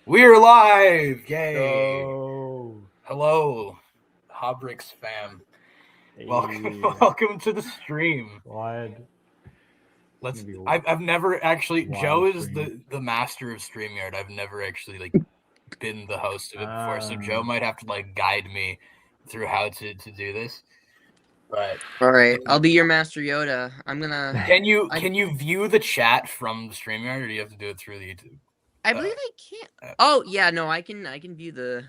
We're live! Yay! Go. Hello, Hobrix fam. Welcome, Hey, welcome to the stream. Quad. Let's. Maybe I've never actually. wild Joe is stream. the master of StreamYard. I've never actually been the host of it before, so Joe Ah. might have to guide me through how to do this. But All right, I'll be your Master Yoda. I'm gonna. can you view the chat from the StreamYard, or do you have to do it through the YouTube? I believe I can't. Oh yeah, no, I can view the.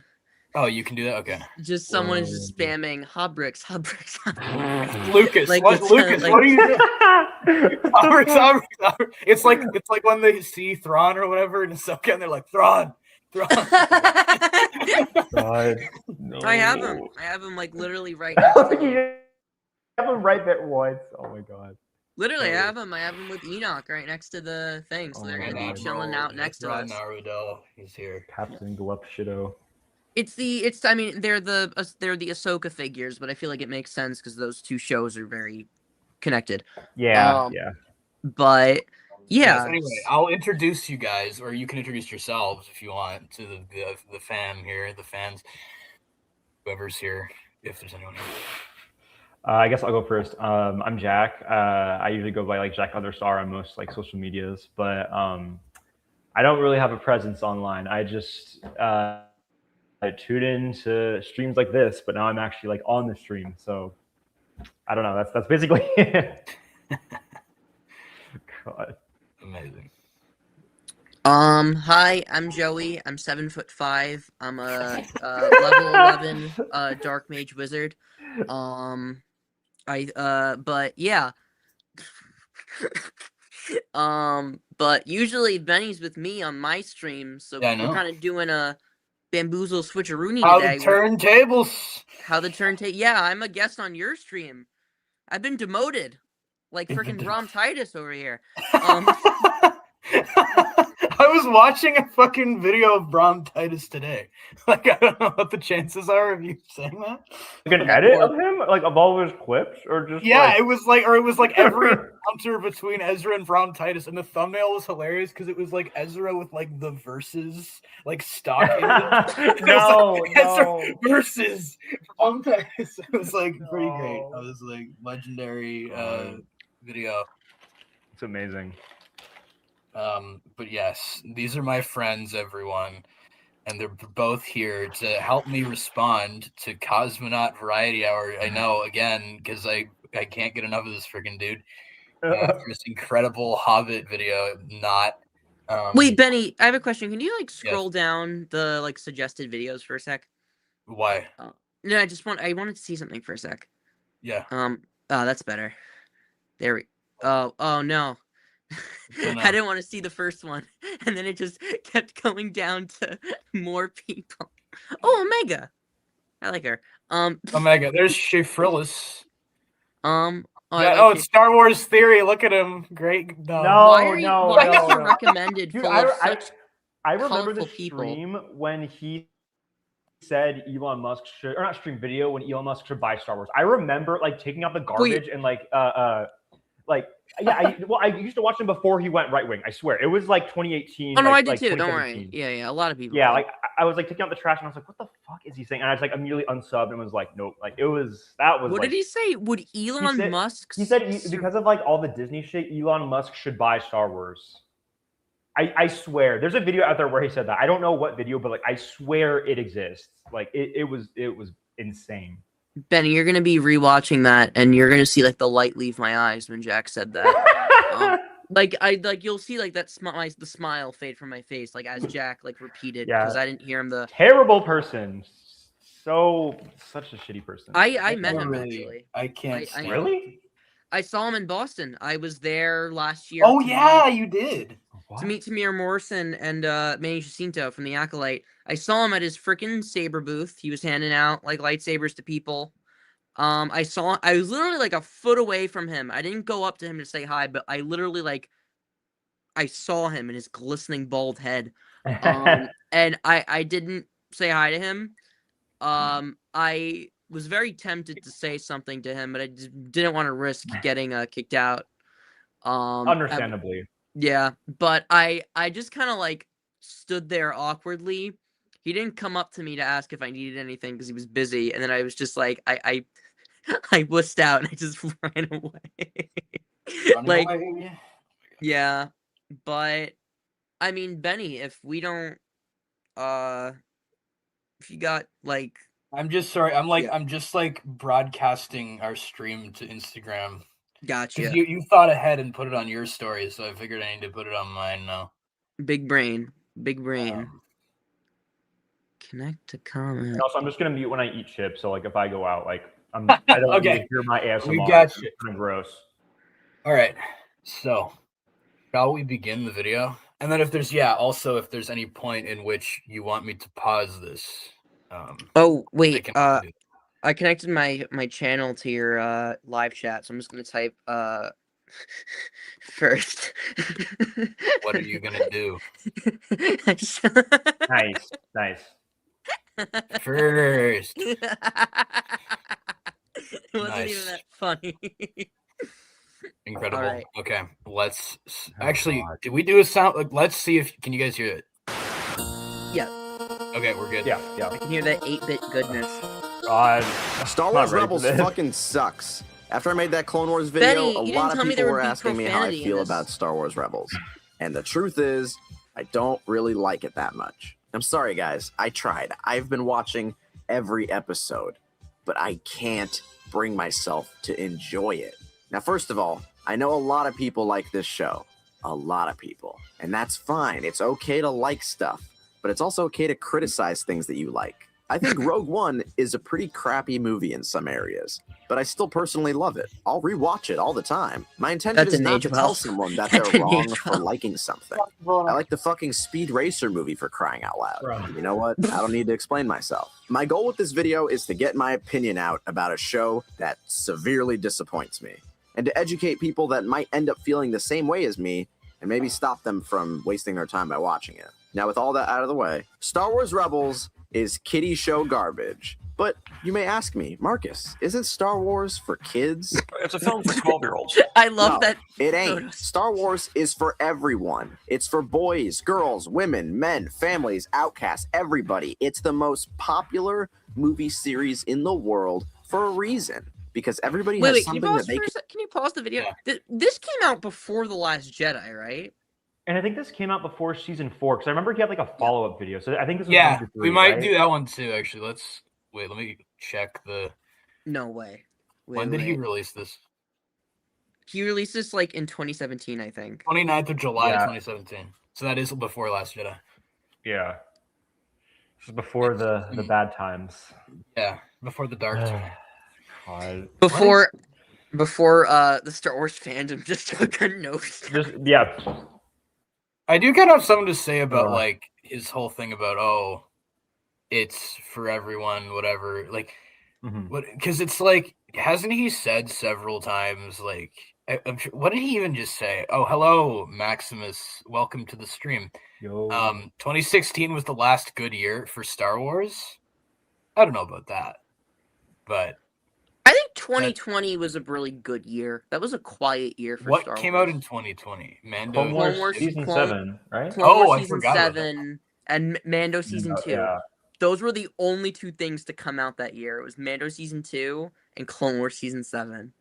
Oh, you can do that. Okay. Just someone is just spamming Hobrix. Lucas, Like, what? it's, Lucas, like- what are you doing? Hobrix. It's like when they see Thrawn or whatever in Ahsoka, and they're like Thrawn. God. No. I have him like literally right now. You have him right there once. Oh my god. Literally, I have him with Enoch right next to the thing, so they're gonna be chilling out next to us. Naruto, he's here. Captain Glup Shido. I mean, they're the Ahsoka figures, but I feel like it makes sense because those two shows are very connected. Yeah, yeah. But yeah. Yes, anyway, I'll introduce you guys, or you can introduce yourselves if you want to the fam here, the fans, whoever's here, if there's anyone here. I guess I'll go first. I'm Jack. I usually go by Jack Otherstar on most social medias, but I don't really have a presence online. I just I tune in to streams like this, but now I'm actually on the stream. So I don't know. That's basically it. God. Amazing. Hi, I'm Joey. I'm 7'5". I'm a level 11 dark mage wizard. But yeah. But usually Benny's with me on my stream, so Yeah, I know. we're kind of doing a bamboozle switcheroony How today. the turntables? How the turntable? Yeah, I'm a guest on your stream. I've been demoted, like freaking Rom Titus over here. I was watching a fucking video of Brom Titus today. I don't know what the chances are of you saying that. Like an edit of him, of all of his clips, or just it was every encounter between Ezra and Brom Titus, and the thumbnail was hilarious because it was Ezra with the verses stock. No, Ezra versus Brom Titus. It was pretty great. It was legendary video. It's amazing. But yes, these are my friends, everyone, and they're both here to help me respond to Cosmonaut Variety Hour. I know, again, because I can't get enough of this freaking dude. This incredible Hobbit video, not... Wait, Benny, I have a question. Can you scroll down the suggested videos for a sec? Why? No, I wanted to see something for a sec. Yeah. Oh, that's better. There we... Oh no. I didn't want to see the first one, and then it just kept going down to more people. Oh, Omega, I like her. Omega, there's Shafrillis. It's Star Wars Theory. Look at him, great. Why are you recommended? Dude, full of such I remember the people. stream when he said Elon Musk should, or not stream video when Elon Musk should buy Star Wars. I remember taking out the garbage and I used to watch him before he went right wing. I swear it was 2018. Oh no, I did too. Don't worry. Yeah, a lot of people. Yeah, I was taking out the trash and I was like, what the fuck is he saying? And I was immediately unsubbed and was like, nope. That was. What did he say? Would Elon Musk? He said because of all the Disney shit, Elon Musk should buy Star Wars. I swear, there's a video out there where he said that. I don't know what video, but I swear it exists. It was insane. Benny, you're gonna be rewatching that, and you're gonna see the light leave my eyes when Jack said that. You'll see that the smile fade from my face, as Jack repeated, because I didn't hear him. The terrible person, such a shitty person. I met him actually. I can't. Really? I saw him in Boston. I was there last year. Oh yeah, you did. To meet Tamir Morrison and Manny Jacinto from the Acolyte. I saw him at his freaking saber booth. He was handing out lightsabers to people. I was literally a foot away from him. I didn't go up to him to say hi, but I literally I saw him in his glistening bald head. And I didn't say hi to him. I was very tempted to say something to him, but I just didn't want to risk getting kicked out. Understandably. Yeah, but I just kind of stood there awkwardly. He didn't come up to me to ask if I needed anything because he was busy, and then I was just like, I wussed out and I just ran away. Running away. Yeah, but I mean, Benny, if we don't, if you got like, I'm just sorry. I'm Yeah. just like broadcasting our stream to Instagram. gotcha, Because you thought ahead and put it on your story, so I figured I need to put it on mine now. big brain. Connect to comment. And also, I'm just gonna mute when I eat chips. So like, if I go out, like, I don't want you Okay. to hear my ASMR. We got It's you. kind of gross. All right. So, shall we begin the video? And then if there's if there's any point in which you want me to pause this. Oh wait, I can do I connected my channel to your live chat, so I'm just gonna type first. what are you gonna do? Nice. First. It wasn't Nice. even that funny. Incredible. All right. Okay, let's Oh, actually. God. Did we do a sound? Like, let's see if can you guys hear it? Yeah, Okay, we're good. Yeah. I can hear that 8-bit goodness. God. Star Not Wars ready for Rebels this. fucking sucks. After I made that Clone Wars video, Benny, a you lot didn't of tell me people there were would be asking me how I profanity in feel this. about Star Wars Rebels. And the truth is, I don't really like it that much. I'm sorry, guys. I tried. I've been watching every episode, but I can't bring myself to enjoy it. Now, first of all, I know a lot of people like this show. A lot of people. And that's fine. It's okay to like stuff, but it's also okay to criticize things that you like. I think Rogue One is a pretty crappy movie in some areas, but I still personally love it. I'll rewatch it all the time. My intention That is didn't not age to well. tell someone that That they're didn't wrong age for well. liking something. I like the fucking Speed Racer movie, for crying out loud. Right. You know what? I don't need to explain myself. My goal with this video is to get my opinion out about a show that severely disappoints me, and to educate people that might end up feeling the same way as me, and maybe stop them from wasting their time by watching it. Now, with all that out of the way, Star Wars Rebels is kiddie show garbage. But you may ask me, Marcus, isn't Star Wars for kids? It's a film for 12-year-olds. I love No, that. it ain't. photos. Star Wars is for everyone. It's for boys, girls, women, men, families, outcasts, everybody. It's the most popular movie series in the world for a reason. Because everybody has Wait, can you something pause that they for a can... sec? Can you pause the video? Yeah. This came out before The Last Jedi, right? And I think this came out before season 4 because I remember he had like a follow-up video. So I think this was Yeah, 1 to 3, we might right? do that one too. Actually, let's wait. Let me check the. No way. When did he release this? He released this like in 2017, I think. 29th of July, Yeah. 2017. So that is before Last Jedi. Yeah. This is before the bad times. Yeah, before the dark time. God. Before the Star Wars fandom just took a nose. Just yeah. I do kind of have something to say about Uh. like his whole thing about it's for everyone, whatever. Like, Mhm. what? Because it's like, hasn't he said several times like, I'm sure, what did he even just say? Oh, hello, Maximus. Welcome to the stream. Yo. 2016 was the last good year for Star Wars. I don't know about that, but I think 2020 was a really good year. That was a quiet year for what Star came Wars. out in 2020? Mando. Clone Wars Wars season Clone- 7, right? Clone Wars I season forgot about that. 7 and Mando season 2. Yeah. Those were the only two things to come out that year. It was Mando season 2 and Clone Wars season 7.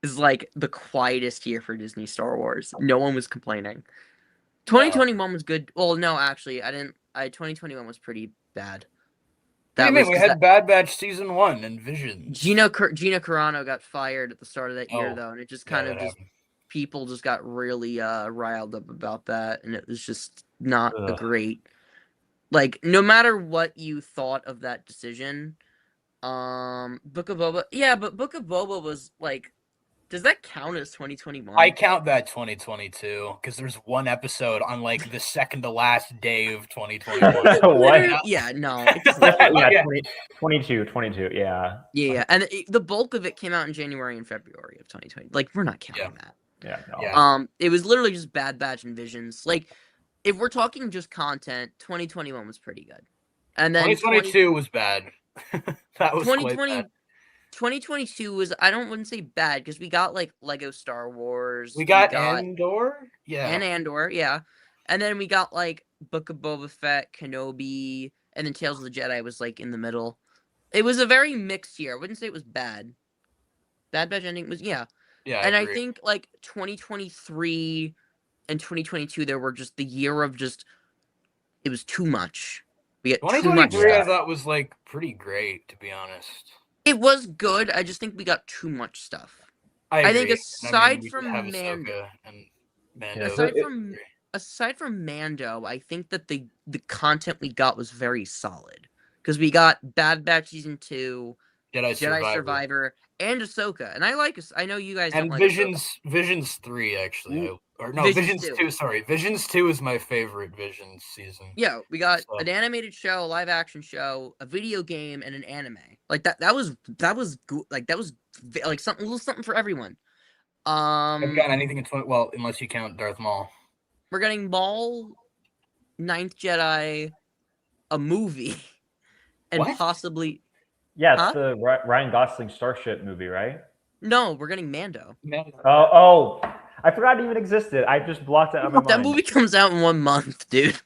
It's like the quietest year for Disney Star Wars. No one was complaining. 2021 was good. Well, no, actually, 2021 was pretty bad. What do you mean? We 'cause had Bad Batch season 1 and Visions. Gina Carano got fired at the start of that year, Oh, though, and it just Yeah, kind that of just happened. people just got really riled up about that, and it was just not a Ugh. great. Like, no matter what you thought of that decision, Book of Boba, yeah, but Book of Boba was like, does that count as 2021? I count that 2022 because there's one episode on like the second to last day of 2021. What? Yeah, no. It doesn't Yeah, count. Yeah. 22, yeah. Yeah, and the bulk of it came out in January and February of 2020. Like, we're not counting that. Yeah, no. Yeah. It was literally just Bad Batch and Visions. Like, if we're talking just content, 2021 was pretty good. And then 2022 was bad. That was quite 2020 bad. 2022 was, I wouldn't say bad, because we got like Lego Star Wars. We got Andor? Yeah. And Andor, yeah. And then we got like Book of Boba Fett, Kenobi, and then Tales of the Jedi was like in the middle. It was a very mixed year. I wouldn't say it was bad. Bad Batch ending was Yeah, I and I agree. think like 2023 and 2022 there were just the year of just it was too much. We got too much 2023 I stuff. thought was like pretty great, to be honest. It was good. I just think we got too much stuff. I I agree. think aside we from have Mando, Ahsoka and Mando. Yeah, so aside from Mando, I think that the content we got was very solid because we got Bad Batch season 2, Jedi Jedi Survivor. Survivor, and Ahsoka. And I like. I know you guys don't And like Ahsoka. Visions 3 actually. Ooh, Or no, Visions Visions 2. 2, sorry. Visions 2 is my favorite Visions season. Yeah, we got So- an animated show, a live action show, a video game, and an anime. Like that was like that was like something, a little something for everyone. I've got anything in 20, well, unless you count Darth Maul. We're getting Maul, Ninth Jedi, a movie, and What? possibly yeah, it's Huh? the Ryan Gosling Starship movie, right? no, we're getting Mando. Oh, I forgot it even existed. I just blocked it out of my That mind. movie comes out in 1 month, dude,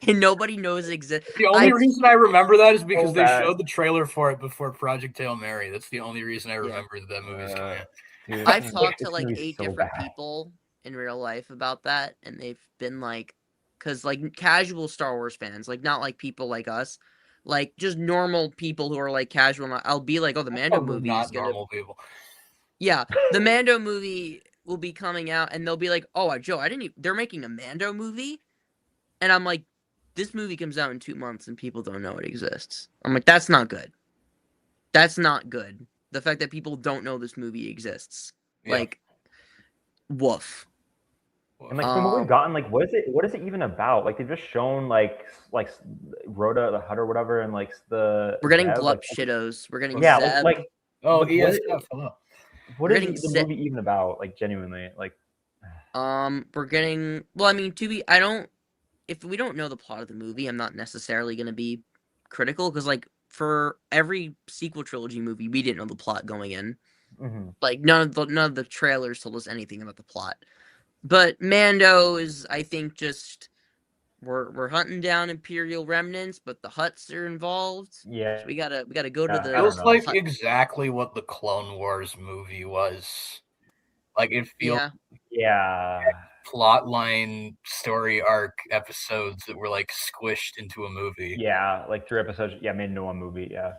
and nobody knows it exists. The only reason I remember that is because they bad. showed the trailer for it before Project Hail Mary. That's the only reason I remember that movie's coming out. Dude, I've talked to this like movie's 8 so different bad. people in real life about that, and they've been like, because like casual Star Wars fans, like not like people like us, like just normal people who are like casual. I'll be like, oh, the Mando Probably movie not is gonna, normal people. yeah, the Mando movie will be coming out, and they'll be like, oh, Joe, I didn't. They're making a Mando movie, and I'm like, this movie comes out in 2 months, and people don't know it exists. I'm like, that's not good. That's not good. The fact that people don't know this movie exists, Yeah. like, woof. And like from what we've gotten, like what is it even about? Like they've just shown like Rhoda the Hutt or whatever, and like the We're getting Zev, Glup like, Shittos. We're getting yeah, Zeb. like Oh, Like, ESF, hello. what We're is getting the Zeb. movie even about? Like genuinely, like We're getting. Well, I mean, I don't. If we don't know the plot of the movie, I'm not necessarily gonna be critical because, like, for every sequel trilogy movie, we didn't know the plot going in. mhm. Like, none of the trailers told us anything about the plot. But Mando is, I think, just we're hunting down Imperial remnants, but the Hutts are involved. Yeah, So we gotta go to I the. don't Feels know. like Hutt. exactly what the Clone Wars movie was. Like it feels Yeah. plot line, story arc episodes that were like squished into a movie. Yeah, like 3 episodes. Yeah, made into 1 movie. Yeah,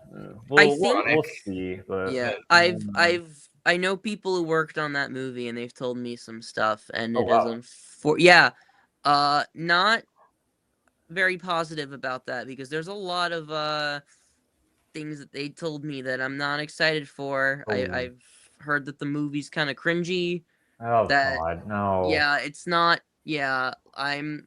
I think- we'll see. But Yeah, but- I know people who worked on that movie, and they've told me some stuff, and Oh, it wow. isn't not very positive about that because there's a lot of things that they told me that I'm not excited for. Oh. I've heard that the movie's kind of cringy. Oh That- God, no. Yeah, it's not. Yeah, I'm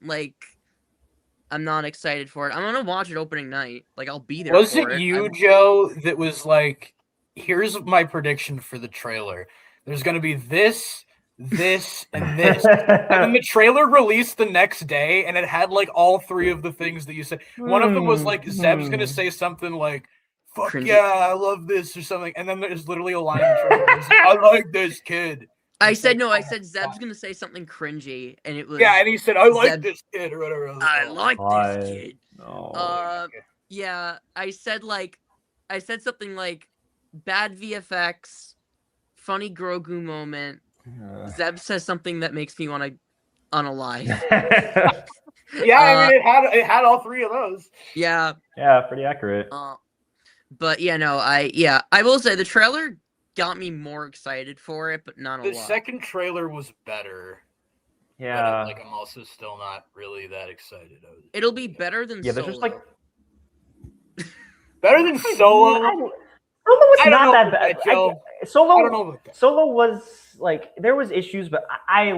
not excited for it. I'm gonna watch it opening night. Like I'll be there. Was for it it. you, Joe, that was like, here's my prediction for the trailer. There's going to be this, this, and this. And then the trailer released the next day, and it had like all 3 of the things that you said. One of them was like, Zeb's going to say something like, fuck Cringy. yeah, I love this, or something. And then there's literally a line in the trailer that says, I like this kid. I It's said like, no. I oh, said Zeb's gonna say something cringy, and it was yeah, and he said, I like Zeb- this kid, or whatever. was I oh. like God. this kid. No. Yeah, I said something like bad VFX, funny Grogu moment. Zeb says something that makes me want to unalive. Yeah, I mean, it had all 3 of those. Yeah, Yeah, pretty accurate. but yeah, no, I will say the trailer got me more excited for it, but not a The lot. second trailer was better. Yeah. But I'm also still not really that excited. It'll be better than Yeah, Solo. there's just like better than Solo. Solo was I don't not know that about bad. that, Joe. Solo, I don't know about that. Solo was like there was issues, but I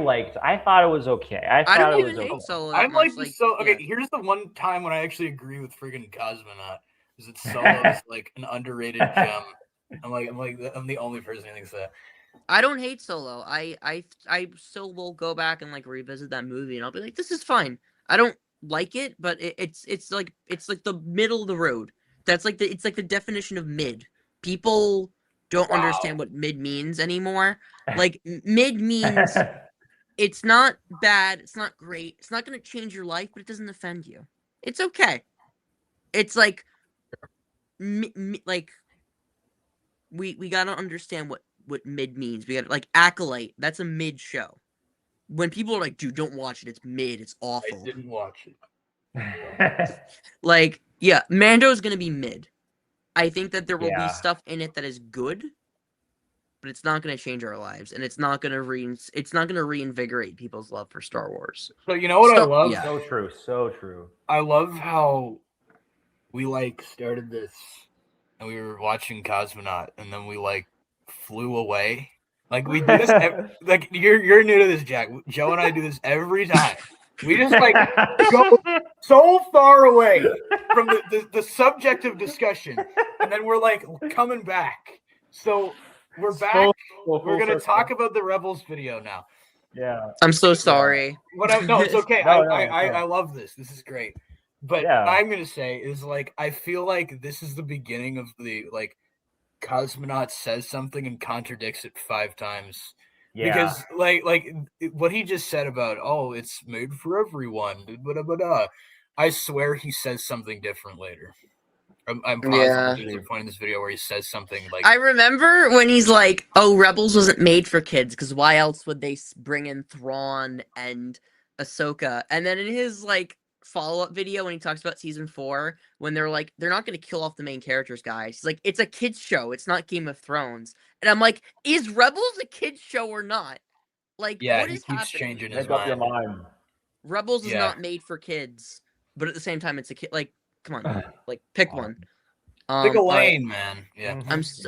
thought it was okay. I I thought don't it even was hate okay. Solo that I'm much. like, yeah. okay. Here's the one time when I actually agree with friggin' Cosmonaut is that Solo is like an underrated gem. I'm the only person who thinks that. I don't hate Solo. I still will go back and like revisit that movie, and I'll be like, this is fine. I don't like it, but it's like the middle of the road. That's like it's like the definition of mid. People don't Wow. understand what mid means anymore. Like mid means It's not bad. It's not great. It's not going to change your life, but it doesn't offend you. It's okay. It's like, like we got to understand what mid means. We got like Acolyte. That's a mid show. When people are like, dude, don't watch it. It's mid. It's I awful. didn't watch it. Like, yeah, Mando is going to be mid. I think that there will be Yeah. stuff in it that is good, but it's not going to change our lives, and it's not going to reinvigorate people's love for Star Wars. So you know what I love? Yeah. So true. So true. I love how we like started this and we were watching Cosmonaut and then we like flew away. Like we do this like you're new to this, Jack. Joe and I do this every time. We just like go so far away from the subject of discussion, and then we're like coming back. So we're back. We're gonna talk about the Rebels video now. Yeah. I'm so sorry. No, it's okay. No, I love this. This is great. But Yeah. what I'm gonna say is like I feel like this is the beginning of the like Cosmonaut says something and contradicts it 5 times. Yeah. Because like what he just said about it's made for everyone. I swear he says something different later. I'm positive there's a point in this video where he says something like I remember when he's like, "Oh, Rebels wasn't made for kids because why else would they bring in Thrawn and Ahsoka?" And then in his like follow-up video when he talks about season 4, when they're like, "They're not going to kill off the main characters, guys." He's like, "It's a kids show. It's not Game of Thrones." And I'm like, "Is Rebels a kids show or not?" Like, what he is keeps happening? changing his Make up your mind. mind. Rebels is not made for kids, but at the same time, it's a kid. Like, come on, like pick one. Pick a lane, man. Yeah.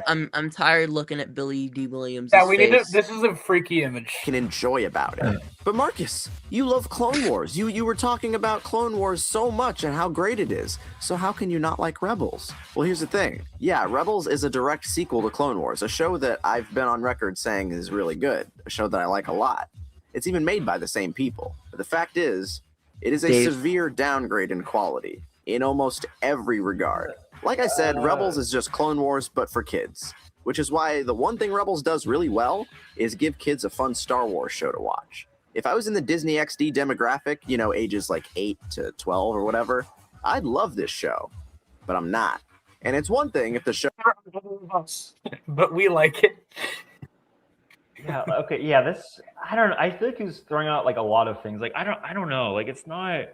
I'm tired looking at Billy D. Williams. Yeah, we need to. This is a freaky image. Can enjoy about it. But Marcus, you love Clone Wars. You were talking about Clone Wars so much and how great it is. So how can you not like Rebels? Well, here's the thing. Yeah, Rebels is a direct sequel to Clone Wars, a show that I've been on record saying is really good, a show that I like a lot. It's even made by the same people. But the fact is, it is a severe downgrade in quality in almost every regard. Like I said, Rebels is just Clone Wars, but for kids. Which is why the one thing Rebels does really well is give kids a fun Star Wars show to watch. If I was in the Disney XD demographic, you know, ages like 8 to 12 or whatever, I'd love this show. But I'm not. And it's one thing if the show... But we like it. Yeah, okay, yeah, this, I don't know, I feel like he's throwing out like a lot of things. Like, I don't know, like, it's not,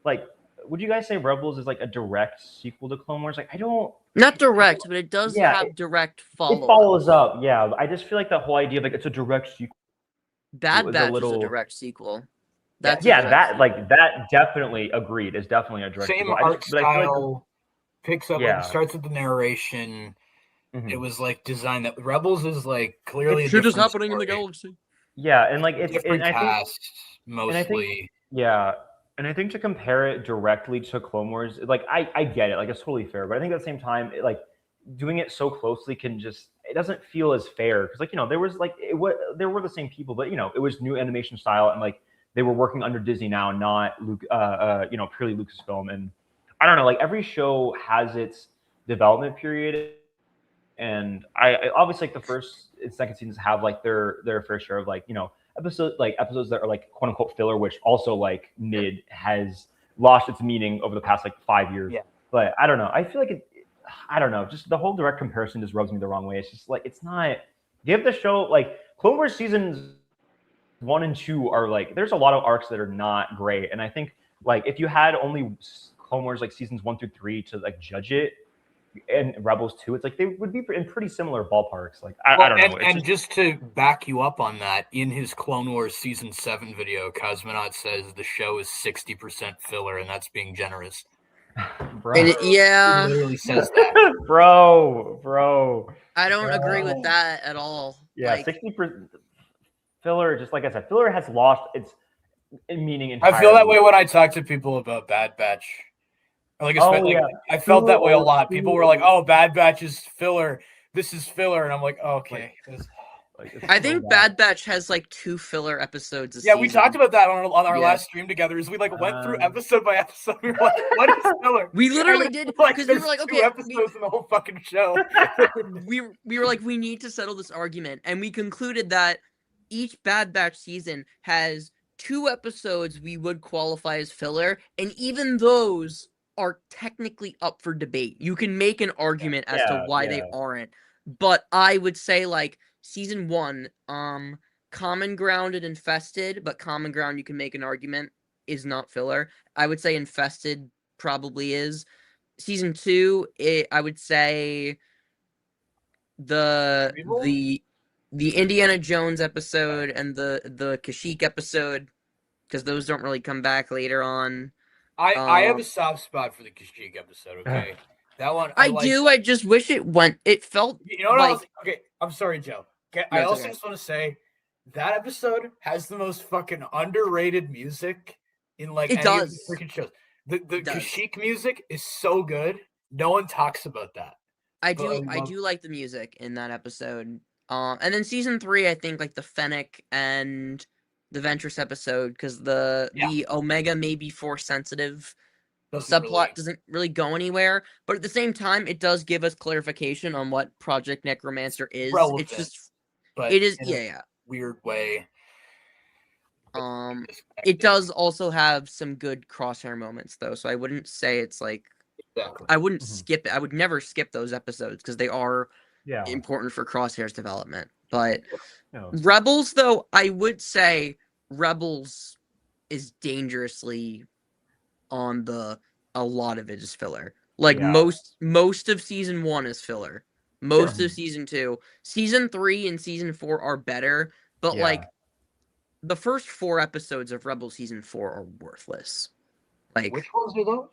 like, would you guys say Rebels is like a direct sequel to Clone Wars? Like, I don't... Not direct, but it does have direct follow-up. It follows up, yeah. I just feel like the whole idea of like it's a direct sequel. Bad Batch is a direct sequel. That definitely agreed is definitely a direct same sequel. art style, like, picks up, starts with the narration. Mm-hmm. It was like designed that Rebels is like clearly shit is happening story. in the galaxy. Yeah, and like it's different and cast mostly. And I think to compare it directly to Clone Wars, like I get it, like it's totally fair, but I think at the same time, like doing it so closely can just, it doesn't feel as fair because like, you know, there was like there were the same people, but you know, it was new animation style and like they were working under Disney now, not Luke, you know, purely Lucasfilm. And I don't know, like every show has its development period, and I obviously like the first and second seasons have like their fair share of like, you know, episodes that are like quote unquote filler, which also like mid has lost its meaning over the past like 5 years. Yeah. But I don't know. I feel like I don't know. Just the whole direct comparison just rubs me the wrong way. It's just like it's not. Give the show like Clone Wars seasons 1 and 2 are like there's a lot of arcs that are not great, and I think like if you had only Clone Wars like seasons 1 through 3 to like judge it, and Rebels 2, it's like they would be in pretty similar ballparks. Like I don't know. And just to back you up on that, in his Clone Wars season 7 video, Cosmonaut says the show is 60% filler, and that's being generous. Bro. And he literally says that. bro. I don't agree with that at all. Yeah, like, 60% filler. Just like I said, filler has lost its meaning entirely. I feel that way when I talk to people about Bad Batch. Like, I felt that way a lot. People were like, "Oh, Bad Batch is filler. This is filler," and I'm like, oh, "Okay." I think Bad Batch has like 2 filler episodes. We talked about that on our last stream together. Is we like went through episode by episode. We were like, "What is filler?" We literally did because we were like, "Okay, 2 episodes in the whole fucking show." we were like, "We need to settle this argument," and we concluded that each Bad Batch season has 2 episodes we would qualify as filler, and even those are technically up for debate. You can make an argument as to why they aren't, but I would say like season 1, Common Ground and Infested, but Common Ground you can make an argument is not filler. I would say Infested probably is. Season 2, I would say the Indiana Jones episode and the Kashyyyk episode, because those don't really come back later on. I have a soft spot for the Kashyyyk episode. Okay, that one I do. I just wish it went. It felt. You know what like, else? Okay, I'm sorry, Joe. Okay, No, I it's also okay. just want to say that episode has the most fucking underrated music in like It any of the does. freaking shows. The It does. Kashyyyk music is so good. No one talks about that. I But do. I I love- do like the music in that episode. And then season 3, I think like the Fennec and the Ventress episode, because the Omega may be force sensitive subplot doesn't really go anywhere, but at the same time, it does give us clarification on what Project Necromancer is. relevant, It's just, but it is, in a yeah. weird way. It does also have some good Crosshair moments though, so I wouldn't say it's like Exactly. I wouldn't skip it. I would never skip those episodes because they are Yeah. important for Crosshair's development. But No. Rebels, though, I would say Rebels is dangerously on a lot of it is filler. Like Yeah. most of season 1 is filler. Most of season 2. Season 3 and season 4 are better, but Yeah. like the first 4 episodes of Rebel season 4 are worthless. Like Which ones are those?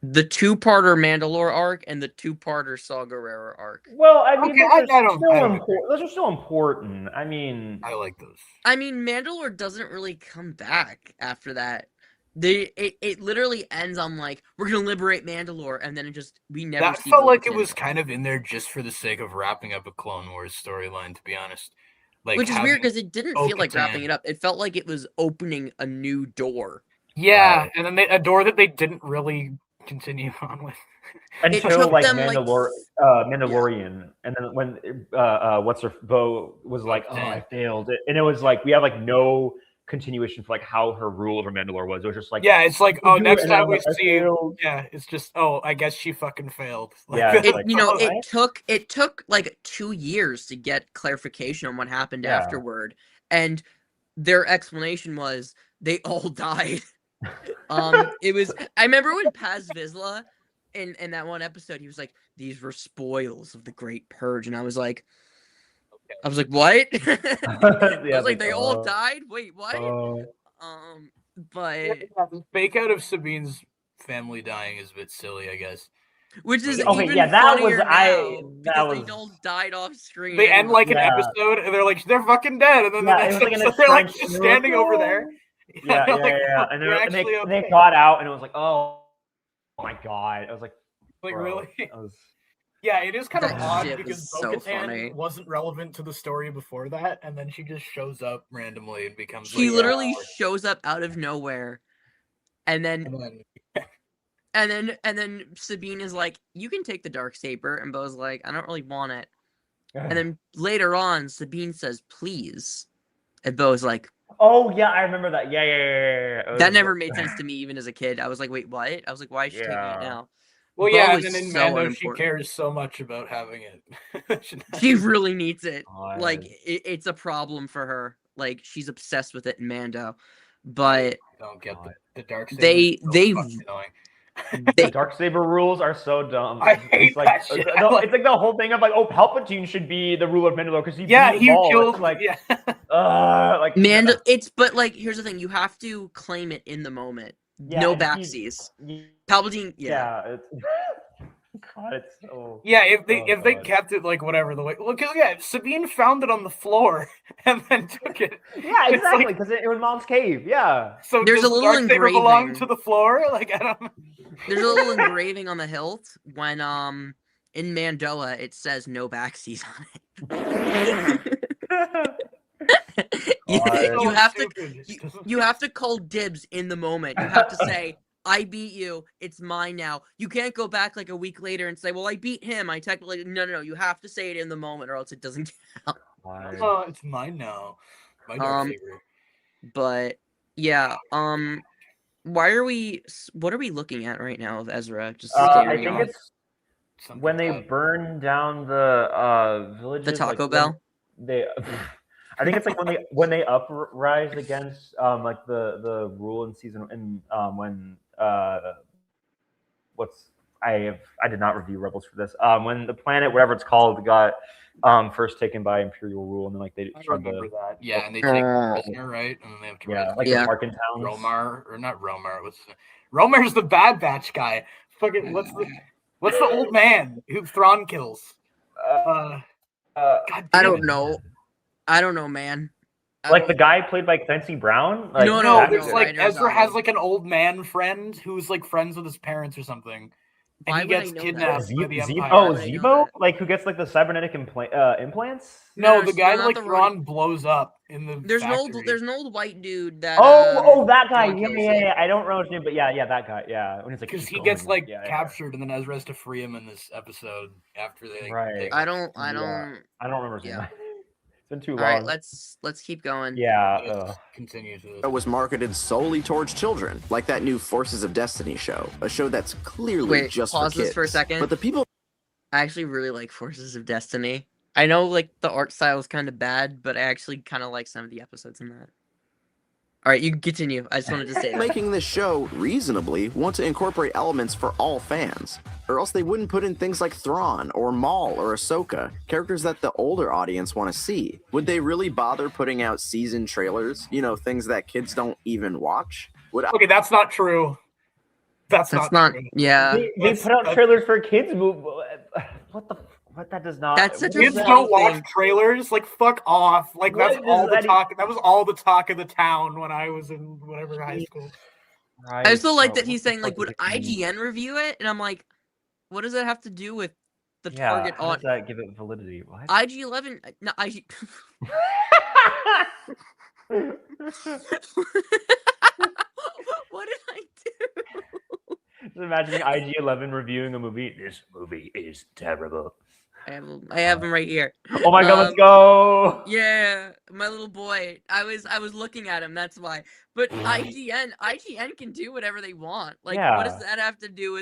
the 2-parter Mandalore arc and the 2-parter Saw Gerrera arc. Well, I mean, Okay, I don't those are still important. I mean, I like those. I mean, Mandalore doesn't really come back after that. It literally ends on like, we're gonna liberate Mandalore, and then we never That see felt like it Bo-Katan. was kind of in there just for the sake of wrapping up a Clone Wars storyline, to be honest. Like, Which is weird because it didn't feel like Bo-Katan. wrapping it up. It felt like it was opening a new door. Yeah, and then a door that they didn't really continue on with. until took like them, like, Mandalorian, and then when what's her Bo was like, oh, I failed it, and it was like we have like no continuation for like how her rule over Mandalore was. It was just like, Yeah, it's like, oh, next time we like, I see you, failed. yeah, it's just, oh, I guess she fucking failed. Like, Yeah, that's it's It, like, it took like 2 years to get clarification on what happened Yeah. afterward, and their explanation was they all died. It was. I remember when Paz Vizsla in that one episode, he was like, "These were spoils of the Great Purge," and I was like, "What?" I was like, "They all died? Wait, what?" But the fake out of Sabine's family dying is a bit silly, I guess. which is Okay, even yeah, that was- funnier I- now that because was- they all died off screen. They end like an Yeah. episode, and they're like, they're fucking dead, and then Yeah, the it next was like in a episode, they're like trench, just and they were like, standing over "Oh." there. Yeah, they're like, yeah. "Oh, And we're they actually okay." got out, and it was like, oh my god. I was like, Like, bro, really? that was- Yeah, it is kind of That odd shit because was so Bo-Katan funny. wasn't relevant to the story before that, and then she just shows up randomly and becomes She like, literally shows up out of nowhere, and then and then Sabine is like, "You can take the Darksaber," and Bo's like, "I don't really want it." And then later on, Sabine says, "Please," and Bo's like, oh yeah, I remember that. Yeah. It "That was- never made sense to me, even as a kid." I was like, "Wait, what?" I was like, "Why is she taking it Yeah. now?" well, Bo yeah, is and then in so Mando, she unimportant. cares so much about having it. She really needs it. God. Like, it's a problem for her. Like, she's obsessed with it in Mando. But don't get the dark. they The Darksaber rules are so dumb. I hate it's like, that shit. It's like the whole thing of like, oh, Palpatine should be the ruler of Mandalore because he yeah, beat he Maul. killed. It's like, Yeah, like Mando, but like, here's the thing: you have to claim it in the moment. Yeah, No and he- backsies. Palpatine, yeah. It's, God, it's so. yeah. If they God. kept it like whatever the way, well, because yeah, Sabine found it on the floor and then took it. Yeah, It's exactly. like- Because it was Mom's cave. Yeah. So There's does a little the Darksaber belong engraving. to the floor? Like, I don't. There's a little engraving on the hilt when in Mandoa it says no backsies on it. you, God. you have to Stupid. you have to call dibs in the moment. You have to say, "I beat you. It's mine now." You can't go back like a week later and say, "Well, I beat him. I technically..." No. You have to say it in the moment, or else it doesn't count. God. Oh, it's mine now. My dark Um, saber. But yeah, what are we looking at right now of Ezra just I staring think off? it's Something when they bad. burn down the villages. The Taco like, Bell? They, I think it's like when they uprise against like the rule in season when what's I did not review Rebels for this. When the planet, whatever it's called, got first taken by Imperial rule, and then like they I tried remember to that. Yeah, and they take the prisoner, right? And then they have to raise like Yeah. the Markin towns. Romar, or not Romar. What's his name? Romar's the Bad Batch guy. Fucking what's the old man who Thrawn kills? God damn I don't it. know. I don't know, man. Like the guy played by Clancy Brown. Like, No, No, no, there's no, like I know Ezra that has one. like an old man friend who's like friends with his parents or something. And Why he would I gets know that? kidnapped by the Empire. Why would I know Zebo, that? like who gets like the cybernetic implants? No, the guy not like the one. Thrawn blows up in the factory. There's an old white dude that. That guy. Thrawn kills, Yeah. I don't know his name, but yeah, that guy. Yeah, when it's like Because keep he gets going. like captured, and then Ezra has to free him in this episode after they. Right. I don't. I don't remember his name. Yeah. It's been too All long. right, let's keep going. Yeah. Continue to this. It was marketed solely towards children, like that new Forces of Destiny show, a show that's clearly Wait, just pause for kids. this for a second. But the people I actually really like Forces of Destiny. I know like the art style is kind of bad, but I actually kind of like some of the episodes in that. All right, you can continue. I just wanted to say that. making this show reasonably want to incorporate elements for all fans, or else they wouldn't put in things like Thrawn or Maul or Ahsoka, characters that the older audience want to see. Would they really bother putting out season trailers? You know, things that kids don't even watch? Okay, that's not true. That's not true. Yeah. They put out trailers for kids movie. What that does not. That's such a Kids funny don't watch thing. trailers. Like fuck off. Like What that's all the does that talk. That was all the talk of the town when I was in whatever high school. Right, I also like that what he's the saying like, fuck would does it mean? IGN review it? And I'm like, what does that have to do with the Yeah, target how does audience? that give it validity? What? IG-11, no, IG. What did I do? Just imagining IG-11 reviewing a movie. This movie is terrible. I have him right here. Oh my god, let's go! Yeah, my little boy. I was looking at him. That's why. But IGN can do whatever they want. Like, what does that have to do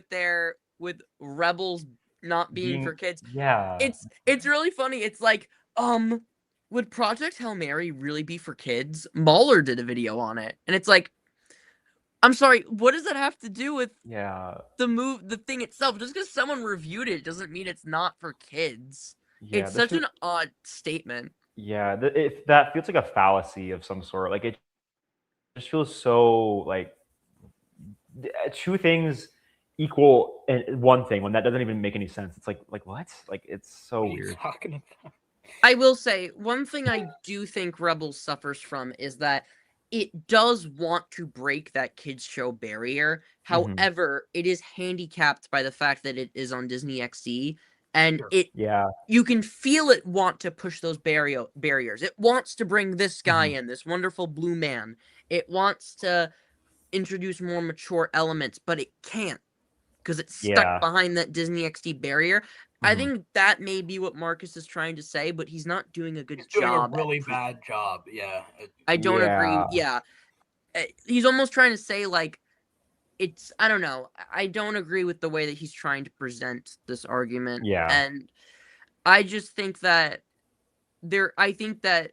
with Rebels not being for kids? Yeah, It's really funny. It's like, would Project Hail Mary really be for kids? Mauler did a video on it, and it's like, I'm sorry, what does that have to do with the thing itself? Just because someone reviewed it doesn't mean it's not for kids. Yeah, it's such an odd statement. Yeah, that feels like a fallacy of some sort. Like it just feels so like two things equal in one thing when that doesn't even make any sense. It's like what? Like it's so What are you weird. talking about? I will say one thing I do think Rebels suffers from is that it does want to break that kids show barrier. However, it is handicapped by the fact that it is on Disney XD, and you can feel it want to push those barriers. It wants to bring this guy in, this wonderful blue man. It wants to introduce more mature elements, but it can't because it's stuck behind that Disney XD barrier. I think that may be what Marcus is trying to say, but he's not doing a good job. Doing a really bad job. Yeah. I don't agree. Yeah. He's almost trying to say like I don't know. I don't agree with the way that he's trying to present this argument. Yeah. And I just think that I think that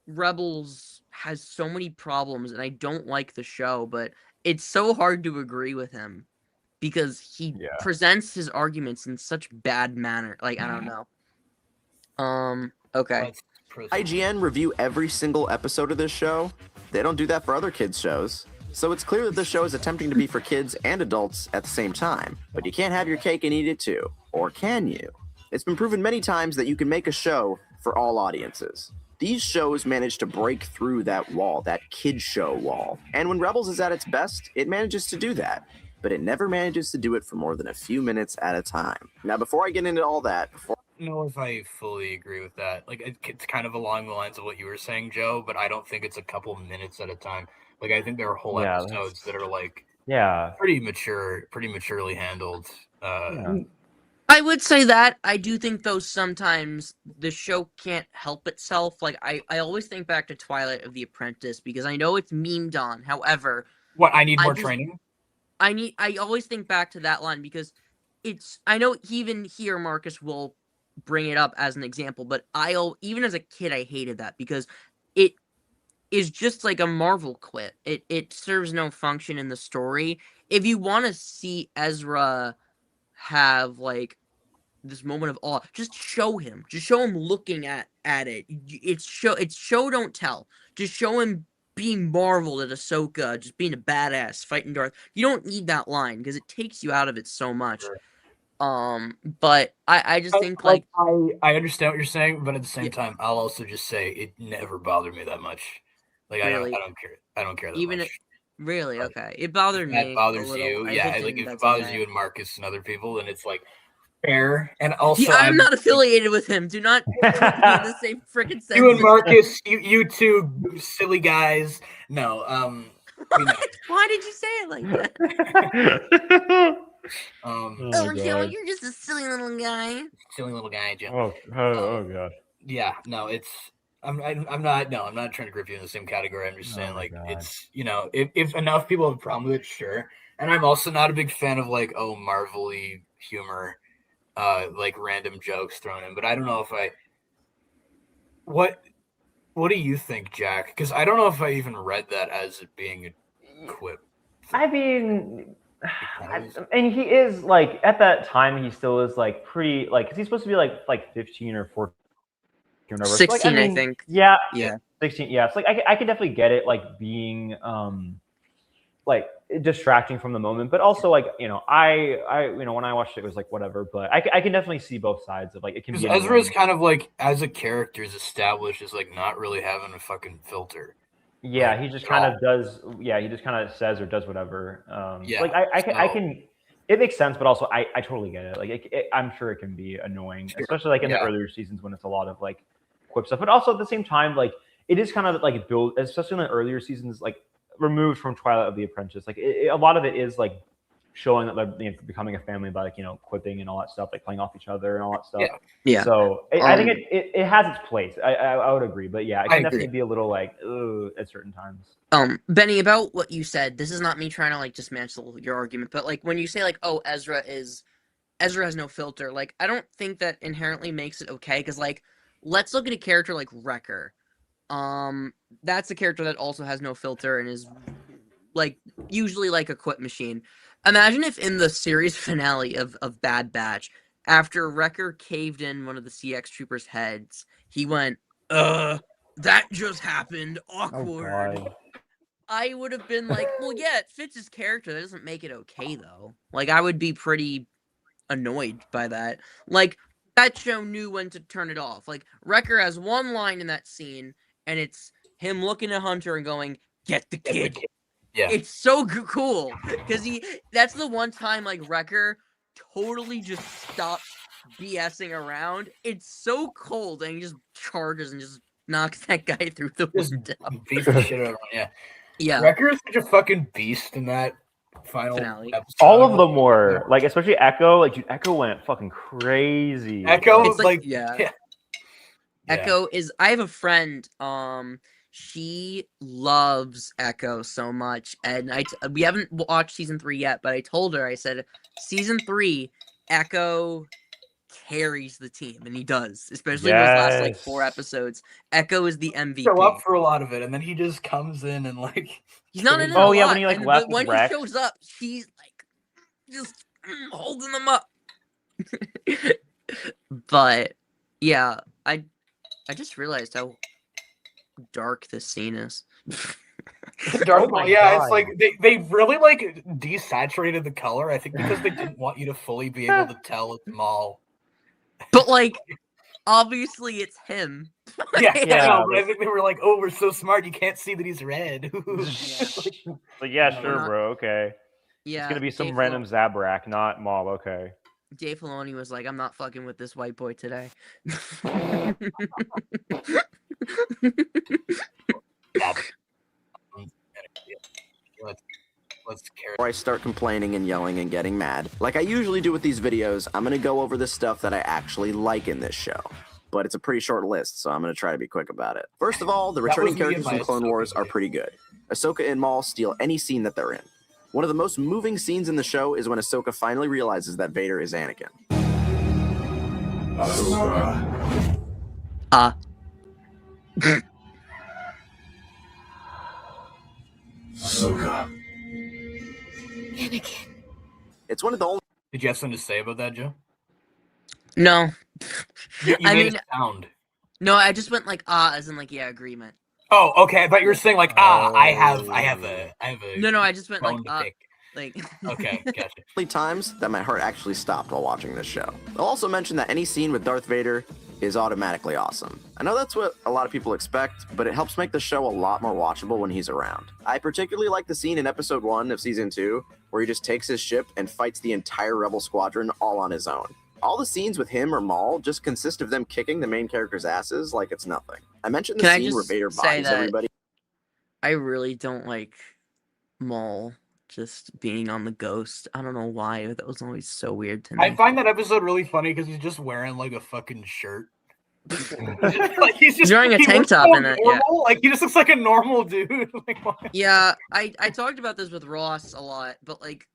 Rebels has so many problems and I don't like the show, but it's so hard to agree with him because he presents his arguments in such bad manner. Like, I don't know. Okay. IGN review every single episode of this show. They don't do that for other kids' shows. So it's clear that this show is attempting to be for kids and adults at the same time. But you can't have your cake and eat it too. Or can you? It's been proven many times that you can make a show for all audiences. These shows manage to break through that wall, that kid show wall. And when Rebels is at its best, it manages to do that. But it never manages to do it for more than a few minutes at a time. Now, before I get into all that, I don't know if I fully agree with that. Like, it's kind of along the lines of what you were saying, Joe, but I don't think it's a couple minutes at a time. Like, I think there are whole episodes that are like pretty maturely handled. I would say that. I do think, though, sometimes the show can't help itself. Like, I always think back to Twilight of the Apprentice because I know it's memed on. However, What, I need I more just training? I always think back to that line because I know even here Marcus will bring it up as an example, but even as a kid I hated that because it is just like a Marvel quip. It serves no function in the story. If you want to see Ezra have like this moment of awe, just show him. Just show him looking at it. It's show don't tell. Just show him being marveled at Ahsoka, just being a badass, fighting Darth. You don't need that line because it takes you out of it so much. Sure. But I just think like I understand what you're saying, but at the same Yeah. time, I'll also just say it never bothered me that much. Like Really? I don't care. I don't care that even much. really Like, okay. It if bothered that me a bothers little. you, If yeah. it Like didn't, if it that's bothers okay. you and Marcus and other people, then it's like fair. And also, Yeah, I'm not affiliated with him. Do not put me in the same freaking you and sentence. Marcus, you two silly guys. No, we know. Why did you say it like that? Oh, Oh, God. Joe, you're just a silly little guy. Silly little guy, Joe. Oh God. Yeah, no, it's I'm not no, I'm not trying to grip you in the same category. I'm just Oh saying my like God. it's if enough people have a problem with it, sure. And I'm also not a big fan of like Marvel-y humor, like random jokes thrown in. But I don't know if I what do you think, Jack? Because I don't know if I even read that as it being a quip. I mean, kind of is. and he is like at that time he still is like pretty like because he's supposed to be like 15 or 14 or whatever. So, like, 16, I mean, think. Yeah, Yeah. 16. Yeah, it's like I can definitely get it like being like distracting from the moment, but also like I when I watched it was like whatever, but I can definitely see both sides of like it can Because be Ezra is annoying. kind of like as a character is established as like not really having a fucking filter. Yeah, like, he just at kind all. of does. Yeah, he just kind of says or does whatever. Yeah, like I so- can. It makes sense, but also I totally get it. Like I'm sure it can be annoying, Sure. especially like in the Yeah. earlier seasons when it's a lot of like quip stuff. But also at the same time, like it is kind of like build, especially in the earlier seasons, like removed from Twilight of the Apprentice. Like a lot of it is like showing that they're becoming a family by like quipping and all that stuff, like playing off each other and all that stuff. Yeah. Yeah. So I think it has its place. I would agree, but yeah, it I can agree. definitely be a little like at certain times. Benny, about what you said, this is not me trying to like dismantle your argument, but like when you say like, oh, Ezra has no filter, like I don't think that inherently makes it okay, because like let's look at a character like Wrecker. That's a character that also has no filter and is like usually like a quip machine. Imagine if in the series finale of Bad Batch, after Wrecker caved in one of the CX troopers' heads, he went, that just happened. Awkward. God. I would have been like, well, yeah, it fits his character. That doesn't make it okay, though. Like, I would be pretty annoyed by that. Like, that show knew when to turn it off. Like, Wrecker has one line in that scene, and it's him looking at Hunter and going, get the kid. Yeah. It's so cool, because that's the one time, like, Wrecker totally just stops BSing around. It's so cold, and he just charges and just knocks that guy through the Just window. beat the shit out of him. Yeah. Yeah. Wrecker is such a fucking beast in that final Finale. episode. All of them were like, especially Echo. Like, dude, Echo went fucking crazy. Echo, It's like, yeah. Echo is. I have a friend. She loves Echo so much, and we haven't watched season 3 yet. But I told her, I said, season 3, Echo carries the team, and he does, especially in those last like 4 episodes. Echo is the MVP. Show up for a lot of it, and then he just comes in and like He's not in it Oh, a yeah, lot, when he, like, and left when with he Rex. shows up, he's like just holding them up. But yeah, I just realized how dark this scene is. Dark Oh my yeah, God. it's like they really like desaturated the color. I think because they didn't want you to fully be able to tell it's Maul. But like, obviously it's him. Yeah, Yeah, no, but I but- think they were like, "Oh, we're so smart, you can't see that he's red." Like, yeah, No, sure, not- bro. Okay. Yeah, It's gonna be some Dave random Zabrak, not Maul. Okay. Dave Filoni was like, "I'm not fucking with this white boy today." Yeah. let's carry. Before I start complaining and yelling and getting mad, like I usually do with these videos, I'm going to go over the stuff that I actually like in this show. But it's a pretty short list, so I'm going to try to be quick about it. First of all, the returning characters from Clone Wars are pretty good. Ahsoka and Maul steal any scene that they're in. One of the most moving scenes in the show is when Ahsoka finally realizes that Vader is Anakin. Ahsoka. Ahsoka. Anakin. It's one of the only Did you have something to say about that, Joe? No. You I made mean, a sound. no, I just went like as in like agreement. Oh, okay. But you were saying like I have a No, I just went like bone to pick. like. Okay, gotcha. times that my heart actually stopped while watching this show. I'll also mention that any scene with Darth Vader is automatically awesome. I know that's what a lot of people expect, but it helps make the show a lot more watchable when he's around. I particularly like the scene in episode 1 of season 2 where he just takes his ship and fights the entire Rebel squadron all on his own. All the scenes with him or Maul just consist of them kicking the main character's asses like it's nothing. I mentioned the scene where Vader bodies everybody. I really don't like Maul just being on the Ghost. I don't know why. That was always so weird to me. I find that episode really funny because he's just wearing like a fucking shirt. Like, he's wearing a tank top in it. Yeah. Like he just looks like a normal dude. Like, what? Yeah, I talked about this with Ross a lot, but like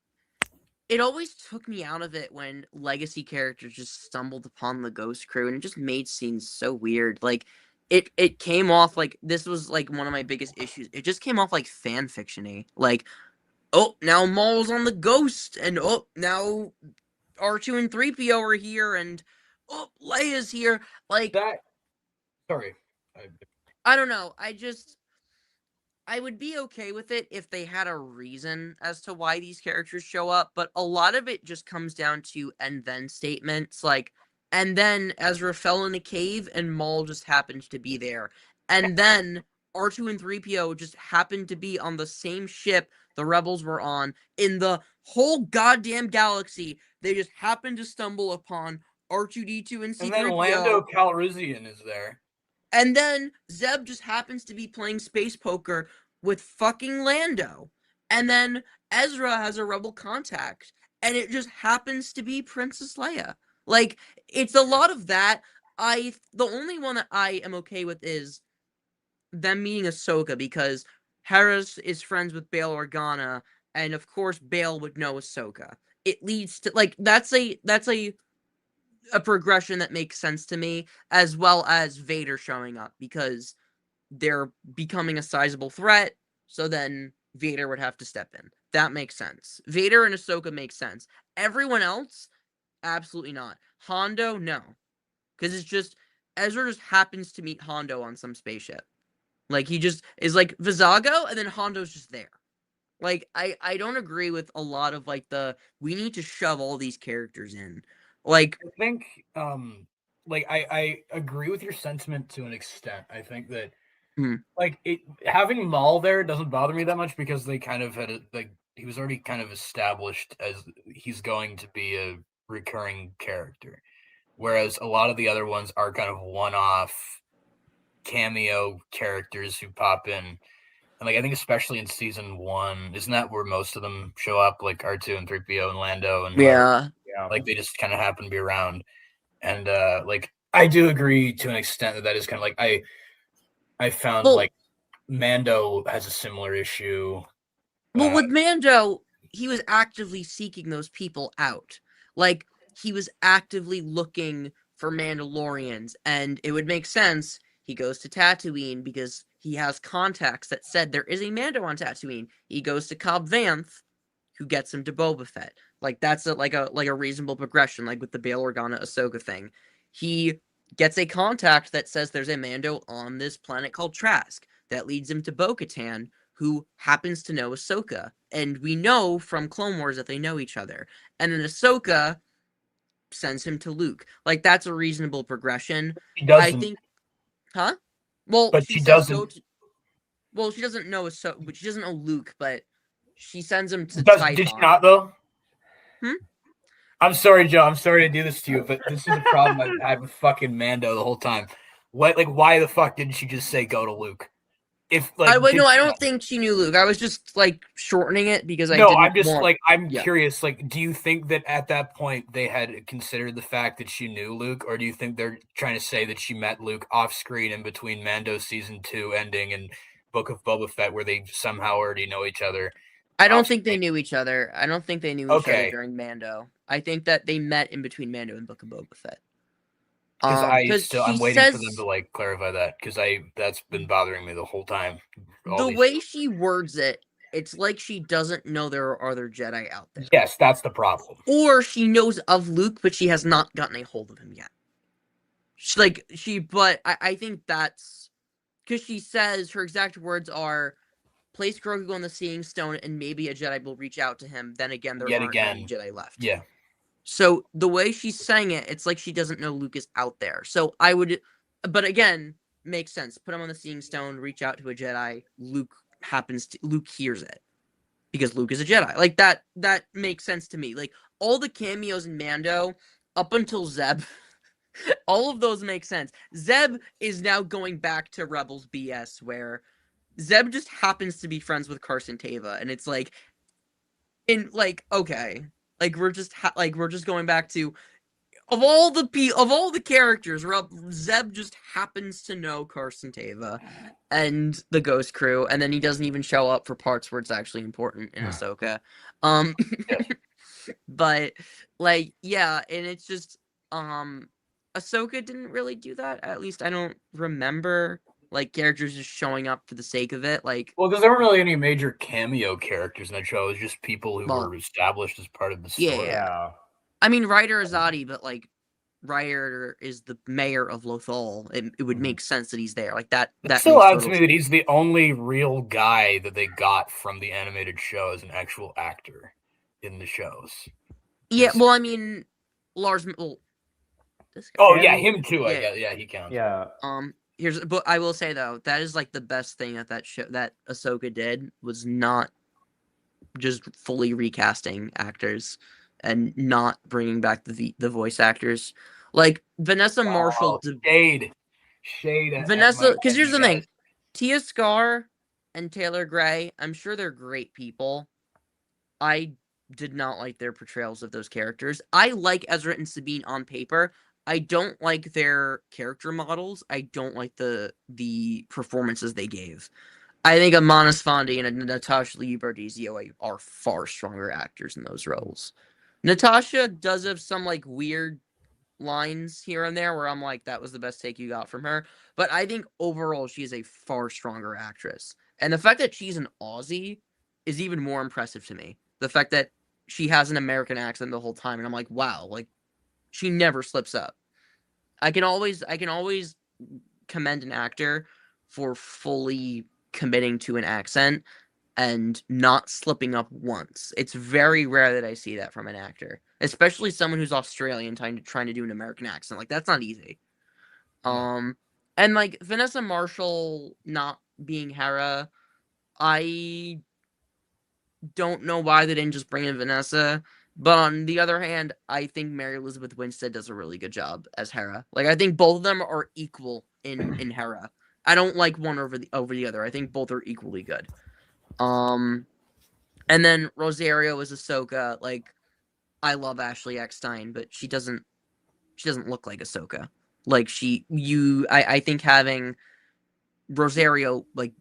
it always took me out of it when legacy characters just stumbled upon the Ghost crew, and it just made scenes so weird. Like it came off like this was like one of my biggest issues. It just came off like fan fiction-y. Like, oh, now Maul's on the Ghost, and oh, now R2 and 3PO are here, and oh, Leia's here. Like that. Sorry. I don't know. I would be okay with it if they had a reason as to why these characters show up, but a lot of it just comes down to and then statements like, and then Ezra fell in a cave and Maul just happened to be there. And then R2 and 3PO just happened to be on the same ship the Rebels were on in the whole goddamn galaxy. They just happened to stumble upon R2-D2 and C-3PO. And then Lando Calrissian is there. And then Zeb just happens to be playing space poker with fucking Lando. And then Ezra has a Rebel contact. And it just happens to be Princess Leia. Like, it's a lot of that. The only one that I am okay with is them meeting Ahsoka, because Hera's is friends with Bail Organa. And of course, Bail would know Ahsoka. It leads to, like, that's a progression that makes sense to me, as well as Vader showing up, because they're becoming a sizable threat, so then Vader would have to step in. That makes sense. Vader and Ahsoka makes sense. Everyone else, absolutely not. Hondo, no. Because it's just, Ezra just happens to meet Hondo on some spaceship. Like, he just is like Vizago, and then Hondo's just there. Like, I don't agree with a lot of, like, we need to shove all these characters in. Like, I think, I agree with your sentiment to an extent. I think that, like, having Maul there doesn't bother me that much because they kind of had he was already kind of established as he's going to be a recurring character, whereas a lot of the other ones are kind of one-off cameo characters who pop in. And like I think especially in season 1, isn't that where most of them show up? Like R2 and 3PO and Lando and yeah. Like they just kind of happen to be around. And like I do agree to an extent that is kind of like I found like Mando has a similar issue. Well, with Mando, he was actively seeking those people out. Like he was actively looking for Mandalorians, and it would make sense. He goes to Tatooine because he has contacts that said there is a Mando on Tatooine. He goes to Cobb Vanth, who gets him to Boba Fett. Like that's like a reasonable progression, like with the Bail Organa Ahsoka thing. He gets a contact that says there's a Mando on this planet called Trask. That leads him to Bo-Katan, who happens to know Ahsoka. And we know from Clone Wars that they know each other. And then Ahsoka sends him to Luke. Like that's a reasonable progression. She doesn't. I think. Huh? Well, but she doesn't. Well, she doesn't know but she doesn't know Luke, but she sends him to Tython. Did she not though? I'm sorry, Joe. I'm sorry to do this to you, but this is a problem I've had with fucking Mando the whole time. Why the fuck didn't she just say go to Luke? if like Wait, did no, I she- don't think she knew Luke. I was just like shortening it because I no, didn't I'm just want. like I'm Yeah. curious. Like, do you think that at that point they had considered the fact that she knew Luke, or do you think they're trying to say that she met Luke off screen in between Mando season 2 ending and Book of Boba Fett, where they somehow already know each other? I don't off think they screen? knew each other. I don't think they knew each other Okay. during Mando. I think that they met in between Mando and Book of Boba Fett. Because She I'm waiting for them says to like clarify that, because that's been bothering me the whole time. the way she words it, it's like she doesn't know there are other Jedi out there. Yes, that's the problem. Or she knows of Luke, but she has not gotten a hold of him yet. But I think that's because she says her exact words are, place Grogu on the Seeing Stone and maybe a Jedi will reach out to him. Then again, there Yet aren't again, many Jedi left. Yeah. So the way she's saying it, it's like she doesn't know Luke is out there. So I would, but again, makes sense. Put him on the Seeing Stone, reach out to a Jedi. Luke hears it because Luke is a Jedi. Like that makes sense to me. Like all the cameos in Mando up until Zeb, all of those make sense. Zeb is now going back to Rebels BS where Zeb just happens to be friends with Carson Teva, and it's like, okay, like we're just going back to of all the characters, Zeb just happens to know Carson Teva and the Ghost Crew, and then he doesn't even show up for parts where it's actually important in Ahsoka. Yeah. But like, yeah, and it's just Ahsoka didn't really do that. At least I don't remember like characters just showing up for the sake of it. Like, Well, because there weren't really any major cameo characters in that show. It was just people who Well, were established as part of the yeah. story. Yeah. I mean, Ryder Azadi, but like Ryder is the mayor of Lothal. It would make sense that he's there. Like that. It That still makes adds to total me that he's the only real guy that they got from the animated show as an actual actor in the shows. Yeah, well, I mean, Lars. Well, this guy. Oh And- yeah, him too. I Yeah. guess. Yeah, he counts. Yeah. But I will say though, that is like the best thing that show that Ahsoka did was not just fully recasting actors and not bringing back the voice actors. Like Vanessa Marshall. Oh, shade. Vanessa, because here's the thing, guys. Tia Scar and Taylor Gray, I'm sure they're great people. I did not like their portrayals of those characters. I like Ezra and Sabine on paper. I don't like their character models. I don't like the performances they gave. I think Amon Esfandi and Natasha Lee Bardizio are far stronger actors in those roles. Natasha does have some like weird lines here and there where I'm like, that was the best take you got from her. But I think overall she is a far stronger actress. And the fact that she's an Aussie is even more impressive to me. The fact that she has an American accent the whole time, and I'm like, wow, like she never slips up. I can always commend an actor for fully committing to an accent and not slipping up once. It's very rare that I see that from an actor, especially someone who's Australian trying to do an American accent. Like that's not easy. And like Vanessa Marshall not being Hera, I don't know why they didn't just bring in Vanessa. But on the other hand, I think Mary Elizabeth Winstead does a really good job as Hera. Like I think both of them are equal in Hera. I don't like one over the other. I think both are equally good. And then Rosario is Ahsoka. Like I love Ashley Eckstein, but she doesn't look like Ahsoka. Like I think having Rosario like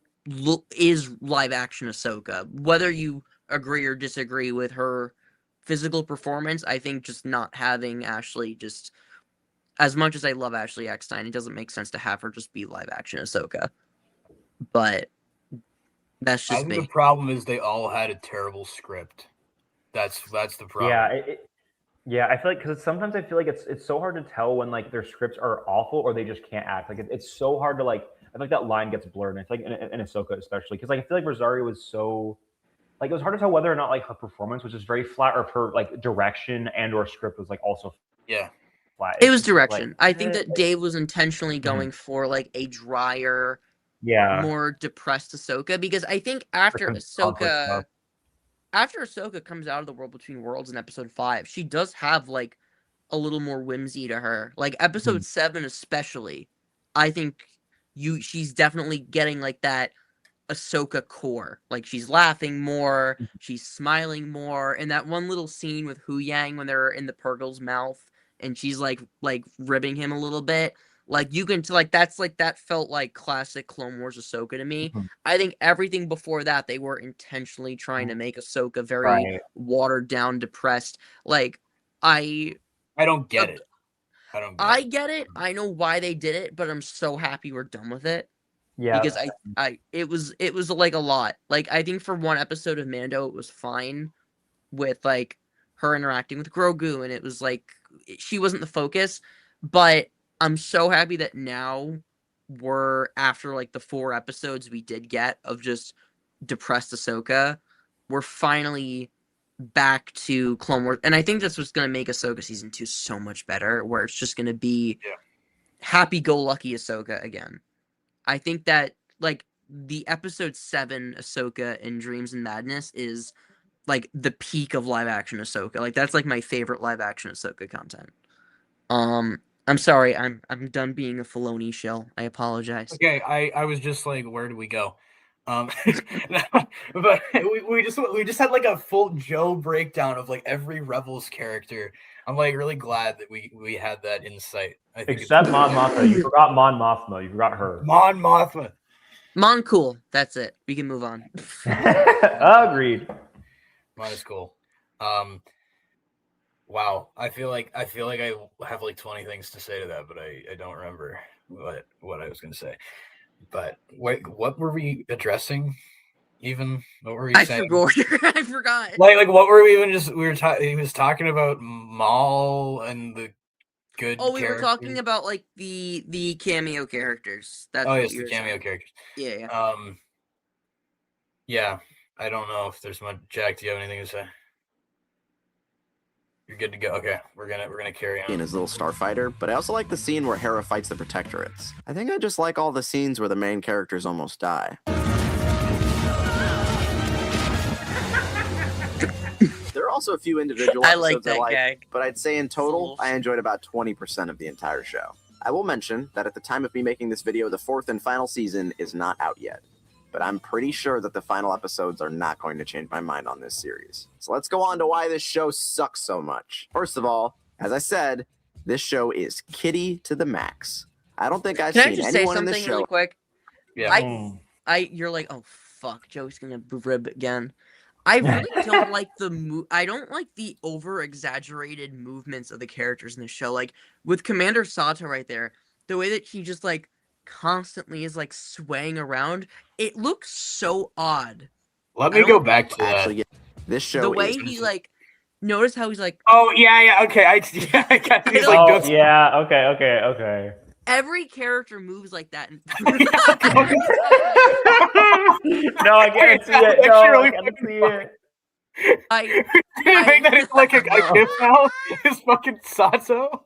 is live action Ahsoka. Whether you agree or disagree with her physical performance, I think just not having Ashley, just as much as I love Ashley Eckstein, it doesn't make sense to have her just be live action Ahsoka. But that's I just think the me. problem is they all had a terrible script. That's the problem. Yeah. Yeah, I feel like because sometimes I feel like it's so hard to tell when like their scripts are awful or they just can't act. Like it's so hard to like. I feel like that line gets blurred. And I feel like in Ahsoka especially because like I feel like Rosario was so like it was hard to tell whether or not like her performance was just very flat or if her like direction and or script was like also flat. It was It's just, like, direction. I think that Dave was intentionally going for like a drier, yeah, more depressed Ahsoka because I think some conflict stuff. after Ahsoka comes out of the World Between Worlds in episode 5, she does have like a little more whimsy to her. Like episode 7 especially, I think she's definitely getting like that Ahsoka core. Like she's laughing more, she's smiling more, and that one little scene with Hu Yang when they're in the Purgle's mouth and she's like ribbing him a little bit. Like you can that felt like classic Clone Wars Ahsoka to me. Mhm. I think everything before that they were intentionally trying to make Ahsoka very Right. watered down, depressed. Like I don't get it. I don't get I it. get it. I know why they did it, but I'm so happy we're done with it. Yeah. Because it was like a lot. Like I think for one episode of Mando it was fine with like her interacting with Grogu and it was like she wasn't the focus, but I'm so happy that now we're after like the 4 episodes we did get of just depressed Ahsoka, we're finally back to Clone Wars, and I think that's what's gonna make Ahsoka season 2 so much better, where it's just gonna be happy-go-lucky Ahsoka again. I think that like the episode 7 Ahsoka in Dreams and Madness is like the peak of live action Ahsoka. Like that's like my favorite live action Ahsoka content. I'm sorry, I'm done being a Filoni shill. I apologize. Okay, I was just like, where do we go? But we just had like a full Joe breakdown of like every Rebels character. I'm like really glad that we had that insight. I think Except Mon Mothma. You forgot Mon Mothma. You forgot her. Mon Mothma. Mon cool. That's it. We can move on. Agreed. Mon is cool. Wow. I feel like I have like 20 things to say to that, but I don't remember what I was gonna say. But wait, what were we addressing? Even what were we saying? I forgot. Like what were we even just he was talking about Maul and the good. Oh, we were talking about like the cameo characters. That's what yes, you the were cameo saying. characters. Yeah. Yeah. I don't know if there's much. Jack, do you have anything to say? You're good to go. Okay, we're gonna carry on. In his little starfighter, but I also like the scene where Hera fights the Protectorates. I think I just like all the scenes where the main characters almost die. There are also a few individual I episodes like that gag. but I'd say in total, Fools. I enjoyed about 20% of the entire show. I will mention that at the time of me making this video, the 4th and final season is not out yet. But I'm pretty sure that the final episodes are not going to change my mind on this series. So let's go on to why this show sucks so much. First of all, as I said, this show is kiddie to the max. I don't think I've Can I seen just say anyone in this something show. really quick? Yeah. You're like, oh fuck, Joe's gonna rib again. I really don't like I don't like the over exaggerated movements of the characters in the show. Like with Commander Sato right there, the way that he just like constantly is like swaying around, it looks so odd. Let me go back to Actually, that. this show The way is he like, notice how he's like, Oh yeah, okay. I got these like. Oh yeah. Okay. every character moves like that. No, I can't see it. No, I can't see it. I make that it's like a gif now. It's fucking Sato.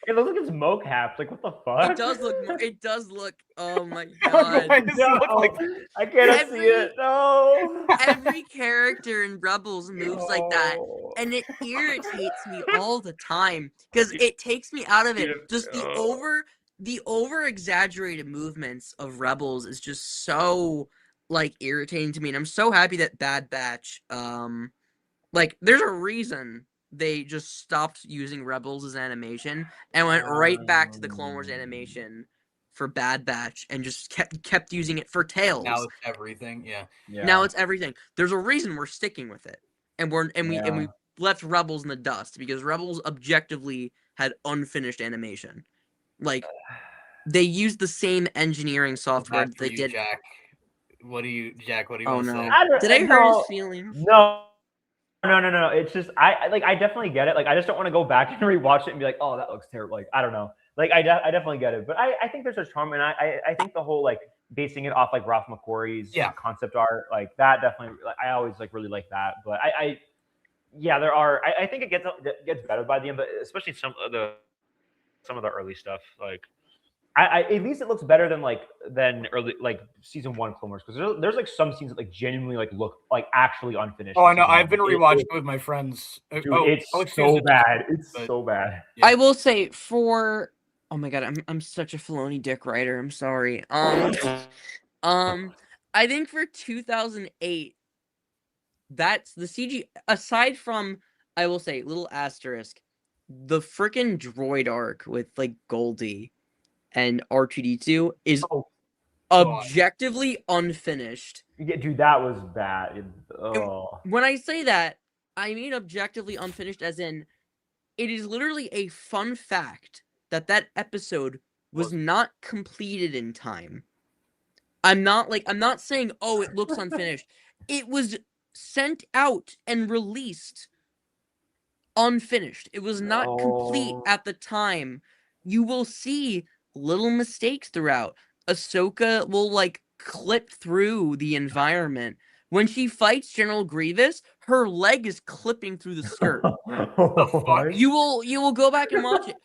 It looks like it's mocap. Like what the fuck? It does look. It does look. Oh my god! Why does it look like? I can't see it. No. Every character in Rebels moves like that, and it irritates me all the time because it takes me out of it. Just the over exaggerated movements of Rebels is just so like irritating to me, and I'm so happy that Bad Batch, like there's a reason they just stopped using Rebels as animation and went right back to the Clone Wars animation for Bad Batch and just kept using it for Tales. Now it's everything. Yeah. Now it's everything. There's a reason we're sticking with it, and we left Rebels in the dust because Rebels objectively had unfinished animation. Like they used the same engineering software that they did. Jack. What do you Oh want to no! say? Did I hurt his feelings? No. It's just I definitely get it. Like I just don't want to go back and rewatch it and be like, oh, that looks terrible. Like I don't know. Like I definitely get it. But I think there's a charm, and I think the whole like basing it off like Ralph McQuarrie's concept art, like that definitely. Like, I always like really like that. But there are. I think it gets better by the end, but especially some of the early stuff. Like I at least it looks better than early like season 1 Clone Wars, because there's like some scenes that like genuinely like look like actually unfinished. Oh, I know. I've been rewatching with my friends. Dude, it's so bad. It's so bad. Yeah. I will say oh my god, I'm such a Filoni dick writer. I'm sorry. I think for 2008, that's the CG. Aside from, I will say, little asterisk, the freaking droid arc with like Goldie and R2D2 is Oh, objectively unfinished. yeah, dude, that was bad. And Oh, when I say that, I mean objectively unfinished, as in it is literally a fun fact that that episode was not completed in time. I'm not saying, oh, it looks unfinished. It was sent out and released unfinished. It was not complete oh. at the time. You will see little mistakes throughout. Ahsoka will like clip through the environment. When she fights General Grievous, her leg is clipping through the skirt. What? You will go back and watch it.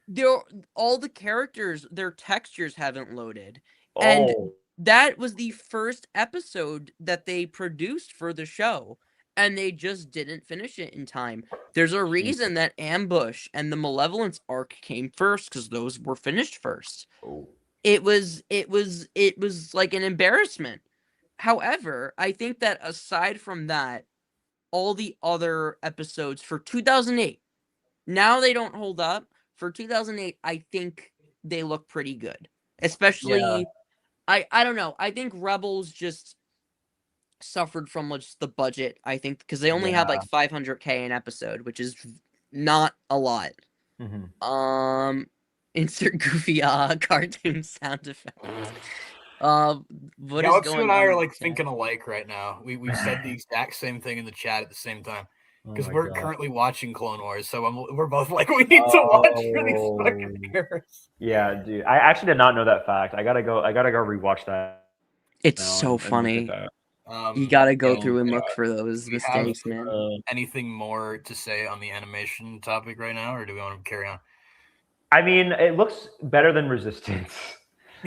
There, all the characters, their textures haven't loaded. And Oh, that was the first episode that they produced for the show, and they just didn't finish it in time. There's a reason that Ambush and the Malevolence arc came first, because those were finished first. oh. It was like an embarrassment. However, I think that aside from that, all the other episodes for 2008, now they don't hold up. For 2008, I think they look pretty good. Especially, I don't know. I think Rebels just suffered from just the budget, I think, because they only had like 500K an episode, which is not a lot. Mhm. Insert goofy cartoon sound effects. What is Galaxy going and I on are in like the chat? thinking alike right now. We said the exact same thing in the chat at the same time Oh because my we're God. currently watching Clone Wars, so we're both like, we need to watch for these fucking Oh. heroes. Yeah, dude. I actually did not know that fact. I gotta go rewatch that. It's now so and look at funny. that. You gotta go yeah, through and yeah. look for those Do we have mistakes, man. anything more to say on the animation topic right now, or do we want to carry on? I mean, it looks better than Resistance.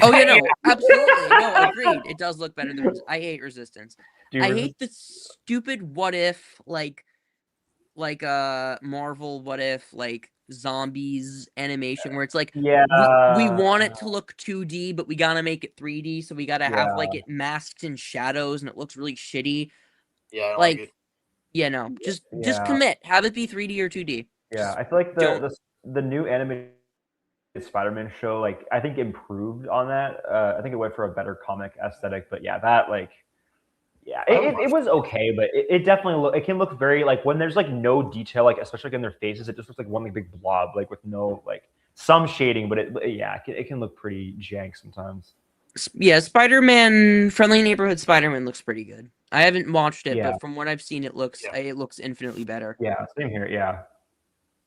Oh yeah, no, absolutely, no, agreed. It does look better than I hate Resistance. I hate the stupid what if like Marvel what if like zombies animation where it's like Yeah. we want it to look 2D, but we gotta make it 3D, so we gotta have like Yeah. it masked in shadows and it looks really shitty. Yeah, I don't like Like, it. yeah, no, just Yeah. commit, have it be 3D or 2D. Yeah, Just I feel like don't. the new animated Spider-Man show, like, I think improved on that. I think it went for a better comic aesthetic, but yeah, that like, yeah, it was okay, but it definitely it can look very like when there's like no detail, like especially like in their faces, it just looks like one big blob, like with no like some shading, but it can look pretty jank sometimes. Yeah, Spider-Man, Friendly Neighborhood Spider-Man looks pretty good. I haven't watched it, Yeah. but from what I've seen, it looks infinitely better. Yeah, same here. Yeah.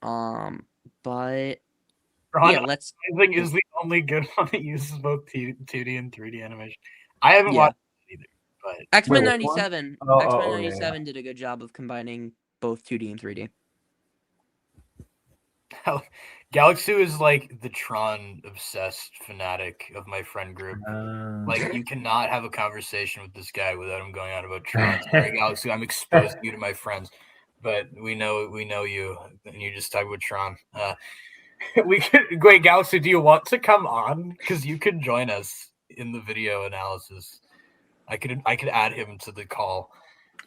But Ron, yeah, let's. I think is the only good one that uses both 2D and 3D animation. I haven't Yeah. watched it either, but X-Men Wait, which one? 97. Oh, X-Men yeah, 97 did a good job of combining both 2D and 3D. Galaxy is like the Tron obsessed fanatic of my friend group. yeah. Like, you cannot have a conversation with this guy without him going on about Tron. Sorry, Galaxy, I'm exposing you to my friends, but we know you, and you just talk about Tron. We could wait, Galaxy. Do you want to come on? Because you could join us in the video analysis. I could add him to the call.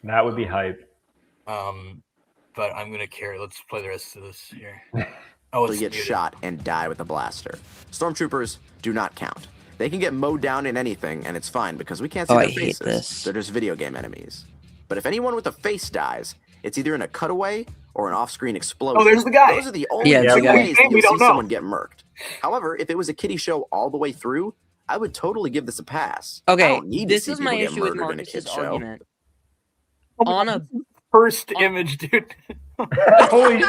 That would be hype. But I'm gonna carry. Let's play the rest of this here. Oh, They it's get muted. shot and die with a blaster. Stormtroopers do not count. They can get mowed down in anything, and it's fine because we can't see Oh, their I hate faces. this. They're just video game enemies. But if anyone with a face dies, it's either in a cutaway or an off-screen explosion. Oh, there's the guy. Those are the only Yeah, two the guy. ways that We you'll don't see know. someone get murked. However, if it was a kiddie show all the way through, I would totally give this a pass. I Okay, don't need to this see is my people get issue with murdered in a Marcus's kid's show. argument. Oh my On God, a this is the first image, dude. Holy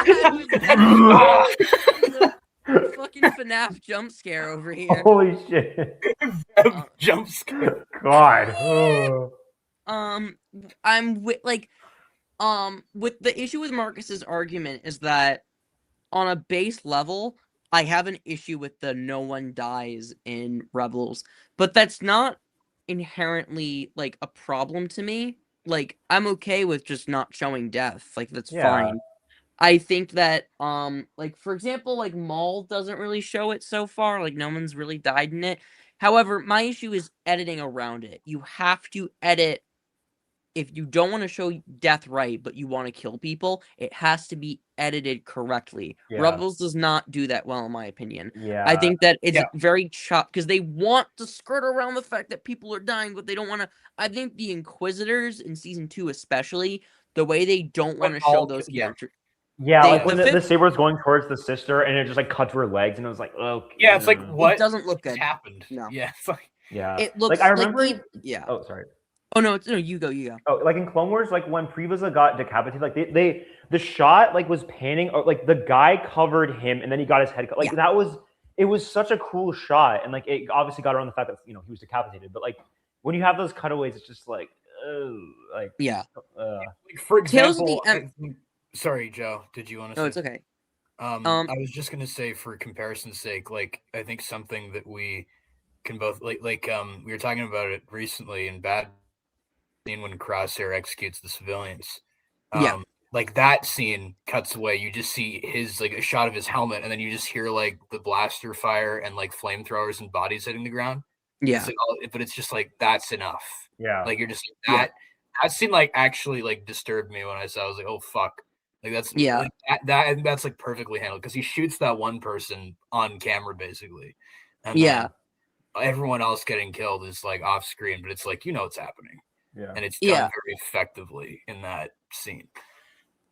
fucking FNAF jump scare over here. Holy shit. Jump scare. God. Oh. I'm with with the issue with Marcus's argument is that on a base level, I have an issue with the no one dies in Rebels, but that's not inherently like a problem to me. Like, I'm okay with just not showing death. Like, that's Yeah. fine. I think that like for example, like Maul doesn't really show it so far. Like, no one's really died in it. However, my issue is editing around it. You have to edit. If you don't want to show death right, but you want to kill people, it has to be edited correctly. Yeah. Rebels does not do that well, in my opinion. Yeah. I think that it's Yeah. very chopped because they want to skirt around the fact that people are dying, but they don't want to. I think the Inquisitors in season 2, especially, the way they don't want to show all- those yeah. characters. Yeah, They- like when the the fifth- saber was going towards the sister, and it just like cut to her legs, and it was like, oh. Yeah, it's like what It doesn't look just good. happened. No. Yeah, it's like Yeah. It looks like I remember. yeah. Oh, sorry. Oh no, no, you go. Oh, like in Clone Wars, like when Privaza got decapitated, like the shot like was panning, or like the guy covered him, and then he got his head cut. Like it was such a cool shot, and like it obviously got around the fact that he was decapitated. But like when you have those cutaways, it's just like, like Yeah. like for Tales of the example. Sorry, Joe. Did you want to? No, it's okay. I was just gonna say, for comparison's sake, like I think something that we can both like we were talking about it recently in Bad scene when Crosshair executes the civilians. Yeah. Like that scene cuts away. You just see his like a shot of his helmet, and then you just hear like the blaster fire and like flamethrowers and bodies hitting the ground. Yeah. It's like, but it's just like that's enough. Yeah. Like you're just that scene like actually like disturbed me when I saw. I was like, oh fuck. Like that's like, that's like perfectly handled because he shoots that one person on camera basically. And then everyone else getting killed is like off screen, but it's like it's happening. Yeah. And it's done very effectively in that scene.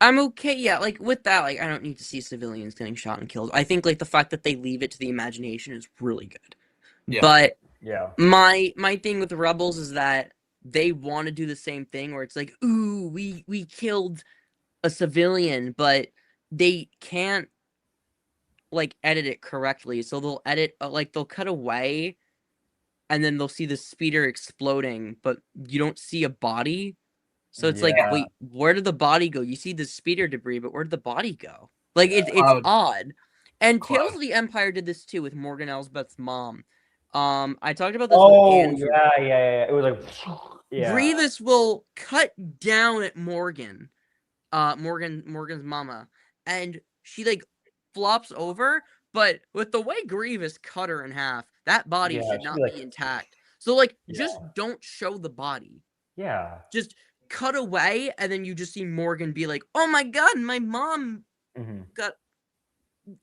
I'm okay, like with that, like I don't need to see civilians getting shot and killed. I think like the fact that they leave it to the imagination is really good. Yeah. But yeah, my thing with the Rebels is that they want to do the same thing where it's like, ooh, we killed a civilian, but they can't like edit it correctly. So they'll edit like they'll cut away and then they'll see the speeder exploding, but you don't see a body. So it's like, wait, where did the body go? You see the speeder debris, but where did the body go? Like it's odd. And Tales of the Empire did this too with Morgan Elsbeth's mom. I talked about this with Andrew. Yeah. It was like Grievous will cut down at Morgan's mama, and she like flops over, but with the way Grievous cut her in half, that body should not be intact. So like just don't show the body. Yeah. Just cut away, and then you just see Morgan be like, "Oh my god, my mom got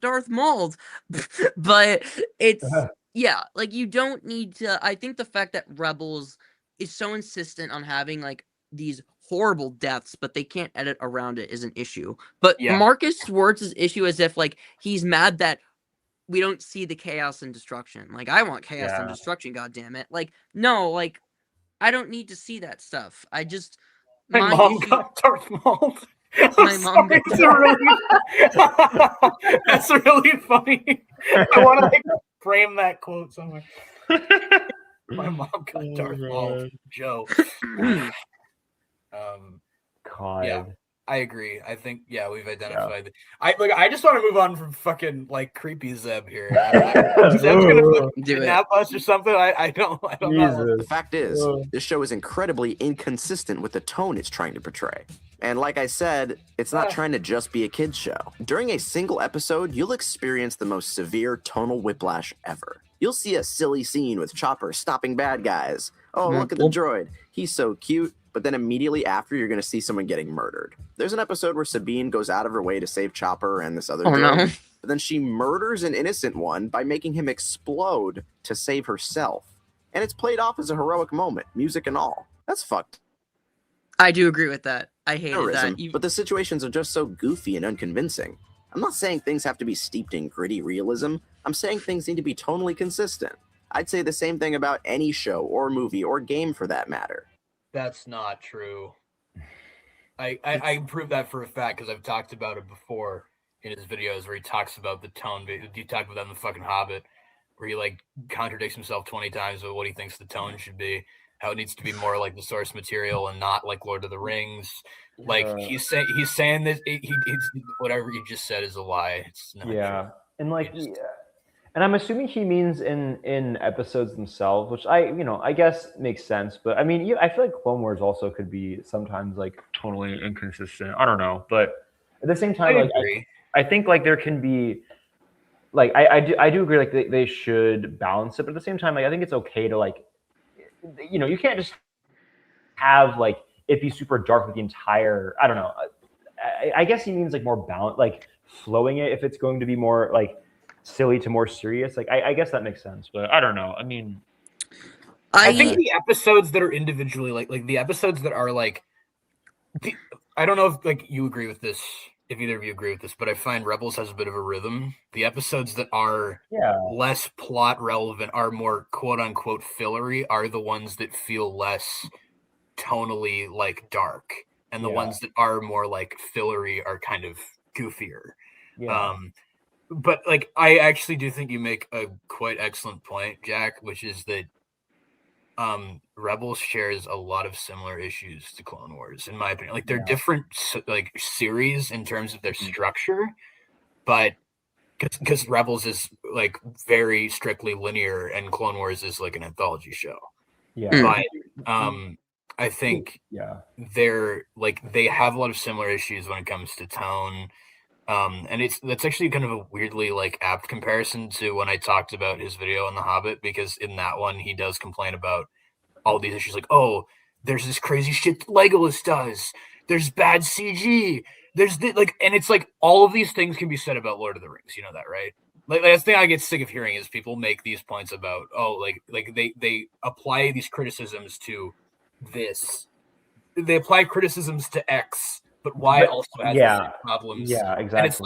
Darth Mauled." But it's like you don't need to. I think the fact that Rebels is so insistent on having like these horrible deaths, but they can't edit around it is an issue. But Marcus Schwartz's issue is if like he's mad that we don't see the chaos and destruction. Like I want chaos and destruction, goddammit. Like no, like I don't need to see that stuff. I just my mom got Darth Mauled. My mom got That's really funny. I want to like frame that quote somewhere. My mom got Darth Mauled. Joe. God. Yeah, I agree. I think we've identified. I just want to move on from fucking like creepy Zeb here. Zeb's gonna kidnap us or something. I don't know. The fact is, this show is incredibly inconsistent with the tone it's trying to portray. And like I said, it's not trying to just be a kid's show. During a single episode, you'll experience the most severe tonal whiplash ever. You'll see a silly scene with Chopper stopping bad guys. Oh, look at the droid. He's so cute. But then immediately after, you're going to see someone getting murdered. There's an episode where Sabine goes out of her way to save Chopper and this other droid. But then she murders an innocent one by making him explode to save herself. And it's played off as a heroic moment, music and all. That's fucked. I do agree with that. I hate that. But the situations are just so goofy and unconvincing. I'm not saying things have to be steeped in gritty realism. I'm saying things need to be tonally consistent. I'd say the same thing about any show or movie or game for that matter. That's not true. I prove that for a fact because I've talked about it before in his videos where he talks about the tone. He talked about that in the fucking Hobbit, where he like contradicts himself 20 times with what he thinks the tone should be. How it needs to be more like the source material and not like Lord of the Rings. Like he's saying that it's whatever he just said is a lie. It's not true. And like and I'm assuming he means in episodes themselves, which I guess makes sense. But I mean, I feel like Clone Wars also could be sometimes like totally inconsistent. I don't know, but at the same time, I think like there can be like I do agree like they should balance it, but at the same time, like I think it's okay to like, you can't just have like it be super dark with the entire. I don't know. I guess he means like more balance, like flowing it. If it's going to be more like silly to more serious, like I guess that makes sense. But I don't know. I mean, I think the episodes that are individually like the episodes that are like, I don't know if like you agree with this, if either of you agree with this, but I find Rebels has a bit of a rhythm. The episodes that are less plot relevant, are more quote unquote fillery, are the ones that feel less tonally like dark, and the ones that are more like fillery are kind of goofier. But like I actually do think you make a quite excellent point, Jack, which is that Rebels shares a lot of similar issues to Clone Wars, in my opinion. Like they're different like series in terms of their structure, but because Rebels is like very strictly linear and Clone Wars is like an anthology show. But I think they're like they have a lot of similar issues when it comes to tone. And that's actually kind of a weirdly like apt comparison to when I talked about his video on The Hobbit, because in that one he does complain about all these issues, like, oh, there's this crazy shit Legolas does, there's bad CG, there's like, and it's like all of these things can be said about Lord of the Rings, you know that, right? Like that's the thing I get sick of hearing is people make these points about, oh, like they apply these criticisms to this, they apply criticisms to X, but Y also has the same problems. Yeah, exactly. And it's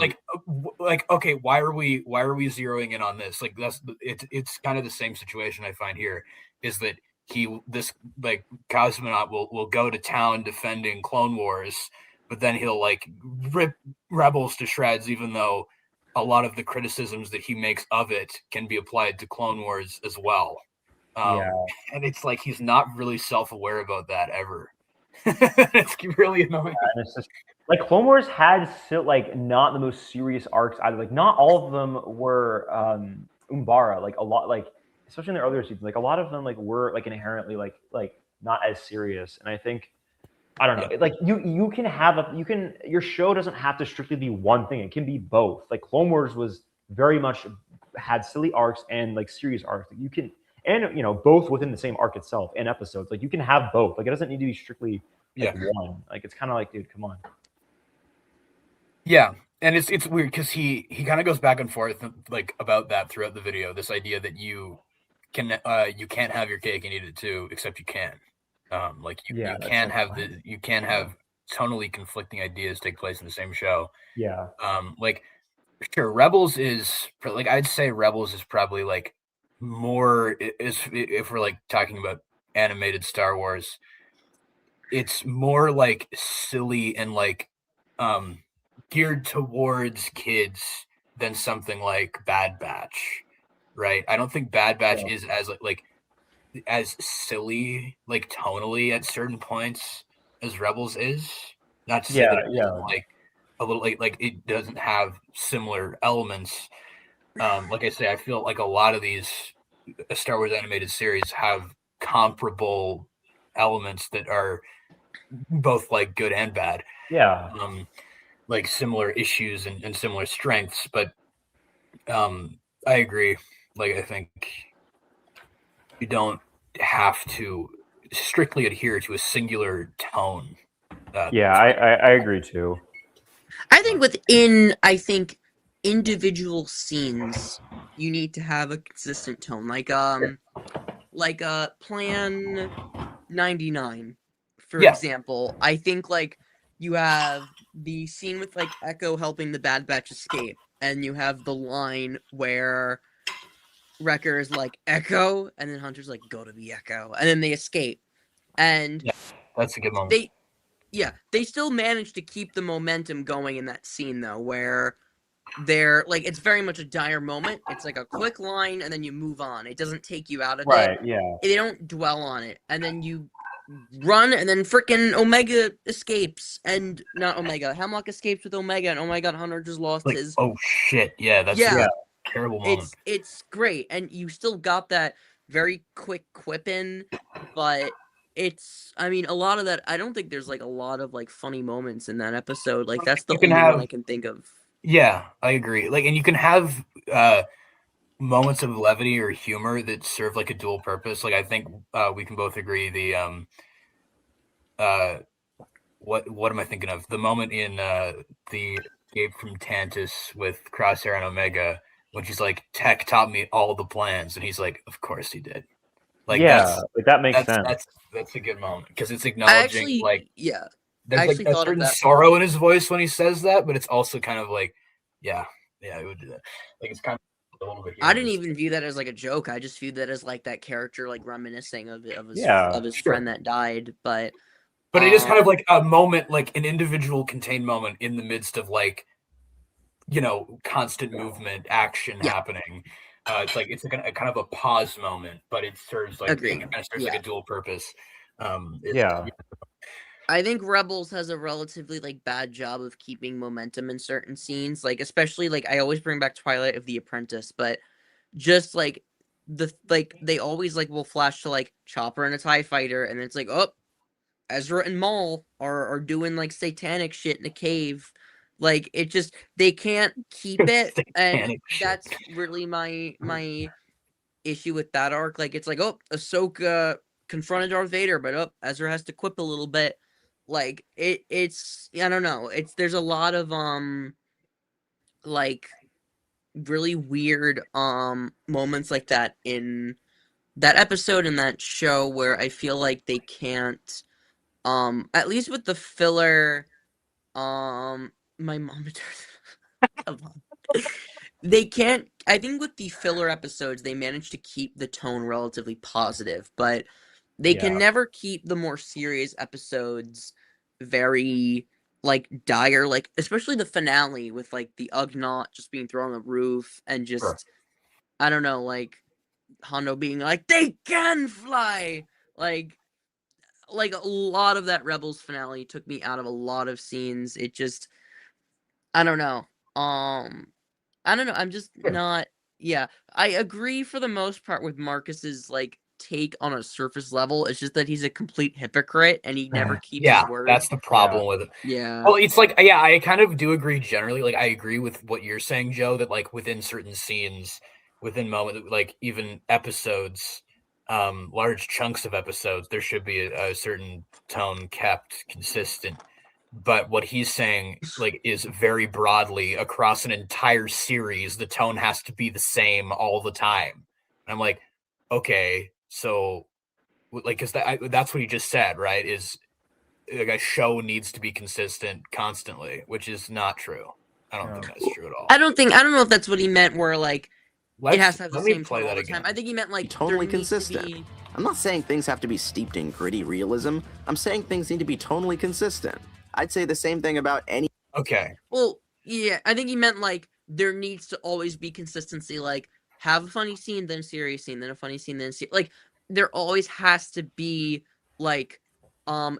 like okay, why are we zeroing in on this? Like it's kind of the same situation I find here, is that this like Cosmonaut will go to town defending Clone Wars, but then he'll like rip Rebels to shreds, even though a lot of the criticisms that he makes of it can be applied to Clone Wars as well. And it's like he's not really self-aware about that ever. It's really annoying. And it's just like Clone Wars had still like not the most serious arcs either. Like not all of them were Umbara. Like a lot, like especially in the earlier seasons, like a lot of them like were like inherently like not as serious. And I think I don't know, like you can have your show doesn't have to strictly be one thing. It can be both. Like Clone Wars was very much had silly arcs and like serious arcs. Like, you can. And both within the same arc itself and episodes. Like you can have both. Like it doesn't need to be strictly one. Like it's kind of like, dude, come on. Yeah, and it's weird because he kind of goes back and forth like about that throughout the video. This idea that you can't have your cake and eat it too, except you can. Like you can't have you can't have tonally conflicting ideas take place in the same show. Yeah. Like sure, Rebels is like I'd say Rebels is probably like more is if we're like talking about animated Star Wars, it's more like silly and like geared towards kids than something like Bad Batch, right? I don't think Bad Batch is as like as silly like tonally at certain points as Rebels is. Not to say that like a little like it doesn't have similar elements. Like I say, I feel like a lot of these Star Wars animated series have comparable elements that are both like good and bad. Yeah. Like similar issues and similar strengths, but I agree. Like I think you don't have to strictly adhere to a singular tone. I agree too. I think within individual scenes, you need to have a consistent tone, like Plan 99, for example. I think like you have the scene with like Echo helping the Bad Batch escape, and you have the line where Wrecker is like Echo, and then Hunter's like go to the Echo, and then they escape, and that's a good moment. They still manage to keep the momentum going in that scene though, where they're like, it's very much a dire moment. It's like a quick line and then you move on. It doesn't take you out of it. They don't dwell on it. And then you run and then freaking Omega escapes, and not Omega, Hemlock escapes with Omega, and oh my god, Hunter just lost his. Oh shit, that's a terrible moment. It's great, and you still got that very quick quip in, but I mean, a lot of that, I don't think there's like a lot of like funny moments in that episode. Like that's the only one I can think of. Yeah, I agree. Like, and you can have moments of levity or humor that serve like a dual purpose. Like I think we can both agree the what am I thinking of? The moment in the Escape from Tantus with Crosshair and Omega when she's like, "Tech taught me all the plans," and he's like, "Of course he did." Like yeah, like that makes sense. That's a good moment because it's I acknowledging actually, like yeah, there's I like actually a thought of certain that. sorrow in his voice when he says that, but it's also kind of like, yeah, it would do that. Like it's kind of a little bit. I didn't humorous. even view that as like a joke. I just viewed that as like that character like reminiscing of Yeah, his sure. friend that died. But But it is kind of like a moment, like an individual contained moment in the midst of like, constant movement, action Yeah. happening. It's like a kind of a pause moment, but it serves like Agreed. it kind of serves Yeah. like a dual purpose. yeah, I think Rebels has a relatively like bad job of keeping momentum in certain scenes. Like especially like I always bring back Twilight of the Apprentice, but just like they always like will flash to like Chopper and a TIE fighter, and it's like, oh, Ezra and Maul are doing like satanic shit in a cave. Like it just they can't keep it, and Satanic shit. that's really my issue with that arc. Like it's like, oh, Ahsoka confronted Darth Vader, but oh, Ezra has to quip a little bit. Like it's I don't know. There's a lot of like really weird moments like that in that episode and that show where I feel like they can't at least with the filler my mom come on. They can't I think with the filler episodes they managed to keep the tone relatively positive, but they can yeah, never keep the more serious episodes very like dire, like especially the finale with like the Ugnaught just being thrown on the roof and just Sure. I don't know, like Hondo being like, they can fly. Like a lot of that Rebels finale took me out of a lot of scenes. It just I don't know. I don't know. I'm just Sure. not. Yeah, I agree for the most part with Marcus's like take on a surface level. It's just that he's a complete hypocrite and he never keeps Yeah, his word. that's the problem with it. Yeah. Well, it's like, yeah, I kind of do agree generally. Like, I agree with what you're saying, Joe, that like within certain scenes, within moment, like even episodes, large chunks of episodes, there should be a certain tone kept consistent. But what he's saying, like, is very broadly across an entire series, the tone has to be the same all the time. And I'm like, okay, so like, because that's what he just said, right? Is like a show needs to be consistent constantly, which is not true. I don't think that's true at all. I don't know if that's what he meant where like it has to have the Let me same play tone all that the time. again. I think he meant like Totally there needs consistent. to be I'm not saying things have to be steeped in gritty realism. I'm saying things need to be tonally consistent. I'd say the same thing about any. Okay. Well, yeah, I think he meant like there needs to always be consistency. Like have a funny scene, then a serious scene, then a funny scene, then like there always has to be like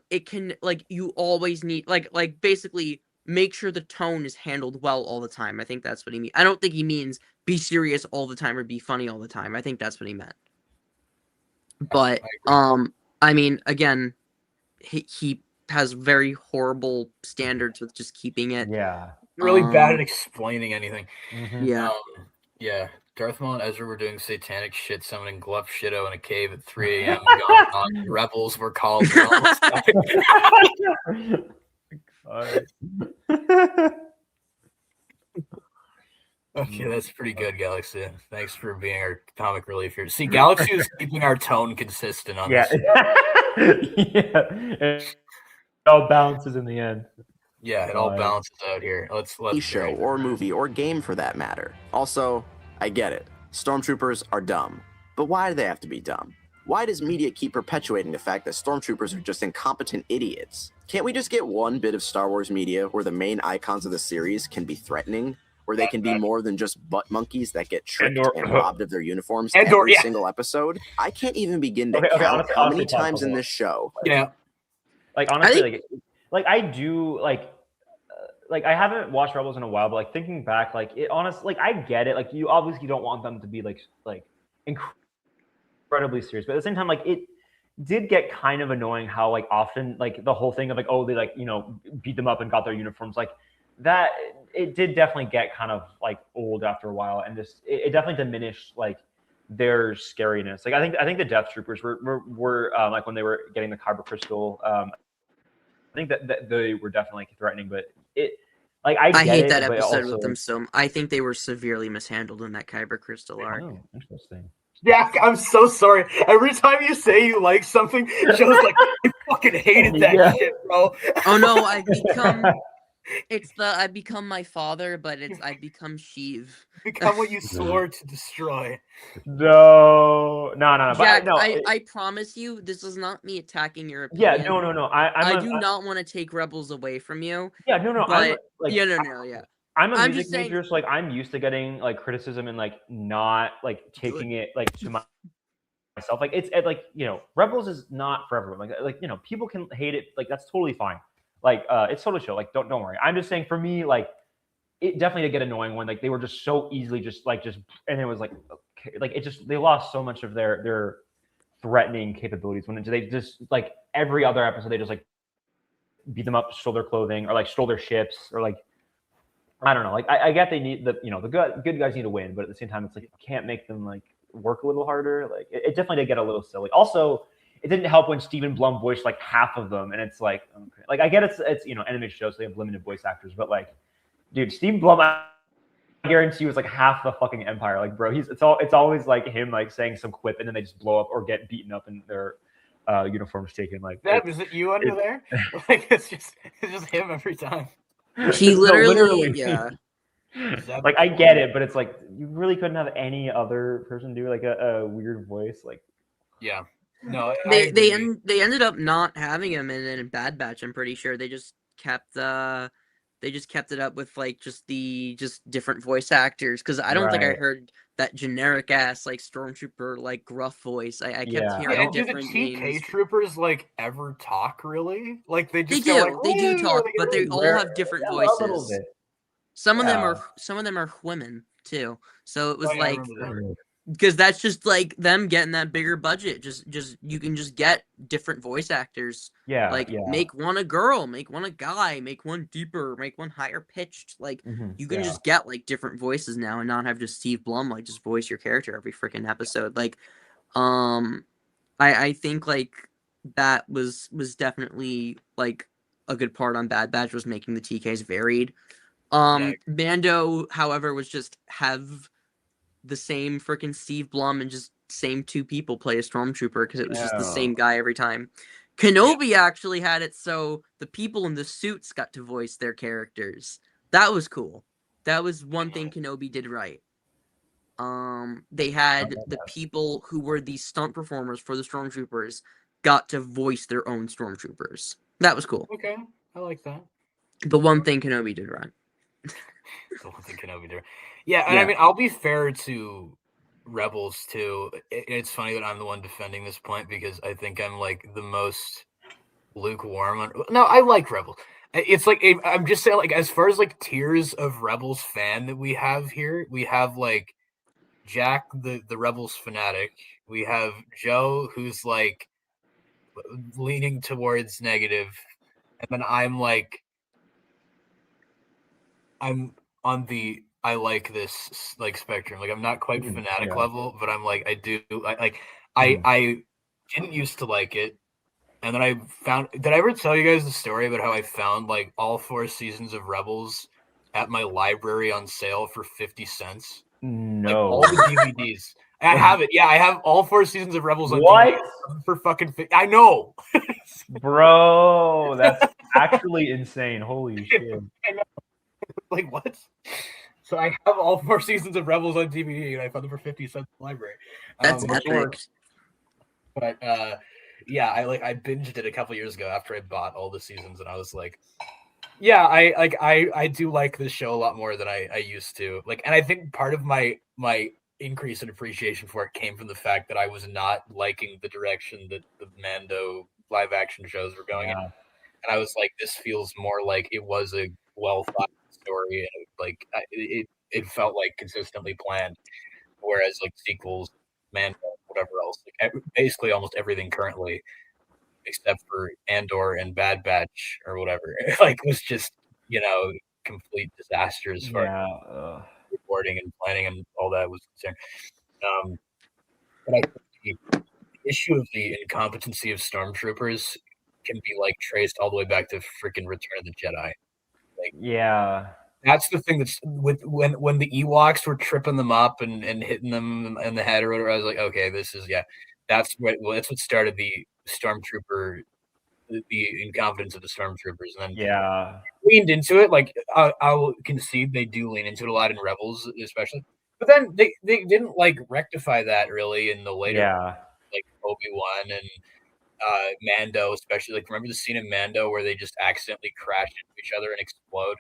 it can like you always need like basically make sure the tone is handled well all the time. I think that's what he means. I don't think he means be serious all the time or be funny all the time. I think that's what he meant. But I mean again, he has very horrible standards with just keeping it. yeah, Really bad at explaining anything. Yeah. Yeah. Darth Maul and Ezra were doing satanic shit, summoning Gluff Shido in a cave at 3 a.m. going on. Rebels were called. Okay, that's pretty good, Galaxy. Thanks for being our comic relief here. See, Galaxy is keeping our tone consistent on yeah, this. yeah. It all balances in the end. Yeah, it all balances out here. Let's show or movie or game for that matter. Also, I get it. Stormtroopers are dumb. But why do they have to be dumb? Why does media keep perpetuating the fact that stormtroopers are just incompetent idiots? Can't we just get one bit of Star Wars media where the main icons of the series can be threatening? Where they can be more than just butt monkeys that get tricked and robbed of their uniforms every single episode? I can't even begin to count how many times in this show. Yeah. Like honestly, like I do like I haven't watched Rebels in a while, but like thinking back, like it honestly, like I get it. Like you obviously don't want them to be like incredibly serious, but at the same time, like it did get kind of annoying how like often like the whole thing of like, oh, they like beat them up and got their uniforms, like that it did definitely get kind of like old after a while, and just it definitely diminished like their scariness. Like I think the Death Troopers were like when they were getting the Kyber Crystal. I think that they were definitely threatening, but it like I get hate it, that but episode also with them so. I think they were severely mishandled in that Kyber Crystal arc. oh, interesting. Jack, I'm so sorry. Every time you say you like something, Joe's like, I fucking hated that Yeah. shit, bro. Oh no, I've become. I become my father, but I've become Sheev. Become what you swore to destroy. No. But Jack, no, I promise you, this is not me attacking your opinion. yeah, no. I do not want to take Rebels away from you. Yeah, no. I'm But like, yeah, no. I'm a I'm music just saying- major, so like I'm used to getting like criticism and like not like taking it like to myself. Like it's like Rebels is not for everyone. Like people can hate it. Like that's totally fine. Like it's totally chill. Like don't worry. I'm just saying for me like it definitely did get annoying when like they were just so easily just and it was like okay, like it just they lost so much of their threatening capabilities when they just like every other episode they just like beat them up, stole their clothing, or like stole their ships, or like I don't know. Like I get they need the the good guys need to win, but at the same time it's like you can't make them like work a little harder. Like it definitely did get a little silly. Also, it didn't help when Stephen Blum voiced like half of them, and it's like okay. Like I get it's animated shows, so they have limited voice actors, but like dude, Stephen Blum I guarantee you was like half the fucking Empire. Like bro, it's always like him like saying some quip and then they just blow up or get beaten up and their uniforms taken. Like Deb, is it you under there? Like it's just him every time. He literally, literally. yeah. Like I get it, but it's like you really couldn't have any other person do like a weird voice. Like yeah, no, They ended up not having him in Bad Batch. I'm pretty sure they just kept it up with like just different voice actors because I don't think I Right. heard that generic ass like stormtrooper like gruff voice. I kept Yeah. hearing do the different TK names. troopers like ever talk really? Like they They just do, go like, they do "Woo," talk, or but they go, all have different Yeah, a little voices. bit. Some of Yeah. them are women too. So it was Oh, yeah, I like remember that. because that's just like them getting that bigger budget. Just you can just get different voice actors. Yeah. Like yeah. make one a girl, make one a guy, make one deeper, make one higher pitched. Like you can yeah. just get like different voices now and not have just Steve Blum like just voice your character every freaking episode. Like I think like that was definitely like a good part on Bad Batch was making the TKs varied. Mando, however, was just have the same freaking Steve Blum and just same two people play a stormtrooper because it was just the same guy every time. Kenobi actually had it so the people in the suits got to voice their characters. That was cool. That was one thing Kenobi did right. They had the people who were the stunt performers for the stormtroopers got to voice their own stormtroopers. That was cool. Okay, I like that. The one thing Kenobi did right. The one thing Kenobi did. Yeah, and I mean, I'll be fair to Rebels too. It's funny that I'm the one defending this point because I think I'm like the most lukewarm on. No, I like Rebels. It's like I'm just saying, like as far as like tiers of Rebels fan that we have here, we have like Jack, the Rebels fanatic. We have Joe, who's like leaning towards negative, and then I'm on the I like this like spectrum. Like I'm not quite fanatic level, but I'm like I didn't used to like it. And then I found did I ever tell you guys the story about how I found like all 4 seasons of Rebels at my library on sale for 50 cents? No. Like all the DVDs. I have it. Yeah, I have all 4 seasons of Rebels on what? DVD for fucking I know. Bro, that's actually insane. Holy shit. Like what? So I have all 4 seasons of Rebels on DVD, and I found them for 50 cents in the library. That's epic. But yeah, I binged it a couple years ago after I bought all the seasons, and I was like, yeah, I do like this show a lot more than I used to. Like, and I think part of my increase in appreciation for it came from the fact that I was not liking the direction that the Mando live action shows were going in. And I was like, this feels more like it was a well thought story, and it felt like consistently planned. Whereas like sequels, Mando, whatever else, like basically almost everything currently, except for Andor and Bad Batch or whatever, like was just complete disaster as far as recording and planning and all that was concerned. But I think the issue of the incompetency of stormtroopers can be like traced all the way back to freaking Return of the Jedi. Yeah. That's the thing that's with when the Ewoks were tripping them up and hitting them in the head or whatever. I was like, okay, this is that's what started the stormtrooper, the incompetence of the stormtroopers, and then leaned into it. Like I will concede they do lean into it a lot in Rebels, especially. But then they didn't like rectify that really in the later like Obi-Wan and Mando, especially. Like remember the scene in Mando where they just accidentally crash into each other and explode?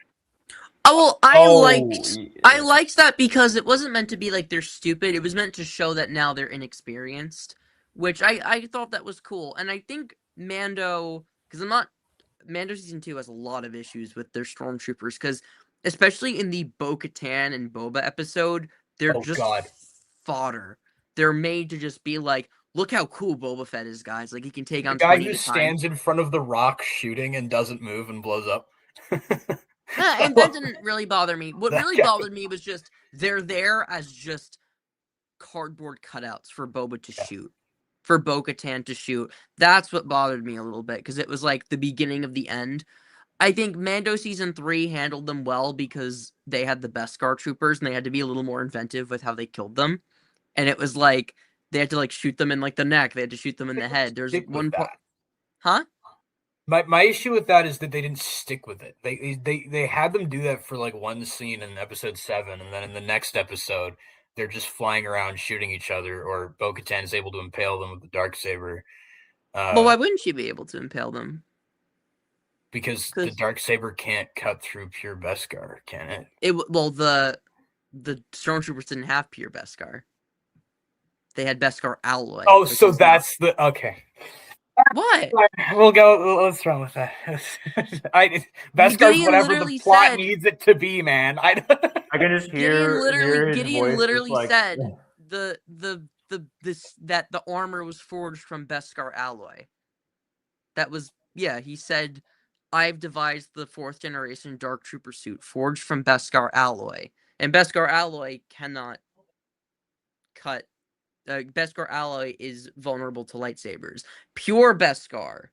Oh well, I liked that because it wasn't meant to be like they're stupid. It was meant to show that now they're inexperienced, which I thought that was cool. And I think Mando, because Mando season 2 has a lot of issues with their stormtroopers, because especially in the Bo-Katan and Boba episode, they're fodder. They're made to just be like, look how cool Boba Fett is, guys. Like he can take on 20 guy at who a time. stands in front of the rock shooting and doesn't move and blows up. And that didn't really bother me. What really bothered me was just they're there as just cardboard cutouts for Boba to shoot, for Bo-Katan to shoot. That's what bothered me a little bit, because it was like the beginning of the end. I think Mando season 3 handled them well because they had the Beskar troopers and they had to be a little more inventive with how they killed them. And it was like they had to like shoot them in like the neck, they had to shoot them in the head. There's one part, huh? My issue with that is that they didn't stick with it. They had them do that for like one scene in episode 7, and then in the next episode, they're just flying around shooting each other, or Bo-Katan is able to impale them with the Darksaber. Well, why wouldn't she be able to impale them? Because the Darksaber can't cut through pure Beskar, can it? Well, the stormtroopers didn't have pure Beskar. They had Beskar alloy. Oh, so that's the okay. What? We'll go. Let's run with that. Beskar's whatever the plot needs it to be, man. I can just hear Gideon literally said that the armor was forged from Beskar alloy. That was he said, I've devised the 4th generation Dark Trooper suit forged from Beskar alloy, and Beskar alloy cannot cut. Beskar alloy is vulnerable to lightsabers. Pure Beskar,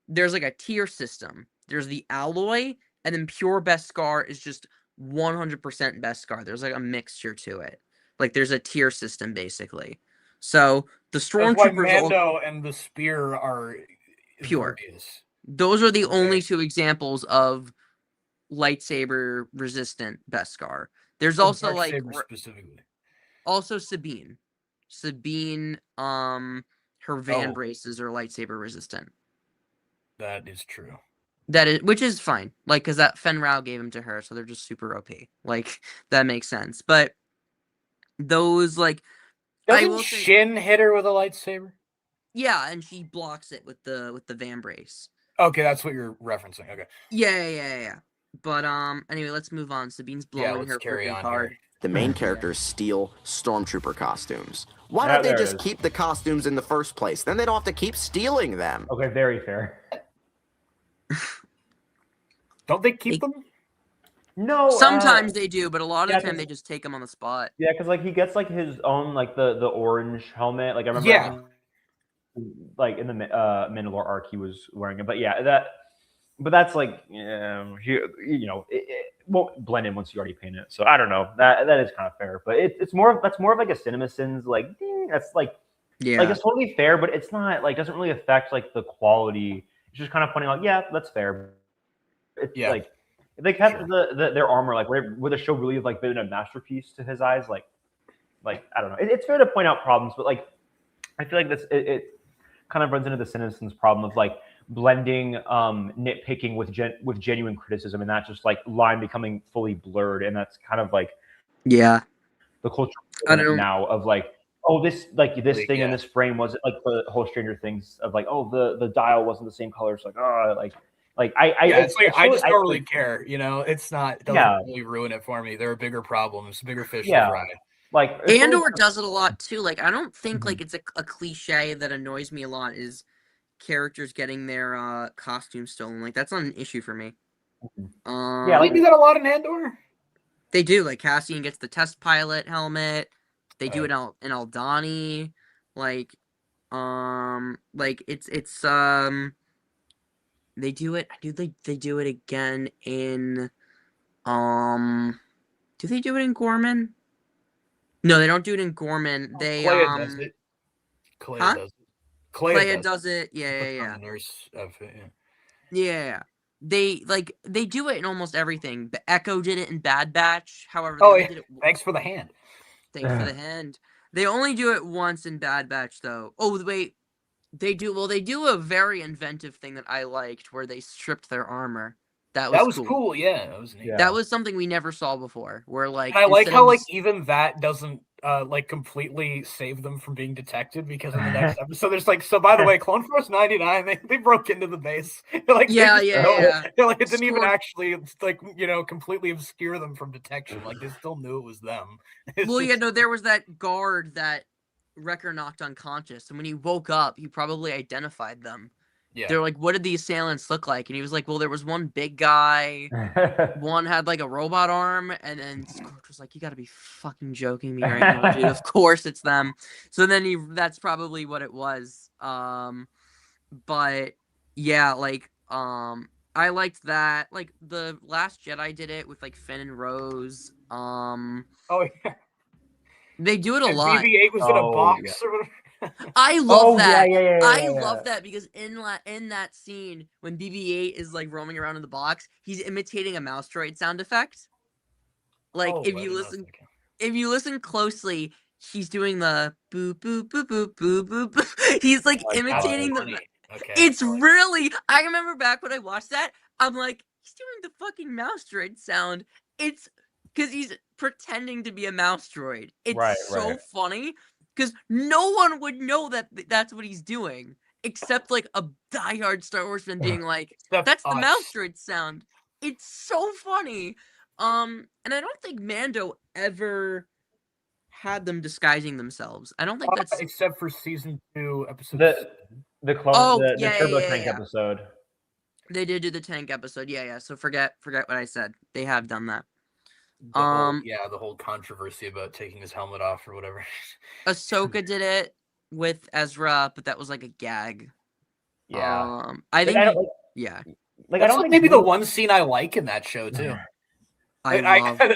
there's like a tier system. There's the alloy, and then pure Beskar is just 100% Beskar. There's like a mixture to it. Like there's a tier system basically. So the stormtroopers, Mando and the spear are pure. Those are the only 2 examples of lightsaber resistant Beskar. There's also like specifically. Also Sabine, her van braces are lightsaber resistant. That is true. Which is fine. Like, because that Fen Rao gave them to her, so they're just super OP. Like, that makes sense. But those, like, doesn't Shin hit her with a lightsaber? Yeah, and she blocks it with the van brace. Okay, that's what you're referencing. Okay. Yeah. But anyway, let's move on. Sabine's blowing her freaking card. The main characters steal stormtrooper costumes. Why don't they just keep the costumes in the first place? Then they don't have to keep stealing them. Okay, very fair. Don't they keep them? No. Sometimes they do, but a lot of the time they just take them on the spot. Yeah, because like he gets like his own like the orange helmet. Like I remember, like in the Mandalore arc, he was wearing it. But that's like it won't blend in once you already paint it. So I don't know. That is kind of fair, but that's more of like a CinemaSins like that's like like it's totally fair, but it's not like doesn't really affect like the quality. It's just kind of pointing out, that's fair. It's like if they kept their armor like would the show really have like been a masterpiece to his eyes? Like I don't know. It's fair to point out problems, but like I feel like it kind of runs into the CinemaSins problem of like blending nitpicking with genuine criticism, and that's just like line becoming fully blurred, and that's kind of like the culture now of like this thing in this frame wasn't like the whole Stranger Things of like the dial wasn't the same color. It's like I just don't really care, it's not doesn't really ruin it for me. There are bigger problems, bigger fish to fry. Like Andor does it a lot too. Like I don't think like it's a cliche that annoys me a lot is characters getting their costumes stolen. Like that's not an issue for me. Yeah, They do that a lot in Andor. They do. Like Cassian gets the test pilot helmet. They do it in Aldani. Like it's they do it. They do it again in do they do it in Gorman? No, they don't do it in Gorman. They Clea does it. Clea huh? does it. Clea does it. Yeah, Puts on yeah. the nurse outfit, yeah. Yeah. They do it in almost everything. The Echo did it in Bad Batch. However, they Oh only yeah. did it Thanks for the hand. Thanks for the hand. They only do it once in Bad Batch though. Oh wait, they do a very inventive thing that I liked where they stripped their armor. That was cool. Yeah, that was neat. Yeah. That was something we never saw before. Where like And I like instead how of like just- even that doesn't like completely save them from being detected, because in the next episode there's like, so by the way, Clone Force 99, they broke into the base. Like Yeah, they yeah, know, yeah. like it didn't even Scorp- actually like, you know, completely obscure them from detection. Like they still knew it was them. It's well, yeah, just- no, there was that guard that Wrecker knocked unconscious, and when he woke up, he probably identified them. yeah. They're like, "What did the assailants look like?" And he was like, "Well, there was one big guy, one had like a robot arm," and then Scorch was like, "You got to be fucking joking me right now, dude. Of course it's them." So then that's probably what it was. But yeah, like I liked that. Like the Last Jedi did it with like Finn and Rose. Oh yeah. They do it a And lot. BB-8 was in a Oh, box yeah. or whatever. I love that. Yeah, I yeah. love that because in that scene when BB-8 is like roaming around in the box, he's imitating a mouse droid sound effect. Like Oh, if I you didn't know if you listen closely, he's doing the boop boop boop boop boop boop. boop. He's like that's imitating the. funny. Okay. It's really. I remember back when I watched that, I'm like, he's doing the fucking mouse droid sound. It's because he's pretending to be a mouse droid. It's Right. funny because no one would know that that's what he's doing except like a diehard Star Wars fan being like, Except "That's the us. mouse droid sound." It's so funny. And I don't think Mando ever had them disguising themselves. I don't think that's. Except for season 2, episode. The clone, Oh, the yeah, turbo yeah, tank yeah. episode. They did do the tank episode. Yeah. So forget what I said. They have done that. The whole controversy about taking his helmet off or whatever. Ahsoka did it with Ezra, but that was like a gag. Yeah. I think. Yeah. Like, I don't think maybe the one scene I like in that show too.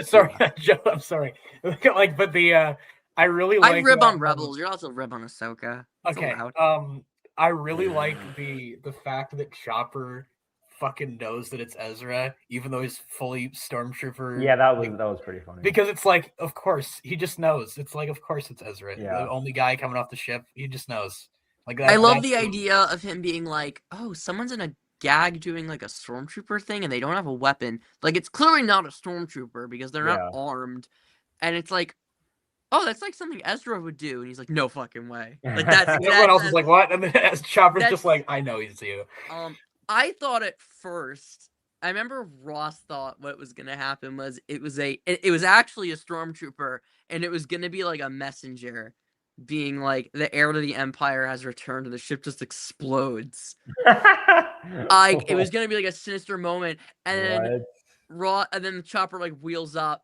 Sorry, Joe. I'm sorry. Like, but the I really like. I rib on Rebels. You're also rib on Ahsoka. It's okay. allowed. I really like the fact that Chopper fucking knows that it's Ezra, even though he's fully stormtrooper. Yeah, that was pretty funny. Because it's like, of course, he just knows. It's like, of course, it's Ezra. Yeah. The only guy coming off the ship. He just knows. Like that. I love the idea of him being like, "Oh, someone's in a gag doing like a stormtrooper thing, and they don't have a weapon. Like it's clearly not a stormtrooper because they're not armed." And it's like, "Oh, that's like something Ezra would do," and he's like, "No fucking way!" Like that's everyone else is like, "What?" And then Chopper's just like, "I know he's you." I thought at first. I remember Ross thought what was gonna happen was it was actually a stormtrooper, and it was gonna be like a messenger, being like the heir to the Empire has returned, and the ship just explodes. Like it was gonna be like a sinister moment, and then the chopper like wheels up,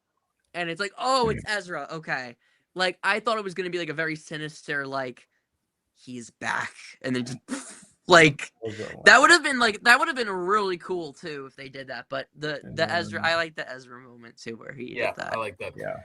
and it's like, oh, it's Ezra. Okay, like I thought it was gonna be like a very sinister, like he's back, and then just like that would have been really cool too if they did that. But the Ezra, I like the Ezra moment too where he did that. I like that. Yeah.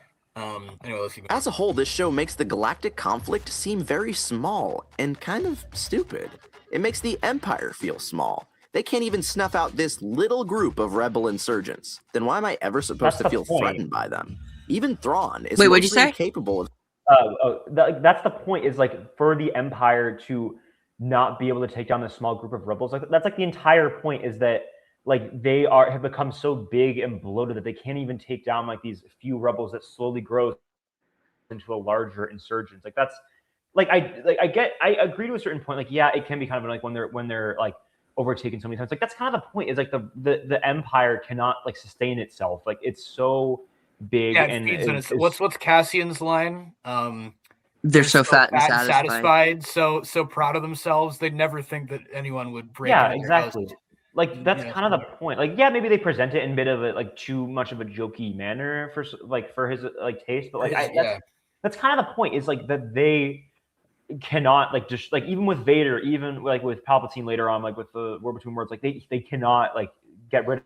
Anyway, let's keep going. As a whole, this show makes the galactic conflict seem very small and kind of stupid. It makes the Empire feel small. They can't even snuff out this little group of rebel insurgents. Then why am I ever supposed to feel threatened by them? Even Thrawn is mostly capable of... that's the point, is like for the Empire to not be able to take down this small group of rebels. Like that's like the entire point, is that like they have become so big and bloated that they can't even take down like these few rebels that slowly grow into a larger insurgents. Like that's like I agree to a certain point. Like yeah, it can be kind of like when they're like overtaken so many times. Like that's kind of the point. Is like the Empire cannot like sustain itself. Like it's so big. Yeah, and what's Cassian's line? They're so fat and satisfied. So proud of themselves. They'd never think that anyone would break. Yeah, exactly. like that's Yeah. kind of the point. Like, yeah, maybe they present it in a bit of a like too much of a jokey manner for his like taste, but like that's kind of the point. Is like that they cannot like just like even with Vader, even like with Palpatine later on, like with the War Between Worlds, like they cannot like get rid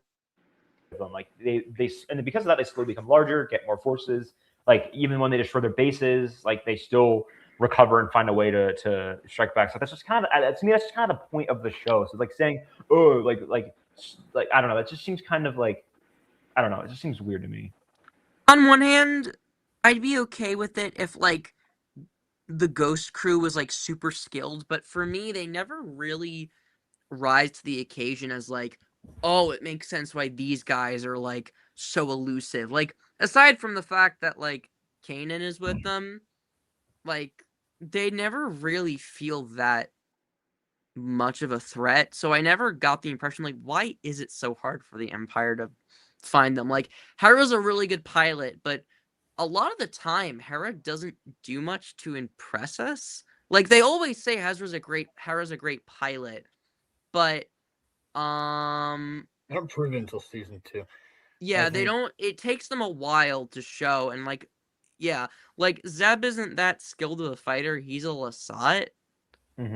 of them. Like they and because of that, they slowly become larger, get more forces. Like even when they destroy their bases, like they still recover and find a way to strike back. So that's just kind of to me that's just kind of the point of the show. So like saying oh like I don't know, that just seems kind of like I don't know, it just seems weird to me. On one hand, I'd be okay with it if like the Ghost crew was like super skilled, but for me, they never really rise to the occasion as like, oh, it makes sense why these guys are like so elusive. Like, aside from the fact that like Kanan is with them, like they never really feel that much of a threat. So I never got the impression like, why is it so hard for the Empire to find them? Like, Hera's a really good pilot, but a lot of the time, Hera doesn't do much to impress us. Like they always say Hera's a great pilot, but I don't prove it until season 2. yeah, they don't. It takes them a while to show, and like, yeah, like Zeb isn't that skilled of a fighter. He's a Lasat.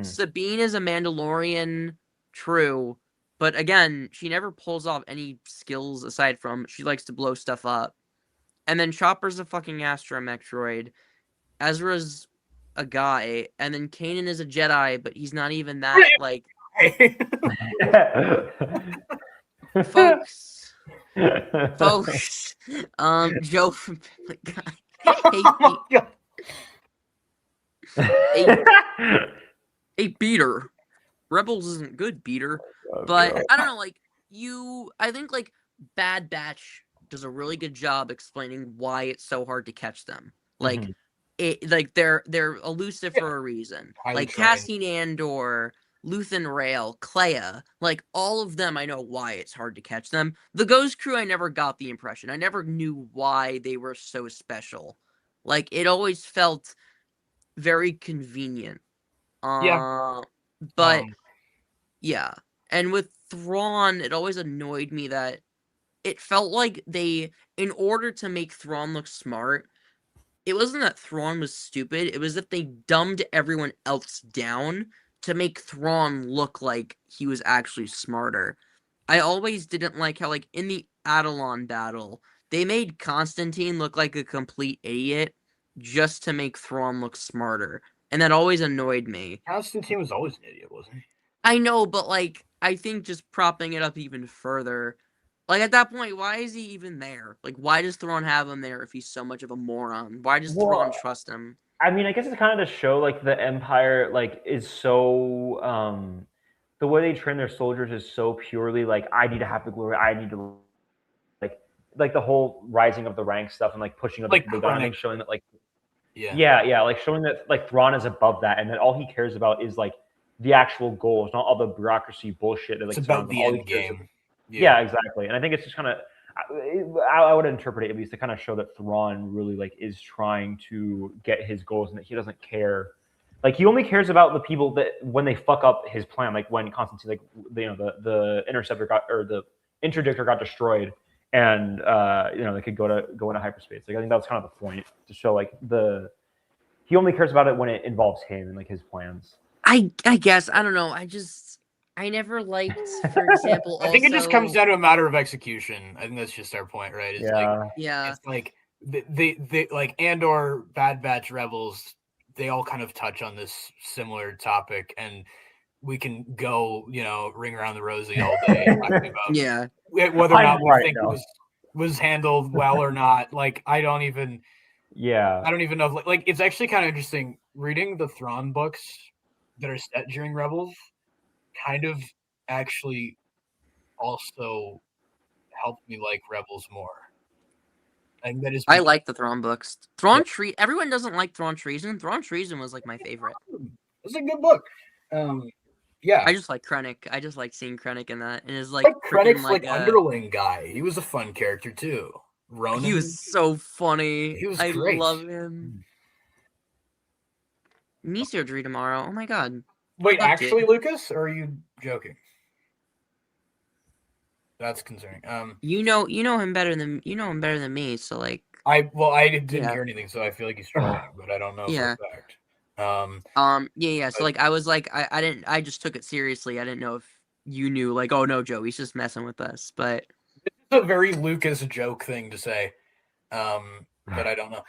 Sabine is a Mandalorian, true, but again, she never pulls off any skills aside from she likes to blow stuff up. And then Chopper's a fucking astromech droid. Ezra's a guy, and then Kanan is a Jedi, but he's not even that like folks. Joe from Family Guy. Hey, Beater. Rebels isn't good, Beater. But I don't know, like I think like Bad Batch does a really good job explaining why it's so hard to catch them. Like they're elusive for a reason. Like Cassian Andor, Luthen Rail, Clea, like all of them I know why it's hard to catch them. The Ghost Crew I never got the impression. I never knew why they were so special. Like it always felt very convenient. But yeah. And with Thrawn, it always annoyed me that it felt like they, in order to make Thrawn look smart, it wasn't that Thrawn was stupid, it was that they dumbed everyone else down to make Thrawn look like he was actually smarter. I always didn't like how, like, in the Atollon battle, they made Constantine look like a complete idiot just to make Thrawn look smarter. And that always annoyed me. Constantine was always an idiot, wasn't he? I know, but, like, I think just propping it up even further... Like, at that point, why is he even there? Like, why does Thrawn have him there if he's so much of a moron? Why does Thrawn trust him? I mean, I guess it's kind of to show, like, the Empire, like, is so... the way they train their soldiers is so purely, like, I need to have the glory, I need to... Like the whole rising of the rank stuff and, like, pushing up like the gun and showing that, like... Yeah, like, showing that, like, Thrawn is above that and that all he cares about is, like, the actual goals, not all the bureaucracy bullshit that, like, it's about the end game. Yeah, exactly. And I think it's just kind of, I would interpret it at least to kind of show that Thrawn really like is trying to get his goals and that he doesn't care. Like he only cares about the people that when they fuck up his plan, like when Constantine, like the interceptor got or the interdictor got destroyed, and they could go into hyperspace. Like I think that was kind of the point to show like he only cares about it when it involves him and like his plans. I guess I don't know. I never liked, for example. I think it just comes down to a matter of execution. I think that's just our point, right? It's it's like they like Andor, Bad Batch, Rebels. They all kind of touch on this similar topic, and we can go, ring around the rosy all day talking about whether or not we think it was handled well or not. Like I don't even know. Like it's actually kind of interesting reading the Thrawn books that are set during Rebels. Kind of actually also helped me like Rebels more. And that is I like the Thrawn books. Everyone doesn't like Thrawn Treason. Thrawn Treason was like my favorite. It's a good book. Yeah. I just like Krennic. I just like seeing Krennic in that. And it's like Krennic's like underling guy. He was a fun character too. Ronan. He was so funny. He was great. I love him. Knee surgery tomorrow. Oh my god. Wait, actually, Lucas, or are you joking? That's concerning. You know him better than me. So like, I didn't Yeah. hear anything, so I feel like he's trolling, but I don't know Yeah. for a fact. Yeah. So like, I was like, I didn't. I just took it seriously. I didn't know if you knew. Like, oh no, Joe, he's just messing with us. But It's a very Lucas joke thing to say. But I don't know.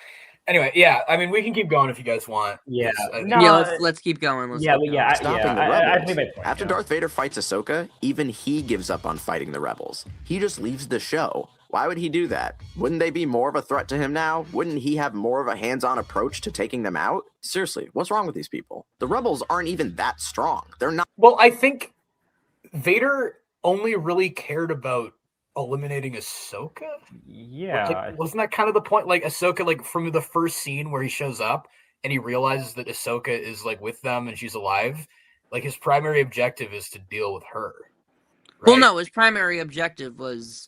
Anyway, yeah, I mean, we can keep going if you guys want. Yeah. 'cause I think- No, yeah, let's keep going. Let's yeah, keep but going. yeah, Stopping the I rebels. think my point, After yeah. Darth Vader fights Ahsoka, even he gives up on fighting the rebels. He just leaves the show. Why would he do that? Wouldn't they be more of a threat to him now? Wouldn't he have more of a hands-on approach to taking them out? Seriously, what's wrong with these people? The rebels aren't even that strong. They're not. Well, I think Vader only really cared about eliminating Ahsoka. Yeah. Like, wasn't that kind of the point? Like Ahsoka, like from the first scene where he shows up and he realizes that Ahsoka is like with them and she's alive. Like his primary objective is to deal with her. Right? Well, no, his primary objective was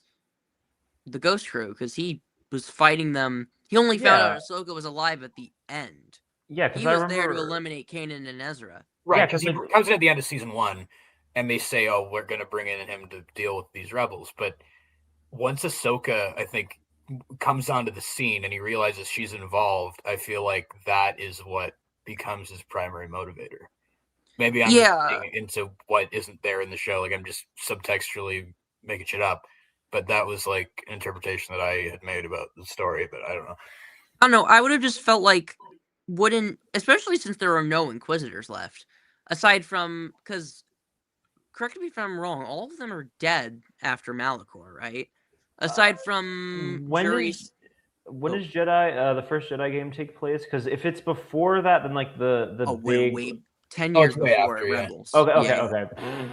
the Ghost Crew because he was fighting them. He only found out Ahsoka was alive at the end. Yeah, because He I was remember there to eliminate Kanan and Ezra. Right, Yeah, because 'cause he like- comes in at the end of season 1 and they say, oh, we're going to bring in him to deal with these rebels. But once Ahsoka, I think, comes onto the scene and he realizes she's involved, I feel like that is what becomes his primary motivator. Maybe I'm just getting into what isn't there in the show. Like I'm just subtextually making shit up. But that was like an interpretation that I had made about the story, but I don't know. I don't know. I would have just felt like especially since there are no Inquisitors left, aside from because, correct me if I'm wrong, all of them are dead after Malachor, right? Aside from when Jury's. does Jedi the first Jedi game take place? Because if it's before that, then like the big 10 Oh, years it's way before after, yeah. Rebels. okay. Yeah.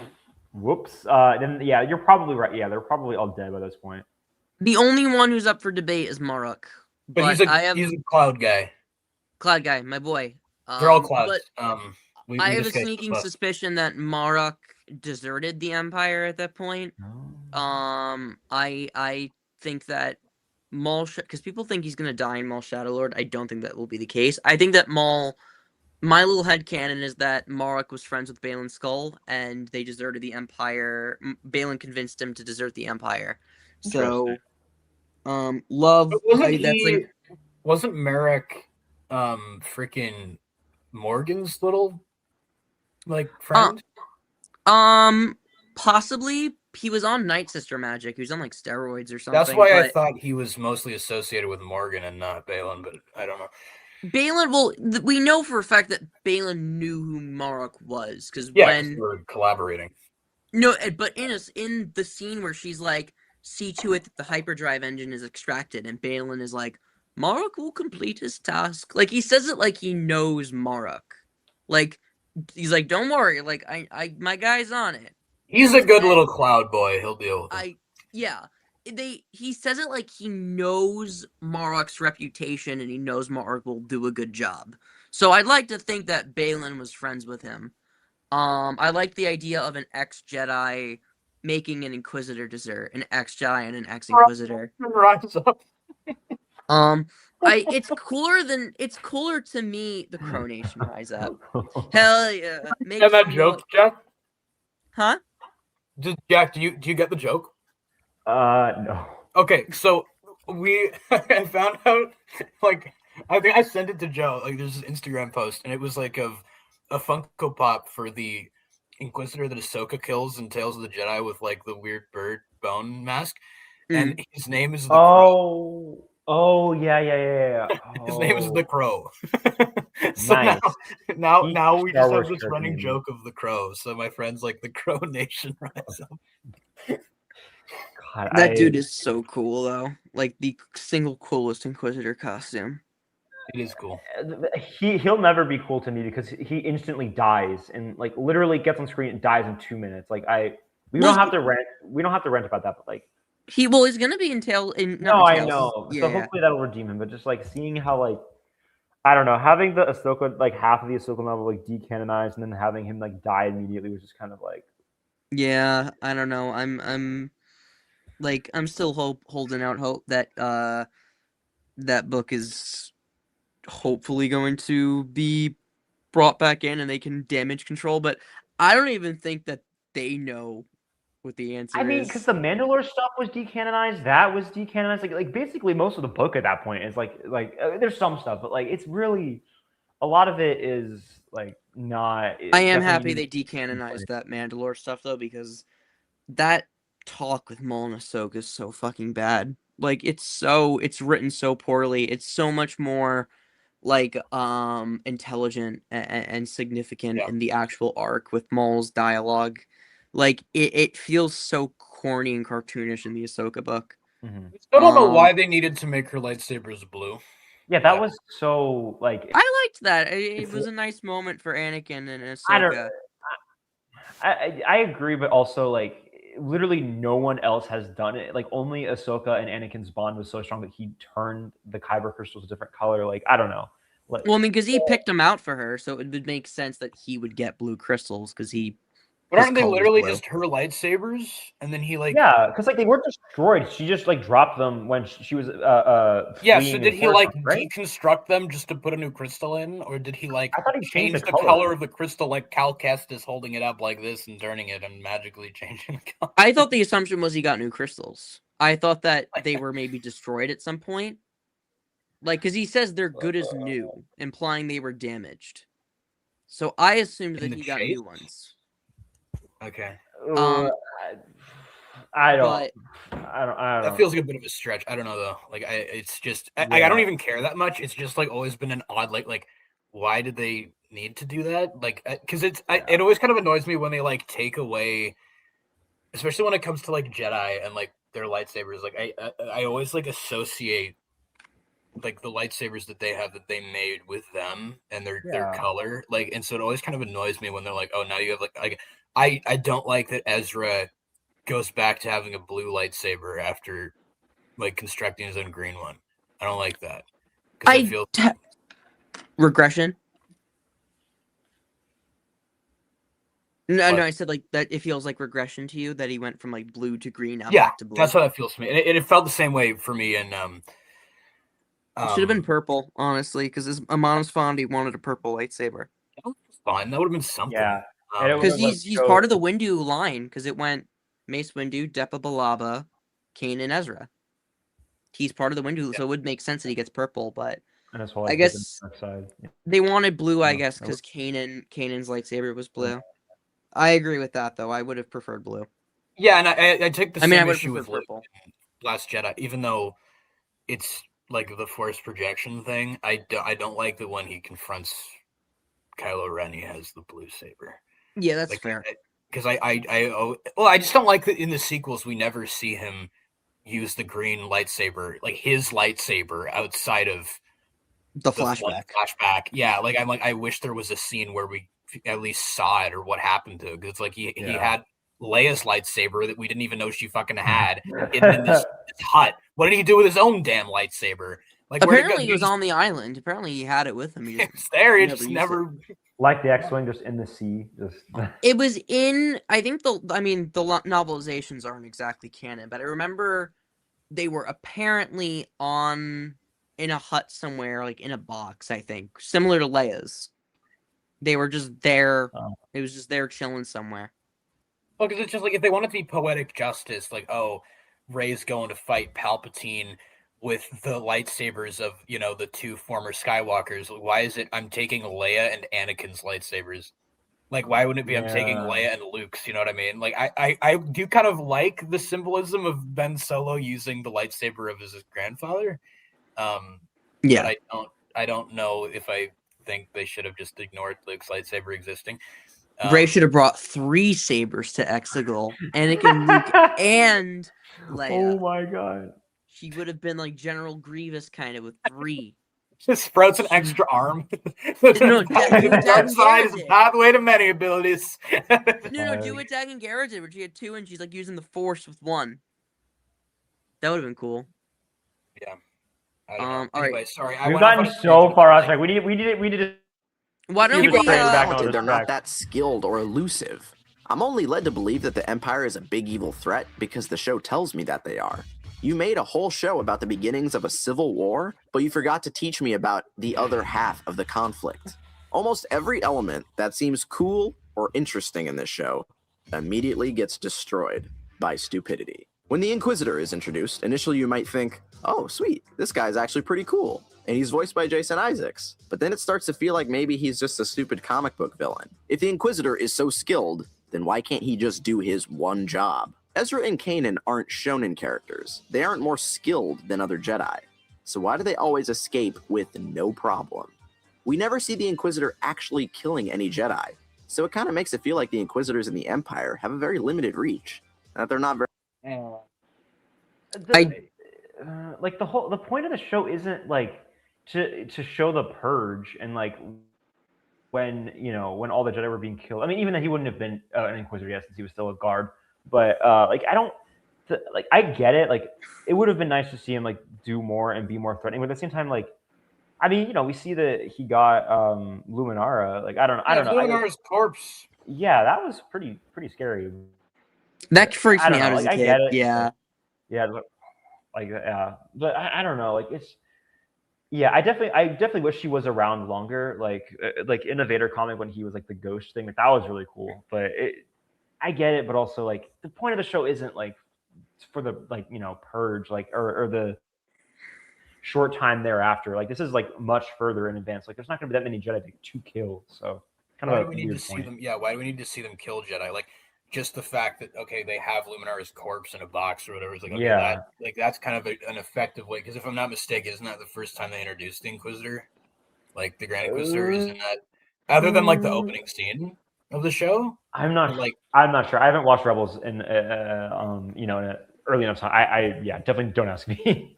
Whoops. Then yeah, you're probably right. Yeah, they're probably all dead by this point. The only one who's up for debate is Maruk. But he's a cloud guy. Cloud guy, my boy. They're all clouds. But we I have a discussed sneaking this. suspicion that Maruk deserted the Empire at that point. I think that Maul, because people think he's gonna die in Maul Shadow Lord. I don't think that will be the case. I think that Maul. My little headcanon is that Maruk was friends with Balin Skull, and they deserted the Empire. Balin convinced him to desert the Empire. So, love. Wasn't Merrick, freaking Morgan's little, like friend? Possibly he was on Night Sister magic. He was on like steroids or something. That's why I thought he was mostly associated with Morgan and not Balin, but I don't know. Balin, well, we know for a fact that Balin knew who Maruk was because they were collaborating. No, but in the scene where she's like, "See to it that the hyperdrive engine is extracted," and Balin is like, "Maruk will complete his task." Like he says it like he knows Maruk. Like he's like, "Don't worry, like my guy's on it." He's a good little cloud boy. He'll deal with it. He says it like he knows Maruk's reputation and he knows Maruk will do a good job. So I'd like to think that Balin was friends with him. I like the idea of an ex-Jedi making an Inquisitor desert, an ex-Jedi and an ex-Inquisitor. Rise up. It's cooler to me. The Crow Nation rise up. Hell yeah! And that joke, Jack? Huh? Jack, do you get the joke? No. Okay, so I found out, like, I think I sent it to Joe. Like, there's this Instagram post, and it was like of a Funko Pop for the Inquisitor that Ahsoka kills in Tales of the Jedi with like the weird bird bone mask, and his name is the Crow. Oh yeah. His name is the Crow. So nice. now we just have this running joke of the Crow. So my friends like the Crow Nation rise up. God, that dude is so cool though. Like the single coolest Inquisitor costume. It is cool. He'll never be cool to me because he instantly dies and like literally gets on screen and dies in 2 minutes. Like we don't have to rant about that, but like he's gonna be in I know. Yeah, so hopefully that'll redeem him. But just like seeing how like I don't know, having the Ahsoka like half of the Ahsoka novel like decanonized and then having him like die immediately was just kind of like. Yeah, I don't know. I'm still holding out hope that that book is hopefully going to be brought back in and they can damage control, but I don't even think that they know what the answer I mean, is. because the Mandalore stuff was decanonized, that was decanonized. Like basically most of the book at that point is like there's some stuff, but like it's really a lot of it is like not. I am definitely happy unique. they decanonized that Mandalore stuff though, because that talk with Maul and Ahsoka is so fucking bad. Like it's written so poorly. It's so much more like intelligent and significant Yeah. in the actual arc with Maul's dialogue. Like it feels so corny and cartoonish in the Ahsoka book. Mhm. I still don't know Um, why they needed to make her lightsabers blue. Yeah, that was so like I liked that. It It's- was a nice moment for Anakin and I don't. Ahsoka. I agree, but also like literally no one else has done it. Like only Ahsoka and Anakin's bond was so strong that he turned the kyber crystals a different color. Like I don't know. Like, Well, I mean, because he picked them out for her, so it would make sense that he would get blue crystals because he. But his aren't they color's literally blue. just her lightsabers? And then he like yeah, because like they weren't destroyed. She just like dropped them when she was yeah. fleeing So in did he Coruscant, like right? deconstruct them just to put a new crystal in, or did he like I thought he changed change the the color color. of the crystal like Cal Kestis holding it up like this and turning it and magically changing the color? I thought the assumption was he got new crystals. I thought that they were maybe destroyed at some point. Like, because he says they're good as new, implying they were damaged. So I assumed In that the he got chase? new ones. Okay, Uh, I don't. But I don't. that feels like a bit of a stretch. I don't know though. Like it's just I Yeah. don't even care that much. It's just like always been an odd like why did they need to do that? Like because it always kind of annoys me when they like take away, especially when it comes to like Jedi and like their lightsabers. Like I always like associate like the lightsabers that they have that they made with them and their Yeah. color. Like and so it always kind of annoys me when they're like, oh now you have like I don't like that Ezra goes back to having a blue lightsaber after like constructing his own green one. I don't like that because I feel regression. No, What? I said like that. It feels like regression to you that he went from like blue to green, now yeah, back to blue. that's how that feels to me, and it felt the same way for me. And It should have been purple, honestly, because Amonis Fondi wanted a purple lightsaber. fine. That would have been something. Yeah. And it Because would've, like, he's showed- part of the Windu line, because it went Mace Windu, Depa Billaba, Kanan, and Ezra. He's part of the Windu, so it would make sense that he gets purple, but and his whole, I like, guess dark side. Yeah. they wanted blue, I Yeah, guess, that would- because Kanan's lightsaber was blue. I agree with that, though. I would have preferred blue. Yeah, and I take the I mean, I same would have issue preferred with Luke purple. in Last Jedi, even though it's like the force projection thing. I don't like that when he confronts Kylo Ren, he has the blue saber. Yeah, that's Like, fair. because I just don't like that in the sequels we never see him use the green lightsaber, like his lightsaber, outside of The the one flashback. flashback. Yeah, like I'm like I wish there was a scene where we at least saw it or what happened to it. Because it's like he had Leia's lightsaber that we didn't even know she fucking had hidden in this hut. What did he do with his own damn lightsaber? Like Apparently, he was on the island. Apparently, he had it with him. He It just was there. It never just used never. like the X-wing, just in the sea. Just It was in. I think the novelizations aren't exactly canon, but I remember they were apparently in a hut somewhere, like in a box. I think similar to Leia's. They were just there. Oh. It was just there chilling somewhere. Well, because it's just like if they want it to be poetic justice, like Rey's going to fight Palpatine with the lightsabers of the two former Skywalkers. Why is it I'm taking Leia and Anakin's lightsabers? Like, why wouldn't it be I'm taking Leia and Luke's? You know what I mean? Like, I do kind of like the symbolism of Ben Solo using the lightsaber of his grandfather. Yeah, But I don't know if I think they should have just ignored Luke's lightsaber existing. Rey should have brought 3 sabers to Exegol. Anakin, Luke, and Leia. Oh my god! She would have been like General Grievous, kind of with 3. Just sprouts an extra arm. No, the dark side is a pathway to many abilities. No, do what Dagon Garrett did, where she had 2 and she's like using the Force with 1. That would have been cool. Yeah. I don't know. All Anyway, right. sorry. We've gotten so far off track. We need to. Why don't Keep we? it straight back on They're the not track. that skilled or elusive. I'm only led to believe that the Empire is a big evil threat because the show tells me that they are. You made a whole show about the beginnings of a civil war, but you forgot to teach me about the other half of the conflict. Almost every element that seems cool or interesting in this show immediately gets destroyed by stupidity. When the Inquisitor is introduced, initially you might think, oh, sweet, this guy's actually pretty cool. And he's voiced by Jason Isaacs. But then it starts to feel like maybe he's just a stupid comic book villain. If the Inquisitor is so skilled, then why can't he just do his one job? Ezra and Kanan aren't shonen characters. They aren't more skilled than other Jedi. So why do they always escape with no problem? We never see the Inquisitor actually killing any Jedi. So it kind of makes it feel like the Inquisitors in the Empire have a very limited reach. That they're not very... Like the point of the show isn't like to show the purge and like when all the Jedi were being killed. I mean, even that he wouldn't have been an Inquisitor yet since he was still a guard. But like I get it. Like it would have been nice to see him like do more and be more threatening. But at the same time, like I mean, we see that he got Luminara. Like I don't know. Luminara's corpse. Yeah, that was pretty scary. That freaks me out as a I kid. get it. Yeah. But I don't know. Like it's. Yeah, I definitely wish he was around longer. Like Innovator comic when he was like the ghost thing. Like that was really cool. But I get it. But also like the point of the show isn't like for the purge or the short time thereafter. Like this is like much further in advance. Like there's not going to be that many Jedi to kill. So kind of why a do we need weird to see point. them? Yeah, why do we need to see them kill Jedi? Like just the fact that they have Luminara's corpse in a box or whatever is like that's kind of an effective way. Because if I'm not mistaken, isn't that the first time they introduced the Inquisitor? Like the Grand Inquisitor, isn't that other than like the opening scene of the show? I'm not sure. I haven't watched Rebels in in an early enough time. I definitely don't ask me.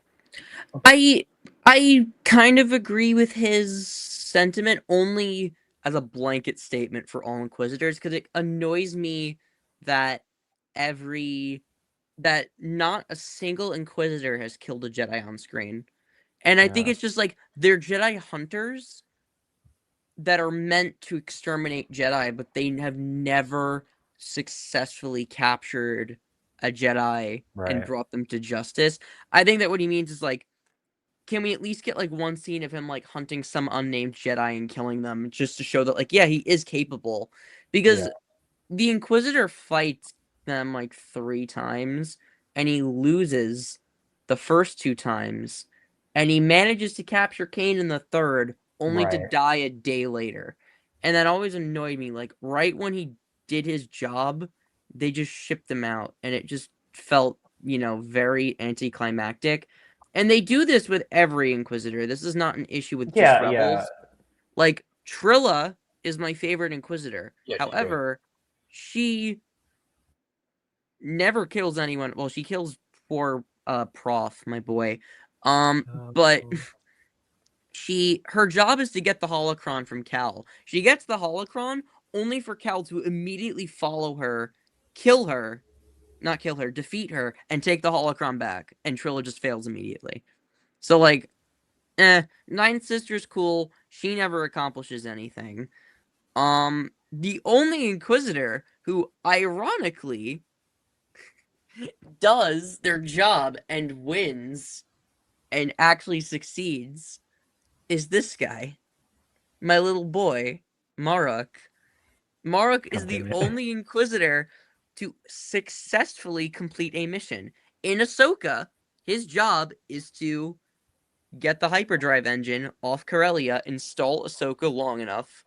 I kind of agree with his sentiment only as a blanket statement for all Inquisitors because it annoys me that not a single Inquisitor has killed a Jedi on screen. And I think it's just like they're Jedi hunters that are meant to exterminate Jedi, but they have never successfully captured a Jedi and brought them to justice. I think that what he means is like, can we at least get like one scene of him like hunting some unnamed Jedi and killing them just to show that like, yeah, he is capable? Because the Inquisitor fights them like 3 times and he loses the first 2 times and he manages to capture Kanan the third only to die a day later. And that always annoyed me. Like right when he did his job, they just shipped him out and it just felt, very anticlimactic. And they do this with every Inquisitor. This is not an issue with just Rebels. Yeah. Like, Trilla is my favorite Inquisitor. Yeah, however, she never kills anyone. Well, she kills poor Prof, my boy. But her job is to get the holocron from Cal. She gets the holocron only for Cal to immediately follow her, defeat her, and take the holocron back. And Trilla just fails immediately. So, like, Ninth Sister's cool. She never accomplishes anything. The only Inquisitor who, ironically, does their job and wins and actually succeeds is this guy. My little boy, Maruk. Maruk is the only Inquisitor to successfully complete a mission. In Ahsoka, his job is to get the hyperdrive engine off Corellia, install Ahsoka long enough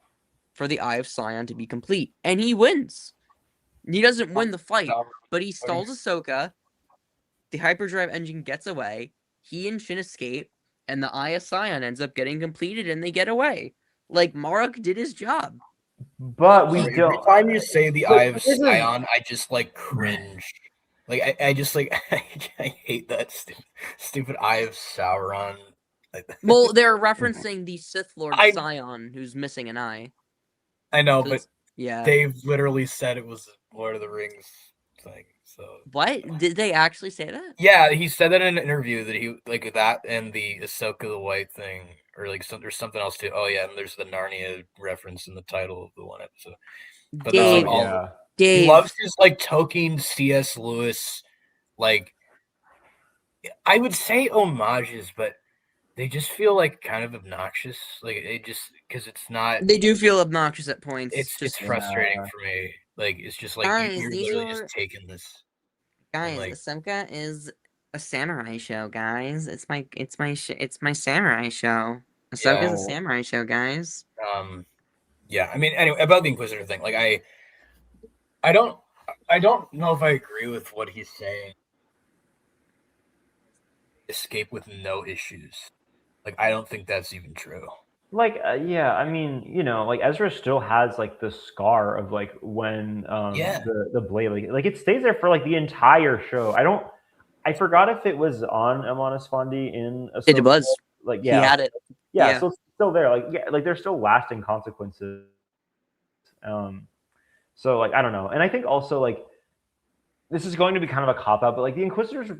for the Eye of Sion to be complete. And he wins. He doesn't win the fight, but he stalls Ahsoka, the hyperdrive engine gets away, he and Shin escape, and the Eye of Sion ends up getting completed and they get away. Like, Maruk did his job. But we Every don't. time you say the Eye of Sion, I just like cringe. Like I just like I hate that stupid Eye of Sauron. Well, they're referencing the Sith Lord Sion, who's missing an eye. I know, but yeah, they've literally said it was Lord of the Rings thing. So what did they actually say that? Yeah, he said that in an interview that he like that and the Ahsoka the White thing, or like there's something else too. Oh yeah, and there's the Narnia reference in the title of the one episode. But Dave, he loves his like Tolkien C.S. Lewis, like I would say homages, but they just feel like kind of obnoxious. Like it just because it's not. They do feel obnoxious at points. It's frustrating for me. Like it's just like Guys, you're these literally are just taking this. guys. like- Ahsoka is a samurai show, guys. It's my samurai show. Ahsoka's Yeah. a samurai show, guys. Yeah. I mean, anyway, about the Inquisitor thing, like I don't know if I agree with what he's saying. Escape with no issues. Like I don't think that's even true. Like, yeah, I mean, like Ezra still has like the scar of like when Yeah. the blade, like it stays there for like the entire show. I forgot if it was on Amon Esfandi in It Ahsoka. was. Like, He yeah, had it. yeah, Yeah. so it's still there. Like, yeah, like there's still lasting consequences. So like I don't know, and I think also like this is going to be kind of a cop out, but like the Inquisitors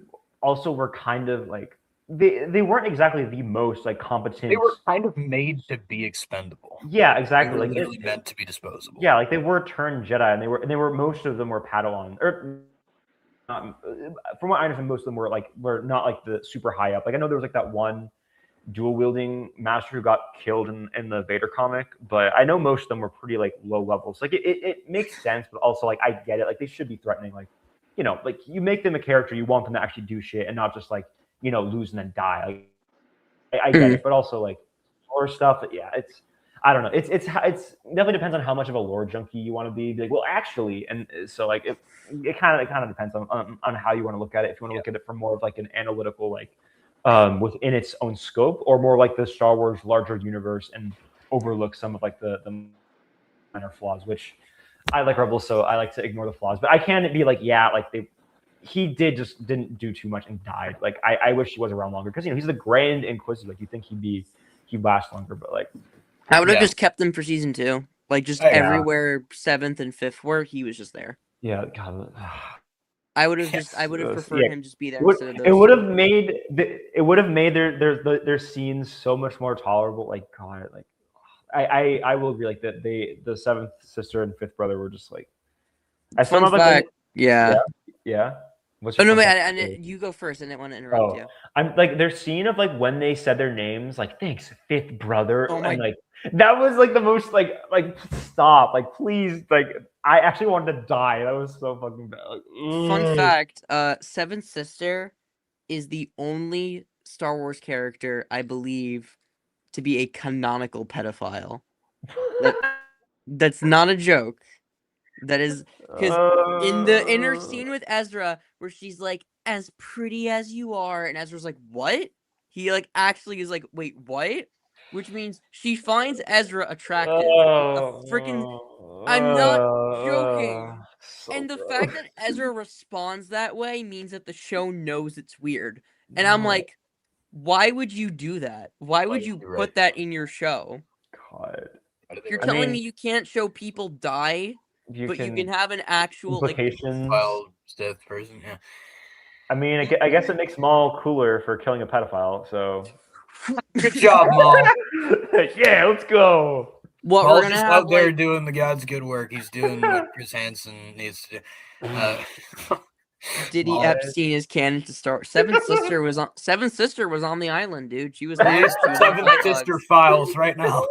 also were kind of like they weren't exactly the most like competent. They were kind of made to be expendable. Yeah, They exactly. were Like literally meant to be disposable. yeah, like they were turned Jedi, and they were most of them were Padawan, or from what I understand, most of them were not like the super high up. Like I know there was like that one dual wielding master who got killed in the Vader comic, but I know most of them were pretty like low levels. Like it makes sense, but also like I get it. Like they should be threatening. Like like you make them a character, you want them to actually do shit and not just like lose and then die. Like, I get it, but also like lore stuff. Yeah, I don't know. It's definitely depends on how much of a lore junkie you want to be. Like, well, actually, and so like it kind of depends on how you want to look at it. If you want to look at it from more of like an analytical like within its own scope, or more like the Star Wars larger universe and overlook some of like the minor flaws. Which I like Rebels, so I like to ignore the flaws. But I can be like, yeah, like he didn't do too much and died. Like I wish he was around longer because he's the Grand Inquisitor. Like you think he'd last longer, but like. I would have just kept them for season 2. Like just everywhere 7th and 5th were, he was just there. Yeah, God. I would have preferred him just be there instead of those. It would have made their scenes so much more tolerable. Like God, like I will agree. Like that the 7th sister and 5th brother were just like. Fun fact, yeah. What's Oh your no, fun wait! fact? You go first. I didn't want to interrupt you. I'm like their scene of like when they said their names, like thanks 5th brother, Oh my. and like that was like the most like stop, like please, like I actually wanted to die. That was so fucking bad. Like, Fun fact: 7th sister is the only Star Wars character I believe to be a canonical pedophile. That's not a joke. That is because in the inner scene with Ezra, where she's like, "As pretty as you are," and Ezra's like, "What?" He like actually is like, "Wait, what?" Which means she finds Ezra attractive. I'm not joking. And the fact that Ezra responds that way means that the show knows it's weird. And I'm like, why would you do that? Why would you put that in your show? God. You're telling me you can't show people die, but you can have an actual implications. Wild death person, yeah. I mean, I guess it makes Maul cooler for killing a pedophile. So, good job, Maul. Yeah, let's go. What Maul's we're gonna just have out there doing the God's good work. He's doing what Chris Hansen needs to do. Diddy Epstein is canon to start. 7th sister was on the island, dude. She was Here's the 7th sister files right now.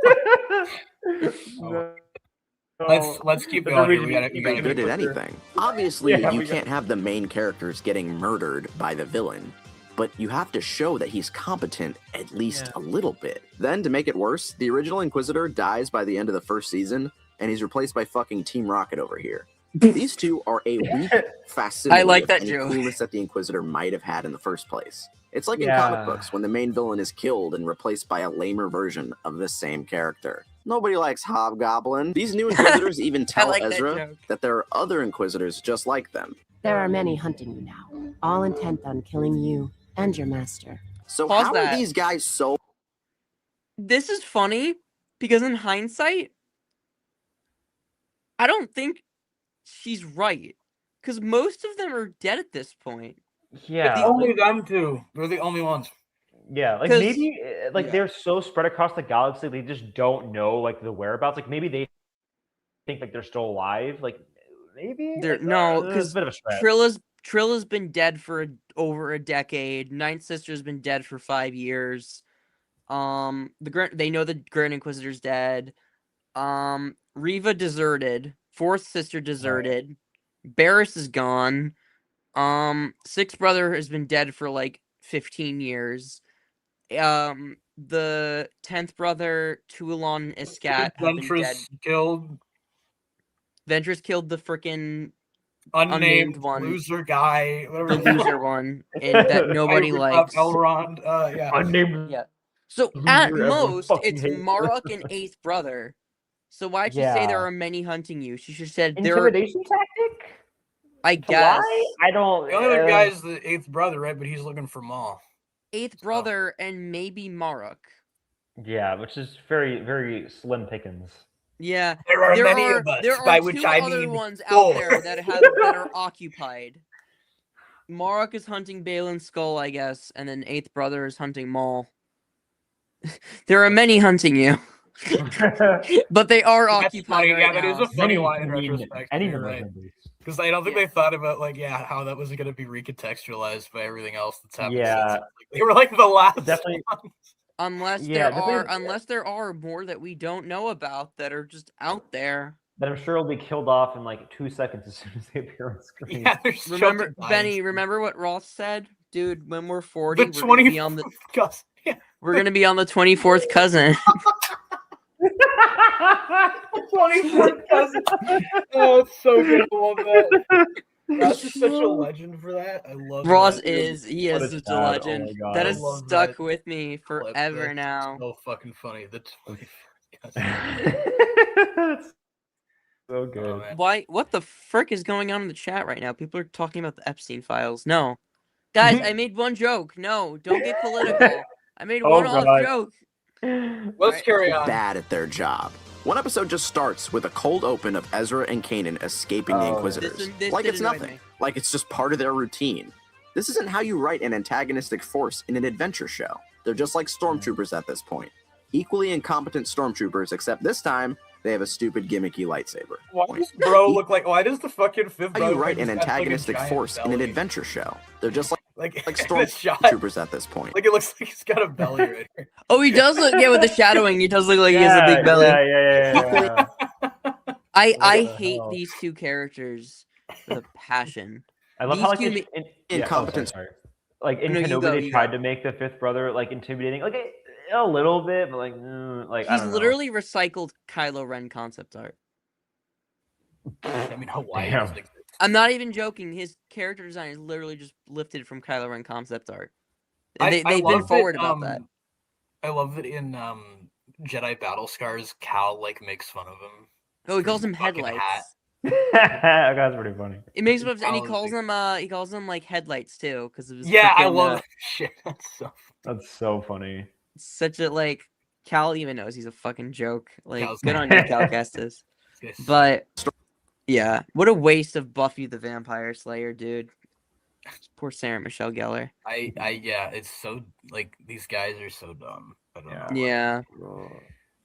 Let's keep going. Here. We gotta good at anything. Obviously, you can't have the main characters getting murdered by the villain, but you have to show that he's competent at least a little bit. Then, to make it worse, the original Inquisitor dies by the end of the first season, and he's replaced by fucking Team Rocket over here. These two are a weak facsimile I like that of any joke. coolness that the Inquisitor might have had in the first place. It's like in comic books when the main villain is killed and replaced by a lamer version of the same character. Nobody likes Hobgoblin. These new Inquisitors even tell Ezra that there are other Inquisitors just like them. There are many hunting you now, all intent on killing you and your master. So how are these guys so... This is funny, because in hindsight, I don't think she's right. Because most of them are dead at this point. Yeah. Only them two. They're the only ones. Yeah, like maybe they're so spread across the galaxy they just don't know like the whereabouts. Like maybe they think like they're still alive. Like maybe no, because bit of a stretch. Trilla's been dead for over a decade. Ninth Sister's been dead for 5 years. They know the Grand Inquisitor's dead. Riva deserted Fourth sister deserted. Barris is gone. Sixth brother has been dead for like 15 years. The 10th brother, Toulon and Iscat have been dead. Ventress killed. Ventress killed the freaking Unnamed one. loser guy. Whatever the loser one, and that nobody likes. Elrond. Yeah. Unnamed. Yeah. So loser at everyone most, fucking it's hates. Marok and eighth brother. So why'd you say there Yeah. are many hunting you? She should have said there are. Intimidation tactic? I To guess lie? I don't. The only other guy is the eighth brother, right? But he's looking for Maul. eighth brother and maybe Marok. Yeah, which is very, very slim pickings. Yeah, There are many of us, there are by which two I other mean ones four. out there that are occupied. Marok is hunting Balin's skull, I guess, and then eighth brother is hunting Maul. There are many hunting you, but they are That's occupied funny. right Yeah, that now. is a funny Many, line in I mean, retrospect. any You're number of right. numbers. Because I don't think Yeah. they thought about how that was going to be recontextualized by everything else that's happened. Yeah. Since. They were like the last. Definitely. ones. Unless there are more that we don't know about that are just out there. That I'm sure will be killed off in like 2 seconds as soon as they appear on screen. Yeah, there's Remember, choking Benny? lines. Remember what Ross said, dude? When we're 40, The we're gonna 20 be on the yeah. we're gonna be on the 24th cousin. 24th cousin. Oh, it's so good. I love that. Ross is such a legend for that. I love Ross that. he What is a such a dad, oh legend. my God. That I has love stuck that with me clip. forever That's now. So fucking funny. The 24th cousin. That's so good. Oh, man. Why? What the frick is going on in the chat right now? People are talking about the Epstein files. No, guys, I made one joke. No, don't get political. I made Oh, one off God. joke. Let's Alright. carry on. Bad at their job. One episode just starts with a cold open of Ezra and Kanan escaping the Oh. Inquisitors. This Like did it's annoy nothing. me. Like it's just part of their routine. This isn't how you write an antagonistic force in an adventure show. They're just like stormtroopers at this point. Equally incompetent stormtroopers, except this time, they have a stupid gimmicky lightsaber. Why does bro look like? Why does the fucking fifth How brother you write just an have, like, a antagonistic giant force in an belly? adventure show. They're just like in this shot, stormtroopers at this point. like it looks like he's got a belly right here. Oh, he does look. Yeah, with the shadowing, he does look like he has a Yeah, big belly. Yeah. I What the hate hell? these two characters with a passion. I love These how like two Incompetence. Like in No, you Kenobi, go, they you tried go. to make the fifth brother like intimidating, like a little bit, but like I He's don't know. literally recycled Kylo Ren concept art. I mean, Hawaii Damn. doesn't exist. I'm not even joking. His character design is literally just lifted from Kylo Ren concept art. They've been love forward that, about that. I love that in Jedi Battle Scars, Cal like makes fun of him. Oh, he for calls his him fucking headlights. hat. That's pretty funny. It makes him, and he Probably. calls them like headlights too, because of his. Yeah, I frickin', love that shit. That's so. That's so funny. such a like. Cal even knows he's a fucking joke. Like, Cal's good not- on you, Cal Kestis. Yes. But yeah, what a waste of Buffy the Vampire Slayer, dude. Poor Sarah Michelle Gellar. yeah, it's so like these guys are so dumb. I don't know. Yeah.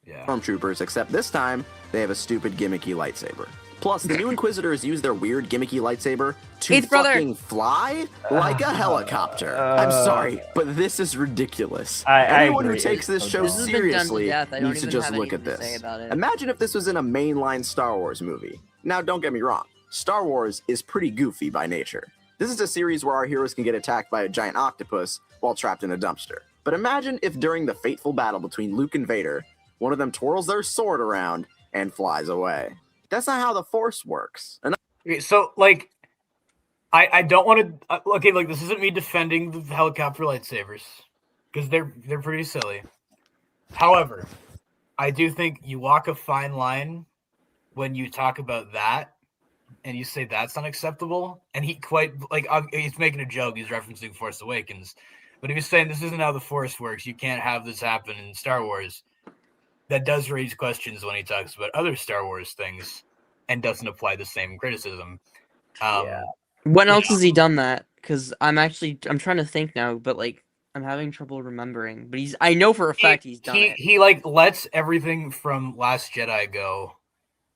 Yeah. Stormtroopers, except this time, they have a stupid gimmicky lightsaber. Plus, the new Inquisitors use their weird gimmicky lightsaber to Eighth brother. fucking fly like a helicopter. I'm sorry, but this is ridiculous. I Anyone who agree. takes this It's show so This has been done to seriously death. I don't needs to even just have look at anything to say this. about it. Imagine if this was in a mainline Star Wars movie. Now, don't get me wrong. Star Wars is pretty goofy by nature. This is a series where our heroes can get attacked by a giant octopus while trapped in a dumpster. But imagine if during the fateful battle between Luke and Vader, one of them twirls their sword around and flies away. That's not how the Force works. And Okay, so like, I don't want to. Okay, like this isn't me defending the helicopter lightsabers because they're pretty silly. However, I do think you walk a fine line when you talk about that and you say that's unacceptable. And he quite like he's making a joke. He's referencing Force Awakens, but if he's saying this isn't how the Force works, you can't have this happen in Star Wars. That does raise questions when he talks about other Star Wars things and doesn't apply the same criticism. Yeah. When else has he done that? Because I'm trying to think now, but like I'm having trouble remembering. But I know for a fact he's done it. He like lets everything from Last Jedi go,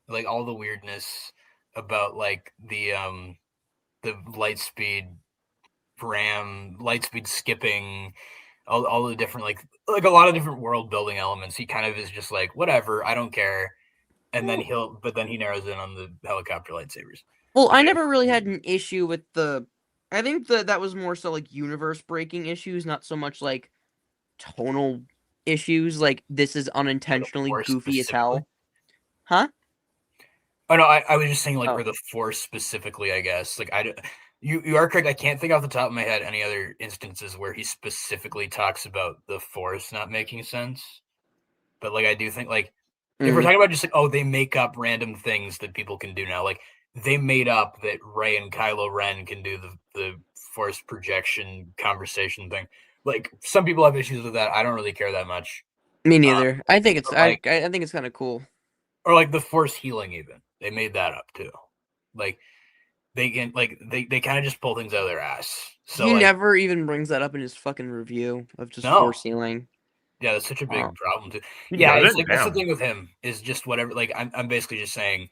like all the weirdness about like the light speed skipping, all the different like a lot of different world building elements. He kind of is just like, whatever, I don't care. and then he narrows in on the helicopter lightsabers. Well, I never really had an issue with I think that was more so like universe breaking issues, not so much like tonal issues. Like this is unintentionally Force goofy as specifically? hell. Huh? Oh no, I was just saying like, Oh. or the Force specifically, I guess. Like you are correct. I can't think off the top of my head any other instances where he specifically talks about the Force not making sense. But like I do think like if we're talking about just like, oh, they make up random things that people can do now, like they made up that Rey and Kylo Ren can do the Force projection conversation thing. Like some people have issues with that. I don't really care that much. Me neither. I think it's but, like- I think it's kind of cool. Or like the Force healing, even they made that up too. Like they can like they kind of just pull things out of their ass. So He like, never even brings that up in his fucking review of just No. Force healing. yeah, that's such a big Wow. problem too. He Yeah, does it's it? like that's the Damn. thing with him is just whatever. Like I'm basically just saying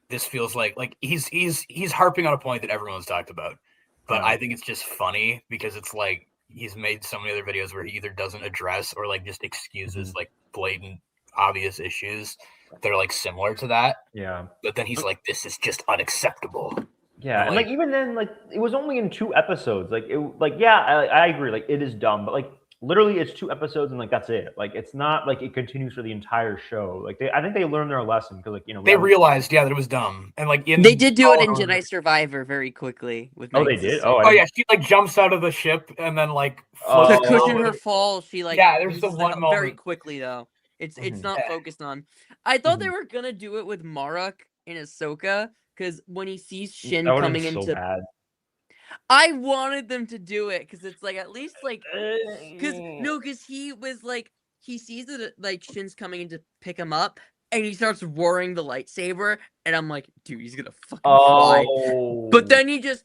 this feels like he's harping on a point that everyone's talked about, but Yeah. I think it's just funny because it's like he's made so many other videos where he either doesn't address or like just excuses like blatant obvious issues that are like similar to that. Yeah. But then he's like, this is just unacceptable. Yeah, and Like- like even then, like it was only in 2 episodes. Like I agree. Like it is dumb, but like literally it's 2 episodes and like that's it. Like it's not like it continues for the entire show. Like I think they learned their lesson because like They realized, that it was dumb, and like They did do it in Oh, Jedi Survivor very quickly with. Oh, they Meg's did. sister. Oh, I Oh didn't- yeah, she like jumps out of the ship and then like Oh. To floats cushion down. her fall, she like Yeah, there's the uses one very moment. quickly though. It's Mhm. not Yeah. focused on. I thought they Mhm. were gonna do it with Maruk in Ahsoka because when he sees Shin That would've coming been so into, bad. I wanted them to do it because it's like at least like because he was like he sees that like Shin's coming in to pick him up and he starts roaring the lightsaber and I'm like, dude, he's gonna fucking fly. Oh, But then he just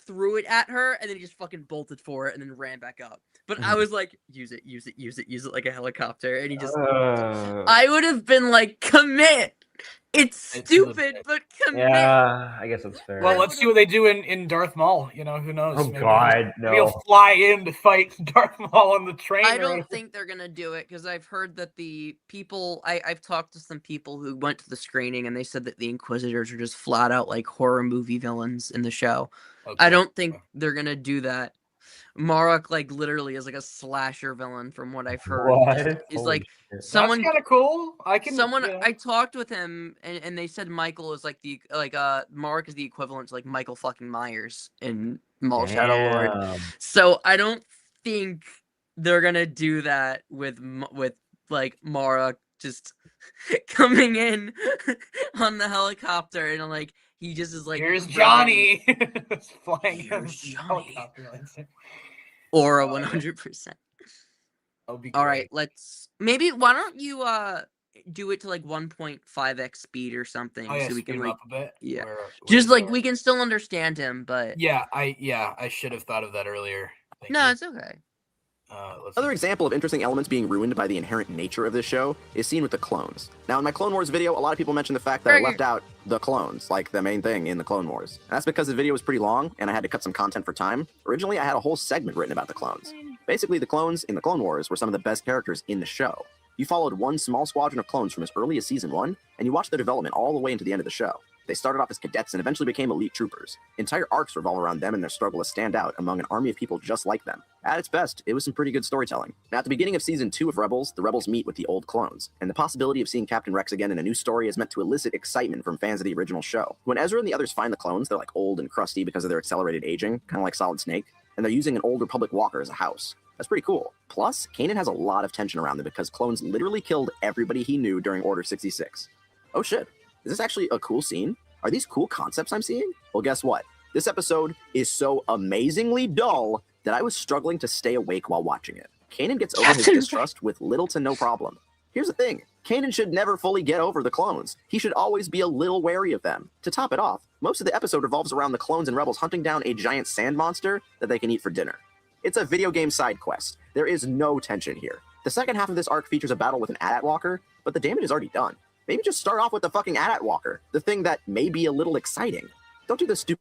threw it at her and then he just fucking bolted for it and then ran back up. But I Mhm. was like, use it like a helicopter. And he just Uh, I would have been like, commit. It's It's to the stupid, bit. but commit. yeah, I guess that's fair. Well, I let's see would've- what they do in Darth Maul. You know, who knows? Oh, Maybe God, maybe he'll no. fly in to fight Darth Maul on the train. I or don't whatever. think they're gonna do it because I've heard that the people I've talked to some people who went to the screening and they said that the Inquisitors are just flat out like horror movie villains in the show. Okay. I don't think they're gonna do that. Maruk like literally is like a slasher villain from what I've heard. What? Is Holy like shit. someone That's kind of cool. I can. someone you know. I talked with him and they said Michael is like the Mark is the equivalent to like Michael fucking Myers in Maul Shadow Lord. Damn. So I don't think they're gonna do that with like Mara just coming in on the helicopter and like he just is like Here's running. Johnny flying Here's on Johnny. helicopter. Aura Oh, yeah. 100%. That'll be All great. right, let's maybe why don't you do it to like 1.5x speed or something Oh yeah, so we speed can him like up a bit. yeah. Where just is like our- we can still understand him, but Yeah, I should have thought of that earlier. Thank no, you. it's okay. Let's Another see. example of interesting elements being ruined by the inherent nature of this show is seen with the clones. Now, in my Clone Wars video, a lot of people mentioned the fact that I Right. left out the clones, like the main thing in the Clone Wars. And that's because the video was pretty long and I had to cut some content for time. Originally, I had a whole segment written about the clones. Basically, the clones in the Clone Wars were some of the best characters in the show. You followed one small squadron of clones from as early as Season 1, and you watched their development all the way into the end of the show. They started off as cadets and eventually became elite troopers. Entire arcs revolve around them and their struggle to stand out among an army of people just like them. At its best, it was some pretty good storytelling. Now, at the beginning of Season 2 of Rebels, the Rebels meet with the old clones, and the possibility of seeing Captain Rex again in a new story is meant to elicit excitement from fans of the original show. When Ezra and the others find the clones, they're like old and crusty because of their accelerated aging, kind of like Solid Snake, and they're using an old Republic walker as a house. That's pretty cool. Plus, Kanan has a lot of tension around them because clones literally killed everybody he knew during Order 66. Oh shit, is this actually a cool scene? Are these cool concepts I'm seeing? Well, guess what? This episode is so amazingly dull that I was struggling to stay awake while watching it. Kanan gets over his Captain distrust with little to no problem. Here's the thing. Kanan should never fully get over the clones. He should always be a little wary of them. To top it off, most of the episode revolves around the clones and rebels hunting down a giant sand monster that they can eat for dinner. It's a video game side quest. There is no tension here. The second half of this arc features a battle with an AT-AT walker, but the damage is already done. Maybe just start off with the fucking AT-AT walker, the thing that may be a little exciting. Don't do the stupid.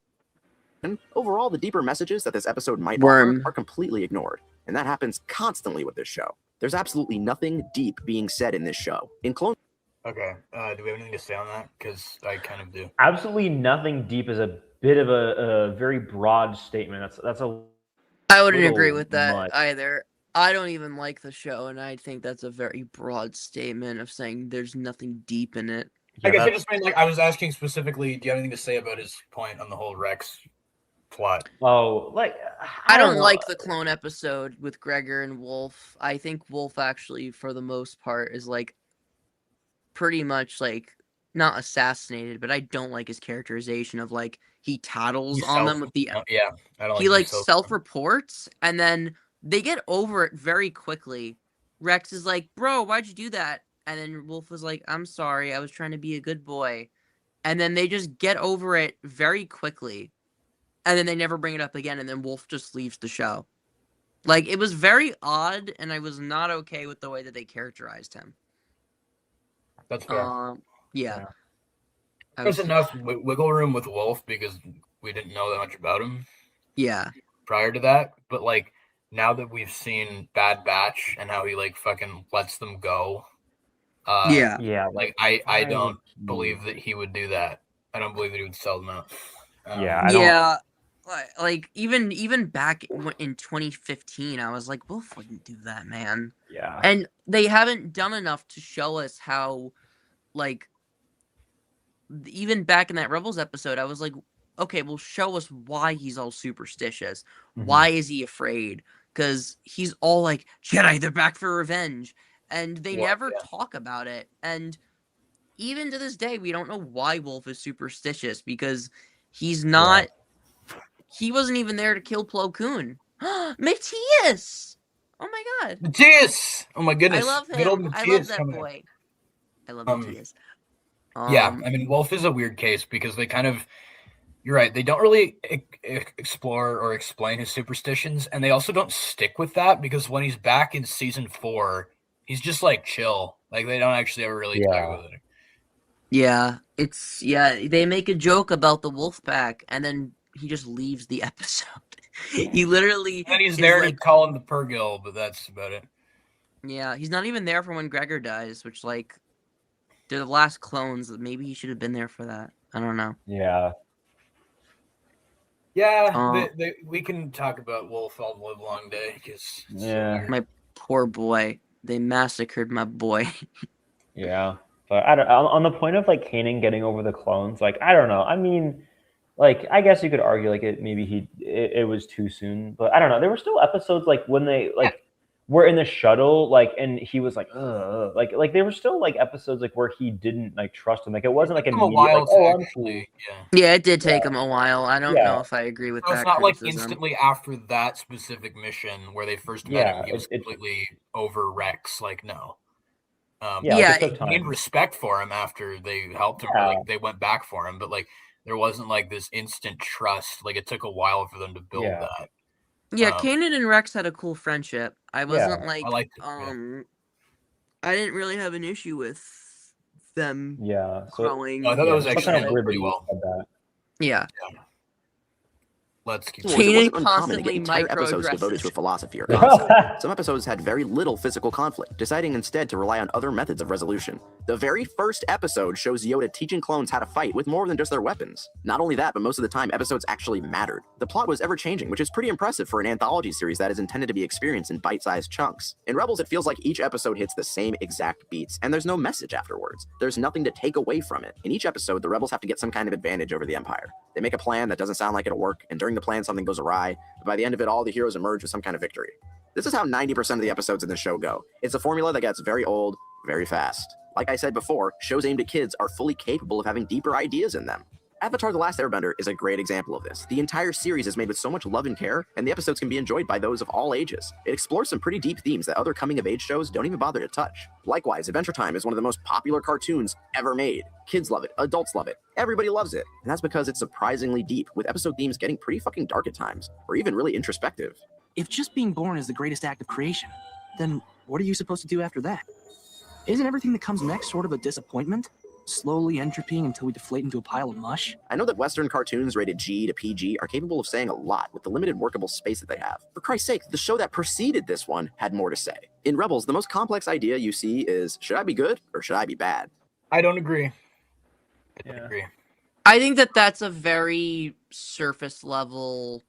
Overall, the deeper messages that this episode might Worm. offer are completely ignored, and that happens constantly with this show. There's absolutely nothing deep being said in this show. In Clone Okay. Do we have anything to say on that? Because I kind of do. Absolutely nothing deep is a bit of a very broad statement. That's a I wouldn't agree little with that much. either. I don't even like the show, and I think that's a very broad statement of saying there's nothing deep in it. I Yeah, guess I that's, just mean like I was asking specifically. Do you have anything to say about his point on the whole Rex plot? oh, like I don't don't know. like the clone episode with Gregor and Wolf. I think Wolf actually, for the most part, is like pretty much like not assassinated, but I don't like his characterization of like he tattles on them with the Yeah, I don't he like self- self-reports and then they get over it very quickly. Rex is like, "Bro, why'd you do that?" And then Wolf was like, "I'm sorry, I was trying to be a good boy." And then they just get over it very quickly. And then they never bring it up again, and then Wolf just leaves the show. Like, it was very odd, and I was not okay with the way that they characterized him. That's fair. Yeah. Yeah. There's enough wiggle room with Wolf because we didn't know that much about him Yeah. prior to that. But like now that we've seen Bad Batch and how he like fucking lets them go, Yeah. Yeah, like I would don't he- believe that he would do that. I don't believe that he would sell them out. Yeah, I don't. Yeah. Like even back in 2015, I was like, Wolf wouldn't do that, man. Yeah. And they haven't done enough to show us how, like, even back in that Rebels episode, I was like, okay, well, show us why he's all superstitious. Mhm. Why is he afraid? Because he's all like, Jedi, they're back for revenge. And they never talk about it. And even to this day, we don't know why Wolf is superstitious because he's not. He wasn't even there to kill Plo Koon. Matthias! Oh my god. Matthias! Oh my I goodness. love Good old him. I Matthias love that coming boy. I love Um, Matthias. Yeah, I mean, Wolf is a weird case because they kind of, you're right, they don't really explore or explain his superstitions, and they also don't stick with that because when he's back in season 4, he's just like chill. Like they don't actually ever really talk about it. Yeah, they make a joke about the wolf pack, and then he just leaves the episode. He literally And he's is there like, to call him the Purgill, but that's about it. yeah, he's not even there for when Gregor dies, which like they're the last clones. Maybe he should have been there for that. I don't know. Yeah. Yeah, we can talk about Wolf all the live long day because My poor boy. They massacred my boy. Yeah. But I don't, on the point of like Kanan getting over the clones, like I don't know. I mean, like I guess you could argue like it was too soon, but I don't know. There were still episodes like when they like were in the shuttle, like and he was like, ugh, like there were still like episodes like where he didn't like trust him. Like it wasn't like immediate. Like, oh, actually, Yeah, it did take him a while. I don't know if I agree with So that. it's not like criticism. instantly after that specific mission where they first met him, he was it- completely over Rex. Like no. Yeah, they gained respect for him after they helped him. Or, like they went back for him, but like there wasn't like this instant trust. Like it took a while for them to build that. Yeah, Kanan and Rex had a cool friendship. I wasn't I liked it, I didn't really have an issue with them. Yeah, growing. I thought that was actually kind of pretty well. Yeah. Let's keep It wasn't Kanan uncommon to get constantly entire episodes devoted to a microaggresses. philosophy or concept. Some episodes had very little physical conflict, deciding instead to rely on other methods of resolution. The very first episode shows Yoda teaching clones how to fight with more than just their weapons. Not only that, but most of the time, episodes actually mattered. The plot was ever-changing, which is pretty impressive for an anthology series that is intended to be experienced in bite-sized chunks. In Rebels, it feels like each episode hits the same exact beats, and there's no message afterwards. There's nothing to take away from it. In each episode, the Rebels have to get some kind of advantage over the Empire. They make a plan that doesn't sound like it'll work, and during the plan, something goes awry, but by the end of it all, the heroes emerge with some kind of victory. This is how 90% of the episodes in the show go. It's a formula that gets very old, very fast. Like I said before, shows aimed at kids are fully capable of having deeper ideas in them. Avatar: The Last Airbender is a great example of this. The entire series is made with so much love and care, and the episodes can be enjoyed by those of all ages. It explores some pretty deep themes that other coming-of-age shows don't even bother to touch. Likewise, Adventure Time is one of the most popular cartoons ever made. Kids love it, adults love it, everybody loves it. And that's because it's surprisingly deep, with episode themes getting pretty fucking dark at times, or even really introspective. If just being born is the greatest act of creation, then what are you supposed to do after that? Isn't everything that comes next sort of a disappointment? Slowly entropying until we deflate into a pile of mush? I know that Western cartoons rated G to PG are capable of saying a lot with the limited workable space that they have. For Christ's sake, the show that preceded this one had more to say. In Rebels, the most complex idea you see is, should I be good or should I be bad? I don't agree. I don't Yeah. agree. I think that that's a very surface level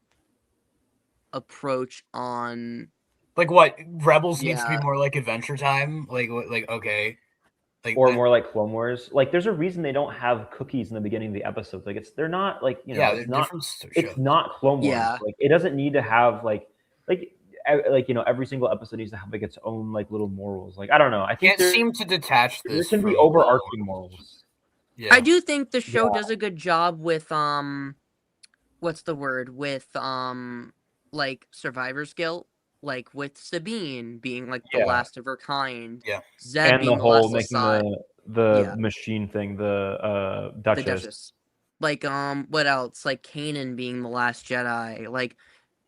approach on. Like what? Rebels needs to be Yeah. more like Adventure Time. Like what? Like okay. Like Or that- more like Clone Wars. Like, there's a reason they don't have cookies in the beginning of the episodes. Like, they're not like, yeah, it's they're not different it's shows. not Clone Wars. Yeah. Like, it doesn't need to have like every single episode needs to have like its own like little morals. Like, I don't know. I think Can't seem to detach there this can be from overarching morals. Yeah. I do think the show does a good job with what's the word? With like survivor's guilt. Like with Sabine being like the Yeah. last of her kind. Yeah. Zeb And being the the whole last making Asai. the Yeah. machine thing, the The Duchess. Duchess. Like what else? Like Kanan being the last Jedi. Like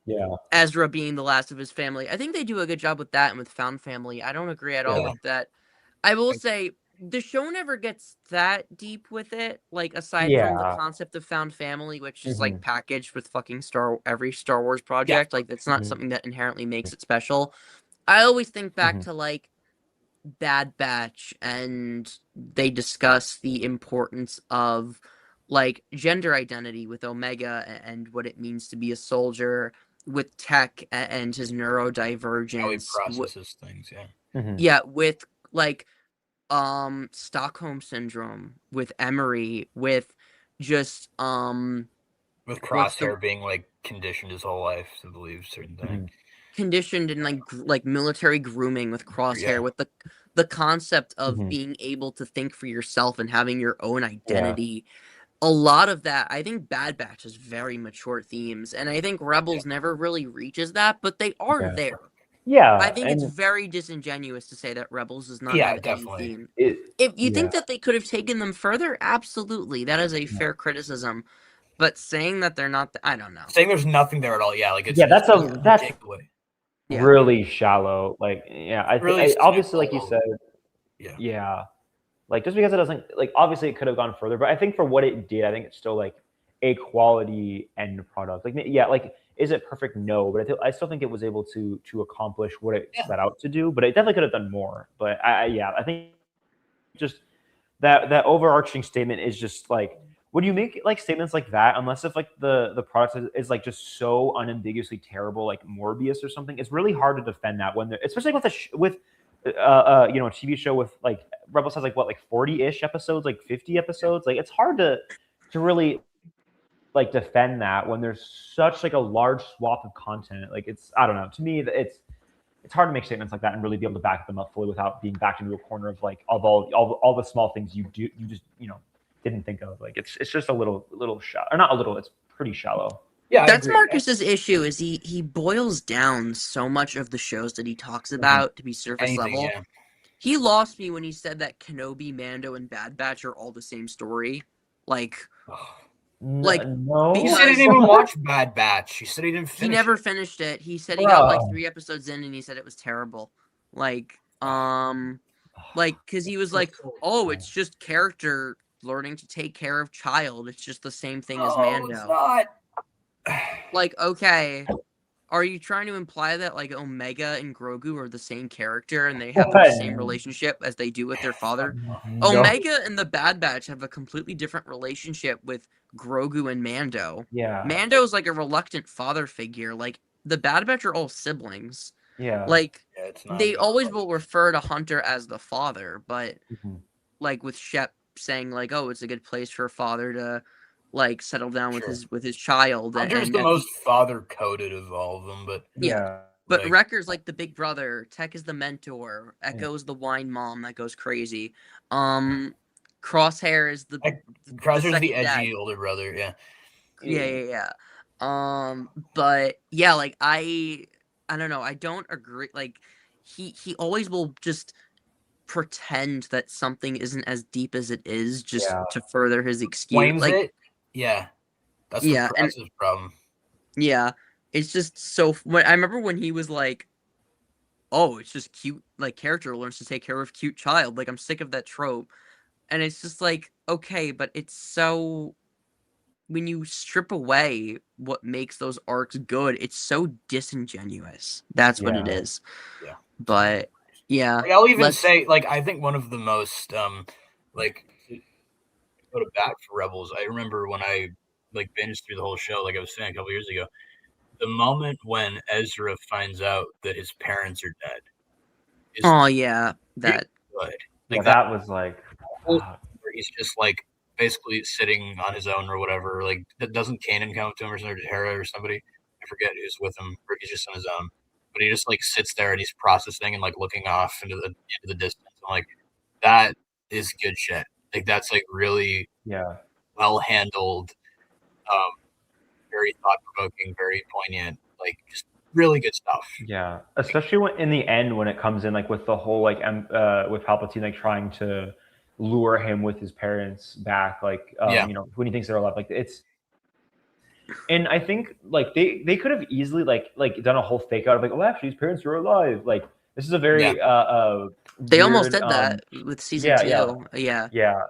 Yeah. Ezra being the last of his family. I think they do a good job with that and with Found Family. I don't agree at all Yeah. with that. I will say the show never gets that deep with it, like aside from the Yeah. concept of Found Family, which is Mhm. like packaged with fucking every Star Wars project. Like that's not Mhm. something that inherently makes it special. I always think back Mhm. to like Bad Batch, and they discuss the importance of like gender identity with Omega and what it means to be a soldier, with Tech and his neurodivergence. How he processes things, yeah. Mhm. Yeah, with like Stockholm syndrome, with Emery, with just With what's the Crosshair being like conditioned his whole life to believe certain things. conditioned in like military grooming with Crosshair, Yeah. with the concept of Mhm. being able to think for yourself and having your own identity. A lot of that, I think Bad Batch has very mature themes, and I think Rebels never really reaches that, but they are Yeah. there. Yeah. I think it's and very disingenuous to say that Rebels does not Yeah, have any definitely. theme. it, If you yeah. think that they could have taken them further, absolutely, that is a fair criticism. But saying that they're not, I don't know. Saying there's nothing there at all, yeah, like it's Yeah, that's that's takeaway. Yeah. really shallow. Like, yeah, I think Really obviously, like you shallow. said, Yeah. like just because it doesn't like obviously it could have gone further, but I think for what it did, I think it's still like a quality end product. Like, yeah, like is it perfect? No, but I still think it was able to accomplish what it Yeah. set out to do. But it definitely could have done more. But I think just that overarching statement is just like when you make like statements like that, unless if like the product is like just so unambiguously terrible, like Morbius or something, it's really hard to defend that when they're especially with with a TV show with like Rebels has like what like 40-ish episodes, like 50 episodes. Like it's hard to really like defend that when there's such like a large swath of content. Like it's I don't know. To me, it's hard to make statements like that and really be able to back them up fully without being backed into a corner of like of all the small things you just didn't think of. Like it's just a little shallow, or not a little. It's pretty shallow. Yeah, That's Marcus's issue. Is he boils down so much of the shows that he talks about to be surface Anything, level. yeah. He lost me when he said that Kenobi, Mando, and Bad Batch are all the same story. Like, like No, He because said he didn't even watch Bad Batch. He said he didn't he finish never it. finished it. He said he got like Bruh. 3 episodes in and he said it was terrible. Like, because he was like, oh, it's just character learning to take care of child. It's just the same thing as It's Mando. not. Like, okay, are you trying to imply that like Omega and Grogu are the same character and they have the same relationship as they do with their father? No. Omega and the Bad Batch have a completely different relationship with Grogu and Mando. Yeah. Mando's like a reluctant father figure. Like the Bad Batch are all siblings. Yeah. Like Yeah, it's not they about always father. will refer to Hunter as the father, but Mhm. like with Shep saying like, oh, it's a good place for a father to like settle down Sure. with his child. Hunter's and the at most father coded of all of them, but Yeah. But like, Wrecker's like the big brother, Tech is the mentor, Echo's the wine mom that goes crazy. Crosshair is the Crosshair's the second edgy dad. older brother, yeah. Yeah. But yeah, like I don't know, I don't agree. Like he always will just pretend that something isn't as deep as it is just Yeah. to further his excuse. Explains Like it. Yeah. That's Yeah, that's his problem. yeah, it's just so. I remember when he was like, "Oh, it's just cute. Like character learns to take care of cute child." Like I'm sick of that trope, and it's just like, okay, but it's so. When you strip away what makes those arcs good, it's so disingenuous. That's what it Yeah. is. Yeah. But yeah, Like, I'll even let's- say, like, I think one of the most like to go to bat for Rebels. I remember when I like binged through the whole show, like I was saying a couple years ago. The moment when Ezra finds out that his parents are dead is Oh yeah, really that. good. Yeah, Like that was like, whole where he's just like basically sitting on his own or whatever. Like doesn't Kanan come up to him or something, or Hera or somebody? I forget who's with him, or he's just on his own. But he just like sits there and he's processing and like looking off into the distance. I'm like, that is good shit. Like that's like really yeah. well handled, um, very thought provoking, very poignant, like just really good stuff. Yeah, especially when in the end when it comes in like with the whole like with Palpatine like trying to lure him with his parents back, like Yeah. you know, when he thinks they're alive, like it's. And I think like they could have easily like done a whole fake out of like, oh, actually his parents are alive. Like this is a very They almost weird, did that with season yeah, 2. Yeah. yeah.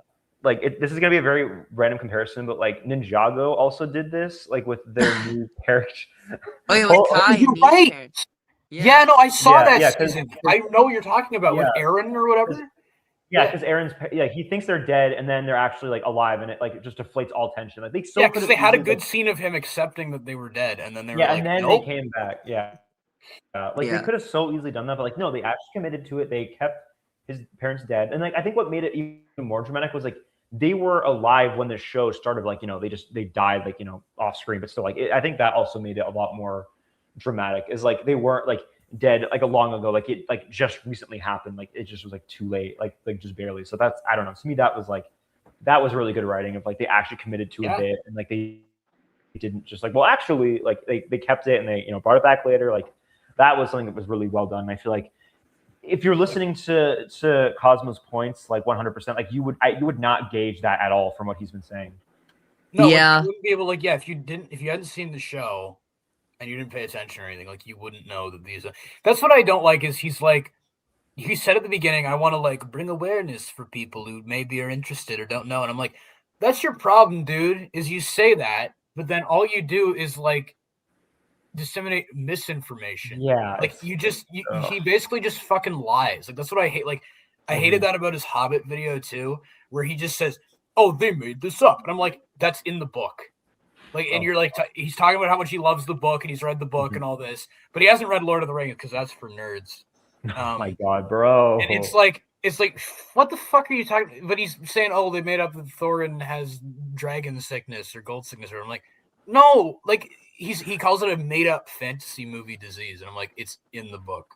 Like this is gonna be a very random comparison, but like Ninjago also did this like with their new character. Oh yeah, with Kai you're and Mia's right. parents. Yeah, no, I saw Yeah, that yeah, 'cause- season. I know what you're talking about with Yeah. Aaron or whatever. Yeah, because Aaron's he thinks they're dead, and then they're actually like alive, and it like just deflates all tension. Like they so Yeah, because they had a good like, scene of him accepting that they were dead, and then they were yeah, like, and then nope. they came back. Yeah, like Yeah. they could have so easily done that, but like no, they actually committed to it. They kept his parents dead, and like I think what made it even more dramatic was like they were alive when the show started. Like you know they died like you know off screen, but still like I think that also made it a lot more dramatic. Is like they weren't like dead like a long ago, like it like just recently happened, like it just was like too late, like just barely. So that's I don't know, to me that was really good writing of like they actually committed to a bit, and like they didn't just like, well actually like they kept it and they you know brought it back later. Like that was something that was really well done. And I feel like if you're listening to Cosmo's points like 100%, like you would not gauge that at all from what he's been saying. No, Yeah. like, you wouldn't be able like if you hadn't seen the show and you didn't pay attention or anything, like you wouldn't know that these. That's what I don't like is he said at the beginning, I want to like bring awareness for people who maybe are interested or don't know, and I'm like, that's your problem, dude. Is you say that, but then all you do is like disseminate misinformation. Yeah, like he basically just fucking lies. Like that's what I hate. Like I hated that about his Hobbit video too, where he just says, "Oh, they made this up," and I'm like, that's in the book. Like, and you're like, he's talking about how much he loves the book and he's read the book and all this, but he hasn't read Lord of the Rings because that's for nerds. Oh my god, bro! And it's like, what the fuck are you talking? But he's saying, oh, they made up that Thorin has dragon sickness or gold sickness, or I'm like, no, like he calls it a made up fantasy movie disease, and I'm like, it's in the book.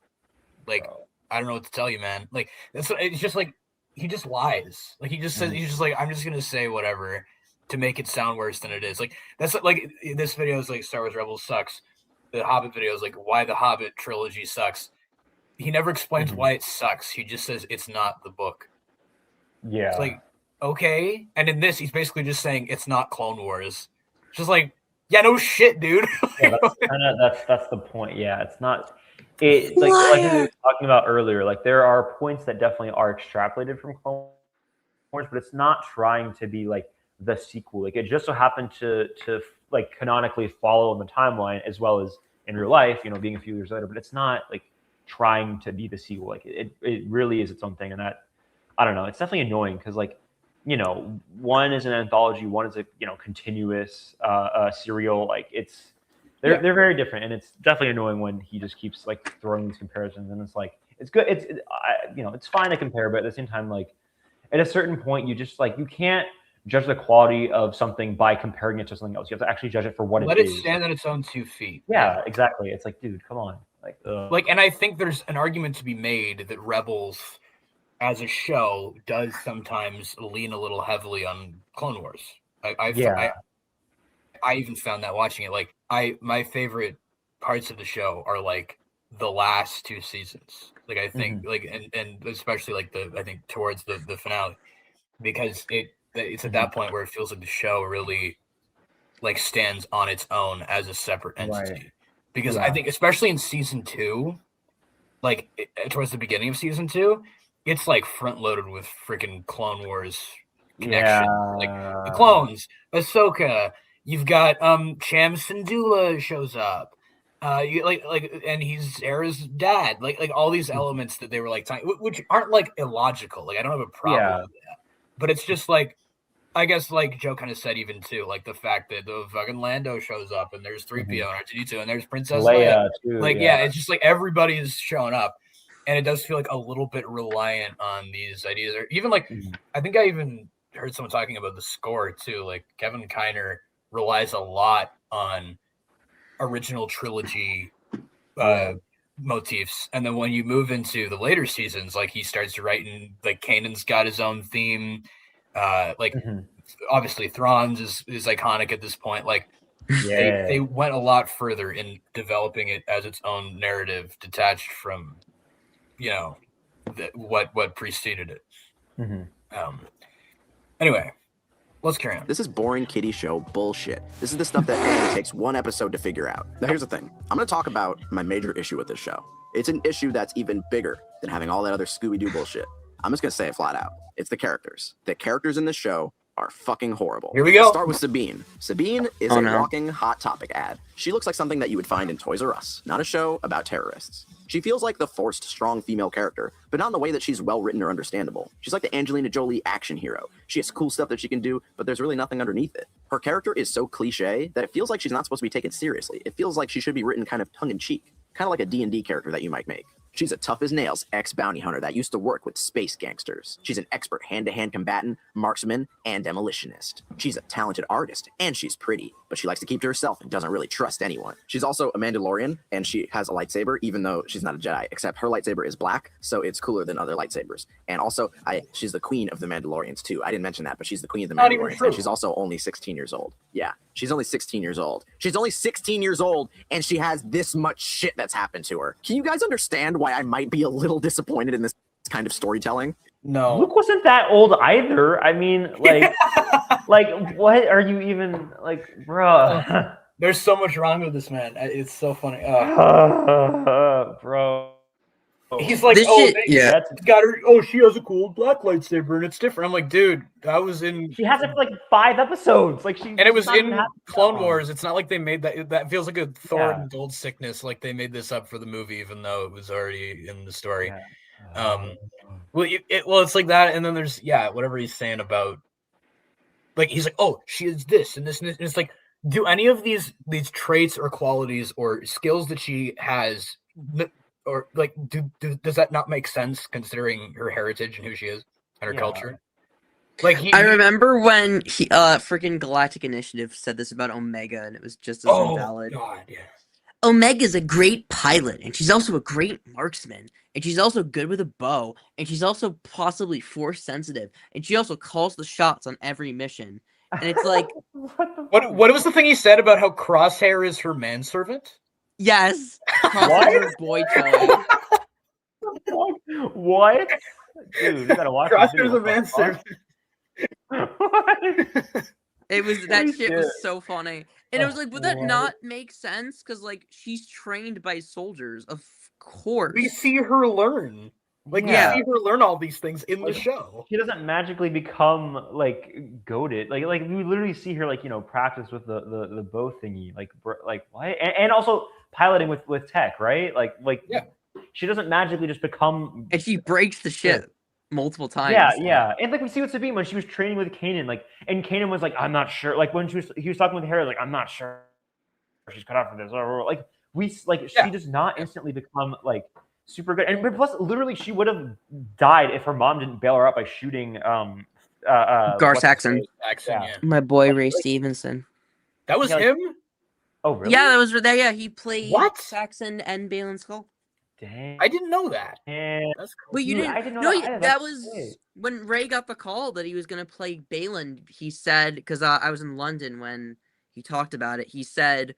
Like, I don't know what to tell you, man. Like it's just like he just lies. Like he just says he's just like, I'm just gonna say whatever to make it sound worse than it is. Like that's like this video is like Star Wars Rebels sucks. The Hobbit video is like why the Hobbit trilogy sucks. He never explains why it sucks. He just says it's not the book. Yeah. It's like, okay. And in this, he's basically just saying it's not Clone Wars. Just like, yeah, no shit, dude. Yeah, that's the point. Yeah, it's not. It like we were talking about earlier. Like there are points that definitely are extrapolated from Clone Wars, but it's not trying to be like the sequel. Like it just so happened to like canonically follow in the timeline as well as in real life. You know, being a few years later, but it's not like trying to be the sequel. Like it really is its own thing, and that I don't know. It's definitely annoying because like you know, one is an anthology, one is a you know continuous serial. Like it's they're very different, and it's definitely annoying when he just keeps like throwing these comparisons. And it's like it's good. You know it's fine to compare, but at the same time, like at a certain point, you just like you can't judge the quality of something by comparing it to something else. You have to actually judge it for what Let it it is. stand on its own 2 feet. Yeah, exactly. It's like, dude, come on. Like, and I think there's an argument to be made that Rebels, as a show, does sometimes lean a little heavily on Clone Wars. I even found that watching it. Like, my favorite parts of the show are like the last 2 seasons. Like, I think like and especially like I think towards the finale, because it's at that point where it feels like the show really like stands on its own as a separate entity. Right. Because I think especially in season 2, like towards the beginning of season 2, it's like front loaded with freaking Clone Wars connection. Like the clones, Ahsoka, you've got Cham Syndulla shows up. You like and he's Hera's dad. Like all these elements that they were like which aren't like illogical. Like I don't have a problem with that. but it's just like, I guess like Joe kind of said even too, like the fact that the fucking Lando shows up and there's 3PO and R2D2 and there's Princess Leia. too. Like, yeah, it's just like everybody is showing up. And it does feel like a little bit reliant on these ideas. Or even like, I think I even heard someone talking about the score too. Like Kevin Kiner relies a lot on original trilogy motifs. And then when you move into the later seasons, like he starts writing, like Kanan's got his own theme. Obviously Thrawn's is iconic at this point. Like they went a lot further in developing it as its own narrative, detached from what preceded it. Anyway, let's carry on. This is boring kiddie show bullshit. This is the stuff that only takes one episode to figure out. Now here's the thing. I'm going to talk about my major issue with this show. It's an issue that's even bigger than having all that other Scooby-Doo bullshit. I'm just going to say it flat out. It's the characters. The characters in this show are fucking horrible. Here we go. Start with Sabine. Sabine is a walking Hot Topic ad. She looks like something that you would find in Toys R Us, not a show about terrorists. She feels like the forced, strong female character, but not in the way that she's well-written or understandable. She's like the Angelina Jolie action hero. She has cool stuff that she can do, but there's really nothing underneath it. Her character is so cliche that it feels like she's not supposed to be taken seriously. It feels like she should be written kind of tongue-in-cheek, kind of like a D&D character that you might make. She's a tough-as-nails ex-bounty hunter that used to work with space gangsters. She's an expert hand-to-hand combatant, marksman, and demolitionist. She's a talented artist, and she's pretty, but she likes to keep to herself and doesn't really trust anyone. She's also a Mandalorian, and she has a lightsaber, even though she's not a Jedi, except her lightsaber is black, so it's cooler than other lightsabers. And also, she's the queen of the Mandalorians, too. I didn't mention that, but she's the queen of the Mandalorians, and she's also only 16 years old. Yeah, she's only 16 years old. She's only 16 years old, and she has this much shit that's happened to her. Can you guys understand why I might be a little disappointed in this kind of storytelling? No. Luke wasn't that old either. I mean, like, like, what are you even, like, bruh? There's so much wrong with this man. It's so funny. Bro. He's like, This shit, yeah. got her. Oh, she has a cool black lightsaber, and it's different. I'm like, dude, that was in. She has it for like 5 episodes. Like and it was in Clone Wars. It's not like they made that. That feels like a Thor and Gold sickness. Like they made this up for the movie, even though it was already in the story. It's like that, and then there's whatever he's saying about. Like he's like, oh, she is this and this and this. And it's like, do any of these traits or qualities or skills that she has? Or like, does that not make sense considering her heritage and who she is and her culture? Like, I remember when he freaking Galactic Initiative said this about Omega, and it was just as invalid. God, yeah. Omega's a great pilot, and she's also a great marksman, and she's also good with a bow, and she's also possibly force sensitive, and she also calls the shots on every mission. And it's like, what was the thing he said about how Crosshair is her manservant? Yes. What? Boy child. What? Dude, you gotta watch Crosshair's a manservant. It was that shit was so funny. And it was like, would that not make sense? Because like she's trained by soldiers, of course. We see her learn. Like we see her learn all these things in the show. She doesn't magically become like goated. Like we literally see her like practice with the bow thingy. Like what? And also piloting with tech, right? Like she doesn't magically just become. And she breaks the ship multiple times. Yeah. And like we see with Sabine when she was training with Kanan, like, and Kanan was like, I'm not sure. Like when he was talking with Harry, like, I'm not sure she's cut out for this. Like she does not instantly become like super good. And plus, literally, she would have died if her mom didn't bail her out by shooting Gar Saxon. My boy Ray Stevenson. That was him? Oh, really? Yeah, that was there. Yeah, he played what? Saxon and Balin Skull. Dang. I didn't know that. That's cool. But you didn't. I didn't know that was when Ray got the call that he was going to play Balin. He said, because I was in London when he talked about it. He said,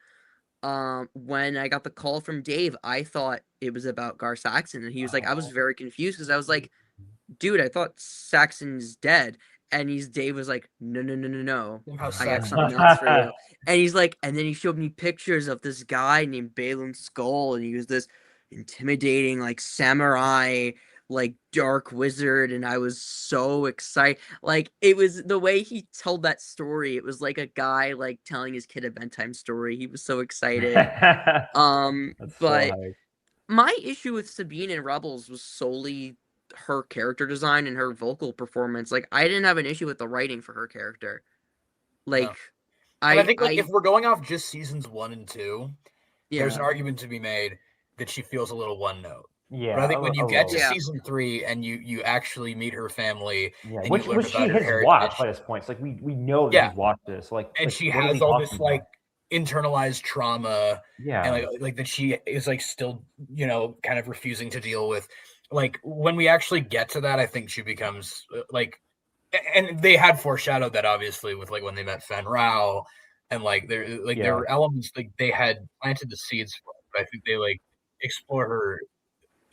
when I got the call from Dave, I thought it was about Gar Saxon, and he was like, I was very confused because I was like, dude, I thought Saxon's dead. And Dave was like, no. I got something else for you. And he's like, and then he showed me pictures of this guy named Balin Skull, and he was this intimidating, like, samurai, like, dark wizard, and I was so excited. Like, it was the way he told that story. It was like a guy, like, telling his kid a bedtime story. He was so excited. But my issue with Sabine and Rebels was solely her character design and her vocal performance. Like, I didn't have an issue with the writing for her character. Like, No. And I think like if we're going off just seasons 1 and 2, there's an argument to be made that she feels a little one note. Yeah, But I think when you get to Yeah. season 3 and you actually meet her family, and which you learn she about her has heritage, watched by this point. It's like we know that she's watched this. Like, and like, she what are has we all this talking like about? internalized trauma, Yeah, and like that she is like still, you know, kind of refusing to deal with. Like when we actually get to that, I think she becomes like, and they had foreshadowed that obviously with like when they met Fen Rao, and like there were elements like they had planted the seeds for it, but I think they like explore her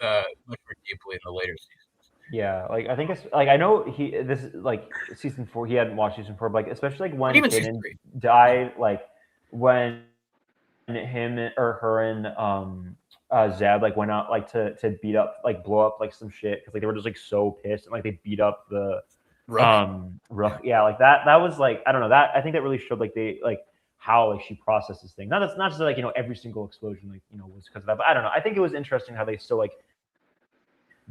much more deeply in the later seasons. yeah. Like I think it's like I know this is like season 4. He hadn't watched season 4, but like especially like when But even season Kanan 3. died, like when him or her and Zeb like went out like to beat up like blow up like some shit because like they were just like so pissed and like they beat up the Rook. Yeah, like that was like I don't know, that I think that really showed like they like how like she processes things. Not just like, you know, every single explosion like, you know, was because of that, but I don't know. I think it was interesting how they still like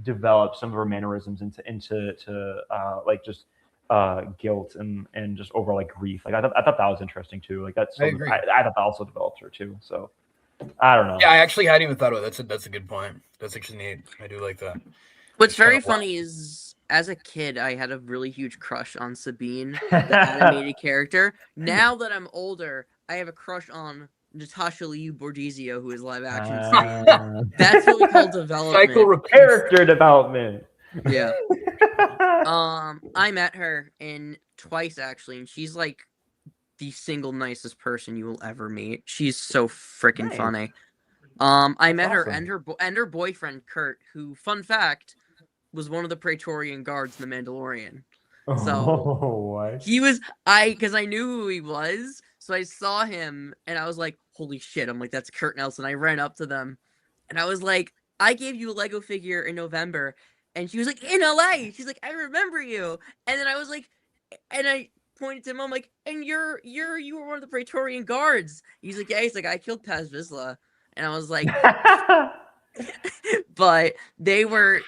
developed some of her mannerisms into like just guilt and just overall like grief. Like I thought that was interesting too. Like that's I agree. I thought that also developed her too. So I don't know. Yeah, I actually hadn't even thought about it. That's a good point. That's actually neat. I do like that. What's It's very kinda funny is, as a kid, I had a really huge crush on Sabine, the animated character. Now that I'm older, I have a crush on Natasha Liu Bordizio, who is live action. That's what we call development. Cycle repeats. Character development. Yeah. I met her in twice actually, and she's like the single nicest person you will ever meet. She's so freaking Nice. funny. I met her awesome. and her boyfriend Kurt, who, fun fact, was one of the Praetorian guards in The Mandalorian. So what? he was because I knew who he was, so I saw him and I was like, holy shit, I'm like, that's Kurt Nelson. I ran up to them and I was like, I gave you a Lego figure in November, and she was like, in LA. She's like, I remember you. And then I was like, and I pointed to him, I'm like, and you were one of the Praetorian guards. He's like, yeah. He's like, I killed Paz Vizsla. And I was like, but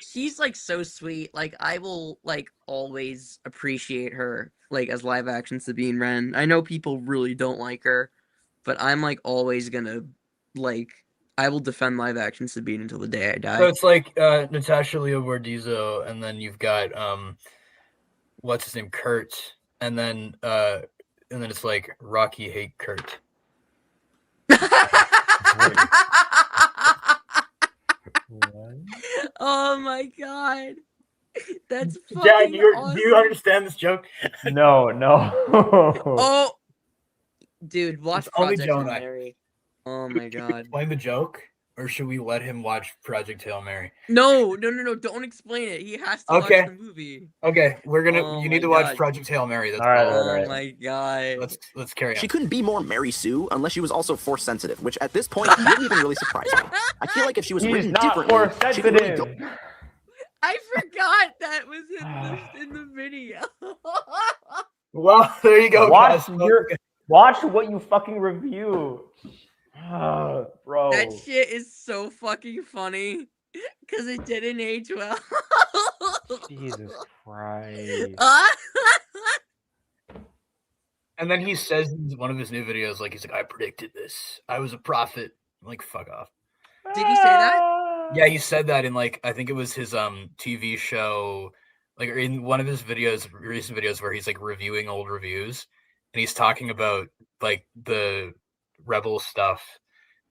she's like so sweet. Like I will like always appreciate her like as live action Sabine Wren. I know people really don't like her, but I'm like always gonna like, I will defend live action Sabine until the day I die. So it's like Natasha Leo Bordizzo, and then you've got what's his name, Kurt, and then it's like Rocky hate Kurt. Oh my god, that's fucking Yeah, awesome. do you understand this joke? No. Oh, dude, watch It's only Project Joe Hail and I. Mary. Oh my Should we god. explain the joke, or should we let him watch Project Hail Mary? No, don't explain it. He has to Okay. watch the movie. Okay, we're gonna. Oh you my need to watch God. Project Hail Mary. That's All right, all. all right. Oh my god. Let's carry on. She couldn't be more Mary Sue unless she was also force sensitive, which at this point didn't even really surprise me. I feel like if she was He's written not differently, force she could really go. sensitive. I forgot that was in the video. Well, there you go. Watch Cosmo. watch what you fucking review. Bro. That shit is so fucking funny because it didn't age well. Jesus Christ. And then he says in one of his new videos, like he's like, I predicted this. I was a prophet. I'm like, fuck off. Did he say that? Yeah, he said that in like I think it was his TV show, like in one of his recent videos where he's like reviewing old reviews, and he's talking about like the Rebel stuff,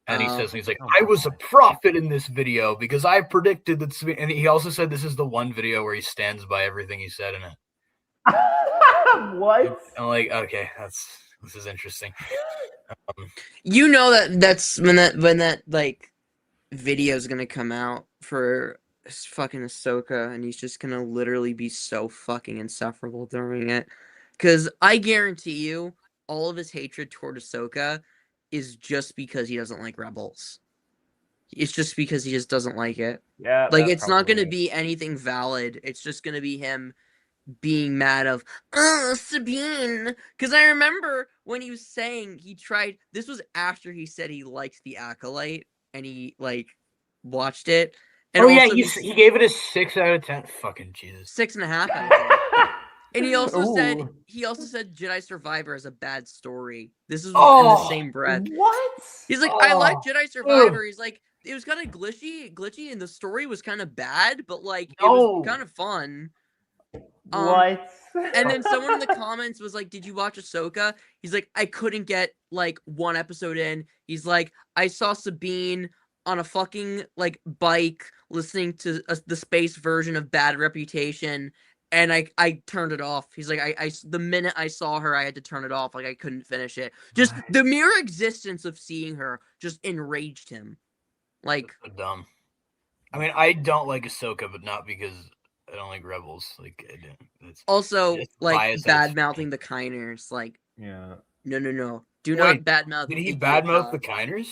and he says he's like, I was a prophet in this video because I predicted that, and he also said this is the one video where he stands by everything he said in it. What? I'm like, okay, this is interesting. You know that's when that like video is gonna come out for fucking Ahsoka, and he's just gonna literally be so fucking insufferable during it. Because I guarantee you, all of his hatred toward Ahsoka is just because he doesn't like Rebels. It's just because he just doesn't like it. Yeah. Like, it's not gonna be anything valid. It's just gonna be him being mad of, Sabine. Because I remember when he was saying this was after he said he liked The Acolyte, and he like watched it, And Oh yeah, also he gave it a 6 out of 10. Fucking Jesus. 6.5 out of 10. And he also Ooh. said Jedi Survivor is a bad story. This is in the Oh, same breath. What? He's like, I like Oh. Jedi Survivor. He's like, it was kind of glitchy, and the story was kind of bad, but like it No. was kind of fun. What? And then someone in the comments was like, "Did you watch Ahsoka?" He's like, "I couldn't get like one episode in." He's like, "I saw Sabine on a fucking like bike listening to the space version of Bad Reputation, and I turned it off." He's like, I the minute I saw her, I had to turn it off. Like I couldn't finish it. Just the mere existence of seeing her just enraged him. Like so dumb. I mean, I don't like Ahsoka, but not because I don't like Rebels. Like, I didn't. It's also just like bias bad as- mouthing the Kiners. Like Yeah. no. Do Wait, not bad mouth. Did he badmouth the Kiners?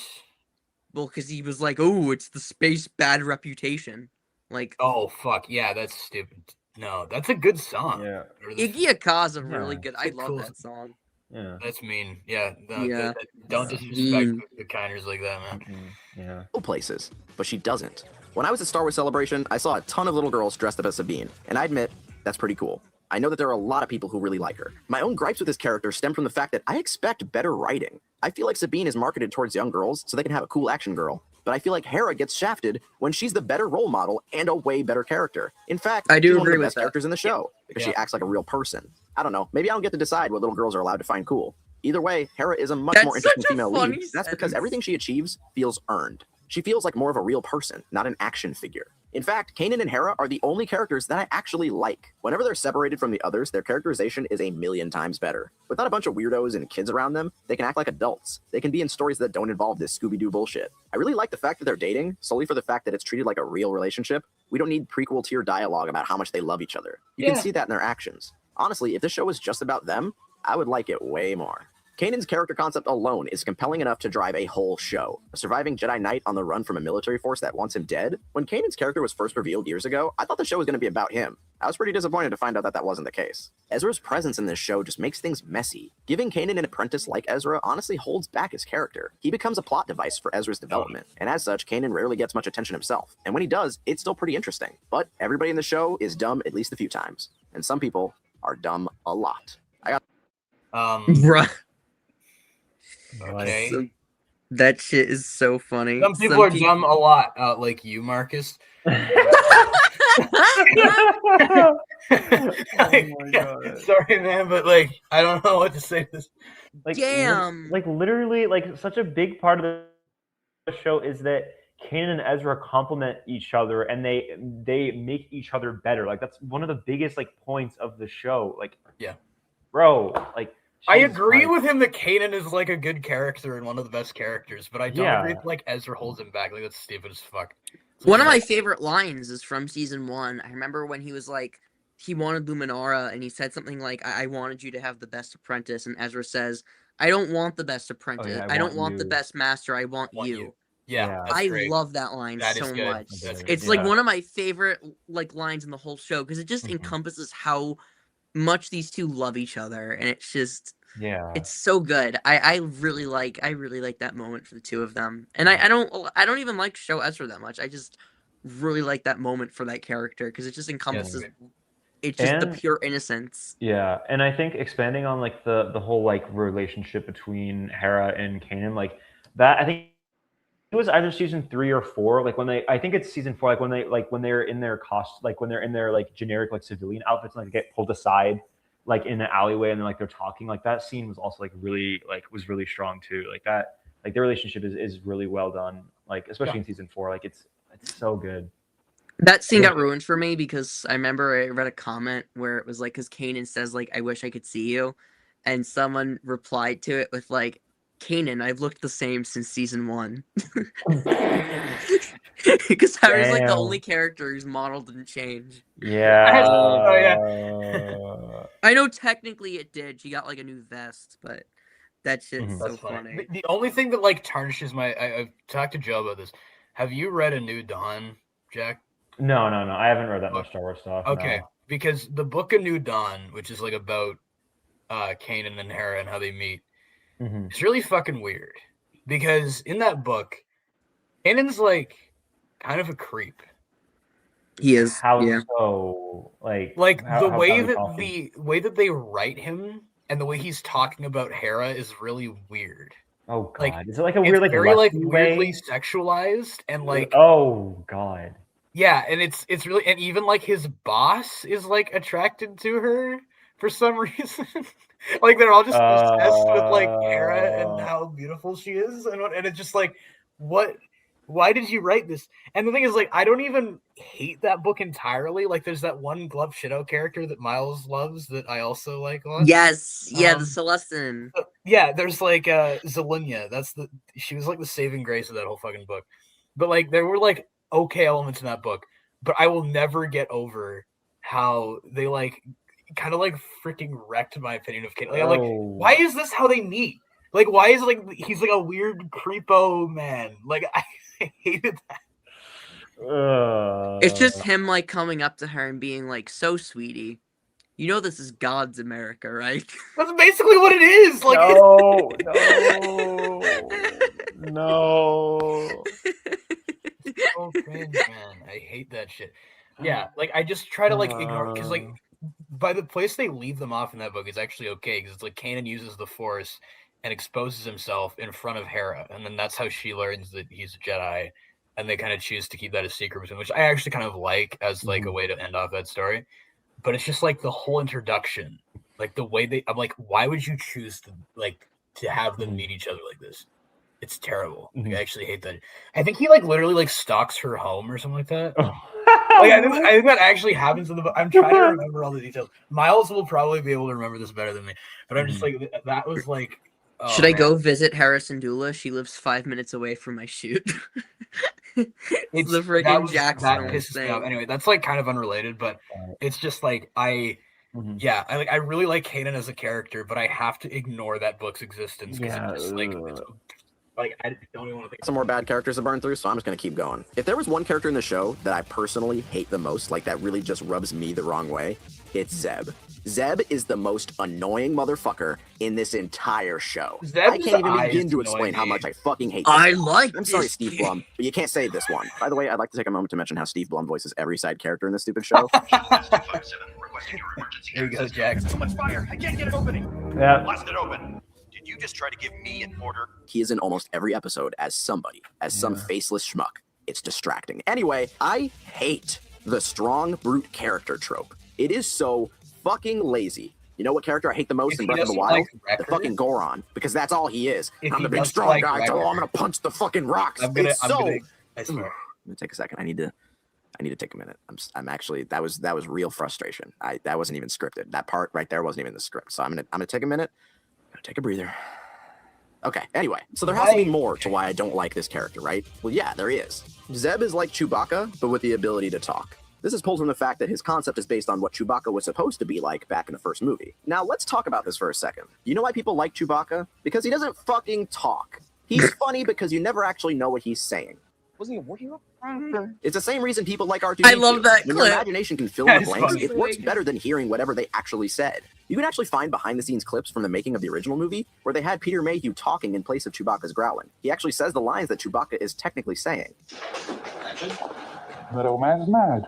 Well, because he was like, "Oh, it's the space Bad Reputation." Like Oh fuck yeah, that's stupid. No, that's a good song. Yeah. Or the- Iggy Akaza, really Yeah. good. It's I a love cool- that song. Yeah. That's mean. Yeah. No, Yeah. don't That's disrespect mean. the Kiners like that, man. Yeah. Places, but she doesn't. When I was at Star Wars Celebration, I saw a ton of little girls dressed up as Sabine, and I admit, that's pretty cool. I know that there are a lot of people who really like her. My own gripes with this character stem from the fact that I expect better writing. I feel like Sabine is marketed towards young girls so they can have a cool action girl, but I feel like Hera gets shafted when she's the better role model and a way better character. In fact, I do she's one of agree the with best that. characters in the show because she acts like a real person. I don't know, maybe I don't get to decide what little girls are allowed to find cool. Either way, Hera is a much That's more interesting such a female funny lead. That's because sentence. everything she achieves feels earned. She feels like more of a real person, not an action figure. In fact, Kanan and Hera are the only characters that I actually like. Whenever they're separated from the others, their characterization is a million times better. Without a bunch of weirdos and kids around them, they can act like adults. They can be in stories that don't involve this Scooby-Doo bullshit. I really like the fact that they're dating, solely for the fact that it's treated like a real relationship. We don't need prequel tier dialogue about how much they love each other. You can see that in their actions. Honestly, if this show was just about them, I would like it way more. Kanan's character concept alone is compelling enough to drive a whole show. A surviving Jedi Knight on the run from a military force that wants him dead? When Kanan's character was first revealed years ago, I thought the show was going to be about him. I was pretty disappointed to find out that that wasn't the case. Ezra's presence in this show just makes things messy. Giving Kanan an apprentice like Ezra honestly holds back his character. He becomes a plot device for Ezra's development, and as such, Kanan rarely gets much attention himself. And when he does, it's still pretty interesting. But everybody in the show is dumb at least a few times, and some people are dumb a lot. Bruh. Okay. So, that shit is so funny. Some people are dumb a lot, like you, Marcus. Oh my God. Sorry, man, but like, I don't know what to say to this. Like, Damn. Like literally, like such a big part of the show is that Kanan and Ezra complement each other, and they make each other better. Like that's one of the biggest like points of the show. Like, yeah, bro, like. I agree with him that Kanan is like a good character and one of the best characters, but I don't agree that, like Ezra holds him back. Like that's stupid as fuck. One of my favorite lines is from season 1. I remember when he was like, he wanted Luminara, and he said something like, I wanted you to have the best apprentice, and Ezra says, I don't want the best apprentice. yeah, I don't want the you. best master. I want you. Yeah, that's I great. love that line That so is good. much. That's good. It's like one of my favorite like lines in the whole show because it just encompasses how much these two love each other, and it's just it's so good. I really like that moment for the two of them, and I don't even like show Ezra that much. I just really like that moment for that character because it just encompasses. It's just the pure innocence. Yeah, and I think expanding on like the whole like relationship between Hera and Kanan, like that, I think it was either season 3 or 4. Like I think it's season 4. Like when they're in their when they're in their like generic like civilian outfits and like get pulled aside, like in the alleyway, and then like they're talking. Like that scene was also like really strong too. Like that, like their relationship is really well done. Like especially in season 4, like it's so good. That scene got ruined for me because I remember I read a comment where it was like, because Kanan says like, "I wish I could see you," and someone replied to it with like, "Kanan, I've looked the same since season 1." Because Harry's like the only character whose model didn't change. Yeah. I know technically it did. She got like a new vest, but that shit's so funny. The only thing that like tarnishes I've talked to Joe about this. Have you read A New Dawn, Jack? No. I haven't read that much Star Wars stuff. Okay, no. because the book A New Dawn, which is like about Kanan and Hera and how they meet, it's really fucking weird. Because in that book, Kanan's like kind of a creep. He is. How Yeah. so? Like the how way are we that talking? the way that they write him and the way he's talking about Hera is really weird. Oh Like, god, is it like a it's weird like very like lusty weirdly way? sexualized and like Oh god. yeah, and it's really, and even like his boss is like attracted to her for some reason. Like they're all just obsessed with like Hera and how beautiful she is, and it's just like, what? Why did you write this? And the thing is, like, I don't even hate that book entirely. Like, there's that one Glove Shadow character that Miles loves that I also like a lot. Yes. Yeah. The Um, Celestine. Yeah, there's like Zelunia. She was like the saving grace of that whole fucking book. But like there were like okay elements in that book, but I will never get over how they like kind of like freaking wrecked my opinion of Kate. Like, I'm like, why is this how they meet? Like, why is it like he's like a weird creepo man? Like, I hated that. It's just him like coming up to her and being like, "So, sweetie, you know this is God's America, right?" That's basically what it is. Like, no. so cringe, man. I hate that shit. Yeah, like I just try to like ignore because like by the place they leave them off in that book is actually okay because it's like Kanan uses the Force and exposes himself in front of Hera, and then that's how she learns that he's a Jedi, and they kind of choose to keep that a secret between, which I actually kind of like as like a way to end off that story. But it's just like the whole introduction, like the way I'm like, why would you choose to have them meet each other like this? It's terrible. Like, I actually hate that. I think he like literally like stalks her home or something like that. Like I think that actually happens in the book. I'm trying to remember all the details. Miles will probably be able to remember this better than me, but I'm just like that was like. Oh, Should I go visit Harrison Dula? She lives 5 minutes away from my shoot. It's the freaking Jackson that pisses me off. Anyway, that's like kind of unrelated, but it's just like I really like Kanan as a character, but I have to ignore that book's existence because it's just like I don't even want to think. Some more bad characters to burn through, so I'm just gonna keep going. If there was one character in the show that I personally hate the most, like that really just rubs me the wrong way, it's Zeb. Zeb is the most annoying motherfucker in this entire show. I can't even begin to explain how much I fucking hate this guy. I'm sorry, Steve Blum, but you can't save this one. By the way, I'd like to take a moment to mention how Steve Blum voices every side character in this stupid show. Here you go, Jack. So much fire, I can't get it opening. Yeah. Blast it open. Did you just try to give me an order? He is in almost every episode as somebody, as some faceless schmuck. It's distracting. Anyway, I hate the strong brute character trope. It is so fucking lazy. You know what character I hate the most in Breath of the Wild? The fucking Goron, because that's all he is. I'm the big strong guy, so I'm gonna punch the fucking rocks. I swear. I'm gonna take a second. I need to take a minute. I'm actually that was real frustration. That wasn't even scripted. That part right there wasn't even the script. So I'm gonna take a minute. I'm gonna take a breather. Okay, anyway, so there has to be more to why I don't like this character, right? Well, yeah, there is. Zeb is like Chewbacca, but with the ability to talk. This is pulled from the fact that his concept is based on what Chewbacca was supposed to be like back in the first movie. Now, let's talk about this for a second. You know why people like Chewbacca? Because he doesn't fucking talk. He's funny because you never actually know what he's saying. Wasn't he a war hero? It's the same reason people like R2-D2. I love that When clip. your imagination can fill in the blanks, it works better than hearing whatever they actually said. You can actually find behind-the-scenes clips from the making of the original movie where they had Peter Mayhew talking in place of Chewbacca's growling. He actually says the lines that Chewbacca is technically saying. That old man's mad.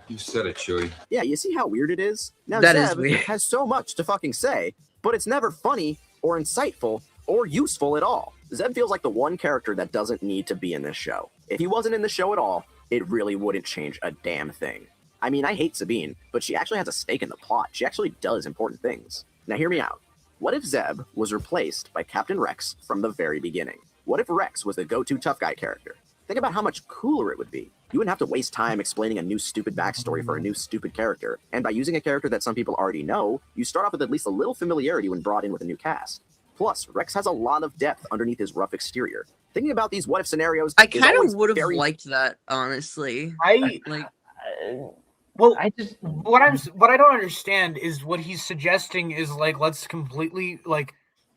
You said it, Chewie. Yeah, you see how weird it is? Now, That is Zeb weird. has so much to fucking say, but it's never funny or insightful or useful at all. Zeb feels like the one character that doesn't need to be in this show. If he wasn't in the show at all, it really wouldn't change a damn thing. I mean, I hate Sabine, but she actually has a stake in the plot. She actually does important things. Now hear me out. What if Zeb was replaced by Captain Rex from the very beginning? What if Rex was the go-to tough guy character? Think about how much cooler it would be. You wouldn't have to waste time explaining a new stupid backstory for a new stupid character. And by using a character that some people already know, you start off with at least a little familiarity when brought in with a new cast. Plus, Rex has a lot of depth underneath his rough exterior. Thinking about these what-if scenarios, I kind of would have liked that, honestly. Well, what I don't understand is what he's suggesting is like, let's completely like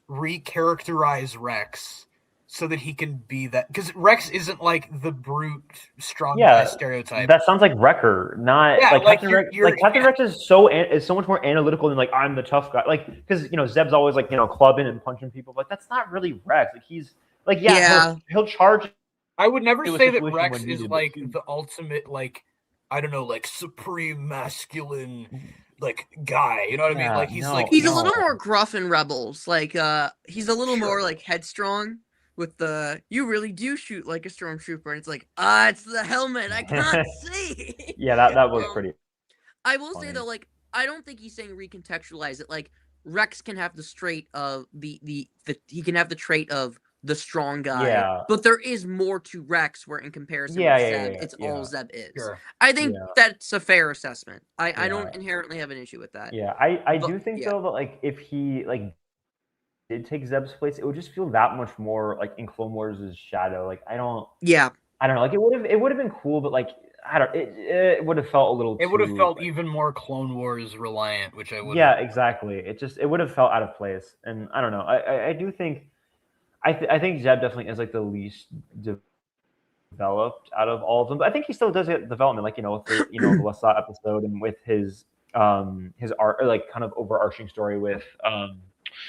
recharacterize Rex so that he can be that, because Rex isn't like the brute strong guy stereotype. That sounds like Wrecker, not like Captain Rex. Like Captain Rex is so much more analytical than like I'm the tough guy. Like because Zeb's always like clubbing and punching people. Like that's not really Rex. Like he's like he'll charge. I would never say that Rex is like the ultimate like I don't know, like supreme masculine like guy. You know what I mean? Yeah, Like he's no, like He's a no. little more gruff in Rebels. Like he's a little more Sure. like headstrong with the you really do shoot like a stormtrooper, and it's like, ah, it's the helmet. I can't see. Yeah, that was Um, pretty. I will say funny. though, like, I don't think he's saying recontextualize it. Like Rex can have the trait of the he can have the trait of the strong guy, Yeah. but there is more to Rex where in comparison Yeah, with yeah, Zeb, yeah, it's yeah. all Zeb is. Sure. I think Yeah. that's a fair assessment. I Yeah. don't inherently have an issue with that. Yeah, I But- do think yeah. though that like if he like did take Zeb's place, it would just feel that much more like in Clone Wars' shadow. Like I don't Yeah. know. Like it would have been cool, but like I don't. It would have felt a little. It would have too, felt like, even more Clone Wars reliant, which I would. Yeah, exactly. It would have felt out of place, and I don't know. I do think I think Zeb definitely is like the least developed out of all of them, but I think he still does get development, like with the the Lasat episode and with his art, or like kind of overarching story with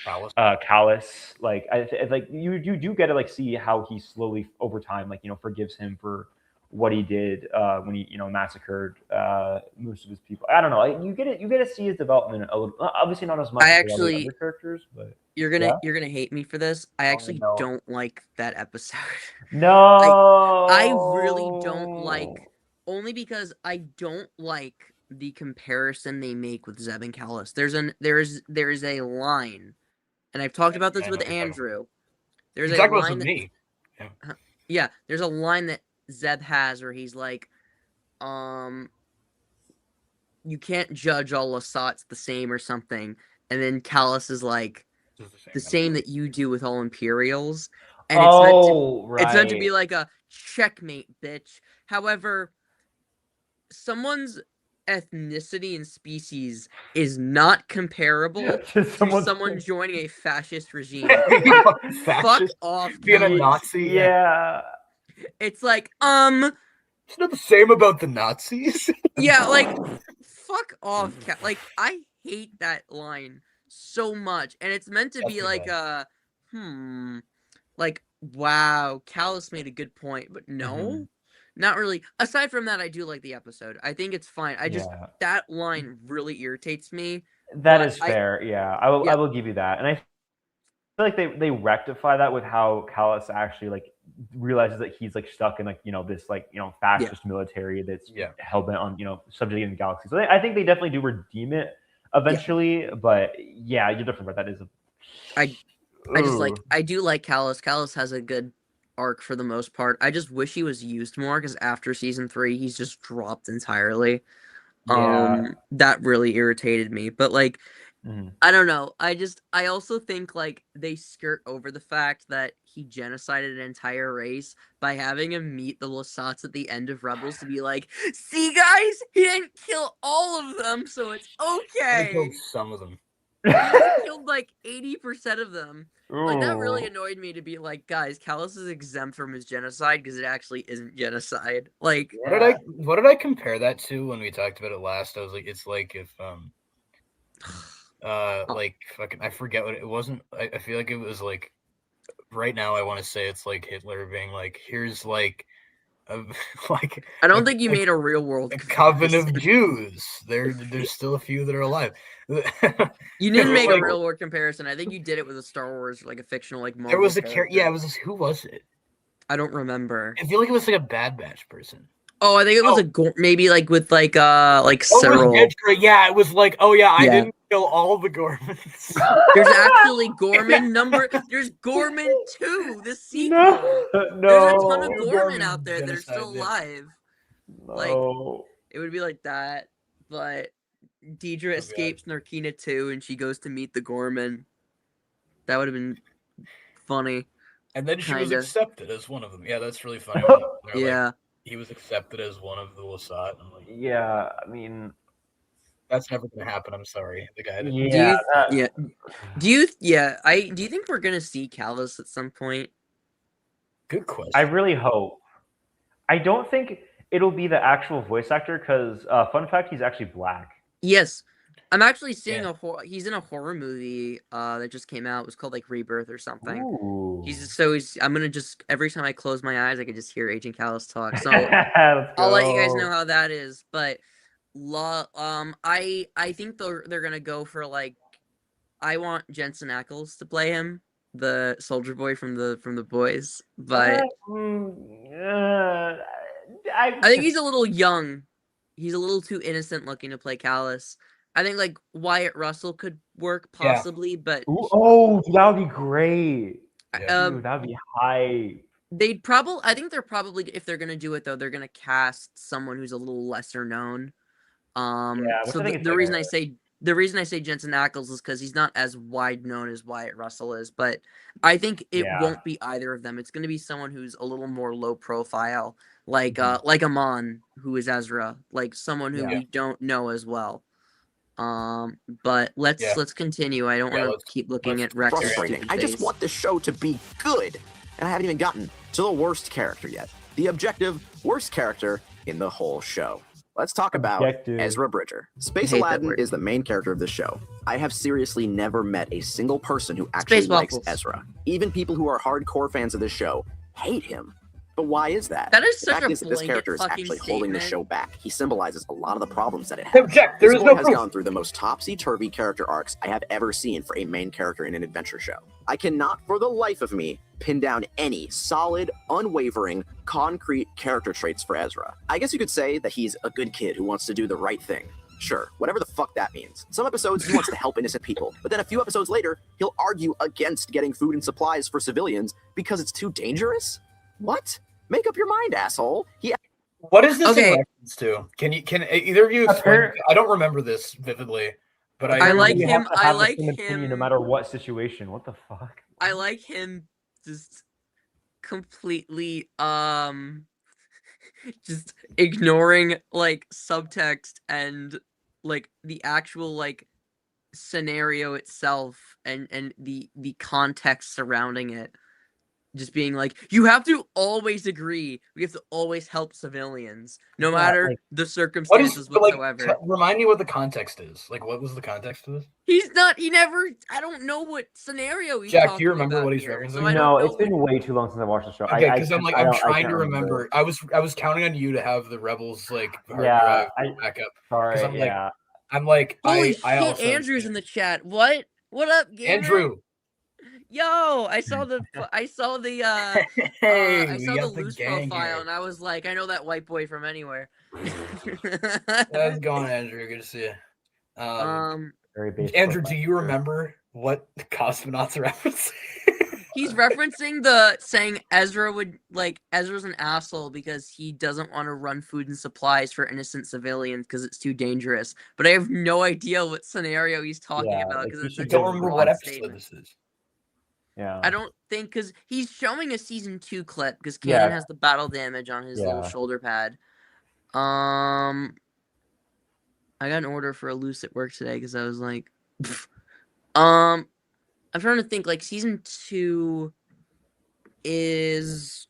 Callus. Like like you do get to like see how he slowly over time like forgives him for what he did when he massacred most of his people. I don't know. Like, you get to see his development a little. Obviously not as much I as the actually- other characters, but You're gonna hate me for this. I actually no. don't like that episode. No, I really don't like, only because I don't like the comparison they make with Zeb and Callus. There's a line, and I've talked about this I know with what you're talking Andrew. There's You a talk about this line with that, me. yeah, there's a line that Zeb has where he's like, you can't judge all Lasats the same or something, and then Callus is like, the same that you do with all Imperials, and it's meant to be like a checkmate, bitch. However, someone's ethnicity and species is not comparable to someone joining a fascist regime. Fuck Fascist, off, being a Callus. Nazi. Yeah. It's like, It's not the same about the Nazis. yeah, like, fuck off, like, I hate that line so much, and it's meant to be like like, wow, Callus made a good point, but no, not really. Aside from that, I do like the episode. I think it's fine. I just that line really irritates me. That but is fair. I will give you that, and I feel like they rectify that with how Callus actually like realizes that he's like stuck in like this like fascist military that's hell bent on subjugating the galaxy. So I think they definitely do redeem it eventually. But yeah, you're different. But that is I just like, I do like Callus. Callus has a good arc for the most part. I just wish he was used more, because after season 3, he's just dropped entirely. That really irritated me. But like, I don't know. I also think like they skirt over the fact that he genocided an entire race by having him meet the Lasats at the end of Rebels to be like, see guys, he didn't kill all of them, so it's okay. He killed some of them. He killed like 80% of them. Like, that really annoyed me, to be like, guys, Callus is exempt from his genocide because it actually isn't genocide. Like, what did I compare that to when we talked about it last? I was like, it's like if like fucking, I forget what it wasn't. I feel like it was like, right now I want to say it's like Hitler being like, here's like like, I don't think you made a real world coven of Jews. There's still a few that are alive. You didn't make a real world comparison. I think you did it with a Star Wars, like a fictional, like Marvel. There was a character. Yeah, it was who was it? I don't remember. I feel like it was like a Bad Batch person. Oh, I think it was maybe like with like Oh, Cyril. Yeah, it was like, I didn't kill all the Gormans. There's actually Gorman number. There's Gorman 2, the sequel. No. There's a ton of Gorman out there that are still alive. No. Like, it would be like that, but Deidre escapes Narkina 2 and she goes to meet the Gorman. That would have been funny. And then she was accepted as one of them. Yeah, that's really funny. Yeah. He was accepted as one of the Lasat. I'm like, yeah, I mean, that's never gonna happen. I'm sorry. The guy didn't. Do you think we're gonna see Callus at some point? Good question. I really hope. I don't think it'll be the actual voice actor because, fun fact, he's actually black. Yes. I'm actually seeing he's in a horror movie that just came out. It was called like Rebirth or something. Ooh. I'm gonna just every time I close my eyes, I can just hear Agent Callus talk. So Let's I'll let you guys go. know how that is. But I think they're gonna go for like I want Jensen Ackles to play him, the soldier boy from the boys. But I think he's a little young. He's a little too innocent looking to play Callus. I think like Wyatt Russell could work possibly, but oh, that would be great. Dude, that'd be hype. I think they're probably, if they're gonna do it though, they're gonna cast someone who's a little lesser known. Which So I think the reason I say Jensen Ackles is because he's not as wide known as Wyatt Russell is, but I think it won't be either of them. It's gonna be someone who's a little more low profile, like Amon, who is Ezra, like someone who we don't know as well. But let's continue. I don't want to keep looking at Rex's frustrating. stupid I just face. want this show to be good, and I haven't even gotten to the worst character yet. The objective worst character in the whole show. Let's talk about Ezra Bridger. Space Aladdin is the main character of the show. I have seriously never met a single person who actually likes Ezra. Even people who are hardcore fans of this show hate him. But why is that? That is the such fact a is that this character is blanket actually fucking holding the statement. show back. He symbolizes a lot of the problems that it has. Object, there This is boy no has proof. gone through the most topsy-turvy character arcs I have ever seen for a main character in an adventure show. I cannot for the life of me pin down any solid, unwavering, concrete character traits for Ezra. I guess you could say that he's a good kid who wants to do the right thing. Sure, whatever the fuck that means. Some episodes he wants to help innocent people, but then a few episodes later, he'll argue against getting food and supplies for civilians because it's too dangerous? What? Make up your mind, asshole. What is this in reference to? Can either of you explain? I don't remember this vividly, but I like you him. have to I have the like same opinion him. no matter what situation. What the fuck? I like him just completely just ignoring like subtext and like the actual like scenario itself and the context surrounding it. Just being like, you have to always agree. We have to always help civilians, no matter the circumstances whatsoever. Remind me what the context is. Like, what was the context of this? He's not. He never. I don't know what scenario he's Jack, talking do you remember about what he's here, referencing? so I No, don't it's been way too long since I watched the show. Okay, because I'm trying to remember. I was counting on you to have the Rebels like hard drive back up. Sorry, I'm like, holy I shit! also Andrew's in the chat. What? What up, gamer? Andrew. Yo, I saw the I saw the loose profile and I was like, I know that white boy from anywhere. How's it going, Andrew? Good to see you. Very basic Andrew, do you remember what the Cosmonauts are referencing? He's referencing the saying Ezra's an asshole because he doesn't want to run food and supplies for innocent civilians because it's too dangerous. But I have no idea what scenario he's talking about because it's such a remember what episode statement. this is. Yeah. I don't think because he's showing a season 2 clip because Kanan has the battle damage on his little shoulder pad. I got an order for a loose at work today because I was like, I'm trying to think. Like season 2 is.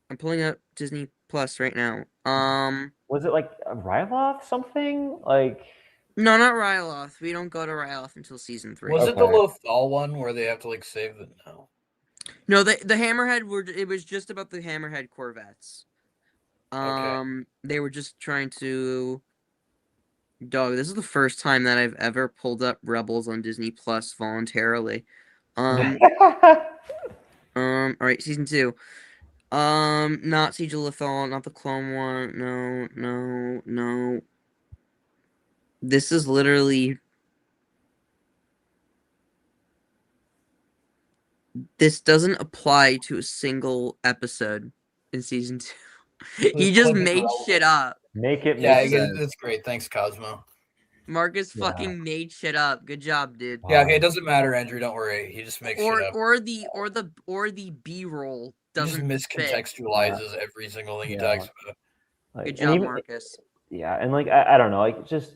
I'm pulling up Disney Plus right now. Was it like a Ryloth something like? No, not Ryloth. We don't go to Ryloth until season 3. Was it the Lothal one where they have to like save the No, the Hammerhead it was just about the Hammerhead Corvettes. They were just trying to Dog, this is the first time that I've ever pulled up Rebels on Disney Plus voluntarily. Alright, season 2. Not Siege of Lothal, not the Clone War. No. This is literally. This doesn't apply to a single episode in season 2. He just made shit up. Make it. Yeah, that's great. Thanks, Cosmo. Marcus fucking made shit up. Good job, dude. Yeah, okay, it doesn't matter, Andrew. Don't worry. He just makes shit up. Or the B-roll doesn't just miscontextualizes every single thing he talks about. Good job, Marcus. Yeah, and like I don't know, like just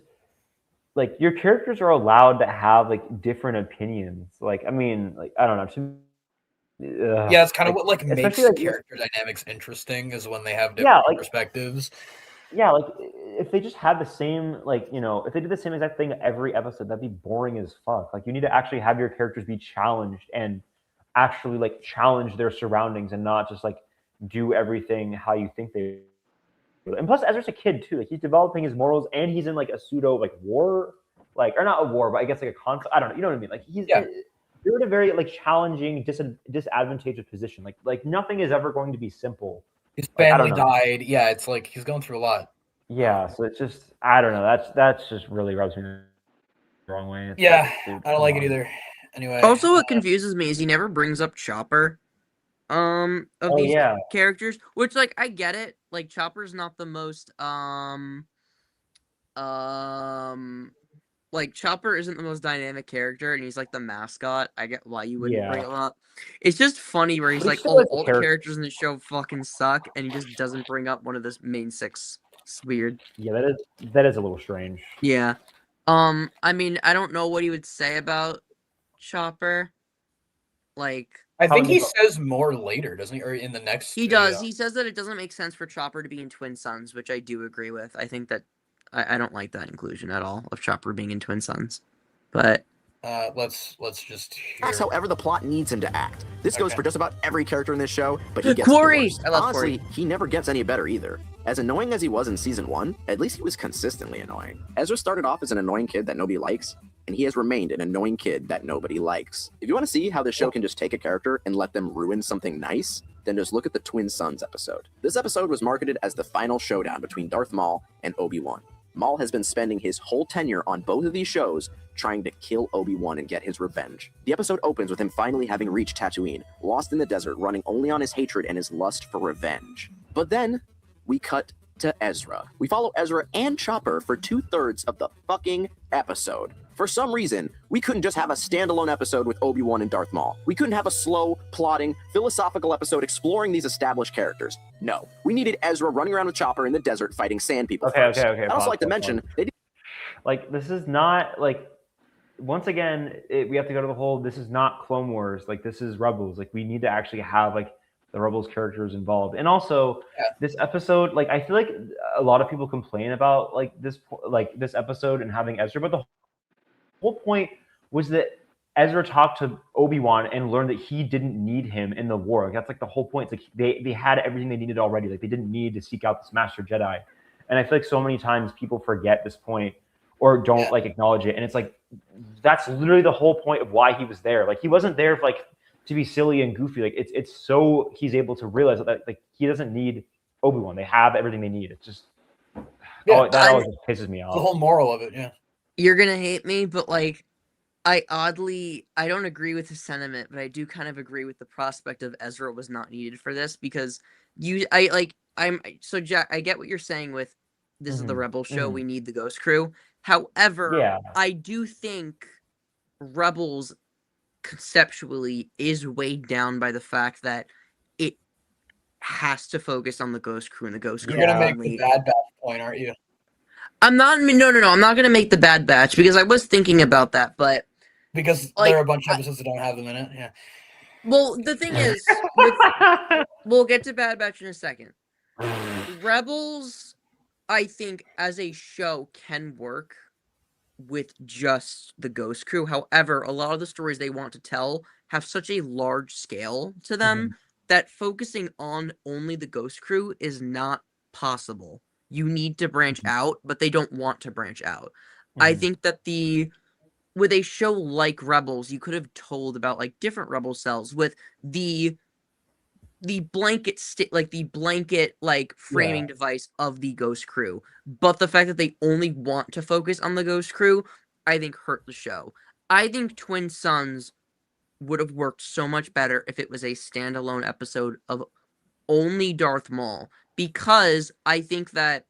like your characters are allowed to have like different opinions. Like I mean, like I don't know. Yeah, it's kind of what like makes character dynamics interesting is when they have different perspectives. yeah, like if they just had the same, like, if they did the same exact thing every episode, that'd be boring as fuck. Like, you need to actually have your characters be challenged and actually like challenge their surroundings and not just like do everything how you think they would. And plus, Ezra's a kid too. Like, he's developing his morals, and he's in like a pseudo like war, like, or not a war, but I guess like a conflict. I don't know. You know what I mean? Like, they're in a very like challenging, disadvantageous position. Like nothing is ever going to be simple. His Like, I family don't know. died. Yeah, it's like he's going through a lot. Yeah, so it's just, I don't know. That's just really rubs me the wrong way. It's Yeah, like, dude, I don't come like it on. either. Anyway. Also, what confuses me is he never brings up Chopper. Of Oh these yeah, characters, which, like, I get it. Like, Chopper's not the most like, Chopper isn't the most dynamic character, and he's like the mascot. I get why you wouldn't bring yeah. him up. It's just funny where he's But he like, still oh, is a all the character. characters in the show fucking suck, and he just doesn't bring up one of the main six. It's weird. Yeah, that is a little strange. Yeah. I mean, I don't know what he would say about Chopper. Like, I think he Probably- says more later, doesn't he? Or in the next he video. does. He says that it doesn't make sense for Chopper to be in Twin Sons, which I do agree with. I think that I don't like that inclusion at all of Chopper being in Twin Sons. But Let's just hear. Acts however the plot needs him to act. This goes Okay. for just about every character in this show, but he gets Quarry! worse. I love Honestly, he never gets any better either. As annoying as he was in season 1, at least he was consistently annoying. Ezra started off as an annoying kid that nobody likes, and he has remained an annoying kid that nobody likes. If you want to see how this show can just take a character and let them ruin something nice, then just look at the Twin Sons episode. This episode was marketed as the final showdown between Darth Maul and Obi-Wan. Maul has been spending his whole tenure on both of these shows trying to kill Obi-Wan and get his revenge. The episode opens with him finally having reached Tatooine, lost in the desert, running only on his hatred and his lust for revenge. But then, we cut to Ezra. We follow Ezra and Chopper for 2/3 of the fucking episode. For some reason, we couldn't just have a standalone episode with Obi-Wan and Darth Maul. We couldn't have a slow, plotting, philosophical episode exploring these established characters. No, we needed Ezra running around with Chopper in the desert fighting sand people first. Okay. I'd also like to pause. mention, they did Like, this is not like, once again, we have to go to the whole, this is not Clone Wars. Like, this is Rebels. Like, we need to actually have like the Rebels characters involved. And also, this episode, like, I feel like a lot of people complain about like this episode and having Ezra, but the whole point was that Ezra talked to Obi-Wan and learned that he didn't need him in the war. Like, that's like the whole point. It's like they had everything they needed already. Like, they didn't need to seek out this Master Jedi. And I feel like so many times people forget this point or don't like acknowledge it. And it's like, that's literally the whole point of why he was there. Like, he wasn't there for, like, to be silly and goofy. Like, it's so he's able to realize that like he doesn't need Obi-Wan. They have everything they need. It's just that always just pisses me off. The whole moral of it, yeah. you're gonna hate me, but like, I don't agree with his sentiment, but I do kind of agree with the prospect of Ezra was not needed for this because Jack, I get what you're saying with this is the Rebel show, we need the Ghost Crew. However, I do think Rebels conceptually is weighed down by the fact that it has to focus on the Ghost Crew and the Ghost Crew. You're gonna make the Bad Batch point, aren't you? I'm not. No. I'm not gonna make the Bad Batch because I was thinking about that, but because like, there are a bunch of episodes that don't have them in it. Yeah. Well, the thing is, we'll get to Bad Batch in a second. Rebels, I think, as a show, can work with just the Ghost Crew. However, a lot of the stories they want to tell have such a large scale to them that focusing on only the Ghost Crew is not possible. You need to branch out, but they don't want to branch out. I think that with a show like Rebels, you could have told about like different Rebel cells with the blanket framing device of the Ghost Crew. But the fact that they only want to focus on the Ghost Crew, I think hurt the show. I think Twin Sons would have worked so much better if it was a standalone episode of only Darth Maul, because I think that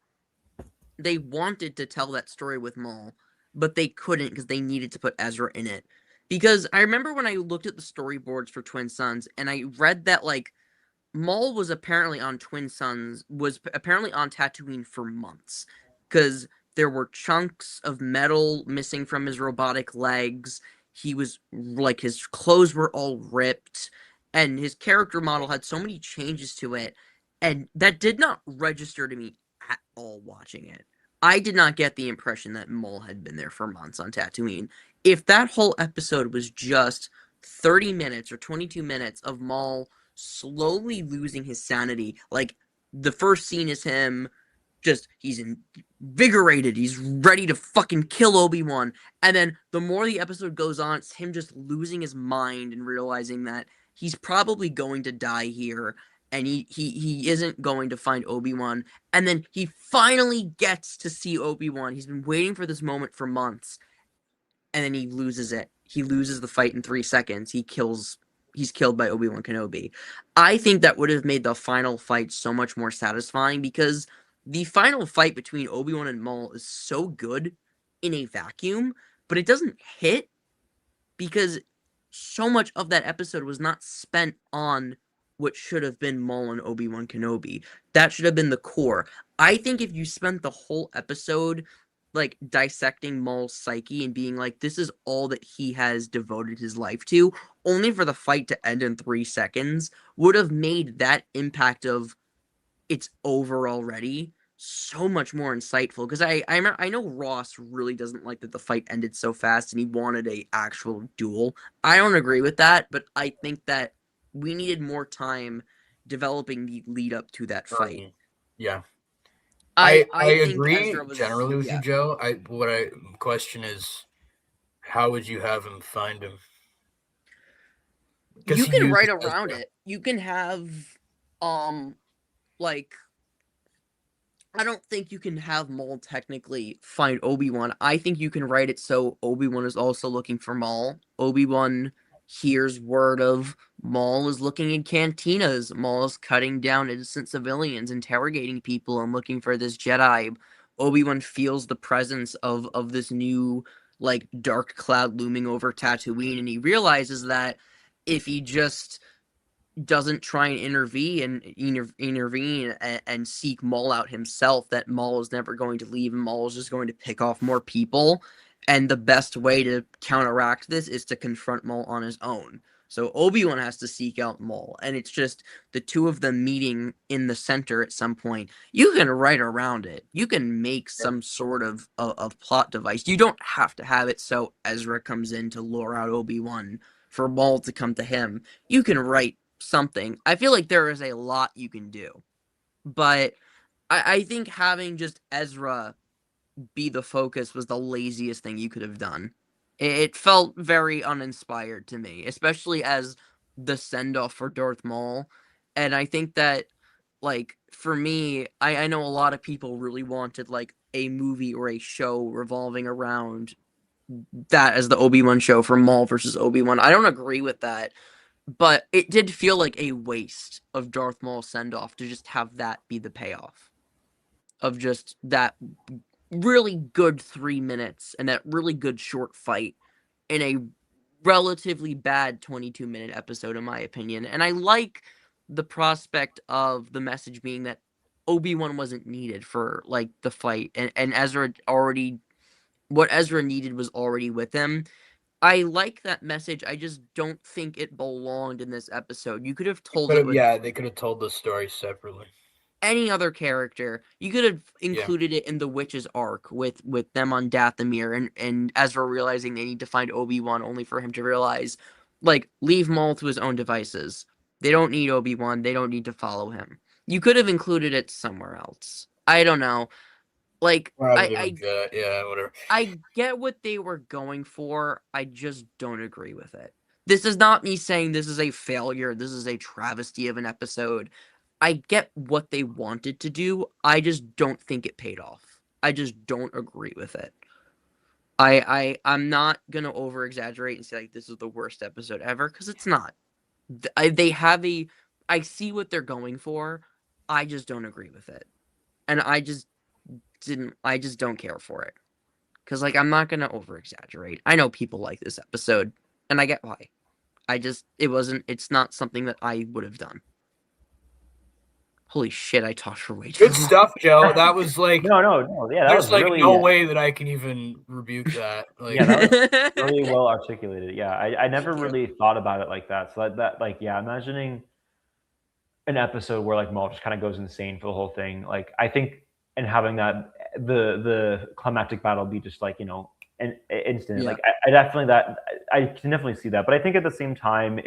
they wanted to tell that story with Maul, but they couldn't because they needed to put Ezra in it. Because I remember when I looked at the storyboards for Twin Sons and I read that like Maul was apparently on Tatooine for months because there were chunks of metal missing from his robotic legs. He was like, his clothes were all ripped and his character model had so many changes to it. And that did not register to me at all watching it. I did not get the impression that Maul had been there for months on Tatooine. If that whole episode was just 30 minutes or 22 minutes of Maul slowly losing his sanity, like the first scene is him he's invigorated, he's ready to fucking kill Obi-Wan, and then the more the episode goes on, it's him just losing his mind and realizing that he's probably going to die here, and he isn't going to find Obi-Wan, and then he finally gets to see Obi-Wan. He's been waiting for this moment for months, and then he loses it. He loses the fight in 3 seconds. He's killed by Obi-Wan Kenobi. I think that would have made the final fight so much more satisfying, because the final fight between Obi-Wan and Maul is so good in a vacuum, but it doesn't hit because so much of that episode was not spent on what should have been Maul and Obi-Wan Kenobi. That should have been the core. I think if you spent the whole episode like dissecting Maul's psyche and being like, this is all that he has devoted his life to, only for the fight to end in 3 seconds, would have made that impact of it's over already so much more insightful. Because I know Ross really doesn't like that the fight ended so fast and he wanted a actual duel. I don't agree with that, but I think that we needed more time developing the lead up to that fight. Yeah. I I think agree Ezra was, generally with yeah. you, Joe. Question is, how would you have him find him? You can write around it. You can have, like, I don't think you can have Maul technically find Obi-Wan. I think you can write it so Obi-Wan is also looking for Maul. Obi-Wan hears word of Maul is looking in cantinas. Maul is cutting down innocent civilians, interrogating people, and looking for this Jedi. Obi-Wan feels the presence of this new, like, dark cloud looming over Tatooine, and he realizes that if he just doesn't try and intervene and seek Maul out himself, that Maul is never going to leave, and Maul is just going to pick off more people. And the best way to counteract this is to confront Maul on his own. So Obi-Wan has to seek out Maul, and it's just the two of them meeting in the center at some point. You can write around it. You can make some sort of plot device. You don't have to have it so Ezra comes in to lure out Obi-Wan for Maul to come to him. You can write something. I feel like there is a lot you can do. But I think having just Ezra be the focus was the laziest thing you could have done. It felt very uninspired to me, especially as the send-off for Darth Maul. And I think that, like, for me, I know a lot of people really wanted, like, a movie or a show revolving around that as the Obi-Wan show for Maul versus Obi-Wan. I don't agree with that. But it did feel like a waste of Darth Maul's send-off to just have that be the payoff of just that really good 3 minutes and that really good short fight in a relatively bad 22-minute episode, in my opinion. And I like the prospect of the message being that Obi-Wan wasn't needed for, like, the fight, and Ezra already, what Ezra needed was already with him. I like that message. I just don't think it belonged in this episode. You could have told it with They could have told the story separately. any other character. You could have included it in the witch's arc with them on Dathomir and Ezra realizing they need to find Obi-Wan, only for him to realize, like, leave Maul to his own devices. They don't need Obi-Wan. They don't need to follow him. You could have included it somewhere else. I don't know. Like, whatever. I get what they were going for. I just don't agree with it. This is not me saying this is a failure. This is a travesty of an episode. I get what they wanted to do. I just don't think it paid off. I just don't agree with it. I'm not gonna over exaggerate and say like this is the worst episode ever, because it's not. I see what they're going for. I just don't agree with it, and I just don't care for it. Because, like, I'm not gonna over exaggerate. I know people like this episode, and I get why. It's not something that I would have done. Holy shit, I talked for way too Good long. stuff, Joe. That was like no, yeah, that there's was like really, no way that I can even rebuke that. Like, yeah, that was really well articulated. Yeah, I never Thank you. really thought about it like that. So that like, yeah, imagining an episode where like Maul just kind of goes insane for the whole thing. Like, I think and having that the climactic battle be just like an instant. Yeah. Like I definitely I can definitely see that, but I think at the same time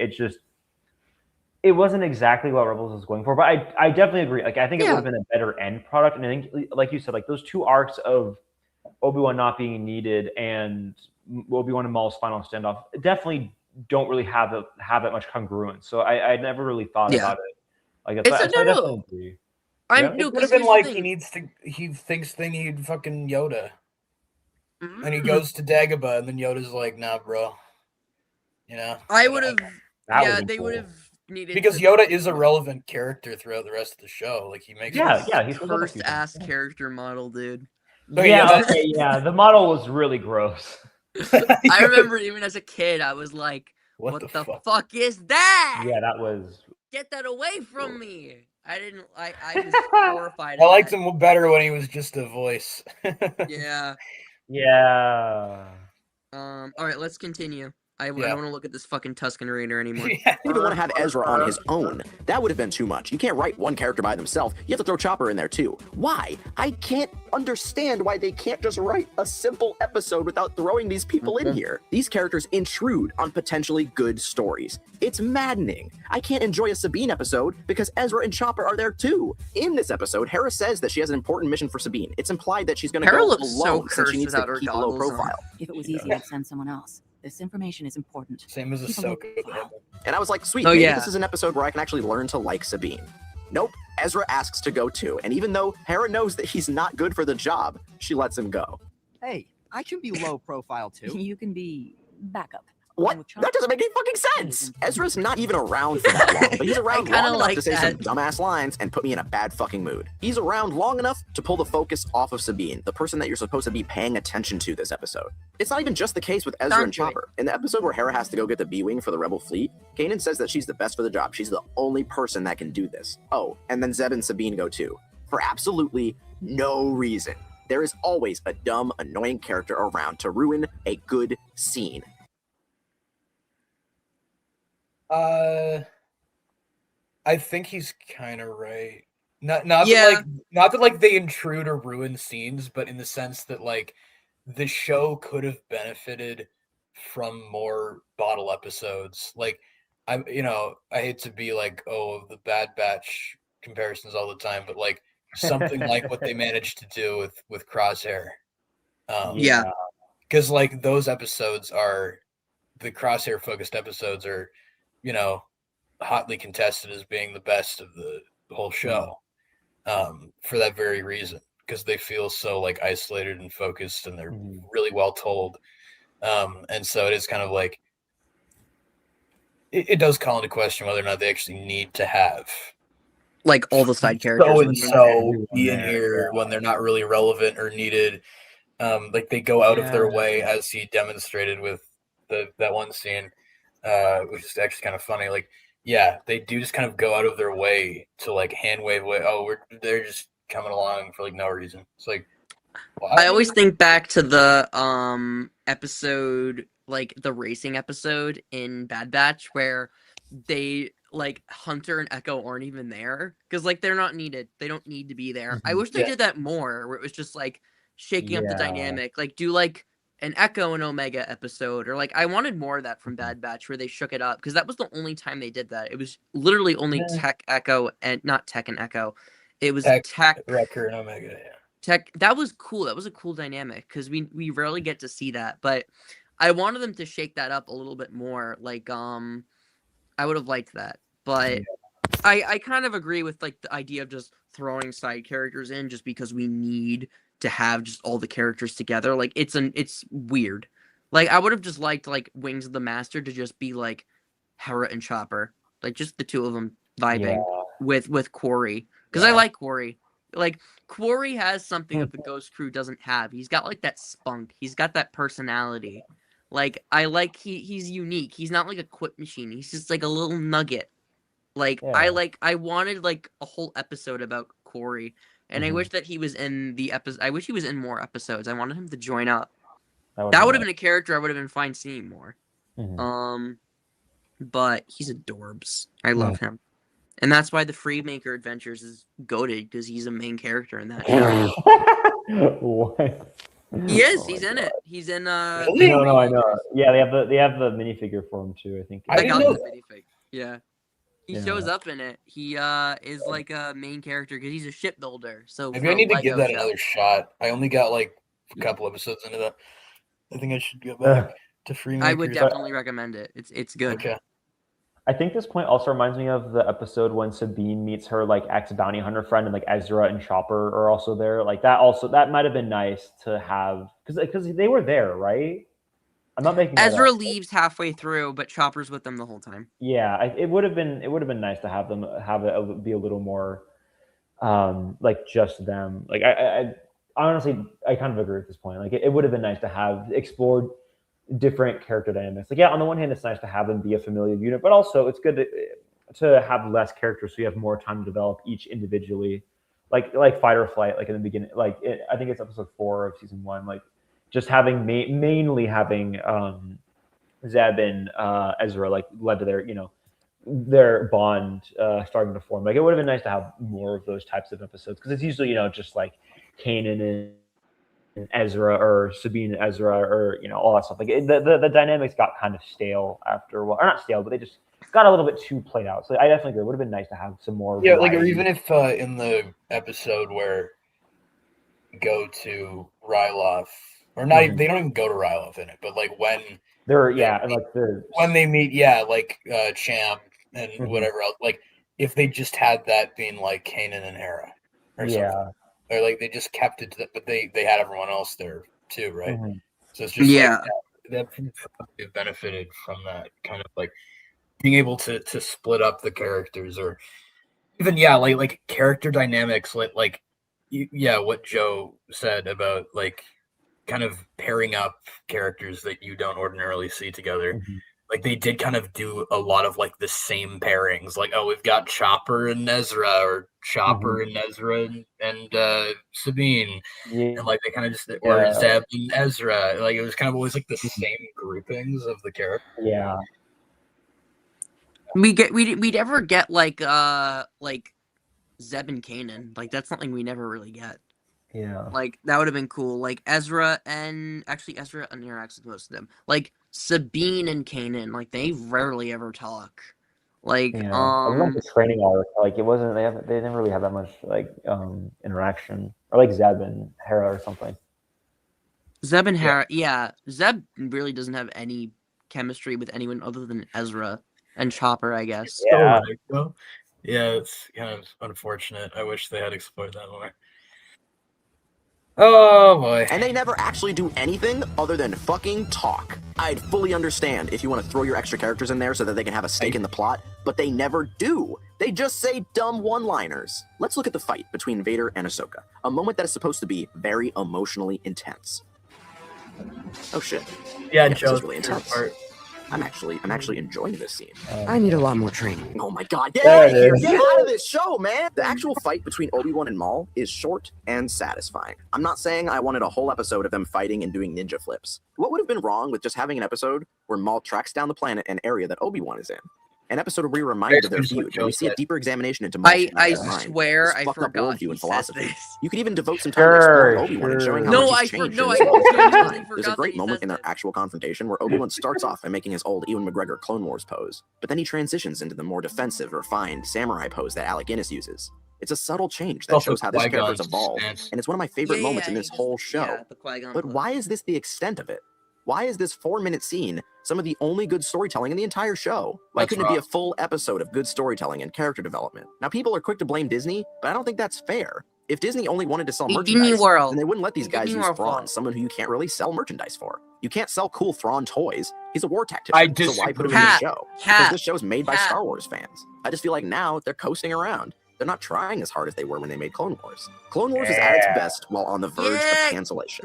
it wasn't exactly what Rebels was going for. But I definitely agree. Like I think it would have been a better end product, and I think like you said, like those two arcs of Obi-Wan not being needed and Obi-Wan and Maul's final standoff definitely don't really have that much congruence. So I never really thought about it. Like It's so I no. definitely agree. I Yeah. no, It would because have been like he he thinks they need fucking Yoda. Mm-hmm. And he goes to Dagobah, and then Yoda's like, "Nah, bro." I would have. That Yeah, would've they been would cool. have needed because to, Yoda is a relevant character throughout the rest of the show. Like he makes Yeah, it. yeah, he's shows up a cursed few times. ass character model, dude. Okay, Yeah, that's- okay, yeah. The model was really gross. I remember even as a kid, I was like, "What the fuck is that? Yeah, that was. Get that away from me!" I was horrified. I of liked that. him better when he was just a voice. Yeah. Yeah. All right, let's continue. I Yeah. don't want to look at this fucking Tusken Raider anymore. I didn't even want to have Ezra on his own. That would have been too much. You can't write one character by themselves. You have to throw Chopper in there too. Why? I can't understand why they can't just write a simple episode without throwing these people in here. These characters intrude on potentially good stories. It's maddening. I can't enjoy a Sabine episode because Ezra and Chopper are there too. In this episode, Hera says that she has an important mission for Sabine. It's implied that she's going to Hera go looks alone so since she cursed needs to without her keep a low goggles on. profile. If it was easy, I'd send someone else. This information is important. Same as Keep a low Ahsoka. profile. And I was like, sweet, Oh, maybe yeah. this is an episode where I can actually learn to like Sabine. Nope, Ezra asks to go too, and even though Hera knows that he's not good for the job, she lets him go. Hey, I can be low profile too. You can be backup. What? That doesn't make any fucking sense! Ezra's not even around for that long, but he's around kinda long enough like to say some that. dumbass lines and put me in a bad fucking mood. He's around long enough to pull the focus off of Sabine, the person that you're supposed to be paying attention to this episode. It's not even just the case with Ezra and Don't do it. Chopper. In the episode where Hera has to go get the B-Wing for the Rebel fleet, Kanan says that she's the best for the job. She's the only person that can do this. Oh, and then Zeb and Sabine go too. For absolutely no reason. There is always a dumb, annoying character around to ruin a good scene. I think he's kind of right. Not Yeah. that like they intrude or ruin scenes, but in the sense that like the show could have benefited from more bottle episodes. Like I hate to be like, oh, the Bad Batch comparisons all the time, but like something like what they managed to do with Crosshair. Yeah. Because like those episodes are the Crosshair focused episodes are, hotly contested as being the best of the whole show. For that very reason, because they feel so like isolated and focused, and they're really well told. And so it is kind of like it does call into question whether or not they actually need to have Like all the side characters. so and would be- so be in here when they're not really relevant or needed. Like they go out of their way, as he demonstrated with that one scene, which is actually kind of funny. Like, yeah, they do just kind of go out of their way to like hand wave away. Oh, they're just coming along for like no reason. It's like, why? I always think back to the episode, like the racing episode in Bad Batch, where they like Hunter and Echo aren't even there because like they're not needed. They don't need to be there. I wish they did that more, where it was just like shaking up the dynamic. Like do like an Echo and Omega episode, or like I wanted more of that from Bad Batch, where they shook it up, because that was the only time they did that. It was literally only Tech Echo and not Tech and Echo. It was Tech Wrecker and Omega. Yeah. Tech. That was cool. That was a cool dynamic because we rarely get to see that. But I wanted them to shake that up a little bit more. Like I would have liked that. But I kind of agree with like the idea of just throwing side characters in just because we need to have just all the characters together. Like it's weird. Like I would have just liked like Wings of the Master to just be like Hera and Chopper, like just the two of them vibing with Quarry, because I like Quarry. Like Quarry has something that the Ghost Crew doesn't have. He's got like that spunk. He's got that personality. Like I like he's unique. He's not like a quip machine. He's just like a little nugget. Like I wanted like a whole episode about Quarry. And I wish that he was in the episode. I wish he was in more episodes. I wanted him to join up. That would have been a character I would have been fine seeing more. But he's adorbs. I love him. And that's why the Freemaker Adventures is goated, because he's a main character in that show. What? He is. Oh He's my in God. it. He's in Really? No, I know. Freemakers. Yeah, they have the minifigure for him too. I think. I I didn't got know the minifig. Yeah. He Yeah. shows up in it. He is like a main character because he's a shipbuilder. So Maybe for I a need to Lego give that show. another shot. I only got like a couple episodes into that. I think I should go back to Freemakers. I would definitely recommend it. It's good. Okay. I think this point also reminds me of the episode when Sabine meets her like ex-bounty hunter friend, and like Ezra and Chopper are also there. Like that might have been nice to have because they were there, right? I'm not making that Ezra up. leaves halfway through, but Chopper's with them the whole time. Yeah, it would have been nice to have them have it be a little more like just them. Like I honestly I kind of agree at this point. Like it would have been nice to have explored different character dynamics. Like, yeah, on the one hand, it's nice to have them be a familiar unit, but also it's good to have less characters so you have more time to develop each individually. Like Fight or Flight, like in the beginning, I think it's episode 4 of season 1. Like just having mainly having Zeb and Ezra like led to their their bond starting to form. Like it would have been nice to have more of those types of episodes because it's usually just like Kanan and Ezra or Sabine and Ezra or all that stuff. Like the dynamics got kind of stale after a while, or not stale, but they just got a little bit too played out. So I definitely agree. It would have been nice to have some more. Yeah, like or variety. even if in the episode where you go to Ryloth, or not, even, they don't even go to Ryloth in it, but like when when they meet, like Cham and whatever else, like if they just had that being like Kanan and Hera or something. Or like they just kept it to that, but they had everyone else there too, right? So it's just like that benefited from that kind of like being able to split up the characters, or even like character dynamics, like what Joe said about like kind of pairing up characters that you don't ordinarily see together. Like they did kind of do a lot of like the same pairings. Like, oh, we've got Chopper and Ezra, or Chopper and Ezra and Sabine, and like they kind of just or Zeb and Ezra. Like it was kind of always like the same groupings of the characters. Yeah. We'd ever get like Zeb and Kanan. Like that's something we never really get. Yeah. Like that would have been cool. Like Ezra interacts with most of them. Like Sabine and Kanan, like they rarely ever talk. Like I remember the training arc. Like it wasn't they didn't really have that much like interaction. Or like Zeb and Hera or something. Zeb and Hera, Zeb really doesn't have any chemistry with anyone other than Ezra and Chopper, I guess. Yeah. Yeah, it's kind of unfortunate. I wish they had explored that more. Oh boy. And they never actually do anything other than fucking talk. I'd fully understand if you want to throw your extra characters in there so that they can have a stake in the plot, but they never do. They just say dumb one-liners. Let's look at the fight between Vader and Ahsoka, a moment that is supposed to be very emotionally intense. Oh shit. Yeah, this Joe, is really intense. I'm actually enjoying this scene. I need a lot more training. Oh my god, get out of here! Get out of this show, man! The actual fight between Obi-Wan and Maul is short and satisfying. I'm not saying I wanted a whole episode of them fighting and doing ninja flips. What would have been wrong with just having an episode where Maul tracks down the planet and area that Obi-Wan is in? An episode where we're reminded of their feud, where we see a deeper examination into Maul's I mind, swear his I fucked up forgot worldview and said philosophy. this. You could even devote some time to exploring Obi-Wan and showing how No, much I he's changed no, in I this whole genuinely time. There's a forgot great that he moment says in their this. actual confrontation where Obi-Wan starts off by making his old Ewan McGregor Clone Wars pose, but then he transitions into the more defensive, refined samurai pose that Alec Guinness uses. It's a subtle change that Also shows how this Qui-Gon's character's evolved, stance. and it's one of my favorite moments in this whole show. the Qui-Gon But pose. why is this the extent of it? Why is this 4-minute scene some of the only good storytelling in the entire show? Why couldn't it be a full episode of good storytelling and character development? Now, people are quick to blame Disney, but I don't think that's fair. If Disney only wanted to sell merchandise, then they wouldn't let these guys use Thrawn, someone who you can't really sell merchandise for. You can't sell cool Thrawn toys. He's a war tactician, so why put him in the show? Because this show's made by Star Wars fans. I just feel like now they're coasting around. They're not trying as hard as they were when they made Clone Wars. Clone Wars is at its best while on the verge of cancellation.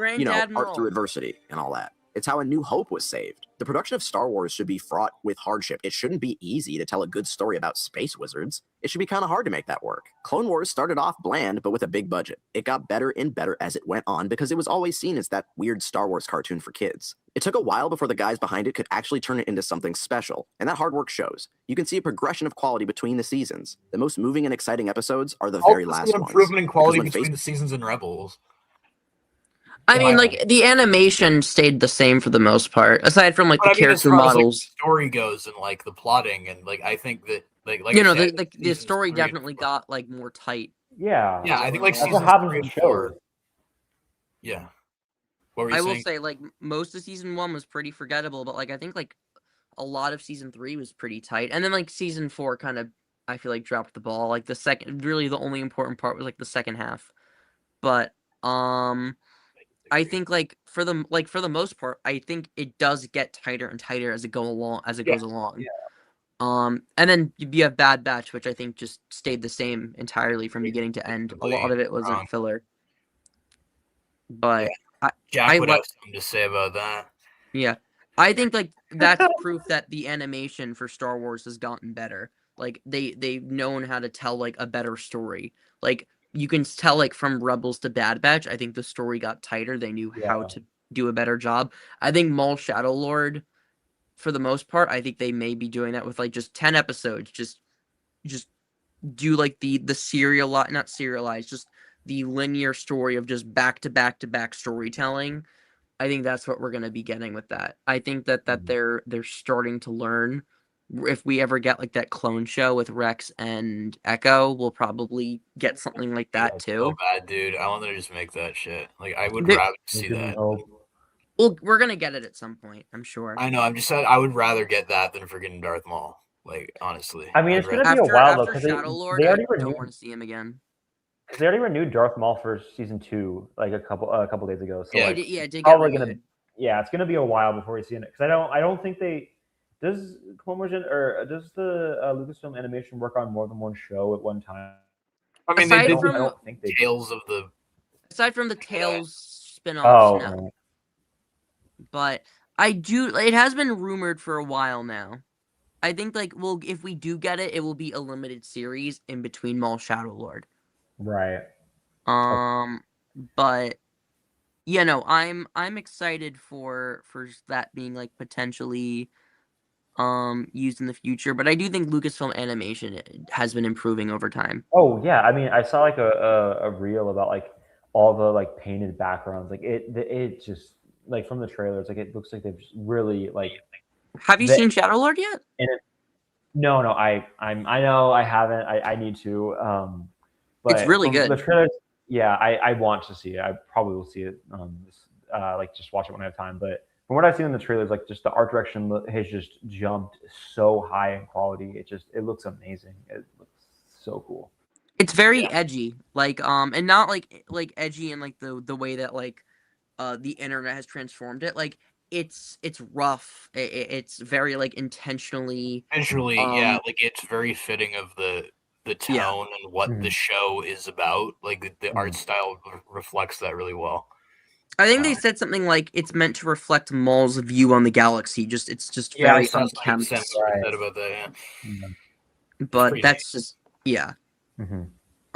Art through adversity and all that. It's how A New Hope was saved. The production of Star Wars should be fraught with hardship. It shouldn't be easy to tell a good story about space wizards. It should be kind of hard to make that work. Clone Wars started off bland, but with a big budget. It got better and better as it went on because it was always seen as that weird Star Wars cartoon for kids. It took a while before the guys behind it could actually turn it into something special, and that hard work shows. You can see a progression of quality between the seasons. The most moving and exciting episodes are the very last an ones. improvement in quality Because when between the seasons and Rebels. I mean, like the animation stayed the same for the most part, aside from like But the I mean, as character far as, like, models. the story goes and like the plotting and like I think that like You I know, said, the seasons story 3 and definitely 4 got like more tight. Yeah. Yeah, I think like That's what seasons happens 3 in and 4. shows. Yeah. What were you I will saying? say, like, most of season 1 was pretty forgettable, but like I think like a lot of season 3 was pretty tight, and then like season 4 kind of I feel like dropped the ball. Like the second, really the only important part was like the second half, but I think like for the most part, I think it does get tighter and tighter as it goes along. Yeah. And then you have Bad Batch, which I think just stayed the same entirely from beginning to end. A lot of it wasn't wrong. filler. But Jack I would like have something to say about that. yeah. I think like that's proof that the animation for Star Wars has gotten better. Like they've known how to tell like a better story. Like you can tell like from Rebels to Bad Batch, I think the story got tighter. They knew how to do a better job. I think Maul Shadow Lord, for the most part, I think they may be doing that with like just 10 episodes. Just do like the serial, not serialized, just the linear story of just back to back to back storytelling. I think that's what we're going to be getting with that. I think that they're starting to learn. If we ever get like that clone show with Rex and Echo, we'll probably get something like that too. So bad, dude. I want them to just make that shit. Like I would They- rather see that. Well, we're gonna get it at some point, I'm sure. I know. I'm just saying. I would rather get that than freaking Darth Maul. Like honestly. I mean, I'd it's gonna rather- be a while though After because Shadow Lord, they I already don't renewed. want to see him again. Because they already renewed Darth Maul for season 2 like a couple days ago. So Yeah. like, It did get probably renewed. gonna it's gonna be a while before we see it. Because I don't think they does Clone Wars or does the Lucasfilm Animation work on more than one show at one time? I mean, Aside they did from- I don't think they do. Tales of the. Aside from the Tales spin-offs, Oh, no. right. But I do. It has been rumored for a while now. I think like if we do get it, it will be a limited series in between Maul Shadow Lord. Right. But yeah, no, I'm excited for that being like potentially used in the future. But I do think Lucasfilm Animation has been improving over time. Oh yeah, I mean, I saw like a reel about like all the like painted backgrounds. Like it just like from the trailers, like it looks like they've just really like. Have you seen Shadow Lord yet? No, I know I haven't. I need to. But It's really from good. The trailers, yeah, I want to see it. I probably will see it. Like just watch it when I have time. But from what I've seen in the trailers, like just the art direction has just jumped so high in quality. It looks amazing. It looks so cool. It's very edgy, like and not like edgy in like the way that like the internet has transformed it. Like it's rough. It's very like intentionally. Visually, yeah, like it's very fitting of the tone and what the show is about. Like the art style reflects that really well. I think they said something like it's meant to reflect Maul's view on the galaxy. It's just Yeah, very it sounds like unkempt. said about that. Yeah. But that's just yeah.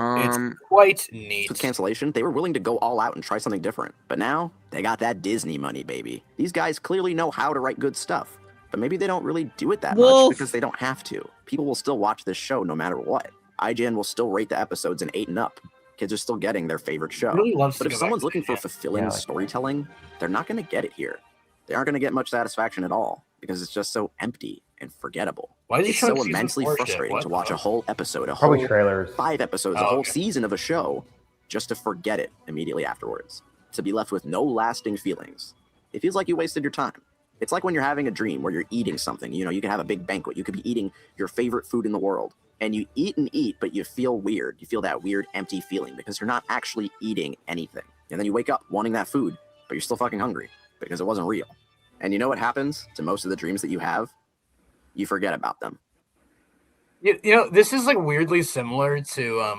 It's quite neat. With cancellation, they were willing to go all out and try something different. But now, they got that Disney money, baby. These guys clearly know how to write good stuff. But maybe they don't really do it that much because they don't have to. People will still watch this show no matter what. IGN will still rate the episodes an 8 and up. Kids are still getting their favorite show. Really loves But to if go someone's back looking for fulfilling storytelling, they're not going to get it here. They aren't going to get much satisfaction at all because it's just so empty and forgettable. Why is he It's showing so season immensely 4 shit? frustrating What to the watch a fuck? whole episode, Probably trailers. 5 episodes, a whole season of a show, just to forget it immediately afterwards. To be left with no lasting feelings. It feels like you wasted your time. It's like when you're having a dream where you're eating something. You know, you can have a big banquet. You could be eating your favorite food in the world. And you eat and eat, but you feel weird. You feel that weird, empty feeling because you're not actually eating anything. And then you wake up wanting that food, but you're still fucking hungry because it wasn't real. And you know what happens to most of the dreams that you have? You forget about them. You know, this is like weirdly similar to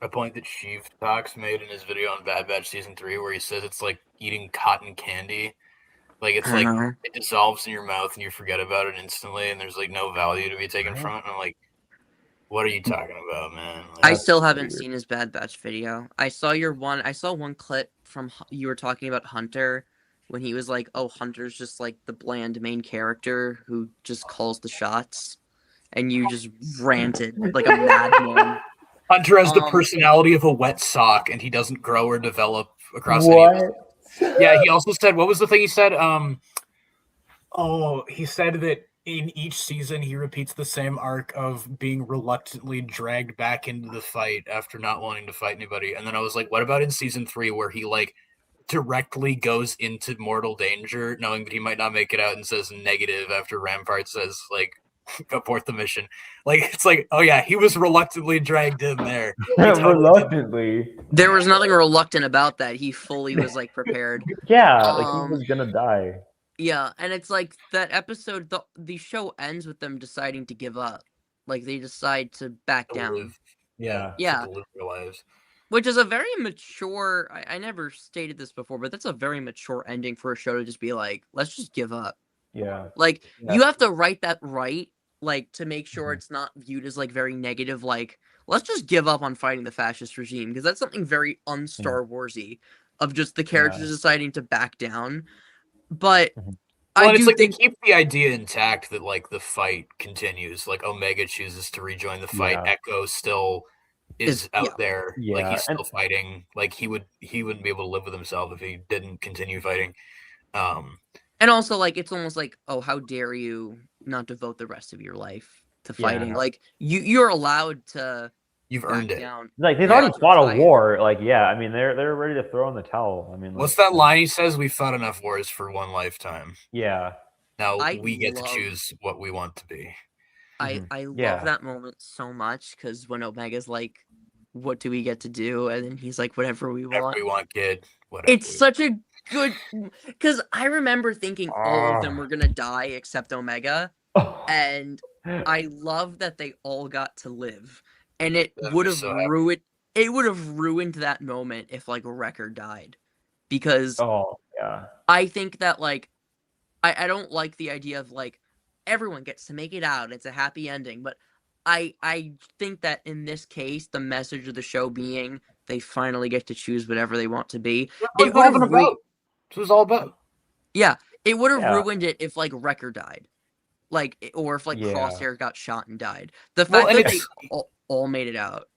a point that Sheev Talks made in his video on Bad Batch Season 3 where he says it's like eating cotton candy. Like it's I like don't know. it dissolves in your mouth and you forget about it instantly, and there's like no value to be taken from it. And I'm like, what are you talking about, man? I Like, still haven't weird. seen his Bad Batch video. I saw one clip from you were talking about Hunter when he was like, "Oh, Hunter's just like the bland main character who just calls the shots," and you just ranted like a madman. Hunter has the Um, personality of a wet sock, and he doesn't grow or develop across any of his. What? Yeah, he also said, what was the thing he said? He said that in each season he repeats the same arc of being reluctantly dragged back into the fight after not wanting to fight anybody. And then I was like, what about in season 3 where he like directly goes into mortal danger, knowing that he might not make it out, and says negative after Rampart says like abort the mission. Like it's like, oh yeah, he was reluctantly dragged in there. He totally did. Reluctantly. there was nothing reluctant about that. He fully was like prepared. Yeah, like he Um, was gonna die. Yeah, and it's like that episode. The show ends with them deciding to give up. Like they decide to back To down. live. Yeah. Yeah. To live their lives. Which is a very mature. I never stated this before, but that's a very mature ending for a show to just be like, let's just give up. Yeah. Like Yeah. you have to write that right, like to make sure Mhm. it's not viewed as like very negative. Like let's just give up on fighting the fascist regime because that's something very un-Star Warsy of just the characters deciding to back down. But Mhm. Well, I and it's do like think they keep the idea intact that like the fight continues. Like Omega chooses to rejoin the fight. Yeah. Echo still is out there. Like Yeah, he's still fighting. Like he wouldn't be able to live with himself if he didn't continue fighting. And also, like, it's almost like, oh, how dare you not devote the rest of your life to fighting? Yeah. Like, you're allowed to You've back earned it. down. Like they've You're already allowed to fought a retire. war. Like yeah, I mean they're ready to throw in the towel. I mean, like, What's that line he says? We fought enough wars for one lifetime. Yeah. Now I we get to love- choose what we want to be. I Yeah. love that moment so much because when Omega's like, "What do we get to do?" and then he's like, "Whatever we Whatever want." we want, kid. Whatever. It's such a good because I remember thinking all of them Ah. were gonna die except Omega, and I love that they all got to live. And it That would was have so happy. ruined that moment if like Wrecker died. Because Oh yeah. I think that like I don't like the idea of like everyone gets to make it out, it's a happy ending, but I think that in this case the message of the show being they finally get to choose whatever they want to be. It would have This was all about. Yeah, it would have Yeah. ruined it if like Wrecker died. Like or if like Yeah. Crosshair got shot and died. The Well, fact and that they it's- all made it out.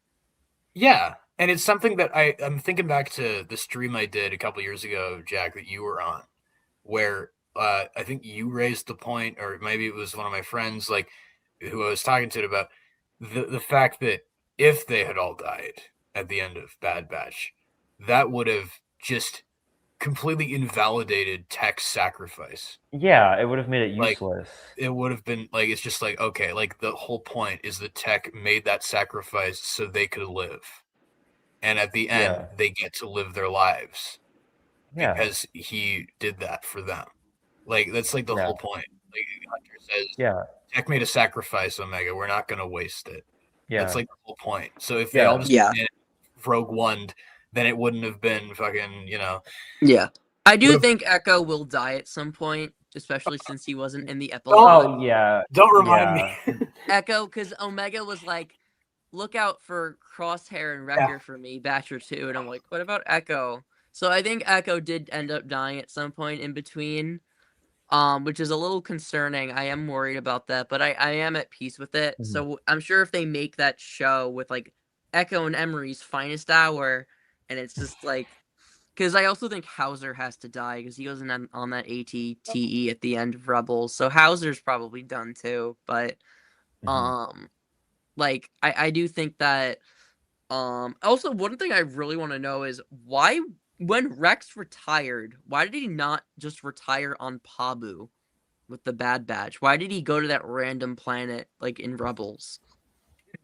Yeah, and it's something that I'm thinking back to the stream I did a couple years ago, Jack, that you were on, where I think you raised the point, or maybe it was one of my friends, like who I was talking to about the fact that if they had all died at the end of Bad Batch, that would have just completely invalidated Tech's sacrifice. Yeah, it would have made it Like, useless. It would have been like, it's just like, okay, like the whole point is that Tech made that sacrifice so they could live. And at the end, Yeah. they get to live their lives Yeah. because he did that for them. Like, that's like the Yeah. whole point. Like Hunter says, Yeah. Tech made a sacrifice, Omega. We're not going to waste it. Yeah. That's like the whole point. So if they Yeah. all just Yeah. went in Rogue One, then it wouldn't have been fucking, Yeah. I do Would've- think Echo will die at some point, especially since he wasn't in the epilogue. Oh yeah. Don't remind Yeah. me. Echo, because Omega was like, look out for Crosshair and Wrecker for me, Batcher 2. And I'm like, what about Echo? So I think Echo did end up dying at some point in between, which is a little concerning. I am worried about that, but I am at peace with it. Mhm. So I'm sure if they make that show with like Echo and Emery's finest hour, and it's just like, because I also think Hauser has to die because he wasn't on that ATTE at the end of Rebels. So Hauser's probably done too. But Mhm. like I do think that also one thing I really want to know is why when Rex retired, why did he not just retire on Pabu with the Bad Batch? Why did he go to that random planet like in Rebels?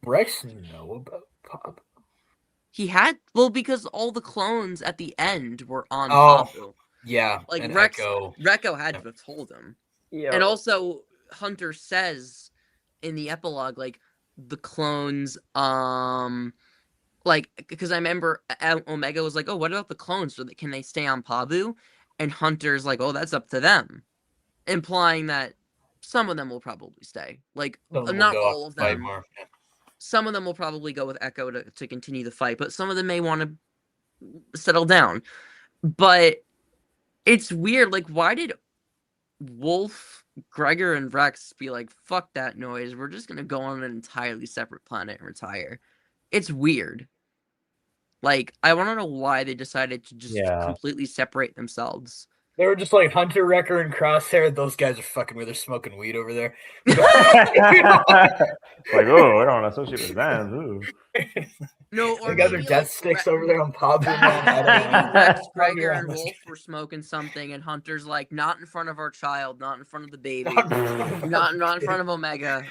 Rex know about Pop. He had because all the clones at the end were on Oh, Pabu. Yeah, Like and Rex Echo. had to have told him. Yeah. And also Hunter says in the epilogue like the clones like because I remember Omega was like, "Oh, what about the clones? Can they stay on Pabu?" And Hunter's like, oh, that's up to them, implying that some of them will probably stay. Like, Some will not go off all of to fight them. more. Yeah. Some of them will probably go with Echo to continue the fight, but some of them may want to settle down. But it's weird. Like, why did Wolf, Gregor, and Rex be like, fuck that noise, we're just gonna go on an entirely separate planet and retire? It's weird. Like, I want to know why they decided to just completely separate themselves. They were just like Hunter, Wrecker, and Crosshair. Those guys are fucking weird. They're smoking weed over there. Like, oh, I don't want to associate with them. Ooh. No, or they got their maybe, death like, sticks over there on Pabu, man. I don't maybe know. Rex, Probably Gregor, around and this Wolf were smoking something, and Hunter's like, not in front of our child, not in front of the baby, Not in not in front of Omega.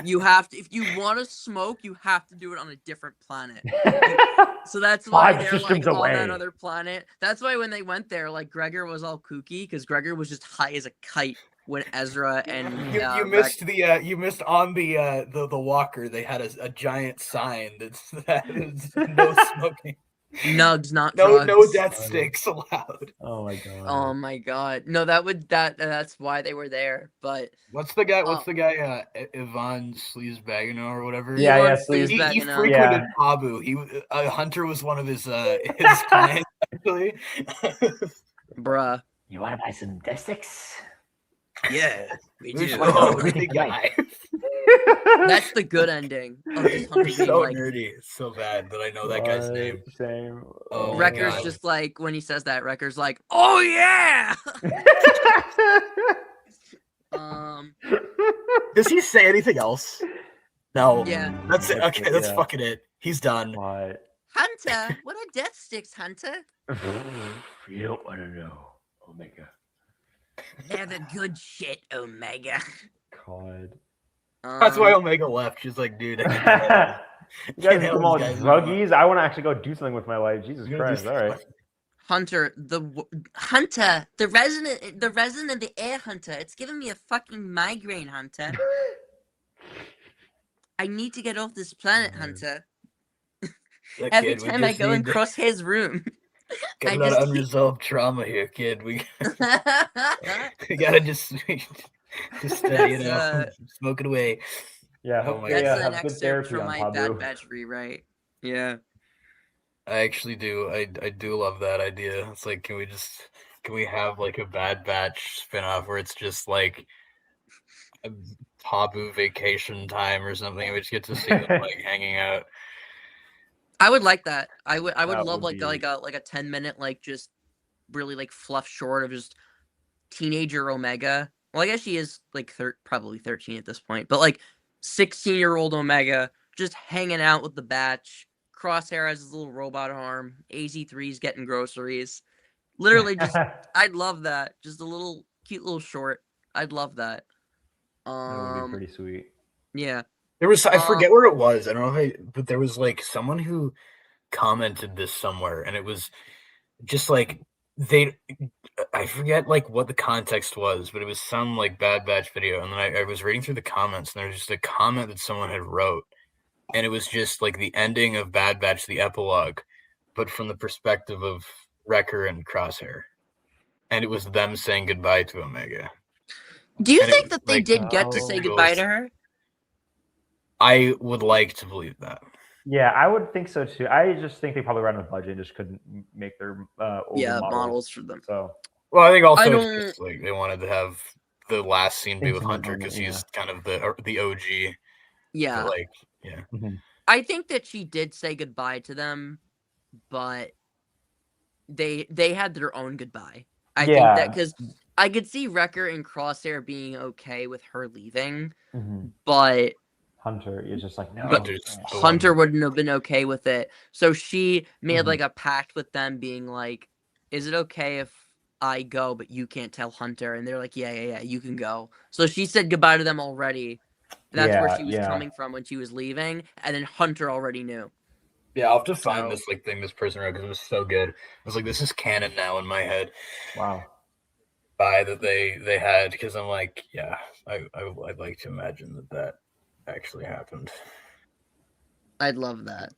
You have to, if you want to smoke, you have to do it on a different planet. So that's why 5 they're systems like on away. that other planet. That's why when they went there, like Gregor was all kooky because Gregor was just high as a kite when Ezra and you missed you missed on the walker. They had a giant sign that is no smoking. Nugs, not no drugs. death sticks allowed. Oh my god. Oh my god. No, that's why they were there. But What's the guy? Ivan Sleazebagano or whatever. Yeah, He Sleazebagano. frequented Pabu. Hunter was one of his clients actually. Bruh. You want to buy some death sticks? Yeah, we do. Big guy. That's the good ending of just Hunter It's being so like, nerdy. It's so bad that I know that guy's name. Same. Oh my Wrecker's God. just like, when he says that, Wrecker's like, oh yeah! Does he say anything else? No. Yeah. That's it. Okay, that's fucking it. He's done. What? Hunter, what are death sticks, Hunter? You don't want to know, Omega. They're the good shit, Omega. God. That's why Omega left. She's like, dude, You guys are some all druggies. I want to actually go do something with my life. Jesus Christ! All right. Hunter, the resident of the air hunter. It's giving me a fucking migraine, Hunter. I need to get off this planet, Hunter. Every time I go and cross his room, got a lot of unresolved trauma here, kid. We gotta just smoke it away. Yeah, oh my that's God. an excerpt from my Bad Batch rewrite. Yeah. I actually do. I do love that idea. It's like, can we have like a Bad Batch spinoff where it's just like a Pabu vacation time or something, and we just get to see them like hanging out. I would like that. I would That love would like a 10-minute like just really like fluff short of just teenager Omega. Well, I guess she is like probably 13 at this point, but like 16-year-old Omega just hanging out with the Batch. Crosshair has his little robot arm. AZ3's getting groceries. Literally, just I'd love that. Just a little cute little short. I'd love that. That would be pretty sweet. Yeah. There was I forget where it was. I don't know but there was like someone who commented this somewhere, and it was just like I forget like what the context was, but it was some like Bad Batch video, and then I was reading through the comments, and there was just a comment that someone had wrote, and it was just like the ending of Bad Batch, the epilogue, but from the perspective of Wrecker and Crosshair, and it was them saying goodbye to Omega. Do you think that they did get to say goodbye to her? I would like to believe that. Yeah, I would think so too. I just think they probably ran out of budget and just couldn't make their models for them. So, well, I think also it's just, like they wanted to have the last scene be with Hunter because he's kind of the OG. Yeah, but like yeah. Mm-hmm. I think that she did say goodbye to them, but they had their own goodbye. I think that because I could see Wrecker and Crosshair being okay with her leaving, but Hunter is just like, no. Hunter wouldn't have been okay with it. So she made like a pact with them being like, is it okay if I go, but you can't tell Hunter? And they're like, yeah, you can go. So she said goodbye to them already. That's where she was coming from when she was leaving. And then Hunter already knew. Yeah, I'll have to find this like thing this person wrote because it was so good. I was like, this is canon now in my head. Wow. That they had, because I'm like, yeah, I'd like to imagine that actually happened. I'd love that.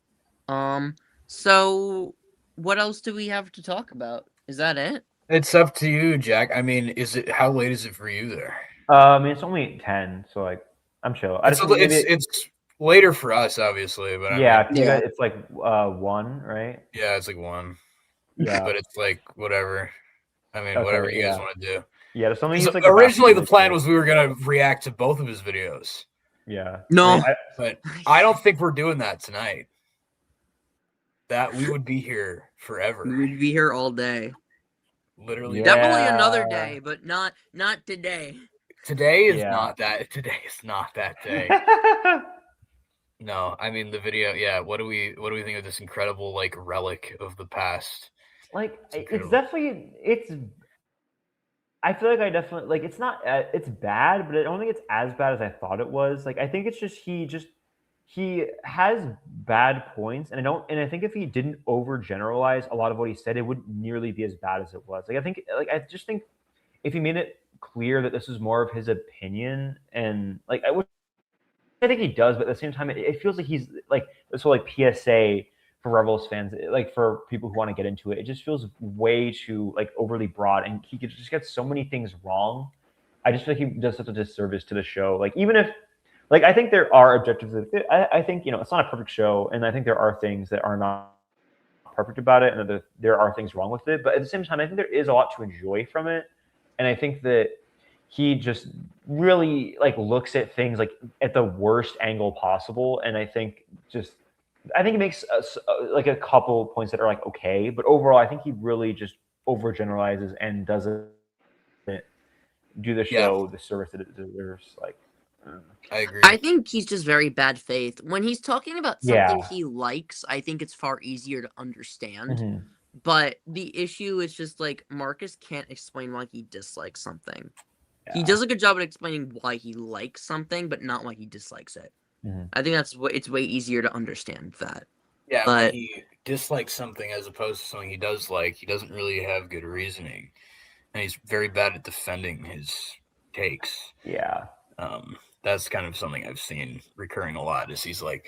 So what else do we have to talk about? Is that it? It's up to you, Jack. I mean, how late is it for you there? I mean, it's only 10, so like I'm chill. I just maybe It's later for us, obviously, but yeah, I mean, you guys, it's like 1, right? yeah, it's like 1. Yeah. But it's like whatever. I mean, Okay, whatever you guys yeah. want to do. Yeah, there's something 'Cause use like the originally, the bathroom really plan quick. was we were gonna react to both of his videos, Yeah. No. I mean, but I don't think we're doing that tonight. That we would be here forever. We would be here all day. Literally. Yeah. Definitely another day, but not today. Today is Yeah. not that. Today is not that day. No, I mean the video. Yeah, what do we think of this incredible like relic of the past? Like it's incredible. definitely I feel like I definitely like it's not it's bad, but I don't think it's as bad as I thought it was. Like I think it's just he has bad points, and I think if he didn't overgeneralize a lot of what he said, it wouldn't nearly be as bad as it was. I just think if he made it clear that this is more of his opinion, and like I think he does, but at the same time, it feels like he's like this whole like PSA for Rebels fans, like for people who want to get into it. It just feels way too like overly broad, and he just gets so many things wrong. I just feel like he does such a disservice to the show. Like even if, like I think there are objectives. I think it's not a perfect show, and I think there are things that are not perfect about it, and there are things wrong with it. But at the same time, I think there is a lot to enjoy from it, and I think that he just really like looks at things like at the worst angle possible, and I think he makes like a couple points that are like okay, but overall I think he really just overgeneralizes and doesn't do the show the service that it deserves. Like I agree. I think he's just very bad faith. When he's talking about something Yeah. he likes, I think it's far easier to understand. Mhm. But the issue is just like Marcus can't explain why he dislikes something. He Yeah. does a good job at explaining why he likes something, but not why he dislikes it. Mhm. I think it's way easier to understand that. Yeah, But- when he dislikes something as opposed to something he does like, he doesn't really have good reasoning, and he's very bad at defending his takes. Yeah. That's kind of something I've seen recurring a lot. Is he's like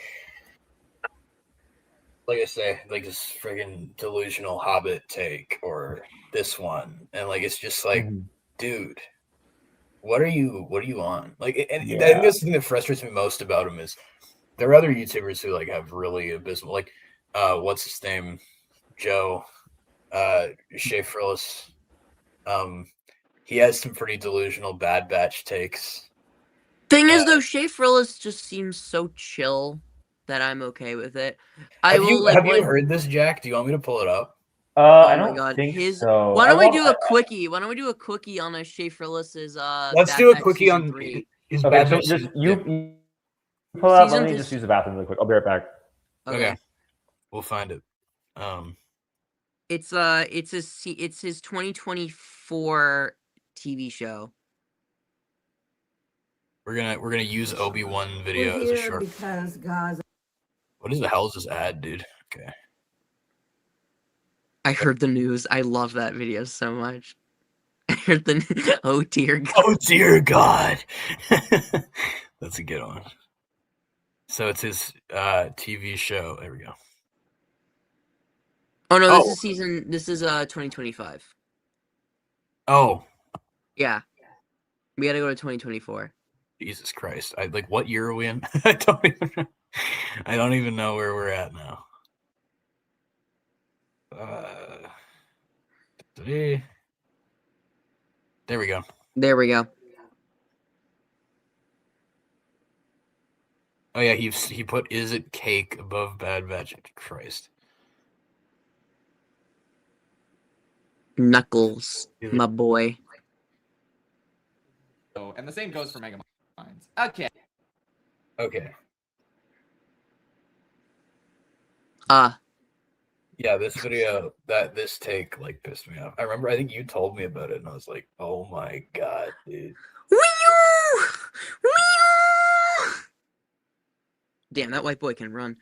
I say, like this friggin' delusional Hobbit take or this one, and like it's just like, Mhm. dude, what are you on? Like, and I Yeah. think that's the thing that frustrates me most about him is there are other YouTubers who like have really abysmal, like, what's his name, Joe, Shea Frillis. He has some pretty delusional Bad Batch takes. Thing is, though, Shea Frillis just seems so chill that I'm okay with it. Have you heard this, Jack? Do you want me to pull it up? I don't think so. Why don't we do a quickie? Why don't we do a quickie on a Shea Frillis's Let's Bad do a Batch quickie season on 3. his Okay, Bad so Batch just season- you pull it up. Let Season me is- just use the bathroom really quick. I'll be right back. Okay. We'll find it. It's his 2024 TV show. We're gonna use Obi-Wan video as a short. Because God's What is the hell is this ad, dude? Okay. I heard the news. I love that video so much. I heard the oh dear God. Oh dear God. That's a good one. So it's his TV show. There we go. Oh no, this is 2025. Oh, Yeah. We gotta go to 2024. Jesus Christ. What year are we in? I don't even know where we're at now. There we go. There we go. Oh yeah, he put "Is It Cake" above Bad Batch. Christ. Knuckles, my boy. Oh, and the same goes for Mega Minds. Okay. Okay. Yeah, this video, this take like pissed me off. I think you told me about it, and I was like, "Oh my God, dude!" Damn, that white boy can run.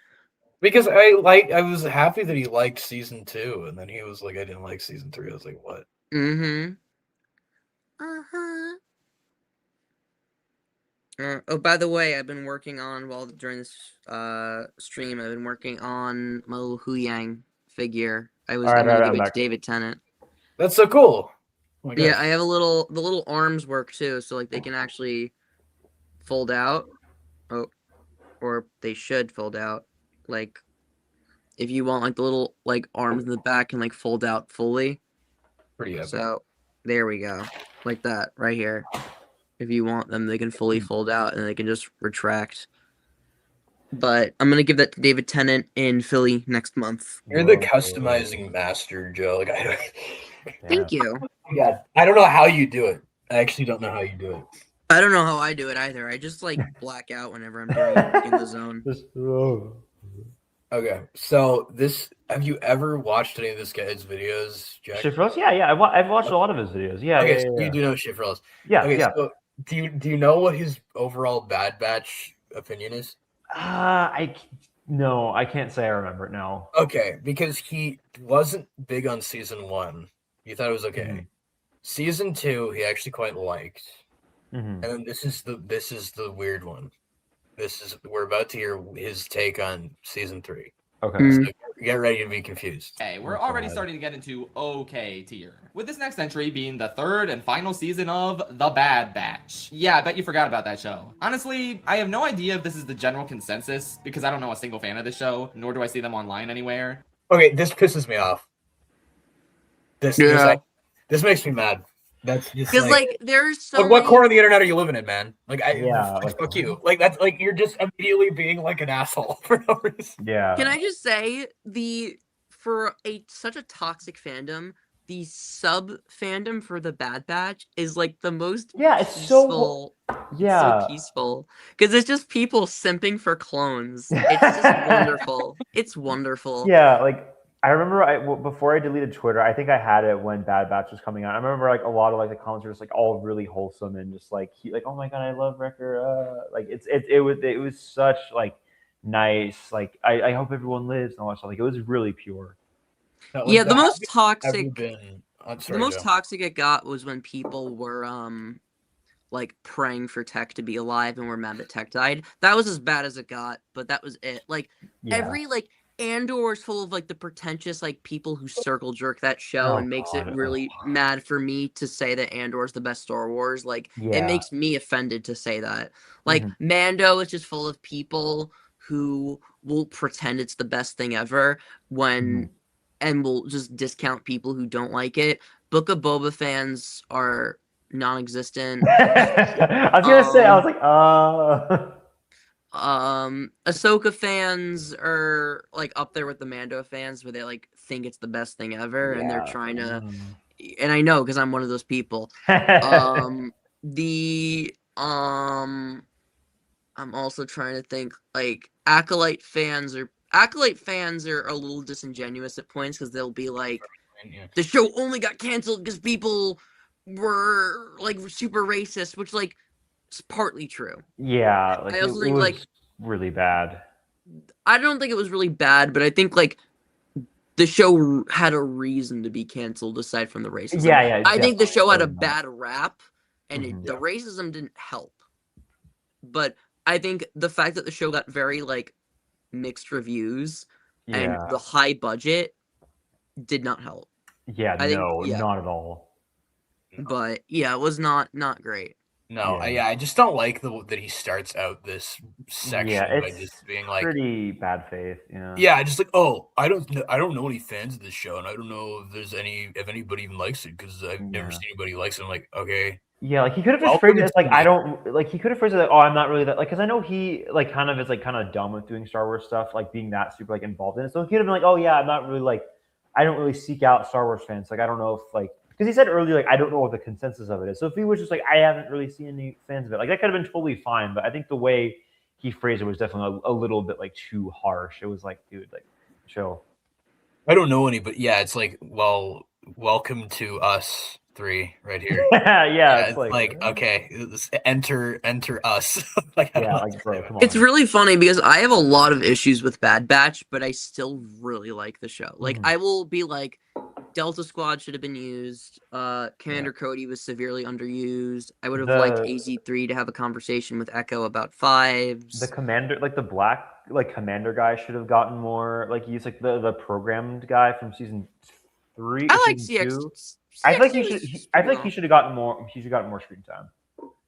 Because I was happy that he liked season 2, and then he was like, "I didn't like season 3." I was like, "What?" Mm-hmm. Oh, by the way, I've been working on during this stream. I've been working on my little Hu Yang figure. I was All right, going to I'm give it to back. David Tennant. That's so cool. Oh my Yeah, gosh. I have the little arms work too, so like they can actually fold out. Oh, or they should fold out. Like if you want like the little like arms in the back can like fold out fully. Pretty epic. So there we go. Like that right here. If you want them, they can fully fold out and they can just retract. But I'm gonna give that to David Tennant in Philly next month. You're the customizing master, Joe. Like I don't. Thank you. Yeah, I don't know how you do it. I actually don't know how you do it. I don't know how I do it either. I just like black out whenever I'm doing it in the zone. Okay, so have you ever watched any of this guy's videos, Jack? Shifrellis? Yeah. I've watched a lot of his videos. Yeah, Okay, yeah, so yeah. you do know Shifrellis. Yeah, Okay, yeah. so do you know what his overall Bad Batch opinion is? No, I can't say I remember it now. Okay, because he wasn't big on season 1. You thought it was okay. Mhm. Season 2, he actually quite liked. Mhm. And then this is the weird one. We're about to hear his take on season 3. Okay. So get ready to be confused. Okay, we're already starting to get into okay tier. With this next entry being the third and final season of The Bad Batch. Yeah, I bet you forgot about that show. Honestly, I have no idea if this is the general consensus, because I don't know a single fan of this show, nor do I see them online anywhere. Okay, this pisses me off. This makes me mad. That's just Because like there's so what many... corner of the internet are you living in, man? Like like, fuck you. Like that's like you're just immediately being like an asshole for no reason. Yeah. Can I just say for such a toxic fandom, the sub fandom for the Bad Batch is like the most it's peaceful. Yeah. So peaceful because it's just people simping for clones. It's just wonderful. It's wonderful. Yeah, like I remember before I deleted Twitter, I think I had it when Bad Batch was coming out. I remember like a lot of like the comments were just like all really wholesome and just like oh my god, I love Wrecker. Like it was such like nice. Like I hope everyone lives and all that stuff. Like it was really pure. Yeah, the most toxic. The most toxic it got was when people were like praying for Tech to be alive and were mad that Tech died. That was as bad as it got, but that was it. Like every like Andor is full of like the pretentious like people who circle jerk that show and makes it really mad for me to say that Andor is the best Star Wars. Like it makes me offended to say that. Like Mando is just full of people who will pretend it's the best thing ever when and will just discount people who don't like it. Book of Boba fans are non-existent. I was gonna say, I was like, Ahsoka fans are like up there with the Mando fans where they like think it's the best thing ever and they're trying to and I know because I'm one of those people. I'm also trying to think like Acolyte fans are a little disingenuous at points because they'll be like the show only got canceled because people were like super racist, which like is partly true. Yeah, like I also it think was like really bad. I don't think it was really bad, but I think like the show had a reason to be canceled aside from the racism. Yeah. I think the show had a bad rap, and the racism didn't help. But I think the fact that the show got very like mixed reviews and the high budget did not help. Yeah, not at all. But yeah, it was not great. No, I just don't like that he starts out this section by just being like pretty bad faith. Yeah, just like I don't know any fans of this show, and I don't know if anybody even likes it because I've never seen anybody likes it. I'm like, okay. Yeah, like he could have just phrased it as like he could have phrased it like, I'm not really that like because I know he like kind of is like kind of dumb with doing Star Wars stuff, like being that super like involved in it. So he could have been like, I'm not really like I don't really seek out Star Wars fans. Like I don't know if like because he said earlier like I don't know what the consensus of it is. So if he was just like I haven't really seen any fans of it, like that could have been totally fine. But I think the way he phrased it was definitely a little bit like too harsh. It was like, dude, like chill. I don't know any, but it's like, well, welcome to us 3 right here. It's like okay, enter us. Like, bro, come on. It's really funny because I have a lot of issues with Bad Batch, but I still really like the show. Like I will be like, Delta Squad should have been used. Commander Cody was severely underused. I would have liked AZ3 to have a conversation with Echo about fives. The commander, like the black, like commander guy, should have gotten more. Like he's like the programmed guy from season 3. I like CX. I feel like actually he was should. used I pretty feel like he well. should have gotten more. He should have gotten more screen time.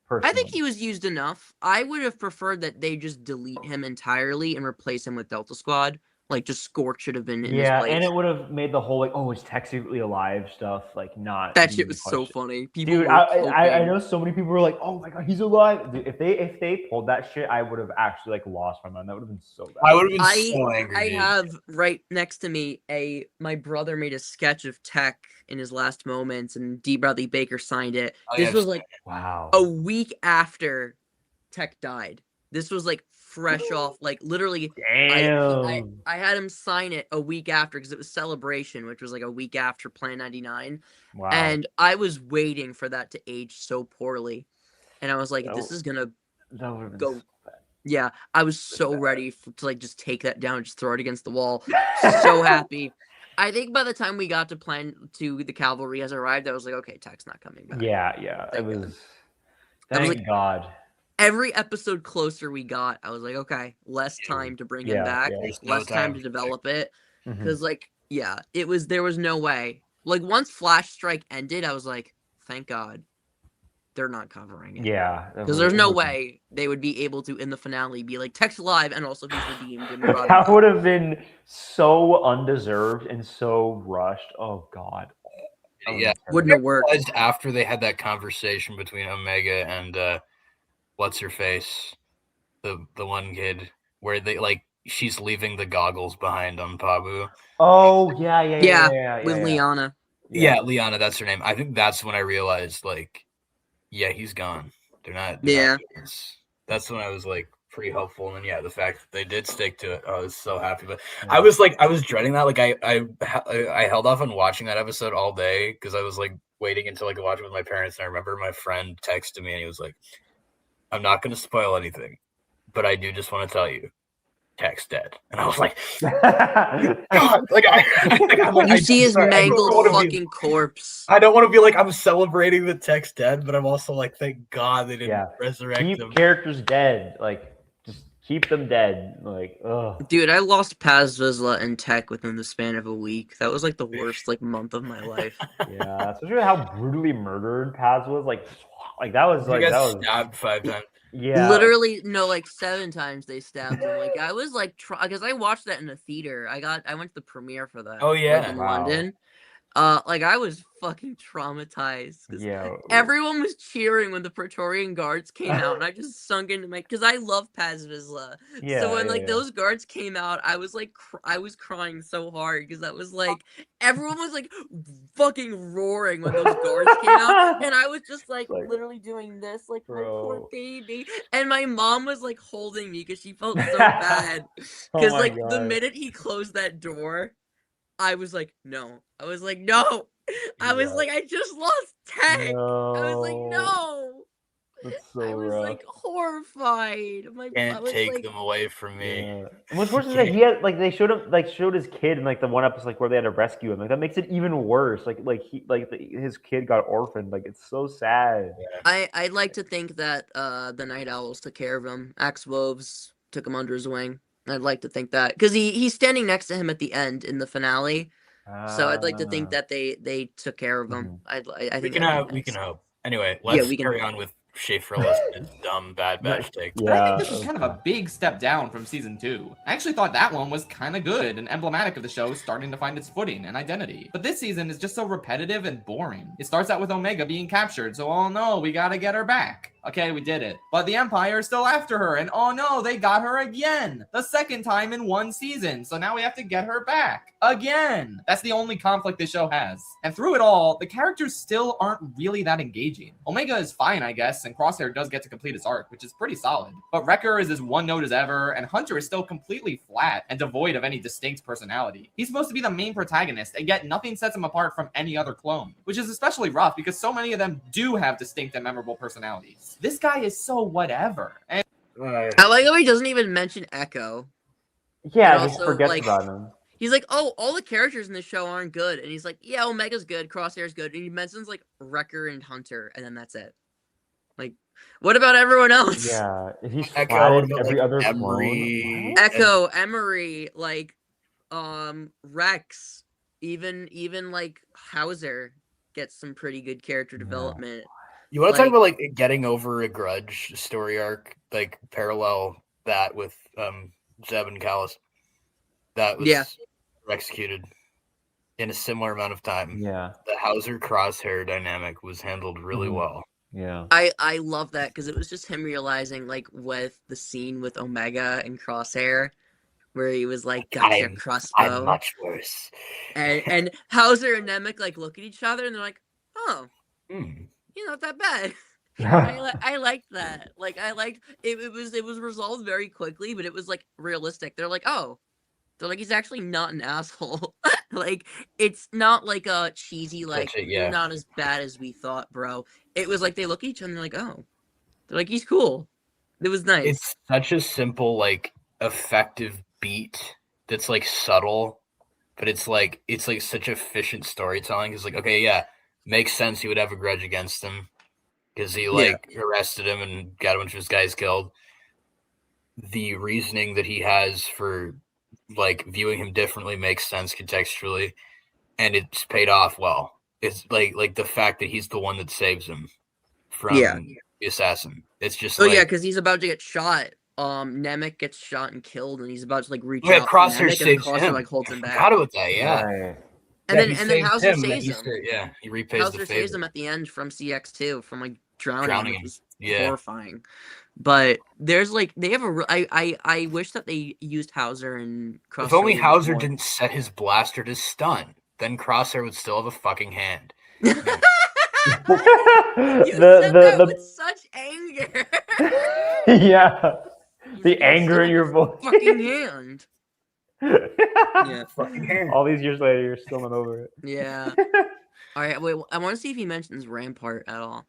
Personally. I think he was used enough. I would have preferred that they just delete him entirely and replace him with Delta Squad. Like, just Scorch should have been in his Yeah, place. and it would have made the whole like, oh, is Tech secretly alive stuff like not. That be shit the was so question. funny. People Dude, were I coping. know so many people were like, "Oh my god, he's alive!" Dude, if they pulled that shit, I would have actually like lost my mind. That would have been so bad. I would have been so angry. I dude. have right next to me my brother made a sketch of Tech in his last moments, and D. Bradley Baker signed it. Oh, This yeah, was like Wow. a week after Tech died. This was like fresh off, like literally. Damn. I had him sign it a week after because it was Celebration, which was like a week after Plan 99, Wow. and I was waiting for that to age so poorly, and I was like, this is gonna that would have been go. so bad. Yeah, I was so ready to like just take that down and just throw it against the wall. So happy. I think by the time we got to the cavalry has arrived, I was like, okay, Tech's not coming back. Yeah. It Thank was. God. Thank like, God. Every episode closer we got, I was like, okay, less time to bring him back, There's no less time to time. develop it. Mhm. Because like, yeah, there was no way. Like once Flash Strike ended, I was like, thank God they're not covering it. Yeah. Because there's no way they would be able to in the finale be like Tech's alive and also he's redeemed and we brought him That back. would have been so undeserved and so rushed. Oh God. Yeah, Wouldn't have worked. realized after they had that conversation between Omega and what's her face, the one kid, where they like she's leaving the goggles behind on Pabu. Oh yeah. With Liana. Yeah, Liana, that's her name. I think that's when I realized, like, yeah, he's gone. They're not. Yeah. That's when I was like pretty hopeful, and then yeah, the fact that they did stick to it, I was so happy. But I was dreading that. Like I held off on watching that episode all day because I was like waiting until I could watch it with my parents. And I remember my friend texted me and he was like, "I'm not going to spoil anything, but I do just want to tell you, Tech's dead." And I was like, God, You see his mangled fucking corpse. I don't want to be like I'm celebrating the Tech's dead, but I'm also like, thank God they didn't resurrect keep them. characters dead. Like just keep them dead. Like ugh. Dude, I lost Paz Vizsla and Tech within the span of a week. That was like the worst like month of my life. Yeah, especially how brutally murdered Paz was. Like that was You guys stabbed 5 times. Yeah, literally no, like 7 times they stabbed him. Like I was like, because I watched that in a theater. I went to the premiere for that. Oh yeah, like, in London. Like I was fucking traumatized. Yeah, everyone was cheering when the Praetorian Guards came out, and I just sunk into because I love Paz Vizsla. Yeah, so when those guards came out, I was like, I was crying so hard because that was like everyone was like fucking roaring when those guards came out, and I was just like literally doing this, like my poor baby, and my mom was like holding me because she felt so bad because the minute he closed that door. I was like, no. I was like, no. I was like, I just lost Tech. No. I was like, no. That's so I was rough. like horrified. Can't take them away from me. Yeah. And what's worse is that he had they showed his kid in like the one episode where they had to rescue him. Like that makes it even worse. His kid got orphaned. Like it's so sad. Yeah. I'd like to think that the Night Owls took care of him. Axe Woves took him under his wing. I'd like to think that because he's standing next to him at the end in the finale, so I'd like to think that they took care of him. I think we can hope. Anyway, let's carry on with Schaefer his dumb bad batch take. I think this was kind of a big step down from season 2. I actually thought that one was kind of good and emblematic of the show starting to find its footing and identity. But this season is just so repetitive and boring. It starts out with Omega being captured, so oh no, we gotta get her back. Okay, we did it. But the Empire is still after her, and oh no, they got her again. The second time in 1 season, so now we have to get her back. Again. That's the only conflict this show has. And through it all, the characters still aren't really that engaging. Omega is fine, I guess, and Crosshair does get to complete his arc, which is pretty solid. But Wrecker is as one note as ever, and Hunter is still completely flat and devoid of any distinct personality. He's supposed to be the main protagonist, and yet nothing sets him apart from any other clone, which is especially rough because so many of them do have distinct and memorable personalities. This guy is so whatever. And I like how he doesn't even mention Echo. Yeah, just forgets about him. He's like, oh, all the characters in the show aren't good. And he's like, yeah, Omega's good, Crosshair's good. And he mentions like Wrecker and Hunter, and then that's it. Like, what about everyone else? Yeah, he's Echo, every other Emery, Echo, Emery, like Rex, even like Hauser. gets some pretty good character development. You want to talk Like- about like getting over a grudge story arc, like parallel that with Zeb and Callus. That was Yeah. executed in a similar amount of time. Yeah. The Hauser Crosshair dynamic was handled really Mhm. well. Yeah. I love that because it was just him realizing, like, with the scene with Omega and Crosshair, where he was like, "Got your I'm crossbow," much worse. and Hauser and Nemec like look at each other and they're like, "Oh, Hmm. you're not that bad." I liked that. Like, I liked it. It was resolved very quickly, but it was like realistic. They're like, "Oh." They're like, he's actually not an asshole. Like, it's not like a cheesy, like, That's it, you're yeah. not as bad as we thought, bro. It was like, they look at each other and they're like, oh. They're like, he's cool. It was nice. It's such a simple, like, effective beat that's like subtle, but it's like such efficient storytelling. It's like, okay, yeah, makes sense he would have a grudge against him because he like arrested him and got a bunch of his guys killed. The reasoning that he has for like viewing him differently makes sense contextually, and it's paid off well. It's like the fact that he's the one that saves him from the assassin. It's just Oh, like, yeah, because he's about to get shot. Nemec gets shot and killed, and he's about to, like, reach yeah, out for Crosshair Nemec, and saves Crosshair, him. like, holds I him forgot back. about that, yeah. Right. And Yeah, then he Hauser saves him, saves then him. yeah, he repays Hauser the saves favor. him at the end from CX2, from, like, drowning Drowning which him. was Yeah. horrifying. But there's, like, they have a... I wish that they used Hauser and Crosshair. If only a little bit Hauser more. didn't set his blaster to stun, then Crosshair would still have a fucking hand. You said that with such anger. Yeah. You The still anger in have your a voice. fucking hand. Yeah. Fucking hand. All these years later, you're still not over it. Yeah. All right. Wait. I want to see if he mentions Rampart at all.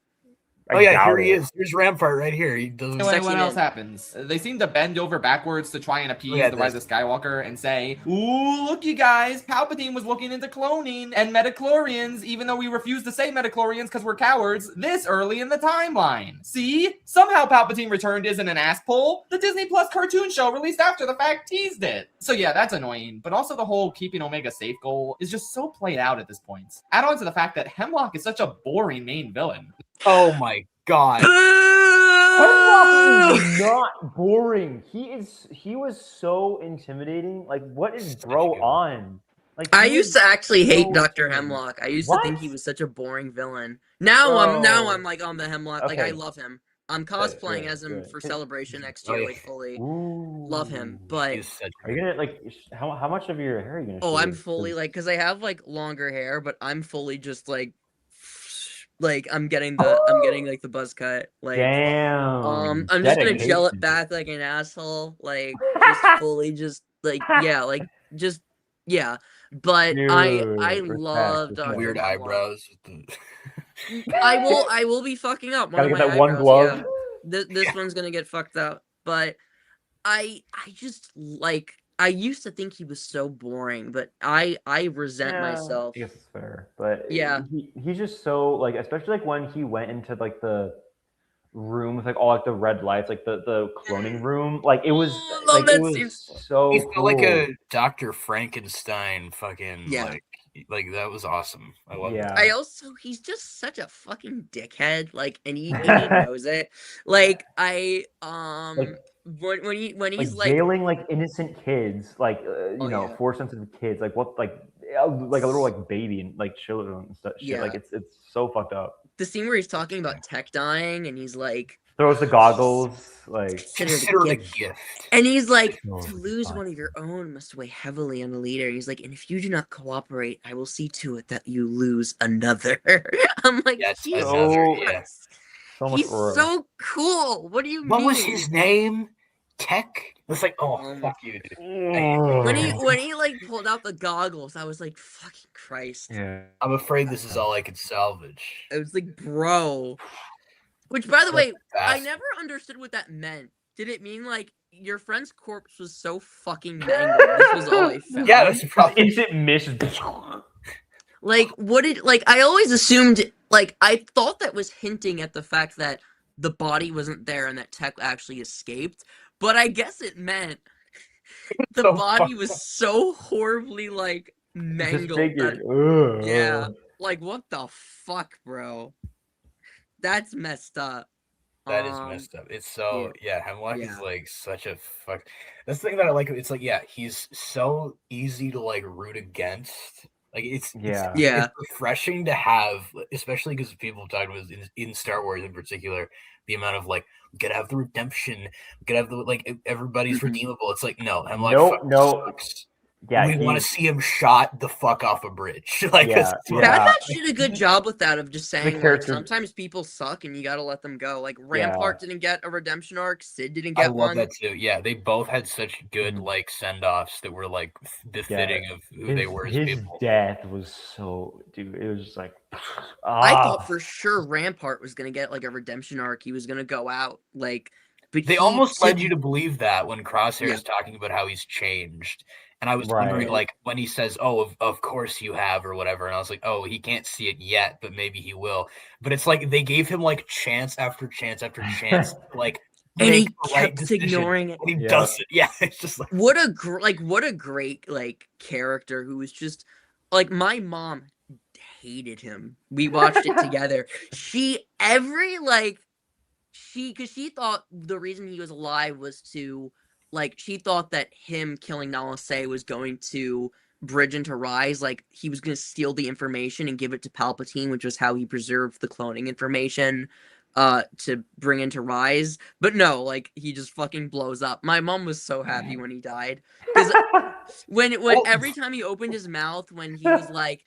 Oh I yeah, doubt here he it. is. There's Rampart right here. He doesn't. It's Anyway, actually what else in. happens? They seem to bend over backwards to try and appease Yeah, the Rise of Skywalker and say, "Ooh, look, you guys! Palpatine was looking into cloning and metachlorians, even though we refuse to say metachlorians because we're cowards this early in the timeline. See? Somehow Palpatine Returned isn't an ass pull. The Disney Plus cartoon show released after the fact teased it. So yeah, that's annoying. But also the whole keeping Omega safe goal is just so played out at this point. Add on to the fact that Hemlock is such a boring main villain. Oh my god. Hemlock is not boring. He was so intimidating. Like, what is bro on? Like, I he used is to actually hate so Dr. intimidating. Hemlock. I used to think he What? was such a boring villain. Now Bro. I'm like on the Hemlock. Like, I Okay. love him. I'm cosplaying good, as him good. for Celebration next Oh, year, yeah. like fully. Ooh. Love him, but He's such Are you gonna like? How much of your hair are you gonna? oh, I'm shave? fully 'Cause- like, because I have like longer hair, but I'm fully just like I'm getting like the buzz cut. Like, Damn. I'm just gonna gel it Dedication. back like an asshole. Like, just fully, just like yeah. But I Dude, love respect. Dr. weird Hemlock. eyebrows. I will be fucking up one Gotta of get my that one eyebrows, glove. yeah. This one's gonna get fucked up. But I just like, I used to think he was so boring, but I resent myself. I guess it's fair, but Yeah. he's just so like, especially like when he went into like the room with like all like the red lights, like the cloning room, like it was I love like that it was scene. so He cool. felt like a Dr. Frankenstein fucking Yeah. like that was awesome. I love Yeah. He's just such a fucking dickhead, like, and he knows it. Like, Like- when he's like jailing like innocent kids, like Oh, know, yeah. force sensitive kids, like what, like a little like baby and like children and stuff. Shit. Yeah. Like it's so fucked up. the scene where he's talking about tech dying, and he's like, Throws the goggles, like Consider it a gift. and he's like, Oh, to lose fuck. one of your own must weigh heavily on the leader. He's like, and if you do not cooperate, I will see to it that you lose another. I'm like, Yeah, it's Jesus another, yeah. Christ. so much He's aura. so cool. What do you What mean? was his name? Tech? It's like, oh fuck you, dude. When he like pulled out the goggles, I was like, fucking Christ. Yeah. I'm afraid this is all I could salvage. I was like, bro. Which, by the way, I Fast. never understood what that meant. Did it mean like your friend's corpse was so fucking mangled? This was all I found. Yeah, that's probably Instant miss. Like, what did, like, I always assumed, like, I thought that was hinting at the fact that the body wasn't there and that Tech actually escaped, but I guess it meant the so body fucked was so horribly, like, mangled. Disfigured. That, yeah. Like, what the fuck, bro? That's messed up. That is messed up. It's so Hemlock is yeah. like such a fuck. That's the thing that I like. It's like he's so easy to like root against. Like it's refreshing to have, especially because people talked about in Star Wars in particular, the amount of like we gotta have the redemption, we gotta have the like everybody's redeemable. It's like no, Hemlock sucks. Yeah, we want to see him shot the fuck off a bridge. Like Bad Batch did a good job with that of just saying like sometimes people suck and you gotta let them go. Like Rampart didn't get a redemption arc, Sid didn't get one. I love that too. Yeah, they both had such good like send-offs that were like befitting of who they were as people. His death was so dude, it was just like I thought for sure Rampart was gonna get like a redemption arc. He was gonna go out like but they almost led you to believe that when Crosshair is talking about how he's changed. And I was wondering, like, when he says, "Oh, of course you have," or whatever, and I was like, "Oh, he can't see it yet, but maybe he will." But it's like they gave him like chance after chance after chance, like, and he kept ignoring it. And he does it. Yeah, it's just like what a great like character who was just like my mom hated him. We watched it together. Because she thought the reason he was alive was to. Like, she thought that him killing Nala Se was going to bridge into Rise. Like, he was going to steal the information and give it to Palpatine, which was how he preserved the cloning information to bring into Rise. But no, like, he just fucking blows up. My mom was so happy when he died. Because when every time he opened his mouth, when he was like,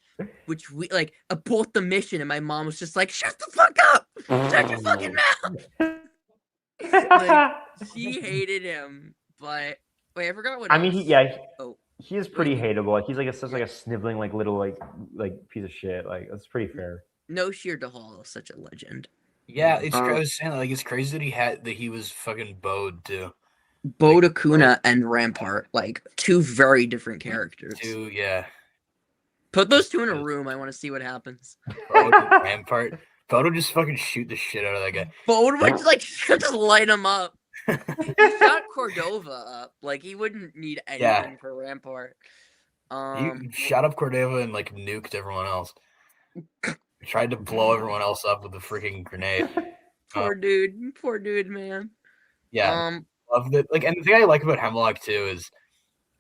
abort the mission, and my mom was just like, shut the fuck up! Shut your fucking mouth! Like, she hated him. But wait, I forgot what. I mean, he is pretty hateable. Like he's like such like a sniveling like little like piece of shit. Like that's pretty fair. No Sheer Dahal is such a legend. Yeah, it's I was saying like it's crazy that he was fucking Bode too. Bode Akuna and Rampart, like two very different characters. Put those two in a room. I want to see what happens. Bode and Rampart. Bode would just fucking shoot the shit out of that guy. Bode would just light him up. He shot Cordova up. Like he wouldn't need anything for Rampart. He shot up Cordova and like nuked everyone else. He tried to blow everyone else up with a freaking grenade. Poor dude, man. Yeah. Love that. Like, and the thing I like about Hemlock too is,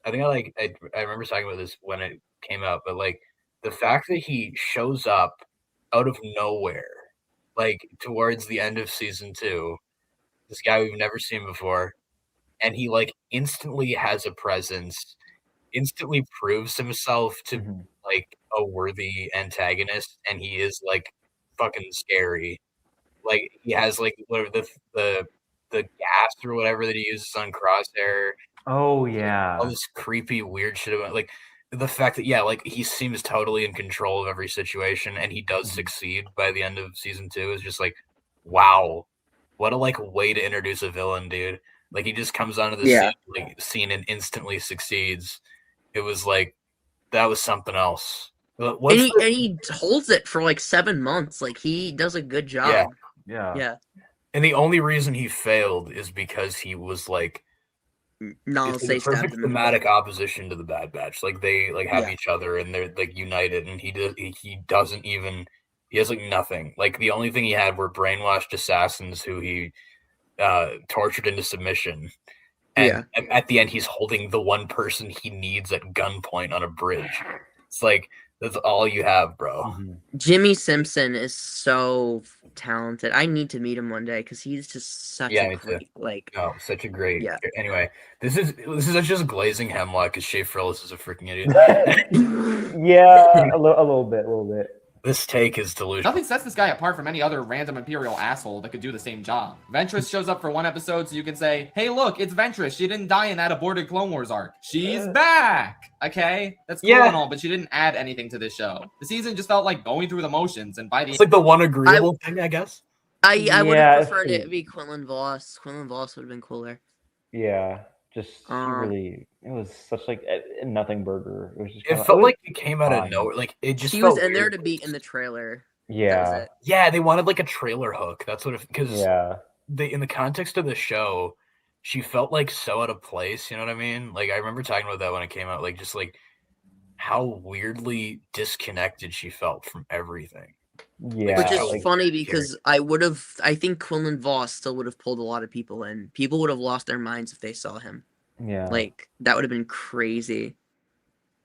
I think I remember talking about this when it came out, but like the fact that he shows up out of nowhere, like towards the end of season 2. This guy we've never seen before, and he like instantly has a presence, instantly proves himself to like a worthy antagonist, and he is like fucking scary. Like he has like whatever the gas or whatever that he uses on Crosshair. Oh yeah, all this creepy weird shit about like the fact that like he seems totally in control of every situation, and he does succeed by the end of season 2 is just like wow. What a like way to introduce a villain, dude. Like he just comes onto the scene and instantly succeeds. It was like that was something else. And he holds it for like 7 months. Like he does a good job. Yeah. And the only reason he failed is because he was like the perfect thematic opposition to the Bad Batch. Like they like have each other and they're like united, and he doesn't even. He has like nothing. Like the only thing he had were brainwashed assassins who he tortured into submission. And at the end, he's holding the one person he needs at gunpoint on a bridge. It's like that's all you have, bro. Jimmy Simpson is so talented. I need to meet him one day because he's just such a great such a great. Anyway, this is just glazing Hemlock because Shea Frillis is a freaking idiot. a little bit. This take is delusional. Nothing sets this guy apart from any other random Imperial asshole that could do the same job. Ventress shows up for one episode so you can say, hey, look, it's Ventress. She didn't die in that aborted Clone Wars arc. She's back. Okay? That's cool and all, but she didn't add anything to this show. The season just felt like going through the motions, and by the It's like the one agreeable thing, I guess. I would have preferred it to be Quinlan Voss. Quinlan Voss would have been cooler. Yeah. Just really, it was such like a nothing burger. It was just. It felt like it came out of nowhere. Like it just. He was in there to be in the trailer. Yeah. Yeah, they wanted like a trailer hook. That's what because they in the context of the show, she felt like so out of place. You know what I mean? Like I remember talking about that when it came out. Like just like how weirdly disconnected she felt from everything. Yeah, Which is like, funny because I think Quinlan Voss still would have pulled a lot of people in. People would have lost their minds if they saw him. yeah. Like, that would have been crazy.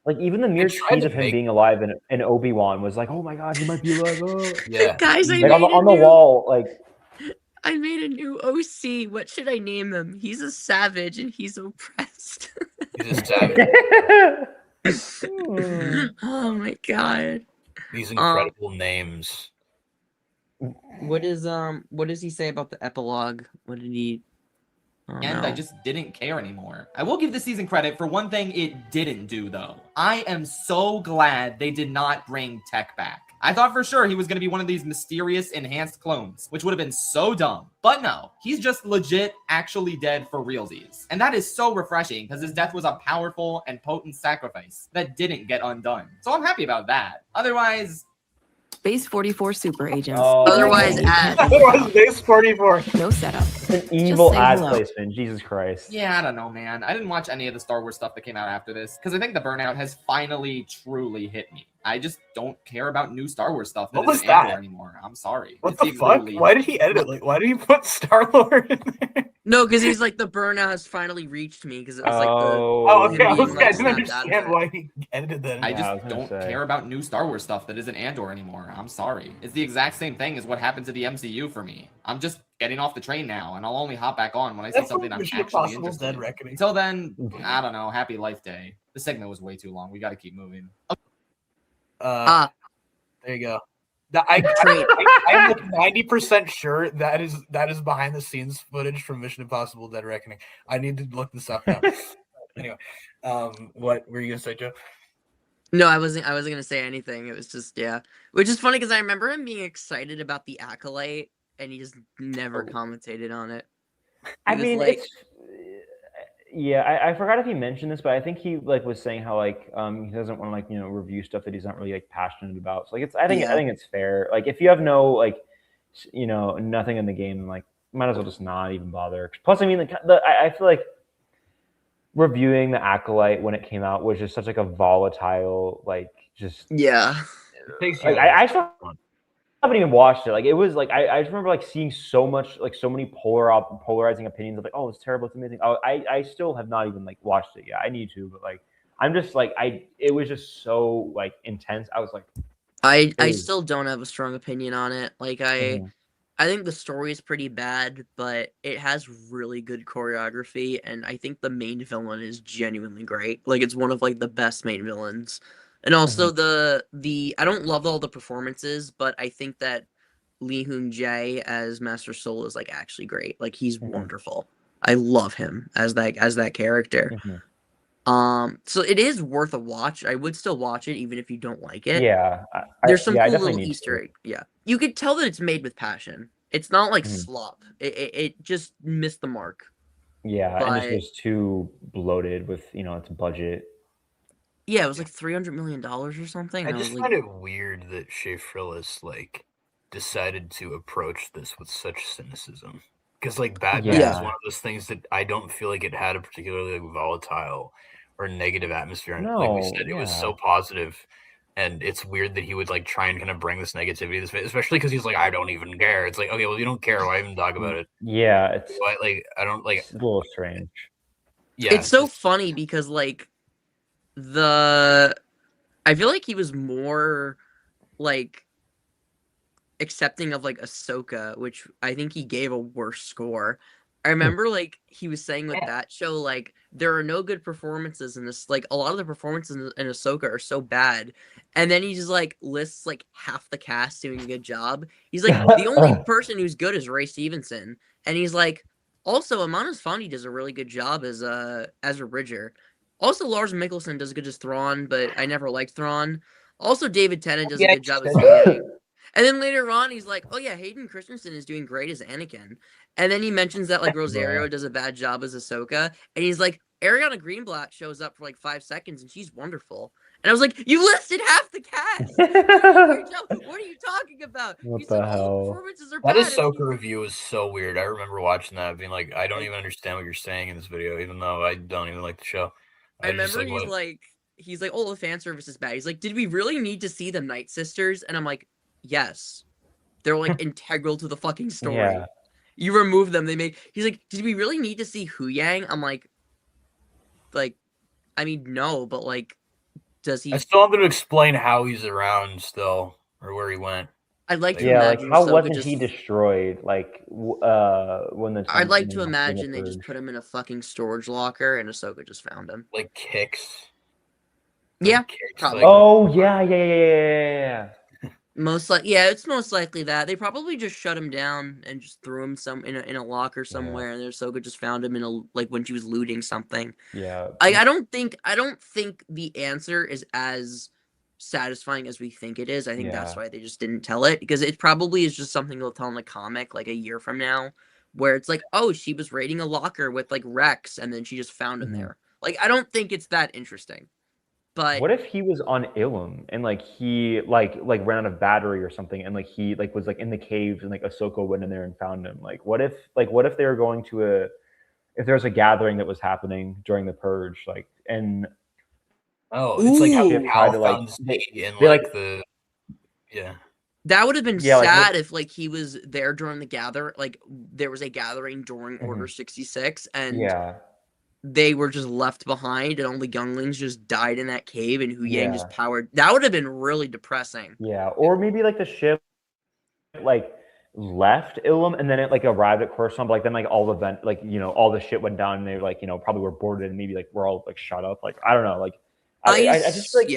Like even the mere tried tease to of him make- being alive in Obi-Wan was like, oh my god, he might be alive. Oh. Yeah. Guys, I Like made on the a new wall, like I made a new OC. What should I name him? He's a savage and he's oppressed. He's a savage. Oh my god. These incredible names. What does he say about the epilogue? What did he And I just didn't care anymore. I will give this season credit for one thing it didn't do, though. I am so glad they did not bring Tech back. I thought for sure he was going to be one of these mysterious enhanced clones, which would have been so dumb. But no, he's just legit actually dead for realsies. And that is so refreshing because his death was a powerful and potent sacrifice that didn't get undone. So I'm happy about that. Otherwise... Base 44 super agents. Oh. Otherwise, Otherwise, Base 44. No setup. an evil say ad hello. placement. Jesus Christ. Yeah, I don't know, man. I didn't watch any of the Star Wars stuff that came out after this because I think the burnout has finally truly hit me. I just don't care about new Star Wars stuff that What was isn't Andor that? anymore. I'm sorry. What It the seems fuck? literally- Why did he edit it? Like, why did he put Star-Lord in there? No, because he's like the burnout has finally reached me because it was Oh, okay. I being, was like, I didn't snapped out of understand it. why he edited that. I Yeah, I just was gonna don't say. care about new Star Wars stuff that isn't Andor anymore. I'm sorry. It's the exact same thing as what happened to the MCU for me. I'm just getting off the train now, and I'll only hop back on when I see That's something what I'm Mission actually Impossible interested Dead in. Reckoning. Until then, I don't know. Happy Life Day. The segment was way too long. We got to keep moving. There you go. I'm like 90% sure that is behind the scenes footage from Mission Impossible Dead Reckoning. I need to look this up now. Anyway, what were you gonna say, Joe? No, I wasn't gonna say anything. It was just which is funny because I remember him being excited about the Acolyte, and he just never commentated on it. I He was mean, like- it's yeah. I forgot if he mentioned this, but I think he like was saying how like he doesn't want to like review stuff that he's not really like passionate about. So like I think it's fair. Like if you have no like nothing in the game, like might as well just not even bother. Plus, I mean, I feel like reviewing the Acolyte when it came out was just such like a volatile like just Takes you like, I still haven't even watched it. Like it was like I just remember like seeing so much like so many polarizing opinions of like, oh, it's terrible, it's amazing. I still have not even like watched it yet. I need to, but like I'm just like it was just so like intense. I was like I still don't have a strong opinion on it. Like Mhm. I think the story is pretty bad, but it has really good choreography, and I think the main villain is genuinely great. Like it's one of like the best main villains. And also the I don't love all the performances, but I think that Lee Hoon Jae as Master Soul is like actually great. Like he's wonderful. I love him as that character. So it is worth a watch. I would still watch it even if you don't like it. Yeah, There's some I cool definitely little need Easter to. egg. Yeah, you could tell that it's made with passion. It's not like Mhm. slop. It just missed the mark. Yeah, and But- just was too bloated with its budget. Yeah, it was like $300 million or something. I and just was find like, it weird that Shea Frillis like decided to approach this with such cynicism. Because like Batman is Yeah. one of those things that I don't feel like it had a particularly like, volatile or negative atmosphere. And like we No, said, it was yeah. so positive. And it's weird that he would like try and kind of bring this negativity this way, especially because he's like, I don't even care. It's like, okay, well, you don't care. Why even talk about it? Yeah, it's Why, like, I don't like. it's a little strange. Yeah, it's so funny because like I feel like he was more like accepting of like Ahsoka, which I think he gave a worse score. I remember like he was saying with that show, like there are no good performances in this. Like a lot of the performances in Ahsoka are so bad, and then he just like lists like half the cast doing a good job. He's like the only person who's good is Ray Stevenson, and he's like also Amanis Fondi does a really good job as Ezra Bridger. Also Lars Mikkelsen does good as Thrawn, but I never liked Thrawn. Also David Tennant does a good job as Yang. And then later on, he's like, "Oh yeah, Hayden Christensen is doing great as Anakin." And then he mentions that like Rosario does a bad job as Ahsoka, and he's like, "Ariana Greenblatt shows up for like 5 seconds, and she's wonderful." And I was like, "You listed half the cast. What are you talking about?" What He's the like, "All the hell? performances are that bad." and then Ahsoka review is so weird. I remember watching that, being like, I don't even understand what you're saying in this video, even though I don't even like the show. I just, remember like, he's what- he's like, oh, the fan service is bad. He's like, did we really need to see the Night Sisters? And I'm like, yes. They're like integral to the fucking story. Yeah. You remove them, they make. He's like, did we really need to see Hu Yang? I'm like, I mean, no, but like, does he? I still want them to explain how he's around still, or where he went. I'd like to Yeah, like imagine how Ahsoka wasn't just. he destroyed? Like when the I'd like to when the imagine they just purge. put him in a fucking storage locker and Ahsoka just found him. Like kicks. Yeah, Kicks, probably. like- Oh yeah. It's most likely that they probably just shut him down and just threw him in a locker somewhere, and then Ahsoka just found him in a when she was looting something. Yeah. I don't think the answer is as satisfying as we think it is. I think that's why they just didn't tell it, because it probably is just something they'll tell in the comic like a year from now, where it's like, oh, she was raiding a locker with like Rex, and then she just found him there. Like, I don't think it's that interesting. But what if he was on Ilum and like he like ran out of battery or something, and like he like was like in the caves and like Ahsoka went in there and found him? Like what if they were going to if there was a gathering that was happening during the purge, like, and it's like how Cal found that would have been Yeah, like, sad if like he was there during the gather, like there was a gathering during Order 66 and they were just left behind and all the younglings just died in that cave and Hu Yang just powered. That would have been really depressing. Yeah, or maybe like the ship like left Ilum and then it like arrived at Coruscant, but like then like all the vent like all the shit went down and they like probably were boarded and maybe like we're all like shut up. Like I don't know. Like I just like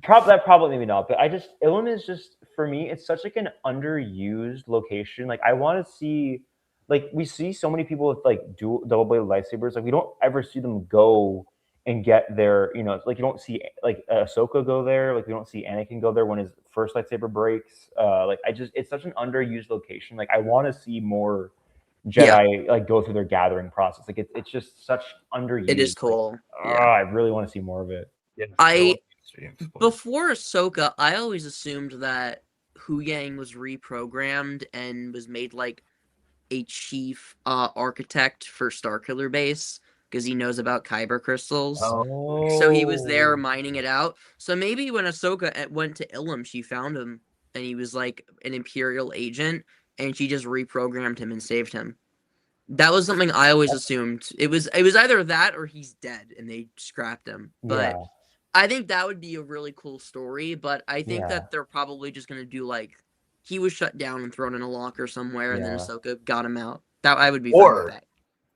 probably maybe not, but Ilum is just for me it's such like an underused location. Like I want to see, like we see so many people with like double-bladed lightsabers, like we don't ever see them go and get their, like you don't see like Ahsoka go there, like we don't see Anakin go there when his first lightsaber breaks. Like it's such an underused location. Like I want to see more Jedi like go through their gathering process. Like it's just such underused. It is cool. Like, I really want to see more of it. Before Ahsoka, I always assumed that Hu Yang was reprogrammed and was made like a chief architect for Starkiller Base because he knows about kyber crystals. So he was there mining it out. So maybe when Ahsoka went to Ilum, she found him and he was like an Imperial agent and she just reprogrammed him and saved him. That was something I always assumed. It was either that or he's dead and they scrapped him. But I think that would be a really cool story, but I think that they're probably just going to do like he was shut down and thrown in a locker somewhere and then Ahsoka got him out. That I would be fine with that.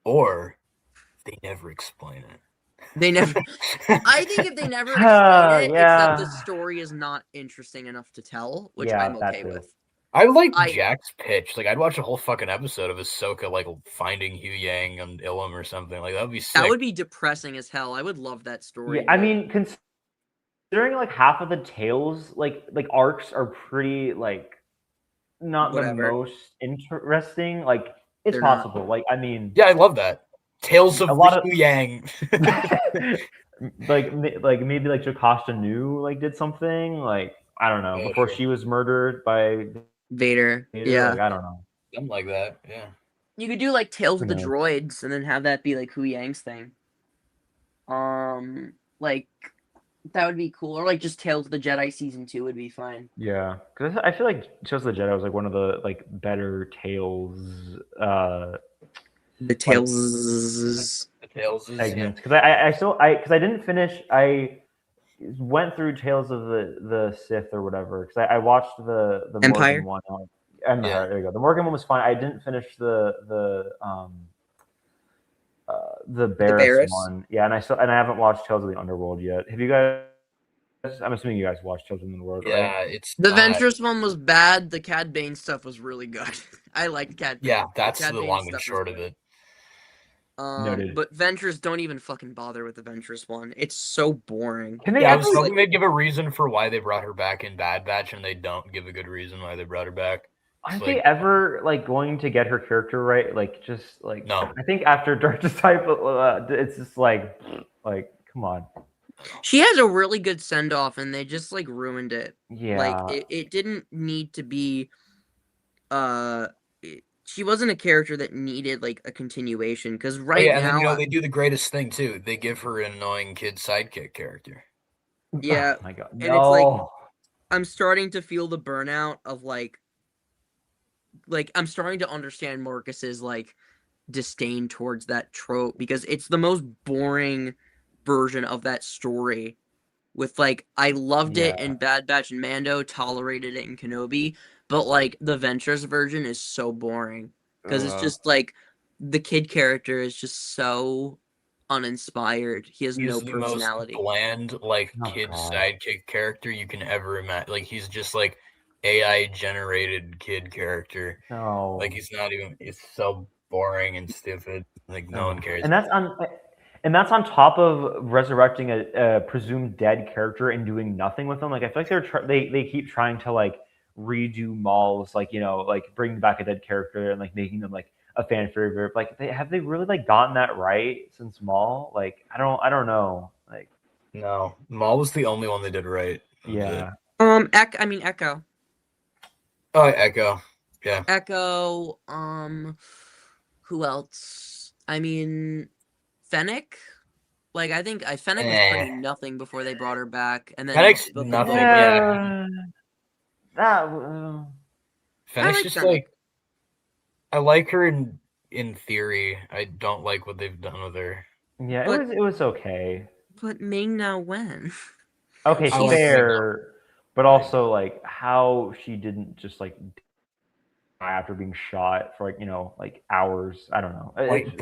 Or they never explain it. They never I think if they never explain it, it's that the story is not interesting enough to tell, which I'm okay with. I like Jack's pitch. Like, I'd watch a whole fucking episode of Ahsoka, like, finding Hu Yang on Ilum or something. Like, that would be sick. That would be depressing as hell. I would love that story. Yeah, I mean, considering, like, half of the tales, like arcs are pretty, like, not the most interesting. Like, it's possible. Like, I mean... Yeah, I love that. Tales of Hu Yang. like, maybe, like, Jocasta Nu, like, did something. Like, I don't know. Before she was murdered by... Vader. Yeah. Like, I don't know. Something like that, yeah. You could do like Tales of the Droids and then have that be like Hu Yang's thing. Like that would be cool. Or like just Tales of the Jedi season 2 would be fine. Yeah. Because I feel like Tales of the Jedi was like one of the like better tales the Tales segments. Because I didn't finish went through Tales of the Sith or whatever because I watched the Empire Morgan one. Empire, there you go. The Morgan one was fine. I didn't finish the Barris one. Yeah, and I haven't watched Tales of the Underworld yet. Have you guys? I'm assuming you guys watched Tales of the Underworld. Yeah, right? it's the Ventress one was bad. The Cad Bane stuff was really good. I liked Cad Bane. Yeah, that's the long and short of it. But Ventress, don't even fucking bother with the Ventress one. It's so boring. I was hoping they'd give a reason for why they brought her back in Bad Batch, and they don't give a good reason why they brought her back. Aren't they ever like going to get her character right? Like just like no. I think after Dark Disciple, it's just like come on. She has a really good send off, and they just like ruined it. Yeah, like it didn't need to be. She wasn't a character that needed like a continuation because now, and then, they do the greatest thing too. They give her an annoying kid sidekick character. Yeah, Oh my god, and it's like no. I'm starting to feel the burnout of like I'm starting to understand Marcus's like disdain towards that trope because it's the most boring version of that story. With like, I loved it Yeah. in Bad Batch and Mando, tolerated it in Kenobi, but like the Ventress version is so boring because it's just like the kid character is just so uninspired. He has no He's the most personality. bland, like Oh kid god. sidekick character you can ever imagine. Like he's just like AI generated kid character. No. Like he's not even. It's so boring and stupid. Like no one cares. And that's on top of resurrecting a presumed dead character and doing nothing with them. Like I feel like they keep trying to like redo Maul's, like, you know, like bring back a dead character and like making them like a fan favorite. Like have they really like gotten that right since Maul? Like I don't know. Like No, Maul was the only one they did right. yeah. Echo. Oh, Echo. Yeah. Echo, who else? I mean, Fennec? Like, I think Fennec was pretty nothing before they brought her back, and then Fennec's Book of nothing. Boba. Yeah. That Fennec's like just Fennec. like I like her in theory. I don't like what they've done with her. yeah, But- it was okay. But Ming Na Wen. Okay, I like fair. But also like how she didn't just like die after being shot for like, you know, like hours. I don't know.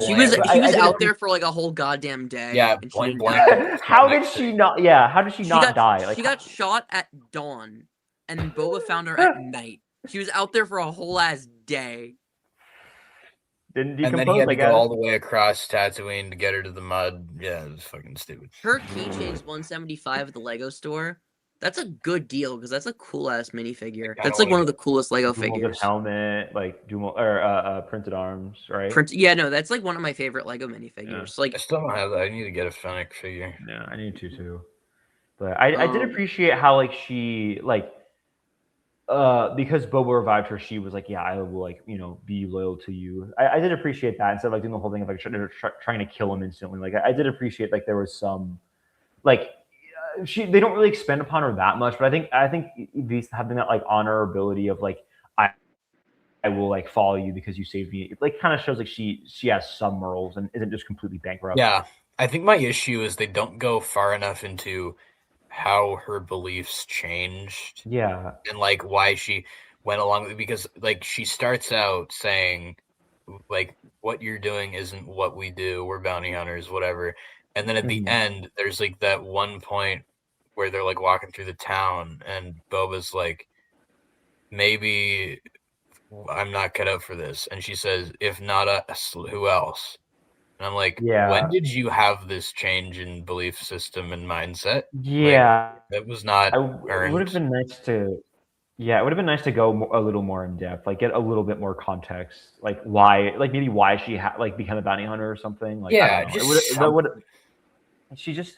She was I out didn't there for like a whole goddamn day. Yeah, and she point didn't blank. die. How did she not? Yeah, how did she not die? Like She got shot at dawn, and Boba found her at night. She was out there for a whole ass day. didn't And decompose. then he had I to guess. go all the way across Tatooine to get her to the mud. Yeah, it was fucking stupid. Her keychain's $175 at the Lego store. That's a good deal because that's a cool ass minifigure. That's like one of the coolest Lego Dual figures. helmet, like dual or printed arms, right? Yeah, no, that's like one of my favorite Lego minifigures. I Like, still don't have that. I need to get a Fennec figure. Yeah, I need to too. But I did appreciate how like she like because Boba revived her, she was like, yeah, I will like, you know, be loyal to you. I did appreciate that instead of like doing the whole thing of like trying to kill him instantly. Like I did appreciate like there was some like they don't really expend upon her that much, but I think these having that like honorability of like I will like follow you because you saved me. It like kind of shows like she has some morals and isn't just completely bankrupt. Yeah, I think my issue is they don't go far enough into how her beliefs changed. Yeah. And like why she went along with it, because like she starts out saying like what you're doing isn't what we do. We're bounty hunters, whatever. And then at the end, there's like that one point where they're like walking through the town and Boba's like, maybe I'm not cut out for this. And she says, if not us, who else? And I'm like, when did you have this change in belief system and mindset? Yeah. Like, that was not earned. It would have been nice to it would have been nice to go a little more in depth, like get a little bit more context, like why, like maybe why she like became a bounty hunter or something. Like, yeah, she just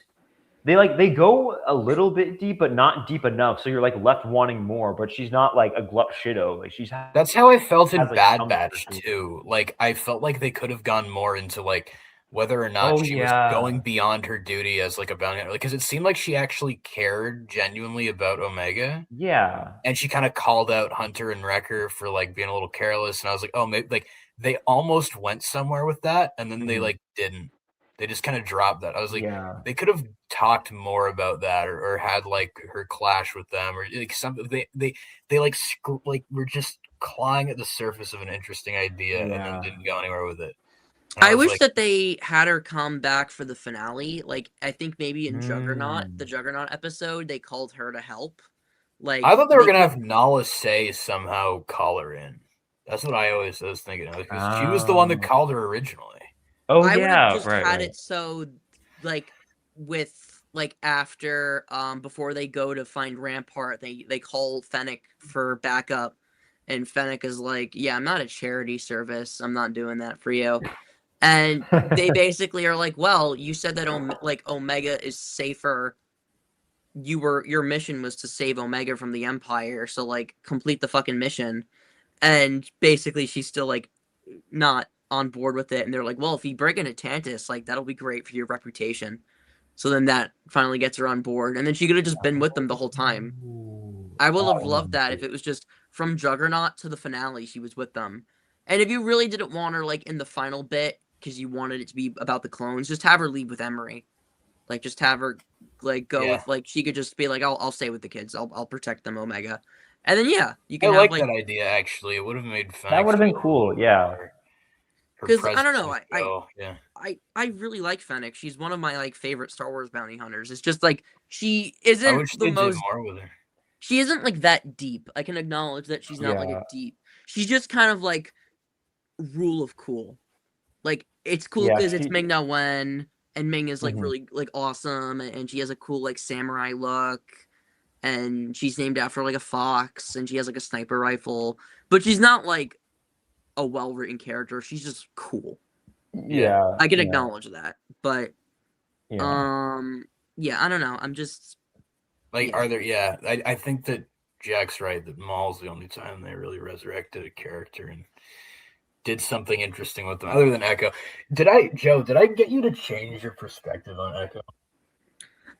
they go a little bit deep, but not deep enough. So you're like left wanting more, but she's not like a glup shitto. Like that's how I felt in has, like, Bad Batch too. Like I felt like they could have gone more into like whether or not she was going beyond her duty as like a bounty hunter, because it seemed like she actually cared genuinely about Omega. Yeah, and she kind of called out Hunter and Wrecker for like being a little careless, and I was like, oh, maybe like they almost went somewhere with that, and then they like didn't. They just kind of dropped that. I was like, they could have talked more about that, or had like her clash with them, or like something. They like were just clawing at the surface of an interesting idea, and then didn't go anywhere with it. I wish that they had her come back for the finale. Like, I think maybe in Juggernaut, the Juggernaut episode, they called her to help. Like, I thought they were gonna have Nala Say somehow call her in. That's what I always was thinking of, because she was the one that called her originally. Oh I would yeah, have just had it so like with like after before they go to find Rampart, they call Fennec for backup, and Fennec is like, yeah, I'm not a charity service, I'm not doing that for you. And they basically are like, well, you said that Omega is safer. Your mission was to save Omega from the Empire, so like complete the fucking mission. And basically she's still like not on board with it, and they're like, well, if you break into Tantus, like that'll be great for your reputation. So then that finally gets her on board, and then she could have just been with them the whole time. I would have loved that if it was just from Juggernaut to the finale, she was with them. And if you really didn't want her like in the final bit because you wanted it to be about the clones, just have her leave with Emery. Like just have her like go with like she could just be like, I'll stay with the kids. I'll protect them, Omega. And then yeah, you can I have like that idea actually. It would have made That would have been cool. Yeah. Because I don't know, yeah. I really like Fennec. She's one of my like favorite Star Wars bounty hunters. It's just like she isn't I wish the they most did more with her. She isn't like that deep. I can acknowledge that she's not like a deep. She's just kind of like rule of cool. Like it's cool because it's Ming Na Wen, and Ming is like really like awesome, and she has a cool like samurai look, and she's named after like a fox, and she has like a sniper rifle, but she's not like a well-written character. She's just cool. Yeah, I can acknowledge that, but yeah, I don't know. I'm just like, are there? Yeah, I think that Jack's right. That Maul's the only time they really resurrected a character and did something interesting with them, other than Echo. Did I get you to change your perspective on Echo?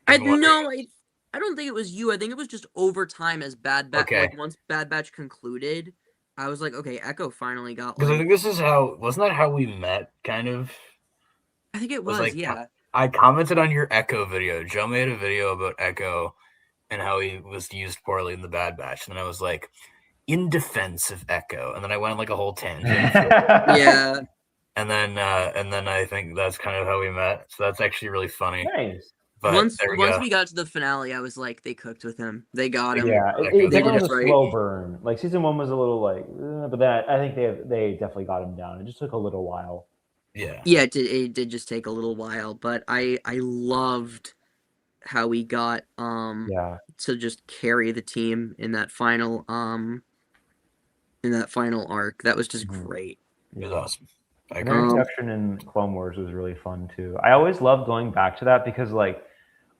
I don't think it was you. I think it was just over time as Bad Batch. Okay. Like once Bad Batch concluded, I was like, okay, Echo finally got. Because I think this is how wasn't that how we met? Kind of. I think it was like, yeah. I commented on your Echo video. Joe made a video about Echo and how he was used poorly in the Bad Batch, and then I was like, in defense of Echo, and then I went on like a whole tangent. Yeah. And then I think that's kind of how we met. So that's actually really funny. Nice. But once we got to the finale, I was like, they cooked with him. They got him. Yeah, it definitely was a slow burn. Like season 1 was a little like, but that I think they definitely got him down. It just took a little while. Yeah. Yeah, it did just take a little while, but I loved how we got to just carry the team in that final arc. That was just great. It was awesome. And their introduction in Clone Wars was really fun too. I always love going back to that because like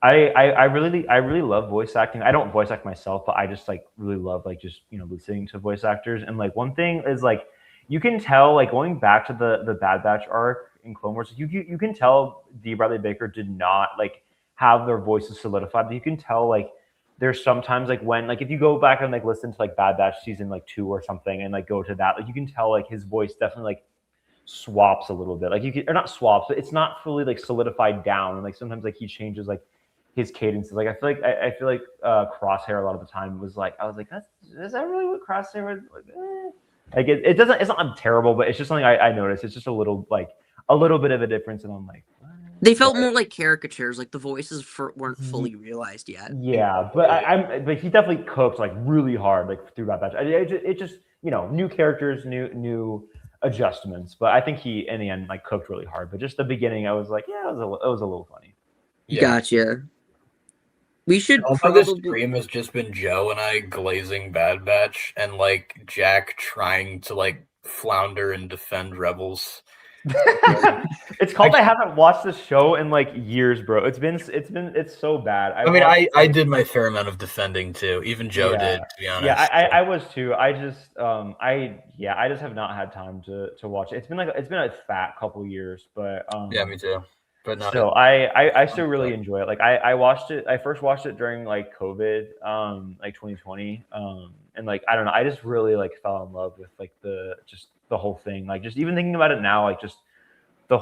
I really love voice acting. I don't voice act myself, but I just like really love like just listening to voice actors. And like one thing is like you can tell like going back to the Bad Batch arc in Clone Wars, you can tell D. Bradley Baker did not like have their voices solidified. But you can tell like there's sometimes like when like if you go back and like listen to like Bad Batch season like 2 or something and like go to that, like you can tell like his voice definitely like swaps a little bit. Like you can, or not swaps, but it's not fully like solidified down. And like sometimes like he changes like his cadences. Like I feel like Crosshair a lot of the time was like I was like is that really what Crosshair was like? Like it doesn't. It's not terrible, but it's just something I noticed. It's just a little bit of a difference, and I'm like. They felt more like caricatures, like the voices weren't fully realized yet. Yeah, but but he definitely cooked like really hard like through that batch. It just new characters, new adjustments. But I think he in the end like cooked really hard. But just the beginning, I was like, yeah, it was a little funny. Yeah. Gotcha. We should probably. This stream has just been Joe and I glazing Bad Batch and like Jack trying to like flounder and defend Rebels. It's called I haven't watched this show in like years, bro. It's so bad. I did my fair amount of defending too. Even Joe did, to be honest. Yeah, I was too. I just have not had time to watch it. It's been a fat couple years, but yeah, me too. But not still, I still really enjoy it. Like I watched it. I first watched it during like COVID, like 2020, and like I don't know. I just really like fell in love with like the whole thing. Like just even thinking about it now, like just the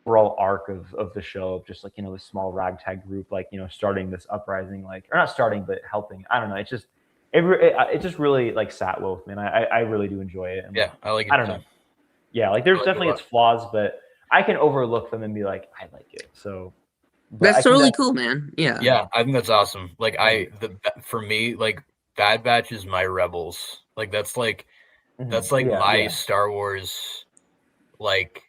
overall arc of the show, of just like this small ragtag group, like starting this uprising, like or not starting but helping. I don't know. It's just it just really like sat well with me, and I really do enjoy it. And, yeah, I like it. I don't know. Yeah, like there's definitely its flaws, but I can overlook them and be like, I like it. So that's totally cool, man. Yeah. Yeah, I think that's awesome. Like for me, like Bad Batch is my Rebels. Like that's like my Star Wars like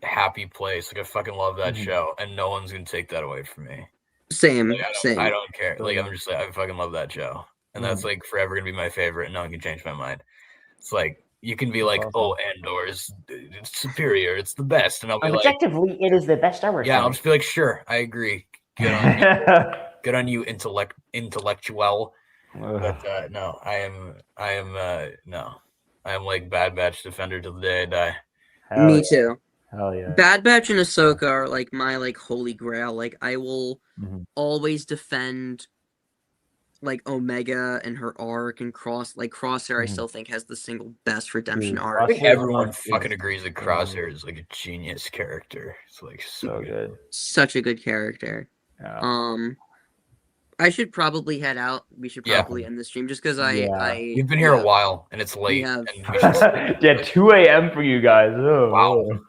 happy place. Like I fucking love that show, and no one's gonna take that away from me. Same. I don't care. Like I'm just like I fucking love that show, and that's like forever gonna be my favorite. And no one can change my mind. It's like you can be like, oh, Andor is it's superior. It's the best, and I'll be objectively, it is the best Star Wars. Yeah, I'll just be like, sure, I agree. Good on you. Good on you, intellectual. But no, I am like Bad Batch defender till the day I die. Me too. Hell yeah. Bad Batch and Ahsoka are like my like holy grail. Like I will Mhm. always defend like Omega and her arc and Crosshair. I Mhm. still think has the single best redemption Dude, arc. I think Crosshair's everyone arc fucking is agrees that so Crosshair is like a genius character. It's like so good. Such a good character. Yeah. I should probably head out. We should Yeah. probably end the stream just because Yeah. We've been here a while and it's we late. have And we should Yeah, 2 a.m. for you guys. Oh, Wow. oh.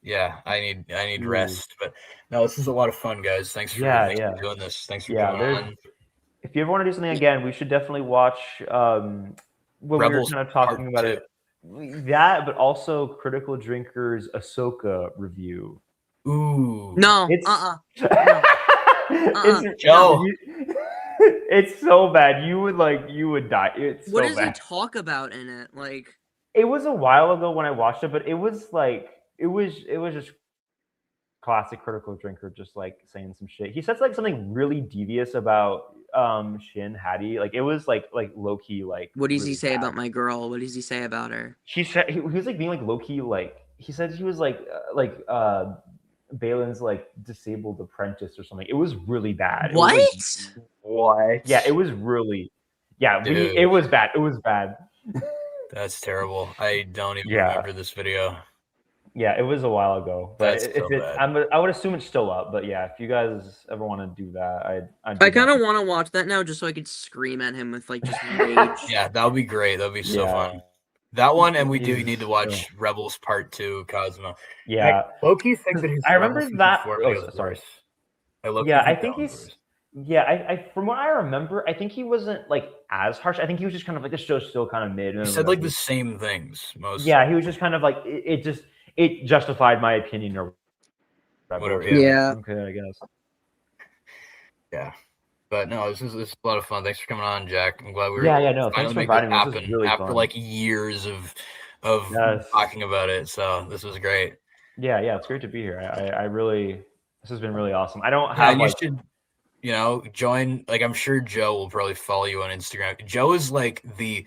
Yeah, I need Ooh. rest. But no, this is a lot of fun, guys. Thanks for doing this. Thanks for coming on. If you ever want to do something again, we should definitely watch when Rebels we were kind of talking Part about 2. it. That, but also Critical Drinker's Ahsoka review. Ooh. No. It's It's Joe. It's so bad. You would die. It's what so does bad. he talk about in it? Like It was a while ago when I watched it, but it was just classic Critical Drinker, just like saying some shit. He says like something really devious about Shin Hattie. Like it was like low key like. What does really he say bad. about my girl? What does he say about her? He said he was like being like low key like he said he was like Balin's like disabled apprentice or something. It was really bad. What? What? Yeah, it was really. Yeah, Dude. it was bad. It was bad. That's terrible. I don't even remember this video. Yeah, it was a while ago, but That's so bad. I would assume it's still up. But yeah, if you guys ever want to do that, I kind of want to watch that now, just so I could scream at him with like just rage. Yeah, that would be great. That would be so fun. That one, and we do need to watch Rebels Part 2, Cosmo. Yeah, Loki think that his I remember Rebels that. formula Oh, is sorry. worse. Yeah, I think he's. Yeah, I from what I remember, I think he wasn't like as harsh. I think he was just kind of like the show's still kind of mid. He said like the same things mostly. Yeah, he was just kind of like it justified my opinion or whatever. Yeah. Okay, I guess. Yeah. But no, this is a lot of fun. Thanks for coming on, Jack. I'm glad we were no, thanks finally for make that inviting me. This happen is really after fun. like years of talking about it. So this was great. Yeah, it's great to be here. I really this has been really awesome. I don't have you should join, like I'm sure Joe will probably follow you on Instagram. Joe is like the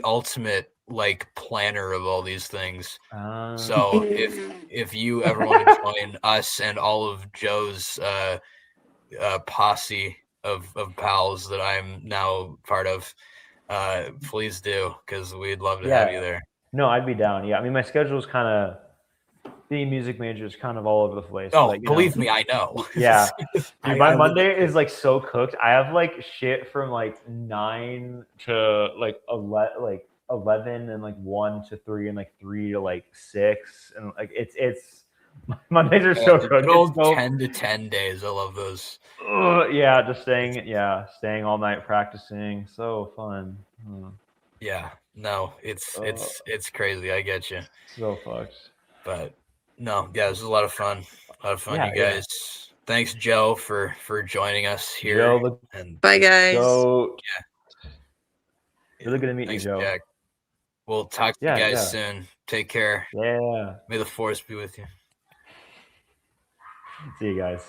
ultimate like planner of all these things. So if you ever want to join us and all of Joe's posse of pals that I'm now part of, please do, because we'd love to have you there. No, I'd be down. Yeah, I mean my schedule is kind of being music major is kind of all over the place. Oh, but, believe me, I know. Yeah, dude, my I Monday is like so cooked. I have like shit from like 9 to like 11 and like 1 to 3 and like 3 to like 6 and like it's Mondays are so cooked. Old 10 to 10 days. I love those. Yeah, just staying all night practicing. So fun. Yeah, no, it's crazy. I get you. So fucked. But no, yeah, this is a lot of fun. Yeah, you guys. Yeah. Thanks, Joe, for joining us here. Joe, and bye, guys. Really good to meet you, Joe. Jack. We'll talk to you guys soon. Take care. Yeah. May the force be with you. See you guys.